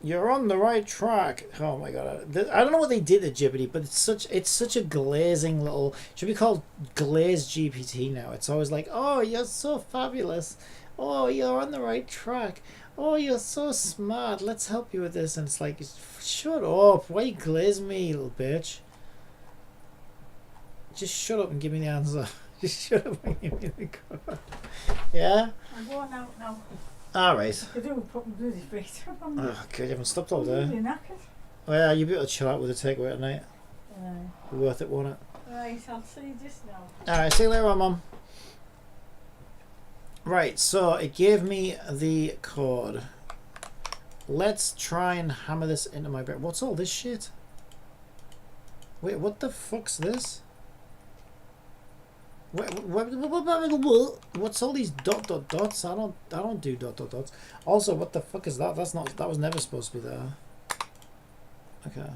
You're on the right track. Oh my god! I don't know what they did to Jibbity, but it's such a glazing little. Should be called glazed GPT now. It's always like, oh, you're so fabulous. Oh, you're on the right track. Oh, you're so smart. Let's help you with this. And it's like, shut up. Why you glaze me, you little bitch? Just shut up and give me the answer. Just shut up and give me the code. Yeah. I'm going out now. All right. I could do put my bloody feet up on me. Oh, God, you haven't stopped all I'm day. really knackered. Oh, yeah, you'll be able to chill out with a takeaway tonight. Worth it, won't it? Right, I'll see you just now. Alright, see you later on, Mum. Right, so it gave me the code. Let's try and hammer this into my brain. What's all this shit? Wait, what the fuck's this? What's all these dots? I don't do dots. Also, what the fuck is that? That was never supposed to be there. Okay.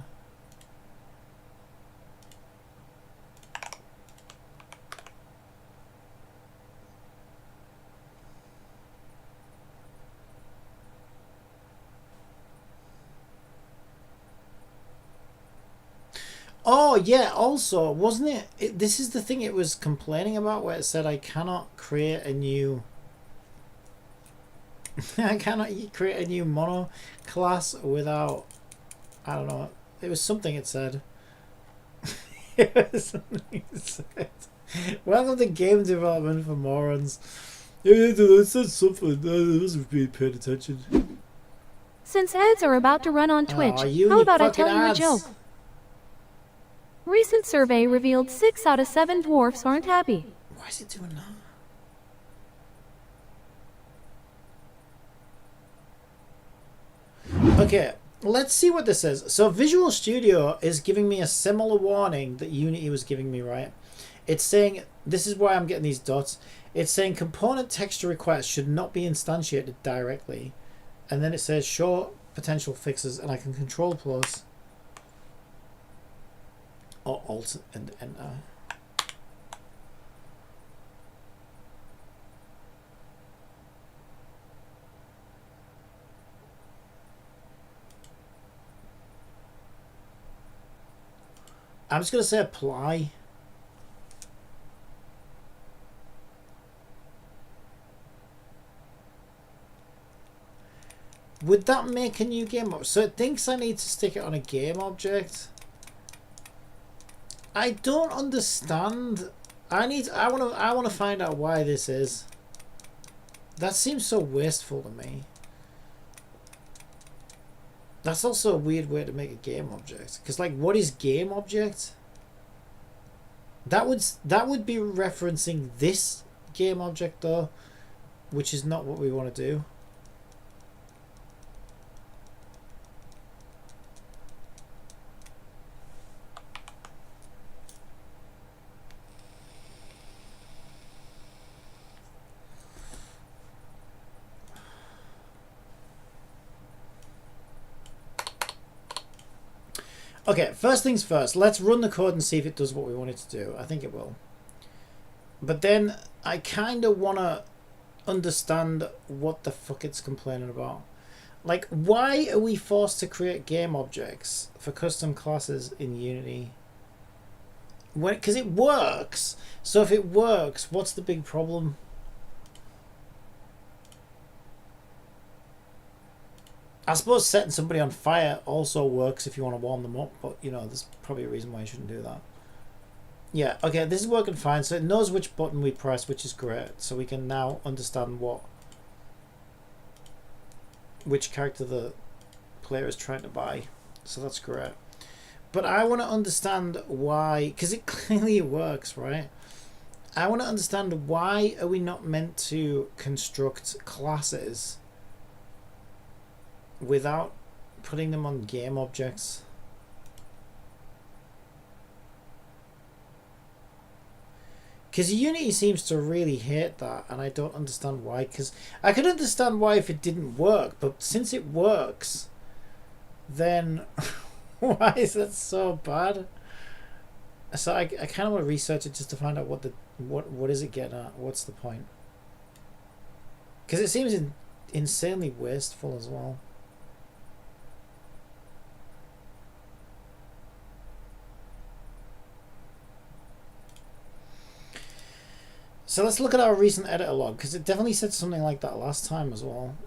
Oh yeah, also, wasn't it, this is the thing it was complaining about, where it said I cannot create a new I cannot create a new mono class without, I don't know, it was something it said. It was something it said. Welcome to game development for morons. Yeah, it said something. I wasn't really paying attention. Since ads are about to run on Twitch, you how and about I your tell you a fucking joke? ads. Recent survey revealed 6 out of 7 dwarfs aren't happy. Why is it doing that? Okay, let's see what this says. So Visual Studio is giving me a similar warning that Unity was giving me, right? It's saying, this is why I'm getting these dots. It's saying component texture requests should not be instantiated directly. And then it says show potential fixes, and I can control plus or alt and enter. I'm just going to say apply. Would that make a new game object? So it thinks I need to stick it on a game object. I don't understand. I want to find out why this is. That seems so wasteful to me. That's also a weird way to make a game object. Because, like, what is game object? That would be referencing this game object, though, which is not what we want to do. Okay, first things first, let's run the code and see if it does what we want it to do. I think it will. But then I kind of want to understand what the fuck it's complaining about. Like, why are we forced to create game objects for custom classes in Unity? Because it works. So if it works, what's the big problem? I suppose setting somebody on fire also works if you want to warm them up, but, you know, there's probably a reason why you shouldn't do that. Yeah, okay, this is working fine. So it knows which button we press, which is great. So we can now understand which character the player is trying to buy. So that's great. But I want to understand why, because it clearly works, right? I want to understand why are we not meant to construct classes without putting them on game objects. Because Unity seems to really hate that, and I don't understand why. Because I could understand why if it didn't work, but since it works, then why is that so bad? So I kind of want to research it just to find out what is it getting at? What's the point? Because it seems insanely wasteful as well. So let's look at our recent editor log, because it definitely said something like that last time as well.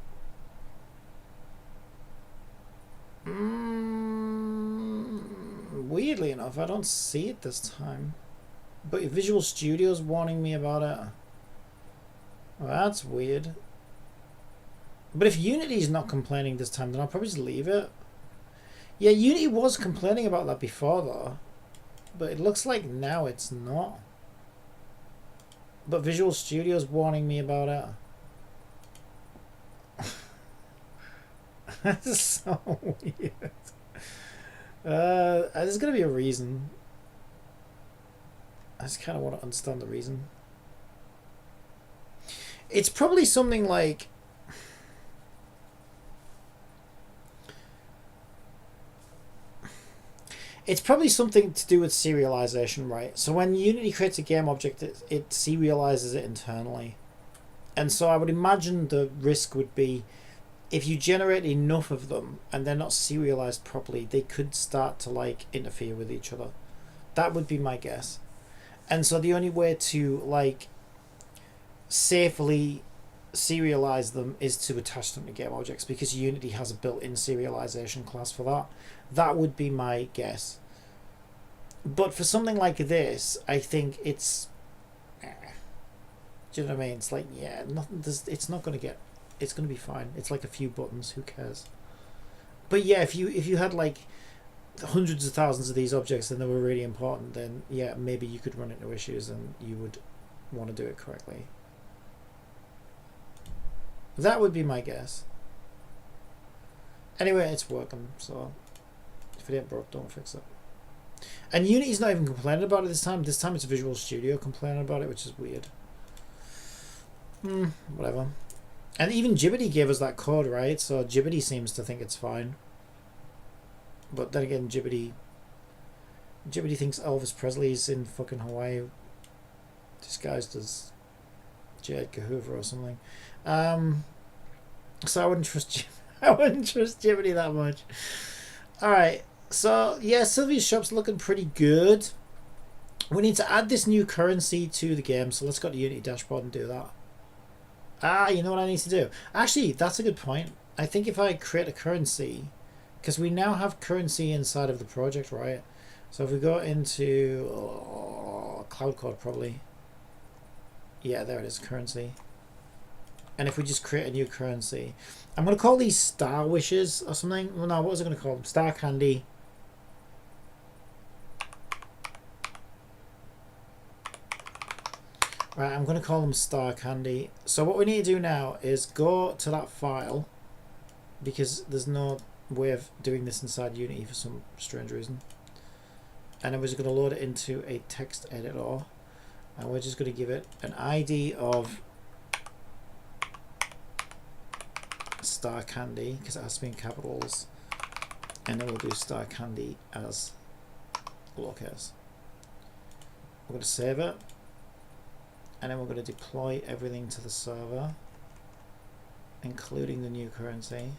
Weirdly enough, I don't see it this time. But Visual Studio's warning me about it. Well, that's weird. But if Unity's not complaining this time, then I'll probably just leave it. Yeah, Unity was complaining about that before, though. But it looks like now it's not. But Visual Studio's warning me about it. That's so weird. There's going to be a reason. I just kind of want to understand the reason. It's probably something like... It's probably something to do with serialization, right? So when Unity creates a game object, it serializes it internally. And so I would imagine the risk would be if you generate enough of them and they're not serialized properly, they could start to like interfere with each other. That would be my guess. And so the only way to like safely serialize them is to attach them to game objects, because Unity has a built-in serialization class for that. That would be my guess. But for something like this, I think it's... do you know what I mean? It's like, yeah, nothing. It's not going to get... It's going to be fine. It's like a few buttons. Who cares? But yeah, if you had like hundreds of thousands of these objects and they were really important, then yeah, maybe you could run into issues and you would want to do it correctly. That would be my guess. Anyway, it's working, so if it ain't broke, don't fix it. And Unity's not even complaining about it this time. This time it's Visual Studio complaining about it, which is weird. Whatever. And even Jibbity gave us that code, right? So Jibbity seems to think it's fine. But then again, Jibbity thinks Elvis Presley's in fucking Hawaii, disguised as J. Edgar Hoover or something. So I wouldn't trust Jibbity that much. All right. So yeah, Sylvia's shop's looking pretty good. We need to add this new currency to the game, so let's go to Unity dashboard and do that. You know what I need to do? Actually, that's a good point. I think if I create a currency, because we now have currency inside of the project, right? So if we go into cloud code, probably. Yeah, there it is, currency. And if we just create a new currency, I'm going to call these star wishes or something. Well, no, what was I going to call them? Star candy. Right, I'm going to call them star candy. So what we need to do now is go to that file, because there's no way of doing this inside Unity for some strange reason. And then we're just going to load it into a text editor. And we're just going to give it an ID of star candy, because it has to be in capitals. And then we'll do star candy as lowercase. We're going to save it. And then we're going to deploy everything to the server, including the new currency.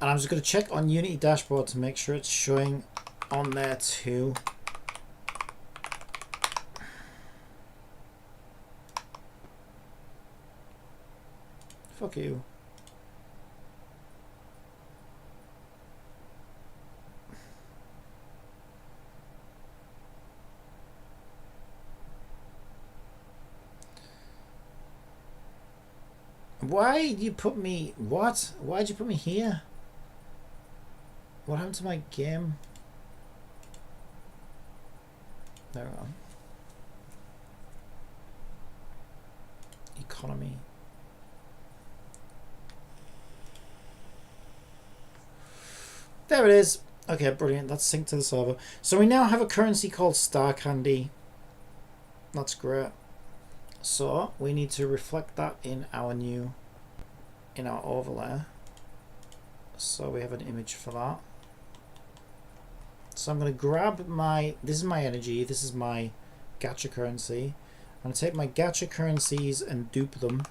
And I'm just going to check on Unity dashboard to make sure it's showing on there too. Fuck you. Why did you put me... What? Why did you put me here? What happened to my game? There we go. Economy. There it is. Okay, brilliant. That's synced to the server. So we now have a currency called Star Candy. That's great. So we need to reflect that in our overlay. So we have an image for that. So I'm going to grab my, this is my energy, this is my gacha currency. I'm going to take my gacha currencies and dupe them.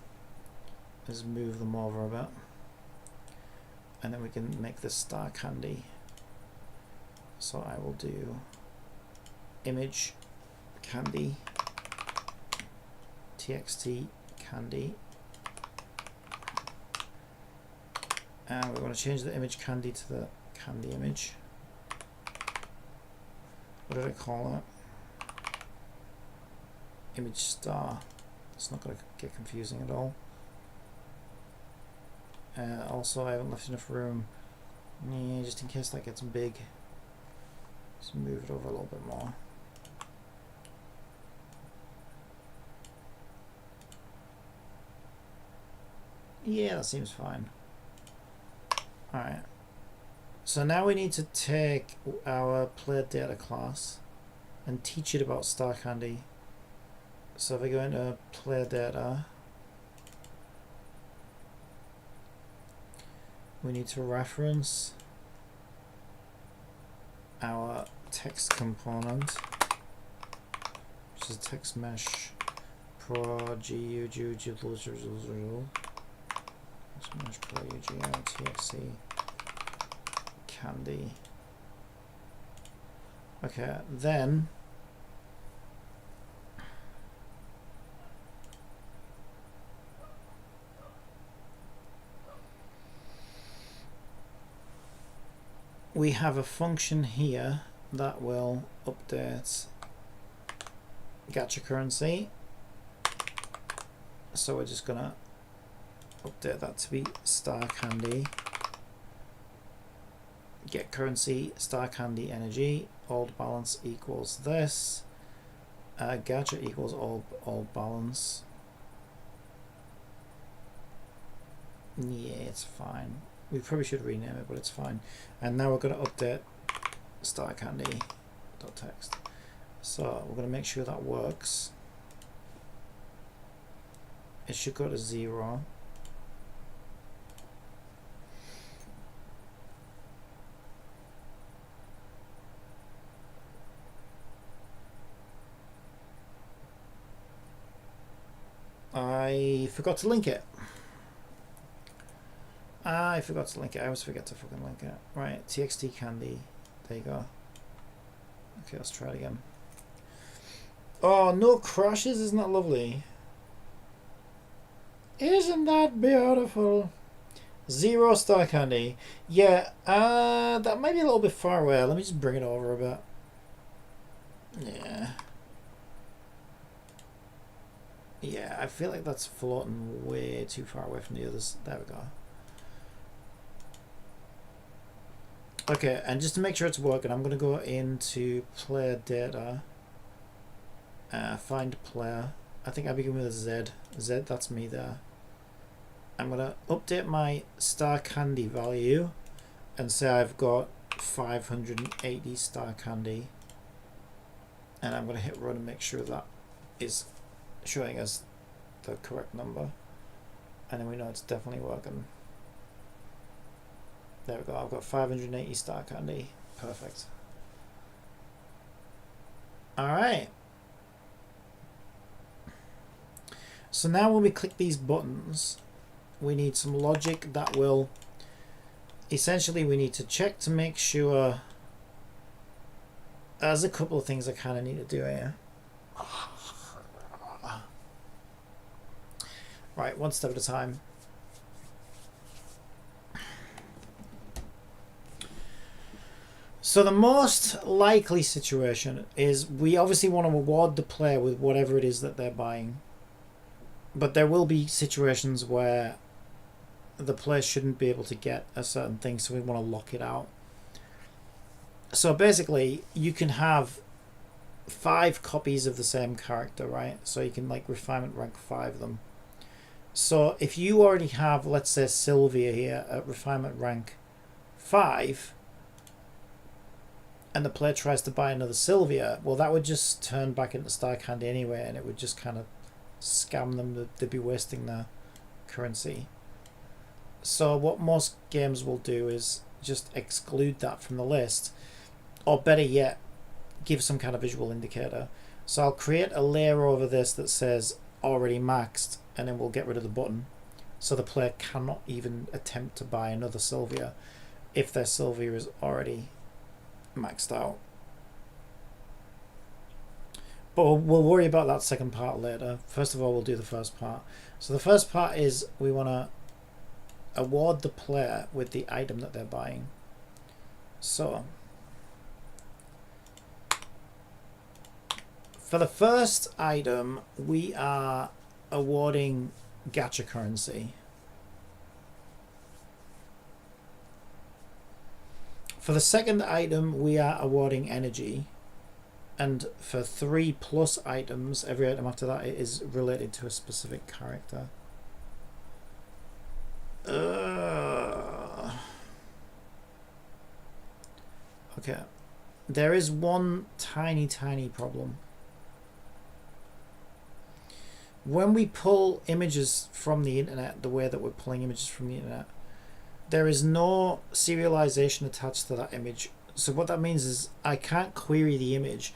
Just move them over a bit. And then we can make this star candy. So I will do image candy, txt candy. And we want to change the image candy to the candy image. What did I call it? Image star. It's not going to get confusing at all. Also, I haven't left enough room. Yeah, just in case that gets big. Just move it over a little bit more. Yeah, that seems fine. Alright. So now we need to take our player data class and teach it about star candy. So if I go into player data, we need to reference our text component, which is text mesh pro gu mesh pro txc candy. Okay, then we have a function here that will update gacha currency. So we're just gonna update that to be star candy. Get currency star candy energy. Old balance equals this. Gacha equals old balance. Yeah, it's fine. We probably should rename it, but it's fine. And now we're going to update star candy.text. So we're going to make sure that works. It should go to 0. I forgot to link it. I forgot to link it. I always forget to fucking link it. Right, txt candy. There you go. Okay, let's try it again. Oh, no crashes. Isn't that lovely? Isn't that beautiful? 0 star candy. Yeah, that might be a little bit far away. Let me just bring it over a bit. Yeah. Yeah, I feel like that's floating way too far away from the others. There we go. Okay, and just to make sure it's working, I'm going to go into player data, find player. I think I begin with a Z. Z, that's me there. I'm going to update my star candy value and say I've got 580 star candy. And I'm going to hit run and make sure that is showing us the correct number. And then we know it's definitely working. There we go, I've got 580 star candy. Perfect. Alright. So now when we click these buttons, we need some logic that will... Essentially we need to check to make sure... There's a couple of things I kind of need to do here. Right, one step at a time. So the most likely situation is we obviously want to reward the player with whatever it is that they're buying. But there will be situations where the player shouldn't be able to get a certain thing, so we want to lock it out. So basically, you can have 5 copies of the same character, right? So you can like refinement rank 5 them. So if you already have, let's say, Sylvia here at refinement rank 5, and the player tries to buy another Sylvia, well, that would just turn back into star candy anyway, and it would just kind of scam them. They'd be wasting their currency. So what most games will do is just exclude that from the list, or better yet, give some kind of visual indicator. So I'll create a layer over this that says already maxed, and then we'll get rid of the button, so the player cannot even attempt to buy another Sylvia if their Sylvia is already maxed out. But we'll worry about that second part later. First of all, we'll do the first part. So the first part is we want to award the player with the item that they're buying. So for the first item, we are awarding gacha currency. For the second item, we are awarding energy. And for 3+ items, every item after that is related to a specific character. Okay. There is one tiny problem. When we pull images from the internet, the way that we're pulling images from the internet, there is no serialization attached to that image. So what that means is I can't query the image.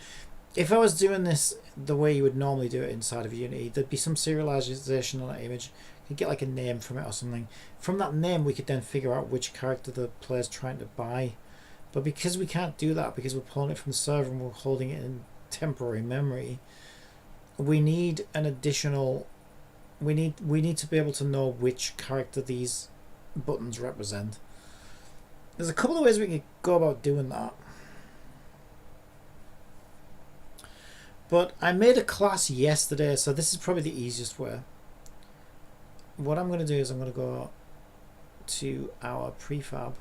If I was doing this the way you would normally do it inside of Unity, there'd be some serialization on that image. You could get like a name from it or something. From that name, we could then figure out which character the player's trying to buy. But because we can't do that, because we're pulling it from the server and we're holding it in temporary memory, we need an additional... We need to be able to know which character these buttons represent. There's a couple of ways we can go about doing that. But I made a class yesterday, so this is probably the easiest way. What I'm going to do is I'm going to go to our prefab.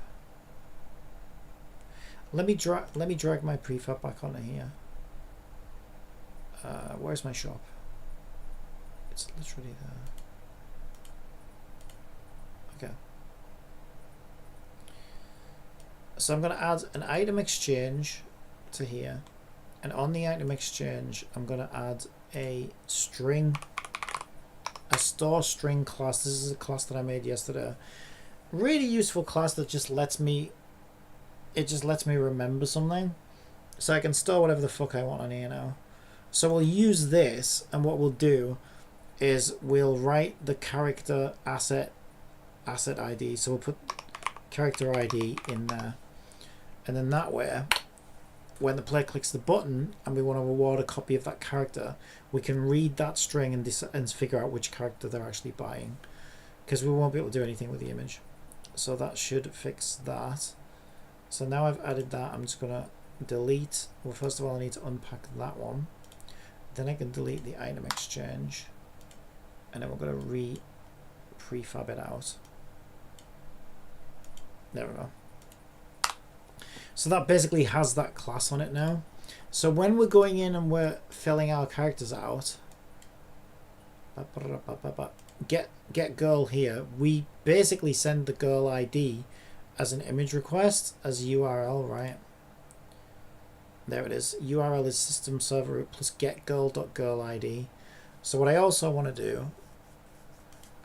Let me drag my prefab back onto here. Where's my shop? It's literally there. Okay. So I'm going to add an item exchange to here, and on the item exchange I'm going to add a string, a store string class. This is a class that I made yesterday. Really useful class that just lets me, it just lets me remember something, so I can store whatever the fuck I want on here now. So we'll use this, and what we'll do is we'll write the character asset ID. So we'll put character ID in there, and then that way when the player clicks the button and we want to award a copy of that character, we can read that string and figure out which character they're actually buying, because we won't be able to do anything with the image. So that should fix that. So now I've added that, I'm just gonna delete, well, first of all I need to unpack that one, then I can delete the item exchange, and then we're going to prefab it out. There we go. So that basically has that class on it now. So when we're going in and we're filling our characters out, get girl here, we basically send the girl ID as an image request as URL, right? There it is. URL is system server root plus get girl.girl ID. So what I also want to do,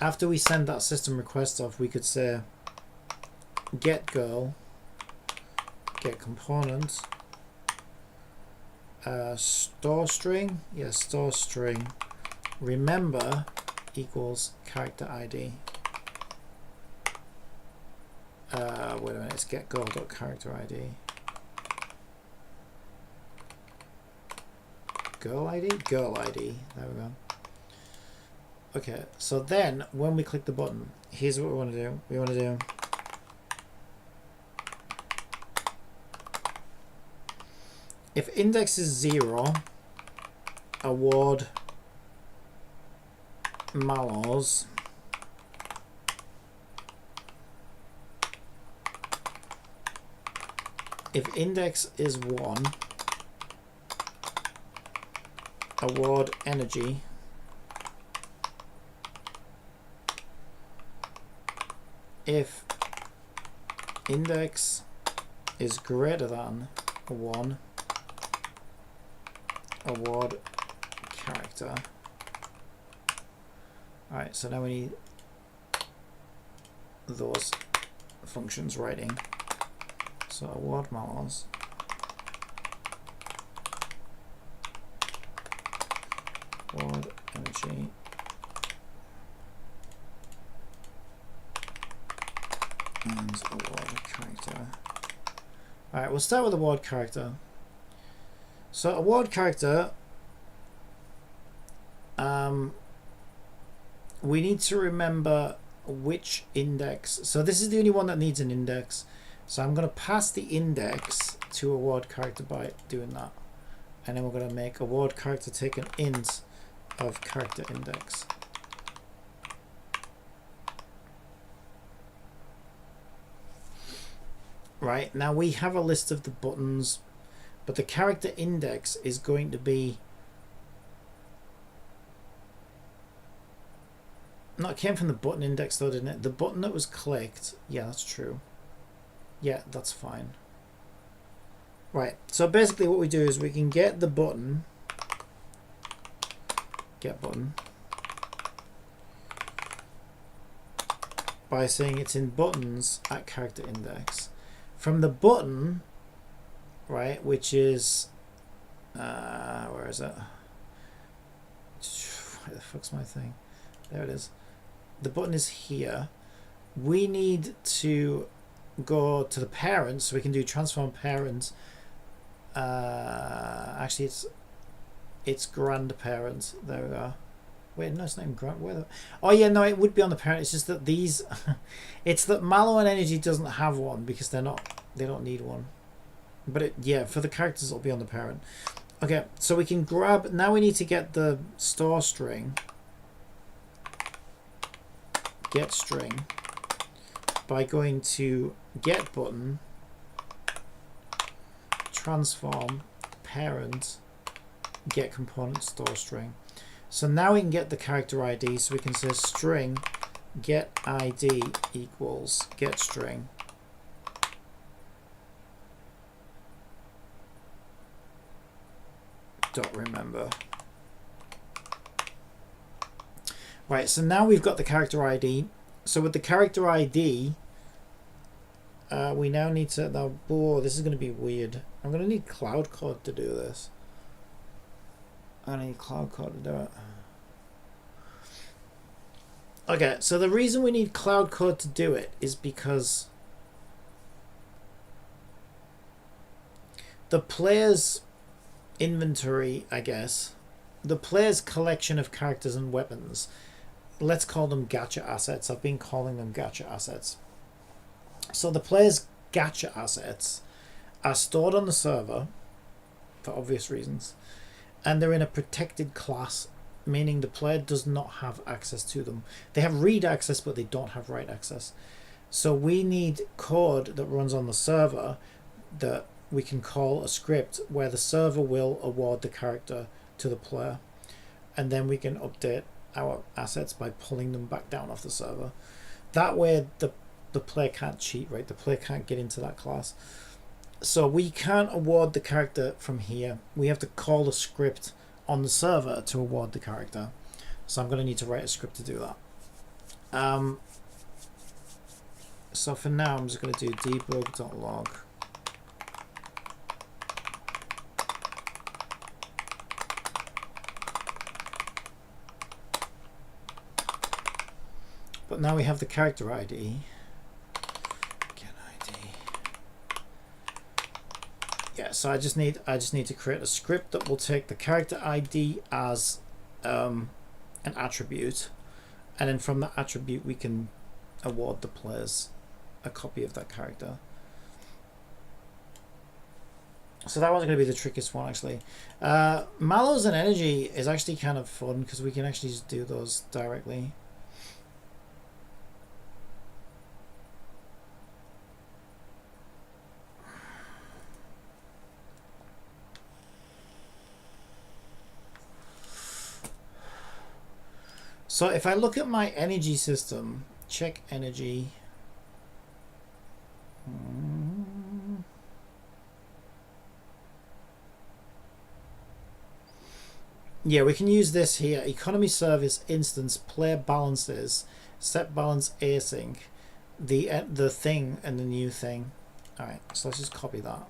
after we send that system request off, we could say get girl, get component, store string, store string, remember equals character ID. Wait a minute, it's get girl.character ID. Girl ID? Girl ID. There we go. Okay, so then when we click the button, here's what we want to do. We want to do if index is 0, award mallows. If index is 1, award energy. If index is greater than 1, award character. Alright, so now we need those functions writing. So award mallows character. Alright, we'll start with award character. So award character, we need to remember which index. So this is the only one that needs an index. So I'm going to pass the index to award character by doing that. And then we're going to make award character take an int of character index. Right, now we have a list of the buttons, but the character index is going to be... No, it came from the button index though, didn't it? The button that was clicked. Yeah, that's true. Yeah, that's fine. Right, so basically what we do is we can get the button, get button, by saying it's in buttons at character index. From the button, right, which is, where is it? Where the fuck's my thing? There it is. The button is here. We need to go to the parent, so we can do transform parent. Actually, it's grandparent. There we are. Wait, no, it's not even grand. Where the... Oh yeah, no, it would be on the parent. It's just that these, it's that Mallow and Energy doesn't have one because they don't need one. But it, yeah, for the characters, it'll be on the parent. Okay, so we can grab. Now we need to get the store string. Get string by going to get button, transform parent, get component store string. So now we can get the character ID, so we can say string get ID equals get string dot remember. Right, so now we've got the character ID. So with the character ID, we now need to, now, oh, this is going to be weird. I'm going to need cloud code to do this. I need cloud code to do it. Okay, so the reason we need cloud code to do it is because the player's inventory, I guess, the player's collection of characters and weapons, let's call them gacha assets. I've been calling them gacha assets. So the player's gacha assets are stored on the server for obvious reasons, and they're in a protected class, meaning the player does not have access to them. They have read access, but they don't have write access. So we need code that runs on the server that we can call a script where the server will award the character to the player, and then we can update our assets by pulling them back down off the server. That way the player can't cheat, right? The player can't get into that class. So we can't award the character from here. We have to call a script on the server to award the character. So I'm going to need to write a script to do that. So for now, I'm just going to do debug.log. But now we have the character ID. Get ID. Yeah, so I just need to create a script that will take the character ID as an attribute, and then from that attribute we can award the players a copy of that character. So that one's going to be the trickiest one, actually. Mallows and Energy is actually kind of fun because we can actually just do those directly. So if I look at my energy system, check energy. Yeah, we can use this here. Economy service instance player balances, set balance async, the thing and the new thing. All right, so let's just copy that.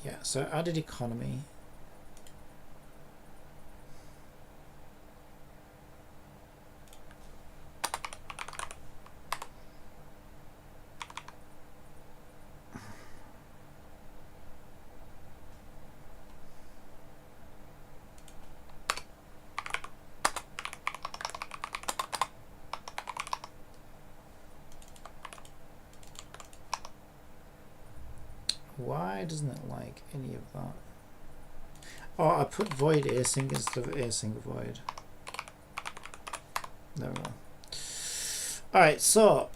Yeah, so added economy. Why doesn't it like any of that? Oh, I put void async instead of async void. There we go. Alright, so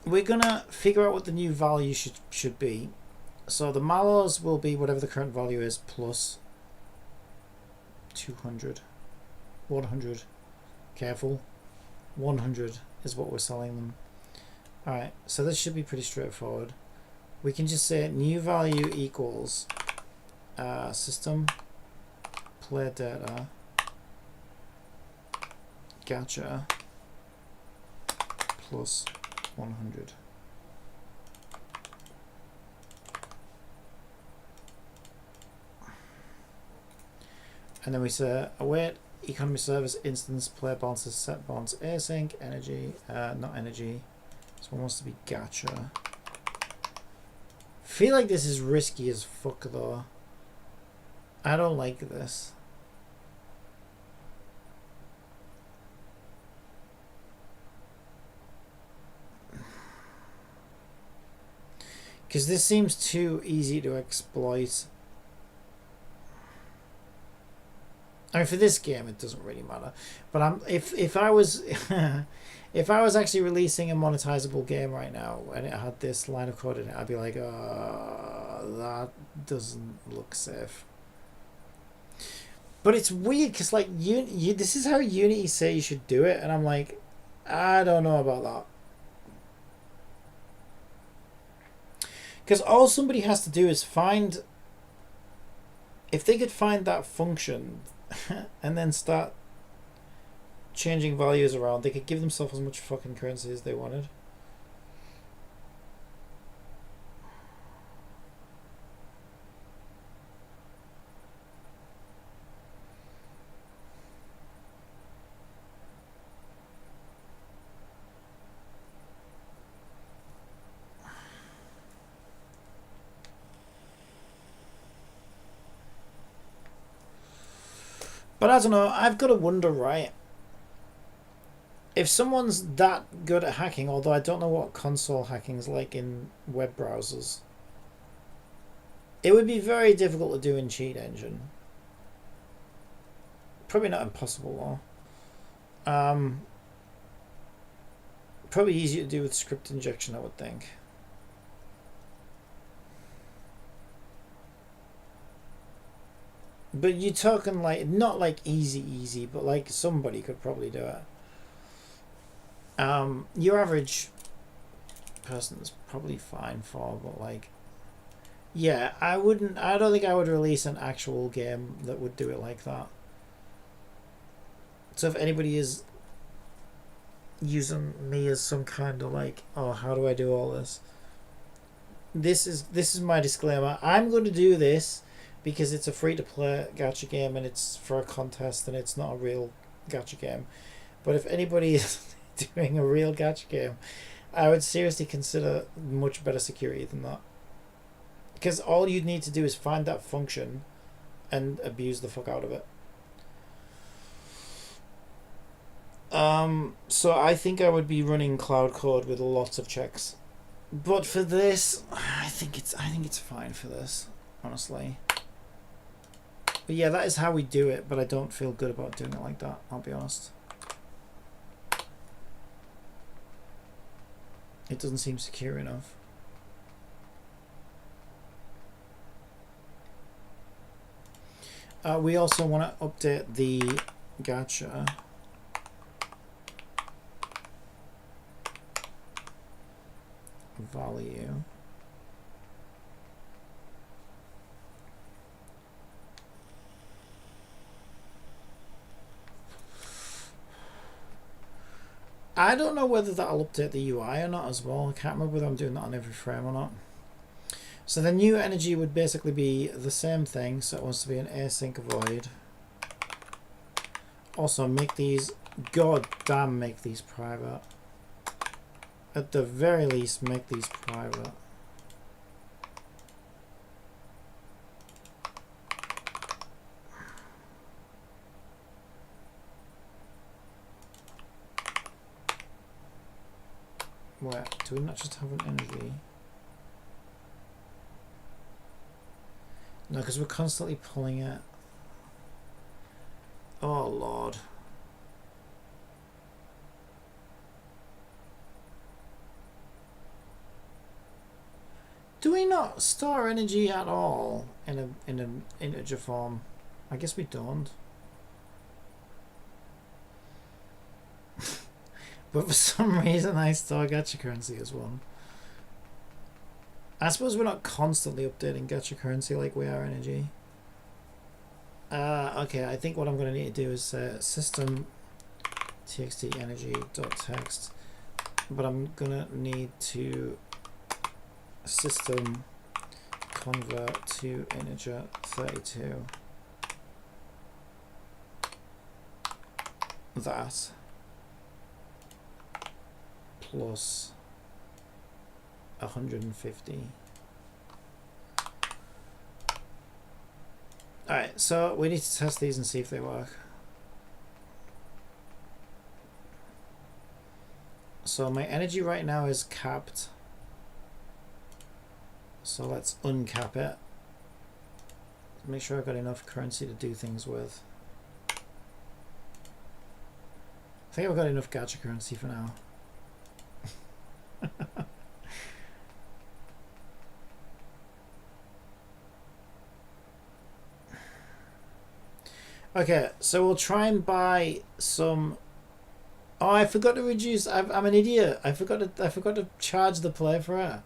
we're gonna figure out what the new value should be. So the mallows will be whatever the current value is plus 200, 100. Careful, 100 is what we're selling them. Alright, so this should be pretty straightforward. We can just say new value equals system player data gacha plus 100. And then we say await economy service instance player balances set balance async energy not energy. This one wants to be gacha. Feel like this is risky as fuck though. I don't like this. Because this seems too easy to exploit. I mean, for this game, it doesn't really matter. But if I was if I was actually releasing a monetizable game right now and it had this line of code in it, I'd be like, that doesn't look safe. But it's weird because like this is how Unity say you should do it, and I'm like, I don't know about that. Because all somebody has to do is find, if they could find that function and then start changing values around, they could give themselves as much fucking currency as they wanted. But I don't know, I've got to wonder, right? If someone's that good at hacking, although I don't know what console hacking is like in web browsers, it would be very difficult to do in Cheat Engine. Probably not impossible though. Probably easier to do with script injection, I would think. But you're talking like, not like easy, but like somebody could probably do it. Your average person is probably fine for, but like, yeah, I don't think I would release an actual game that would do it like that. So if anybody is using me as some kind of like, oh, how do I do all this? This is my disclaimer. I'm going to do this because it's a free-to-play gacha game and it's for a contest and it's not a real gacha game. But if anybody is doing a real gacha game, I would seriously consider much better security than that. Because all you'd need to do is find that function and abuse the fuck out of it. So I think I would be running cloud code with lots of checks. But for this, I think it's fine for this, honestly. But yeah, that is how we do it, but I don't feel good about doing it like that, I'll be honest. It doesn't seem secure enough. We also want to update the gacha. Value. I don't know whether that'll update the UI or not as well. I can't remember whether I'm doing that on every frame or not. So the new energy would basically be the same thing. So it wants to be an async void. Also make these, goddamn, make these private. At the very least, make these private. Wait, do we not just have an energy? No, because we're constantly pulling it. Oh, Lord. Do we not store energy at all in an integer form? I guess we don't. But for some reason I store gacha currency as one. I suppose we're not constantly updating gacha currency like we are energy. Okay, I think what I'm going to need to do is system txt energy.text, but I'm going to need to system convert to integer 32 that plus 150. Alright, so we need to test these and see if they work. So my energy right now is capped. So let's uncap it. Make sure I've got enough currency to do things with. I think I've got enough gacha currency for now. Okay, so we'll try and buy some. Oh, I forgot to reduce. I'm an idiot. I forgot to charge the player for it.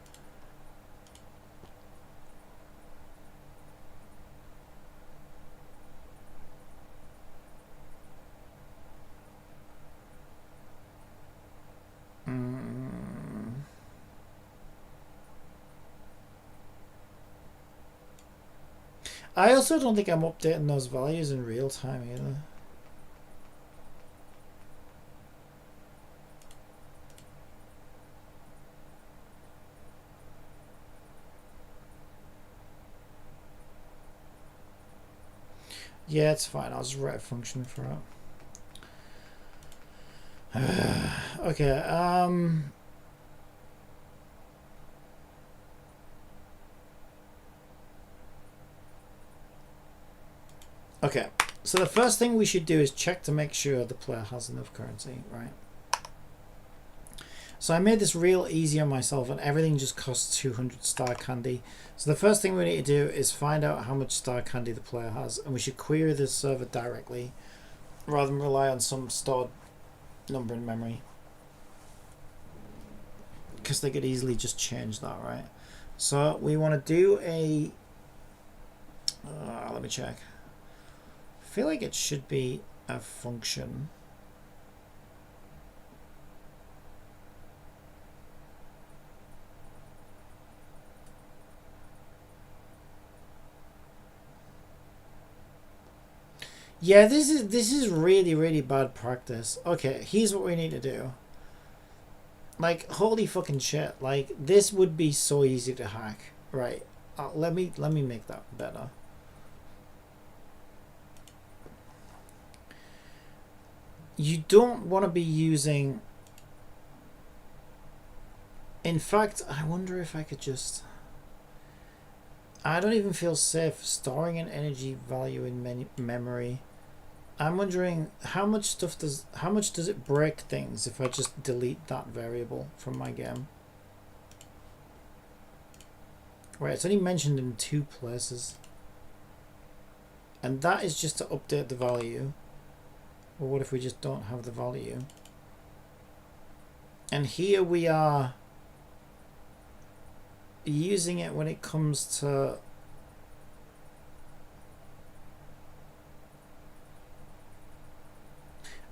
I also don't think I'm updating those values in real time either. Yeah, it's fine. I'll just write a function for it. Okay, okay, so the first thing we should do is check to make sure the player has enough currency, right? So I made this real easy on myself and everything just costs 200 star candy. So the first thing we need to do is find out how much star candy the player has, and we should query the server directly rather than rely on some stored number in memory, because they could easily just change that, right? So we want to do a let me check. I feel like it should be a function. Yeah, this is really bad practice. Okay, here's what we need to do. Like, holy fucking shit! Like, this would be so easy to hack. Right? Let me make that better. You don't want to be using. In fact, I wonder if I could just. I don't even feel safe storing an energy value in memory. I'm wondering how much does it break things if I just delete that variable from my game? Right, it's only mentioned in 2 places. And that is just to update the value. Well, what if we just don't have the value? And here we are using it when it comes to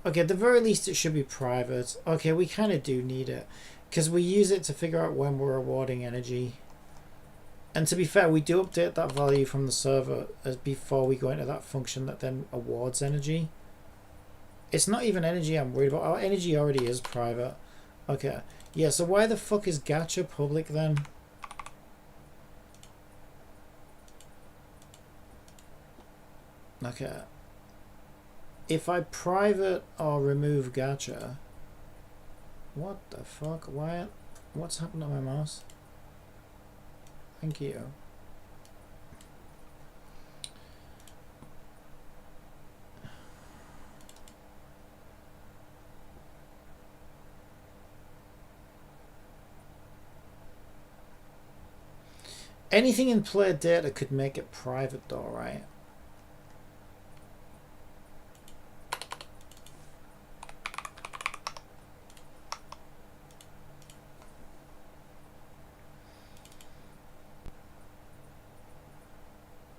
okay, at the very least it should be private. Okay, we kind of do need it because we use it to figure out when we're awarding energy. And to be fair, we do update that value from the server as before we go into that function that then awards energy. It's not even energy I'm worried about. Our energy already is private. Okay, yeah, so why the fuck is gacha public then? Okay. If I private or remove gacha, what the fuck? Why? What's happened to my mouse? Thank you. Anything in player data could make it private though, right?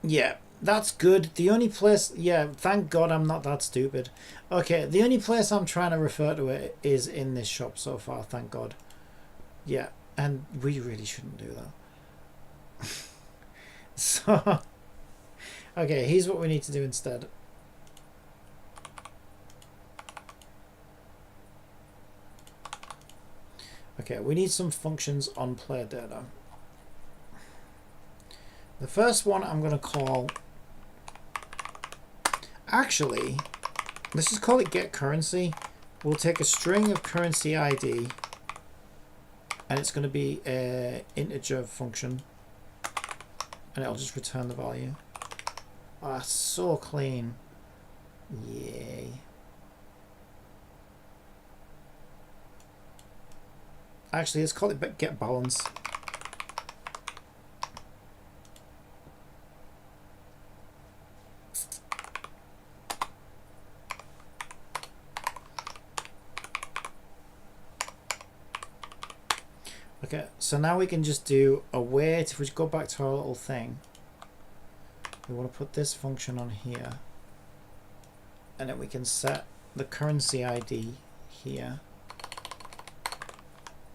Yeah, that's good. The only place, yeah, thank God I'm not that stupid. Okay, the only place I'm trying to refer to it is in this shop so far, thank God. Yeah, and we really shouldn't do that. So, okay, here's what we need to do instead. Okay, we need some functions on player data. The first one I'm going to call, actually, let's just call it get currency. We'll take a string of currency ID and it's going to be an integer function and it'll just return the value. Ah, oh, so clean. Yay. Actually, let's call it get balance. Okay, so now we can just do await. If we go back to our little thing, we want to put this function on here, and then we can set the currency ID here.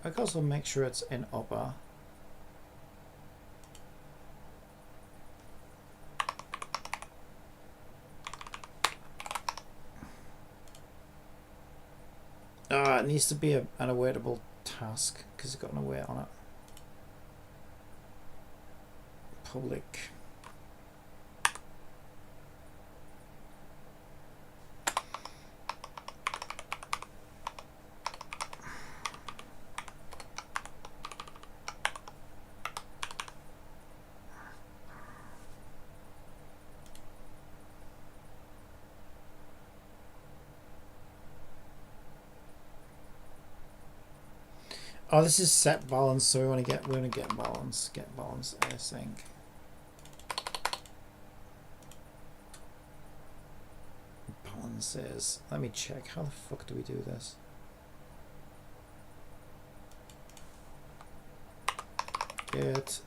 I can also make sure it's in upper. It needs to be an awaitable task because it's got an await on it. Public. Oh, this is set balance, so we want to get balance. Get balance async. Balances. Let me check. How the fuck do we do this? Get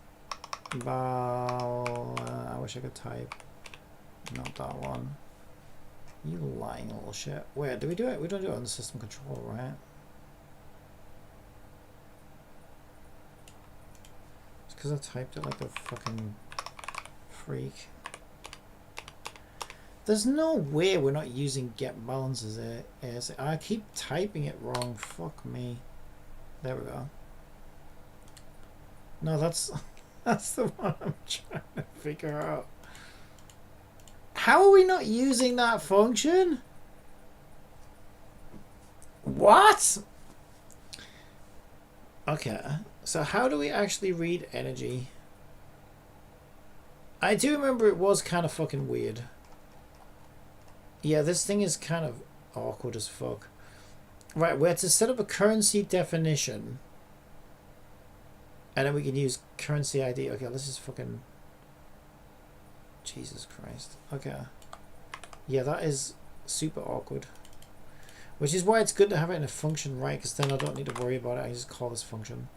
I wish I could type. Not that one. You lying little shit. Where do we do it? We don't do it on the system control, right? Because I typed it like a fucking freak. There's no way we're not using get balances as I keep typing it wrong. Fuck me. There we go. No, that's the one I'm trying to figure out. How are we not using that function? What? Okay. So how do we actually read energy? I do remember it was kind of fucking weird. Yeah, this thing is kind of awkward as fuck. Right, we have to set up a currency definition. And then we can use currency ID. Okay, this is fucking... Jesus Christ. Okay. Yeah, that is super awkward. Which is why it's good to have it in a function, right? Because then I don't need to worry about it. I just call this function.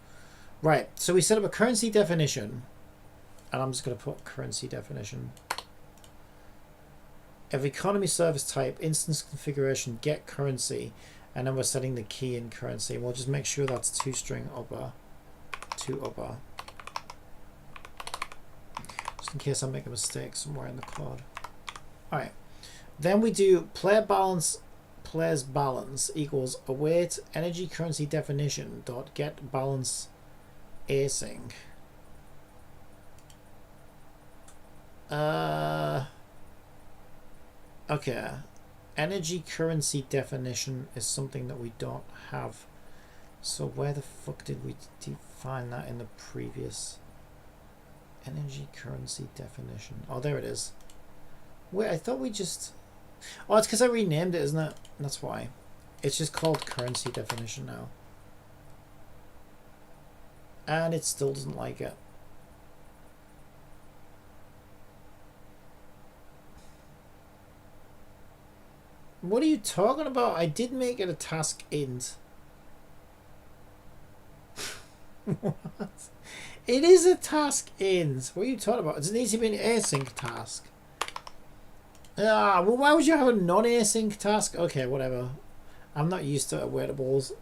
Right, so we set up a currency definition, and I'm just going to put currency definition. Of economy service type, instance configuration, get currency, and then we're setting the key in currency. We'll just make sure that's toString upper, to upper. Just in case I make a mistake somewhere in the code. Alright, then we do player balance, players balance equals await energy currency definition dot get balance async. Okay, energy currency definition is something that we don't have, so where the fuck did we define that in the previous energy currency definition? Oh, there it is. Wait, I thought we just... Oh, it's because I renamed it, isn't it? That's why. It's just called currency definition now. And it still doesn't like it. What are you talking about? I did make it a task int. What? It is a task int. What are you talking about? It needs to be an async task. Ah, well, why would you have a non-async task? Okay, whatever. I'm not used to awaitables.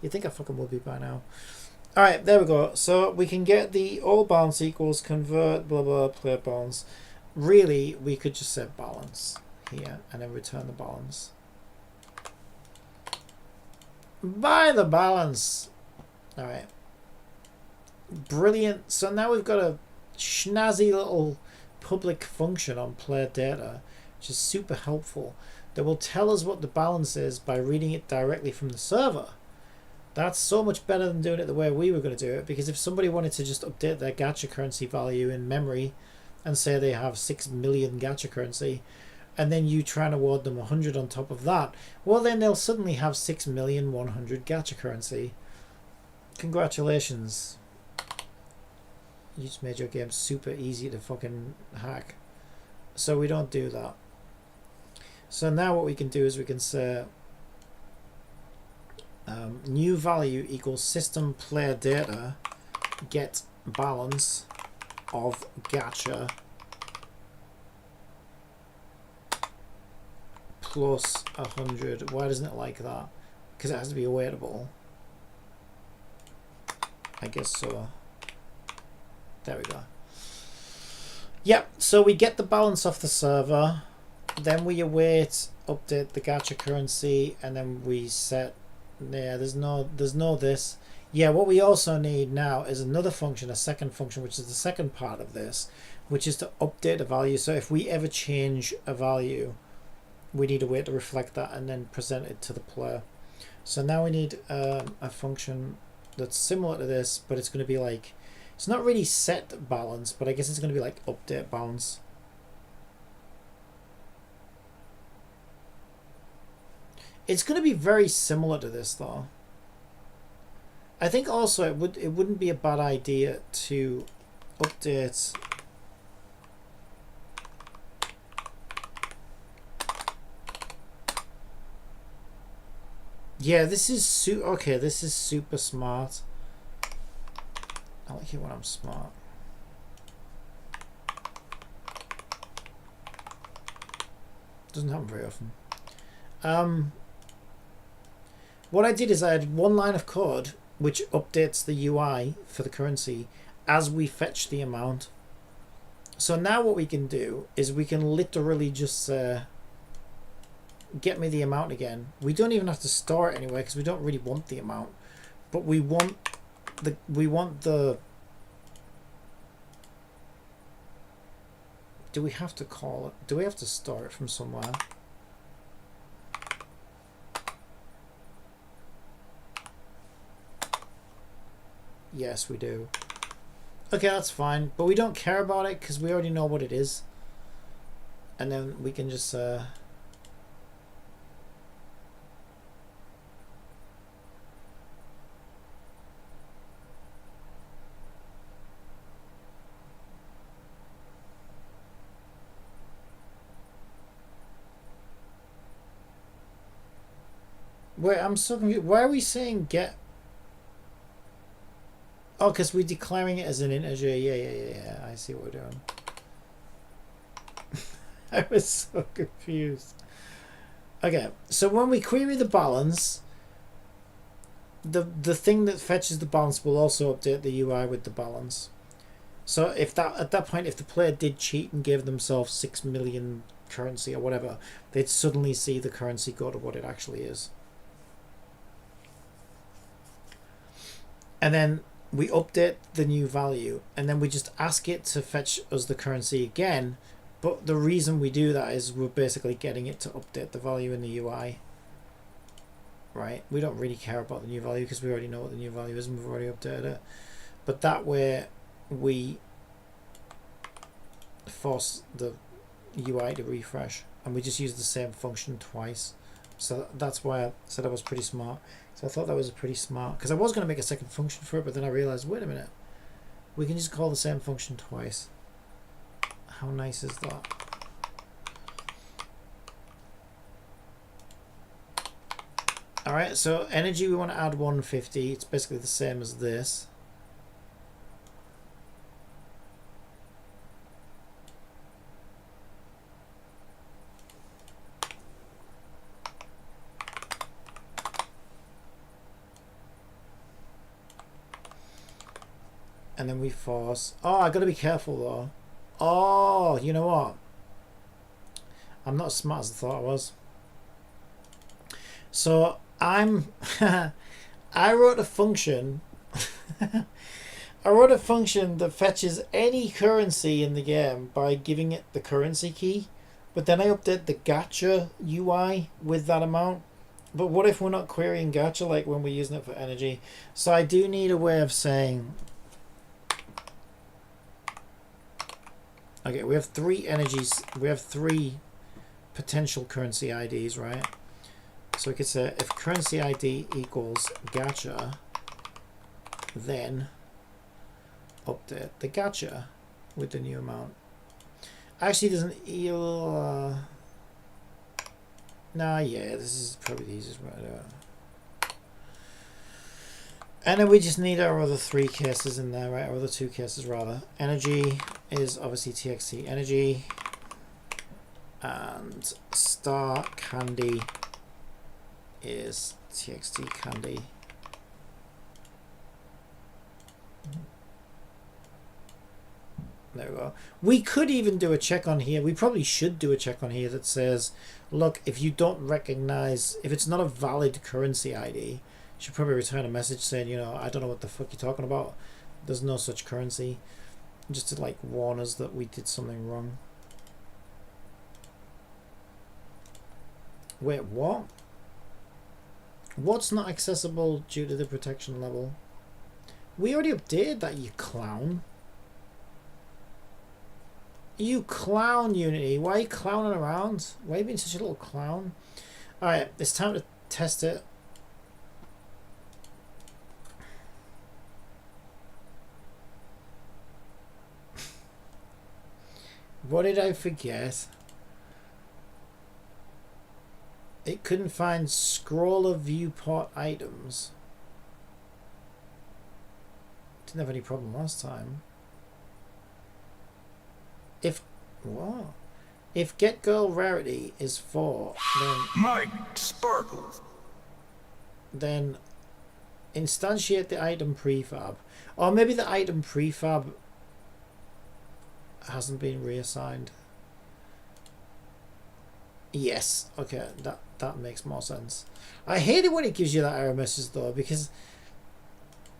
You'd think I fucking would be by now. Alright, there we go. So we can get the all balance equals convert blah blah player balance. Really, we could just set balance here and then return the balance. Buy the balance. Alright. Brilliant. So now we've got a snazzy little public function on player data, which is super helpful, that will tell us what the balance is by reading it directly from the server. That's so much better than doing it the way we were going to do it, because if somebody wanted to just update their gacha currency value in memory and say they have 6 million gacha currency, and then you try and award them 100 on top of that, well then they'll suddenly have 6,100,000 gacha currency. Congratulations. You just made your game super easy to fucking hack. So we don't do that. So now what we can do is we can say new value equals system player data get balance of gacha plus 100. Why doesn't it like that? Because it has to be awaitable. I guess so. There we go. Yep, so we get the balance off the server, then we await, update the gacha currency, and then we set. Yeah, there's no this. Yeah, what we also need now is another function, a second function, which is the second part of this, which is to update a value. So if we ever change a value, we need a way to reflect that and then present it to the player. So now we need a function that's similar to this, but it's going to be like, it's not really set balance, but I guess it's going to be like update balance. It's going to be very similar to this though. I think also it wouldn't be a bad idea to update yeah, this is okay, this is super smart. I like it when I'm smart. Doesn't happen very often. What I did is I had one line of code which updates the UI for the currency as we fetch the amount. So now what we can do is we can literally just get me the amount again. We don't even have to store it anyway because we don't really want the amount, but we want the do we have to call it? Do we have to store it from somewhere? Yes, we do. Okay, that's fine, but we don't care about it because we already know what it is, and then we can just wait, I'm so confused. Why are we saying get? Oh, because we're declaring it as an integer. Yeah. I see what we're doing. I was so confused. Okay, so when we query the balance, the thing that fetches the balance will also update the UI with the balance. So if that at that point, if the player did cheat and gave themselves 6 million currency or whatever, they'd suddenly see the currency go to what it actually is. And then we update the new value, and then we just ask it to fetch us the currency again. But the reason we do that is we're basically getting it to update the value in the UI. Right? We don't really care about the new value because we already know what the new value is and we've already updated it. But that way we force the UI to refresh, and we just use the same function twice. So that's why I said I was pretty smart. So I thought that was a pretty smart, because I was going to make a second function for it, but then I realized, wait a minute, we can just call the same function twice. How nice is that? Alright, so energy we want to add 150. It's basically the same as this. And then we force. Oh, I gotta be careful though. Oh, you know what? I'm not as smart as I thought I was. So I wrote a function. I wrote a function that fetches any currency in the game by giving it the currency key. But then I update the gacha UI with that amount. But what if we're not querying gacha like when we're using it for energy? So I do need a way of saying, okay, we have 3 energies. We have 3 potential currency IDs, right? So we could say if currency ID equals gacha, then update the gacha with the new amount. Actually, there's an nah, yeah, this is probably the easiest way to do it. And then we just need our other 3 cases in there, right? Our other 2 cases rather. Energy is obviously TXT energy, and star candy is TXT candy. There we go. We could even do a check on here. We probably should do a check on here that says, look, if you don't recognize, if it's not a valid currency ID, you should probably return a message saying, you know, I don't know what the fuck you're talking about. There's no such currency. Just to like warn us that we did something wrong. Wait, what? What's not accessible due to the protection level? We already updated that, you clown. You clown, Unity. Why are you clowning around? Why are you being such a little clown? Alright, it's time to test it. What did I forget? It couldn't find scroller viewport items. Didn't have any problem last time. If what? If get girl rarity is 4, then Mike Sparkles. then instantiate the item prefab. Or maybe the item prefab hasn't been reassigned. Yes, okay, that makes more sense. I hate it when it gives you that error message though, because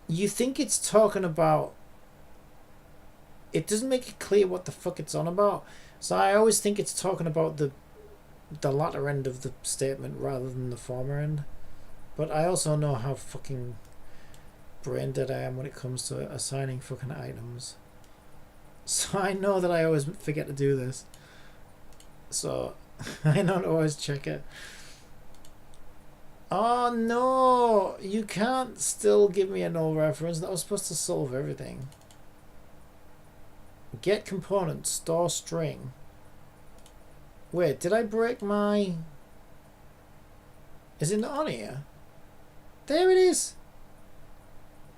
you think it's talking about, it doesn't make it clear what the fuck it's on about. So I always think it's talking about the latter end of the statement rather than the former end. But I also know how fucking brain dead I am when it comes to assigning fucking items. So I know that I always forget to do this. So I don't always check it. Oh no! You can't still give me a null reference. That was supposed to solve everything. Get component, store string. Wait, did I break my... Is it not on here? There it is!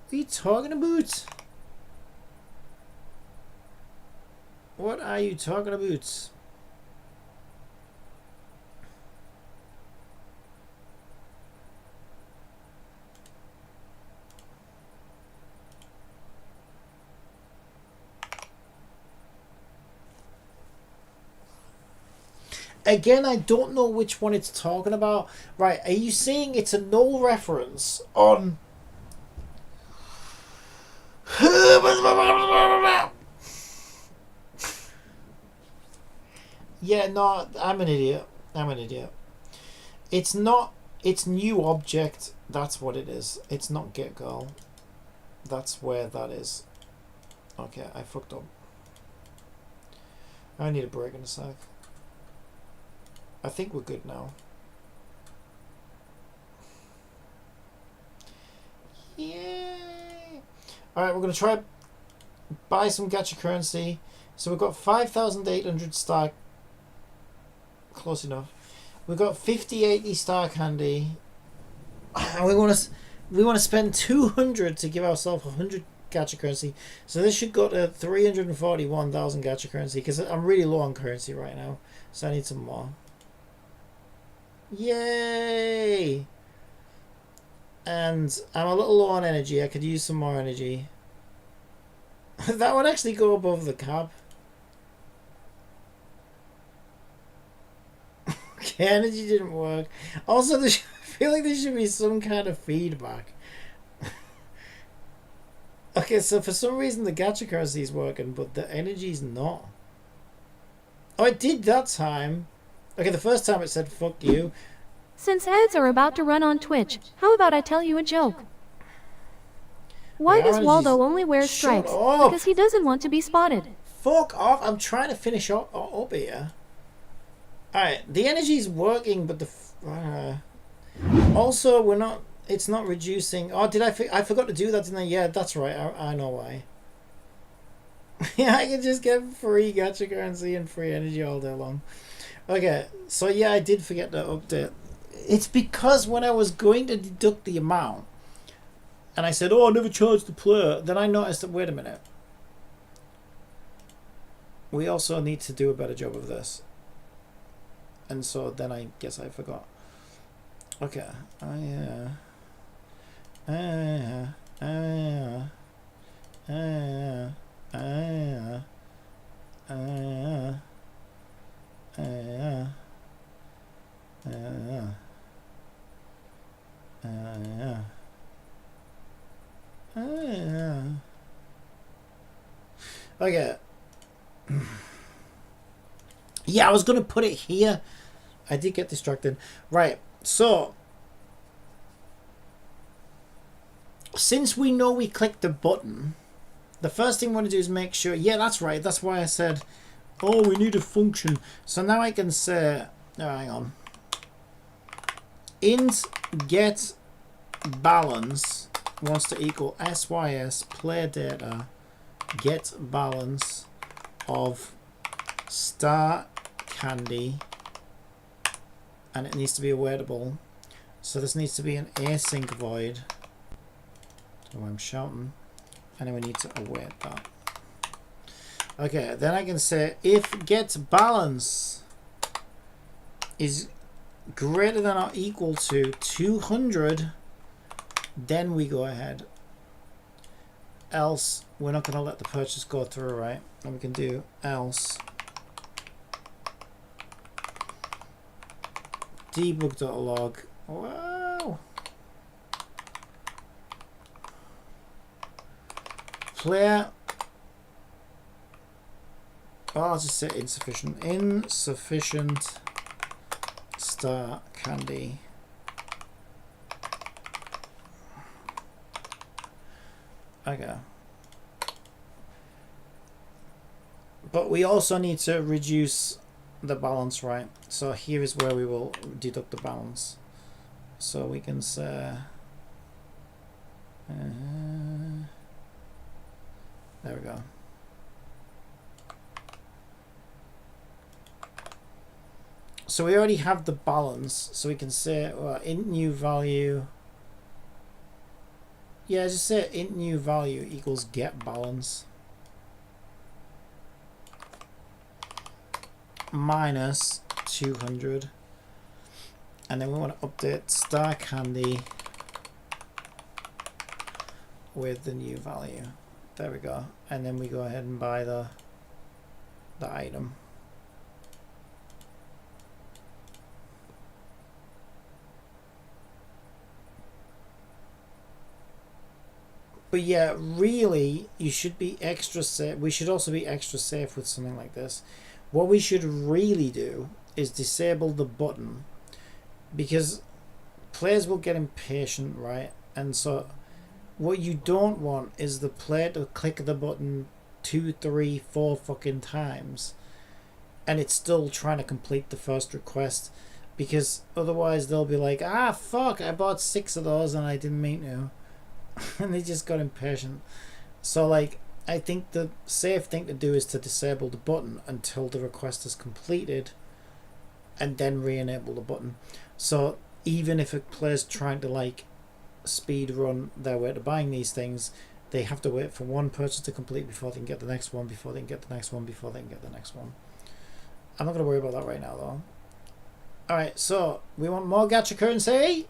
What are you talking about? What are you talking about? Again, I don't know which one it's talking about. Right, are you saying it's a null reference on... Yeah, no, I'm an idiot. I'm an idiot. It's not... It's new object. That's what it is. It's not get girl. That's where that is. Okay, I fucked up. I need a break in a sec. I think we're good now. Yay! Alright, we're going to try buy some gacha currency. So we've got 5,800 star. Close enough. We've got 5080 star candy. we want to spend 200 to give ourselves 100 gacha currency. So this should go to 341,000 gacha currency because I'm really low on currency right now. So I need some more. Yay! And I'm a little low on energy. I could use some more energy. That would actually go above the cap. Okay, energy didn't work. Also, I feel like there should be some kind of feedback. Okay, so for some reason the gacha currency is working, but the energy's not. Oh, it did that time. Okay, the first time it said fuck you. Since ads are about to run on Twitch, how about I tell you a joke? Why The does orange Waldo is- only wear Shut stripes? up! Because he doesn't want to be spotted. Fuck off! I'm trying to finish up here. Alright, the energy's working, but the... also, we're not... It's not reducing... Oh, did I forgot to do that, didn't I? Yeah, that's right. I know why. Yeah, I can just get free gacha currency and free energy all day long. Okay, so yeah, I did forget to update. It's because when I was going to deduct the amount, and I said, oh, I never charged the player, then I noticed that, wait a minute. We also need to do a better job of this. And so then I guess I forgot. Okay. Okay. Yeah, I was going to put it here. I did get distracted. Right, so since we know we clicked the button, the first thing we want to do is make sure, yeah, that's right, that's why I said, oh, we need a function. So now I can say, oh, hang on, int get balance wants to equal sys play data get balance of star candy, and it needs to be awaitable. So this needs to be an async void. So I'm shouting, and then we need to await that. Okay, then I can say if get balance is greater than or equal to 200, then we go ahead. Else we're not going to let the purchase go through, right? And we can do else debug.log. Wow. Player. Oh, I'll just say insufficient. Insufficient star candy. Okay. But we also need to reduce the balance, right? So here is where we will deduct the balance. So we can say there we go. So we already have the balance, so we can say int new value. Yeah, just say int new value equals get balance minus 200, and then we want to update star candy with the new value. There we go, and then we go ahead and buy the item. But yeah, really, you should be extra safe. We should also be extra safe with something like this. What we should really do is disable the button, because players will get impatient, right? And so what you don't want is the player to click the button 2, 3, 4 fucking times and it's still trying to complete the first request, because otherwise they'll be like, ah, fuck, I bought 6 of those and I didn't mean to. And they just got impatient. So like, I think the safe thing to do is to disable the button until the request is completed and then re-enable the button. So even if a player's trying to like speed run their way to buying these things, they have to wait for one purchase to complete before they can get the next one, before they can get the next one, before they can get the next one. I'm not going to worry about that right now though. Alright, so we want more gacha currency.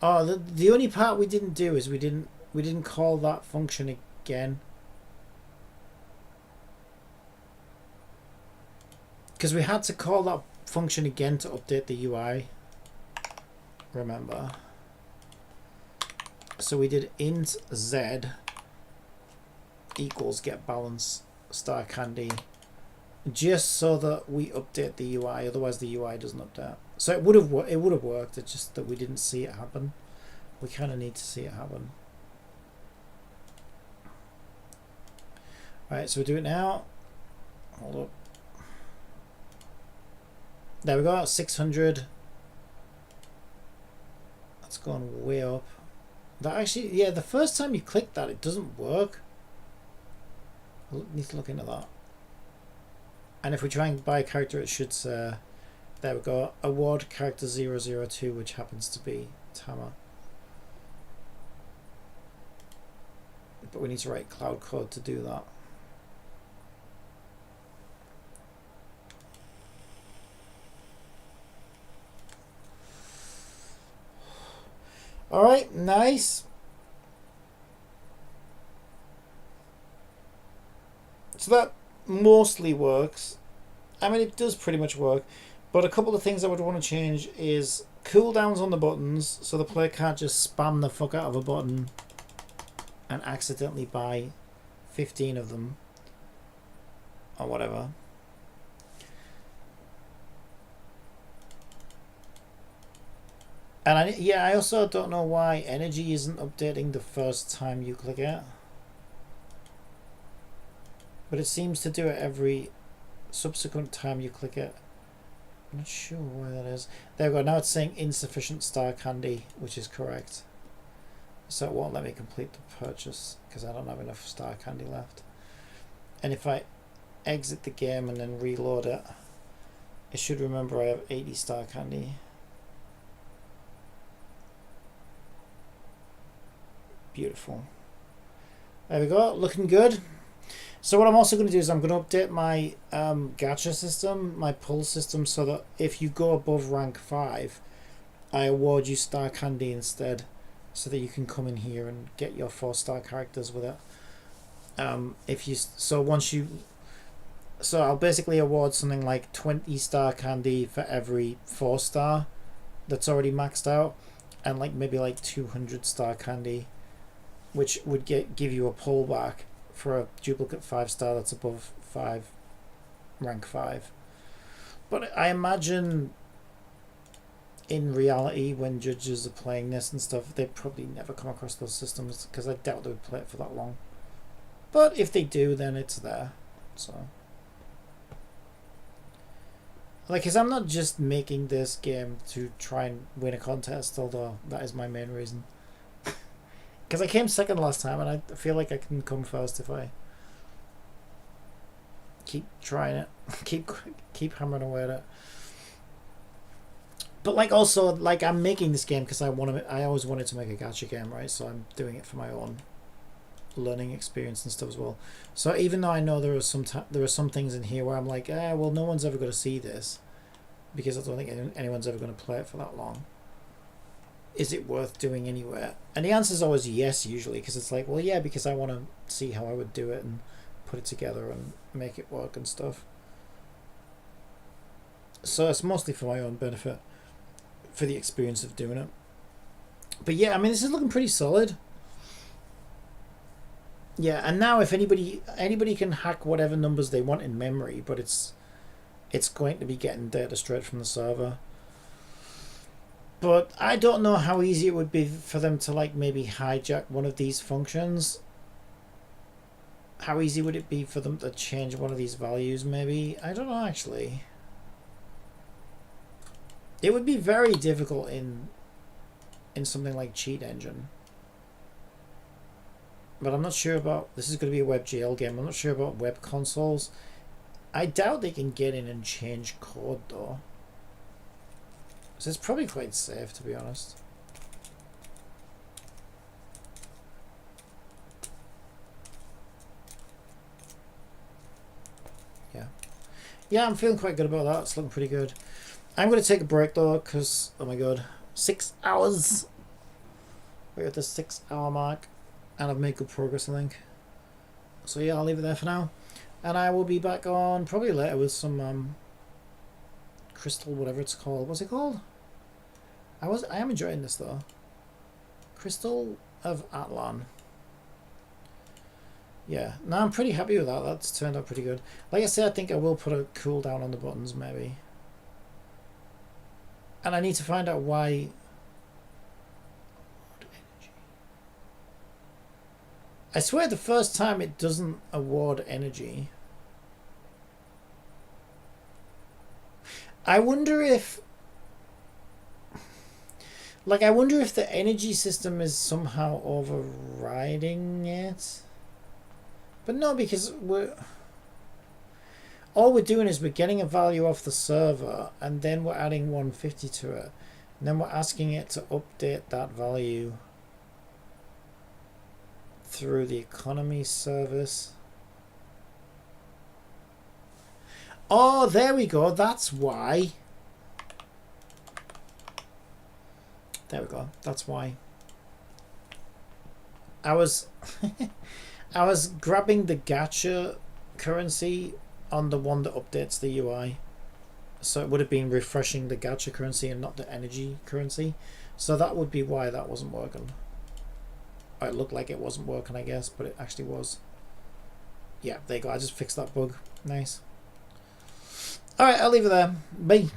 Oh, the only part we didn't do is we didn't call that function again. Because we had to call that function again to update the UI. Remember. So we did int z equals get balance star candy, just so that we update the UI. Otherwise, the UI doesn't update. So it would have worked. It's just that we didn't see it happen. We kind of need to see it happen. All right, so we do it now. Hold up. There we go. 600. That's gone way up. That actually, yeah, the first time you click that, it doesn't work. I need to look into that. And if we try and buy a character, it should say, there we go, award character 002, which happens to be Tama. But we need to write cloud code to do that. Alright, nice. So that mostly works. I mean, it does pretty much work. But a couple of things I would want to change is cooldowns on the buttons, so the player can't just spam the fuck out of a button and accidentally buy 15 of them or whatever. And I also don't know why energy isn't updating the first time you click it. But it seems to do it every subsequent time you click it. I'm not sure why that is. There we go. Now it's saying insufficient star candy, which is correct. So it won't let me complete the purchase because I don't have enough star candy left. And if I exit the game and then reload it, it should remember I have 80 star candy. Beautiful. There we go. Looking good. So what I'm also going to do is I'm going to update my gacha system, my pull system, so that if you go above rank 5, I award you star candy instead, so that you can come in here and get your 4-star characters with it. So I'll basically award something like 20 star candy for every 4-star that's already maxed out, and like maybe like 200 star candy, which would give you a pullback for a duplicate 5-star that's above rank 5. But I imagine in reality, when judges are playing this and stuff, they probably never come across those systems, because I doubt they would play it for that long. But if they do, then it's there. So, like, because I'm not just making this game to try and win a contest, although that is my main reason. Because I came second last time, and I feel like I can come first if I keep trying it, keep hammering away at it. But like, also, like, I'm making this game because I always wanted to make a gacha game, right? So I'm doing it for my own learning experience and stuff as well. So even though I know there are some things in here where I'm like, well, no one's ever going to see this because I don't think anyone's ever going to play it for that long. Is it worth doing anywhere? And the answer is always yes, usually, because it's like, well, yeah, because I want to see how I would do it and put it together and make it work and stuff. So it's mostly for my own benefit, for the experience of doing it. But yeah, I mean, this is looking pretty solid. Yeah, and now if anybody can hack whatever numbers they want in memory, but it's going to be getting data straight from the server. But I don't know how easy it would be for them to, like, maybe hijack one of these functions. How easy would it be for them to change one of these values, maybe? I don't know, actually. It would be very difficult in something like Cheat Engine. But I'm not sure about... This is going to be a WebGL game. I'm not sure about web consoles. I doubt they can get in and change code though. So it's probably quite safe, to be honest. Yeah, I'm feeling quite good about that. It's looking pretty good. I'm going to take a break though, because, oh my god, 6 hours. We're at the 6 hour mark, and I've made good progress, I think. So yeah, I'll leave it there for now. And I will be back on probably later with some crystal, whatever it's called. What's it called? I am enjoying this though. Crystal of Atlan. Yeah, no, I'm pretty happy with that. That's turned out pretty good. Like I said, I think I will put a cooldown on the buttons, maybe. And I need to find out why. I swear the first time it doesn't award energy. I wonder if... Like, I wonder if the energy system is somehow overriding it. But no, because all we're doing is we're getting a value off the server, and then we're adding 150 to it, and then we're asking it to update that value through the economy service. Oh, there we go. That's why. There we go. That's why. I was I was grabbing the gacha currency on the one that updates the UI. So it would have been refreshing the gacha currency and not the energy currency. So that would be why that wasn't working. It looked like it wasn't working, I guess, but it actually was. Yeah, there you go. I just fixed that bug. Nice. Alright, I'll leave it there. Bye.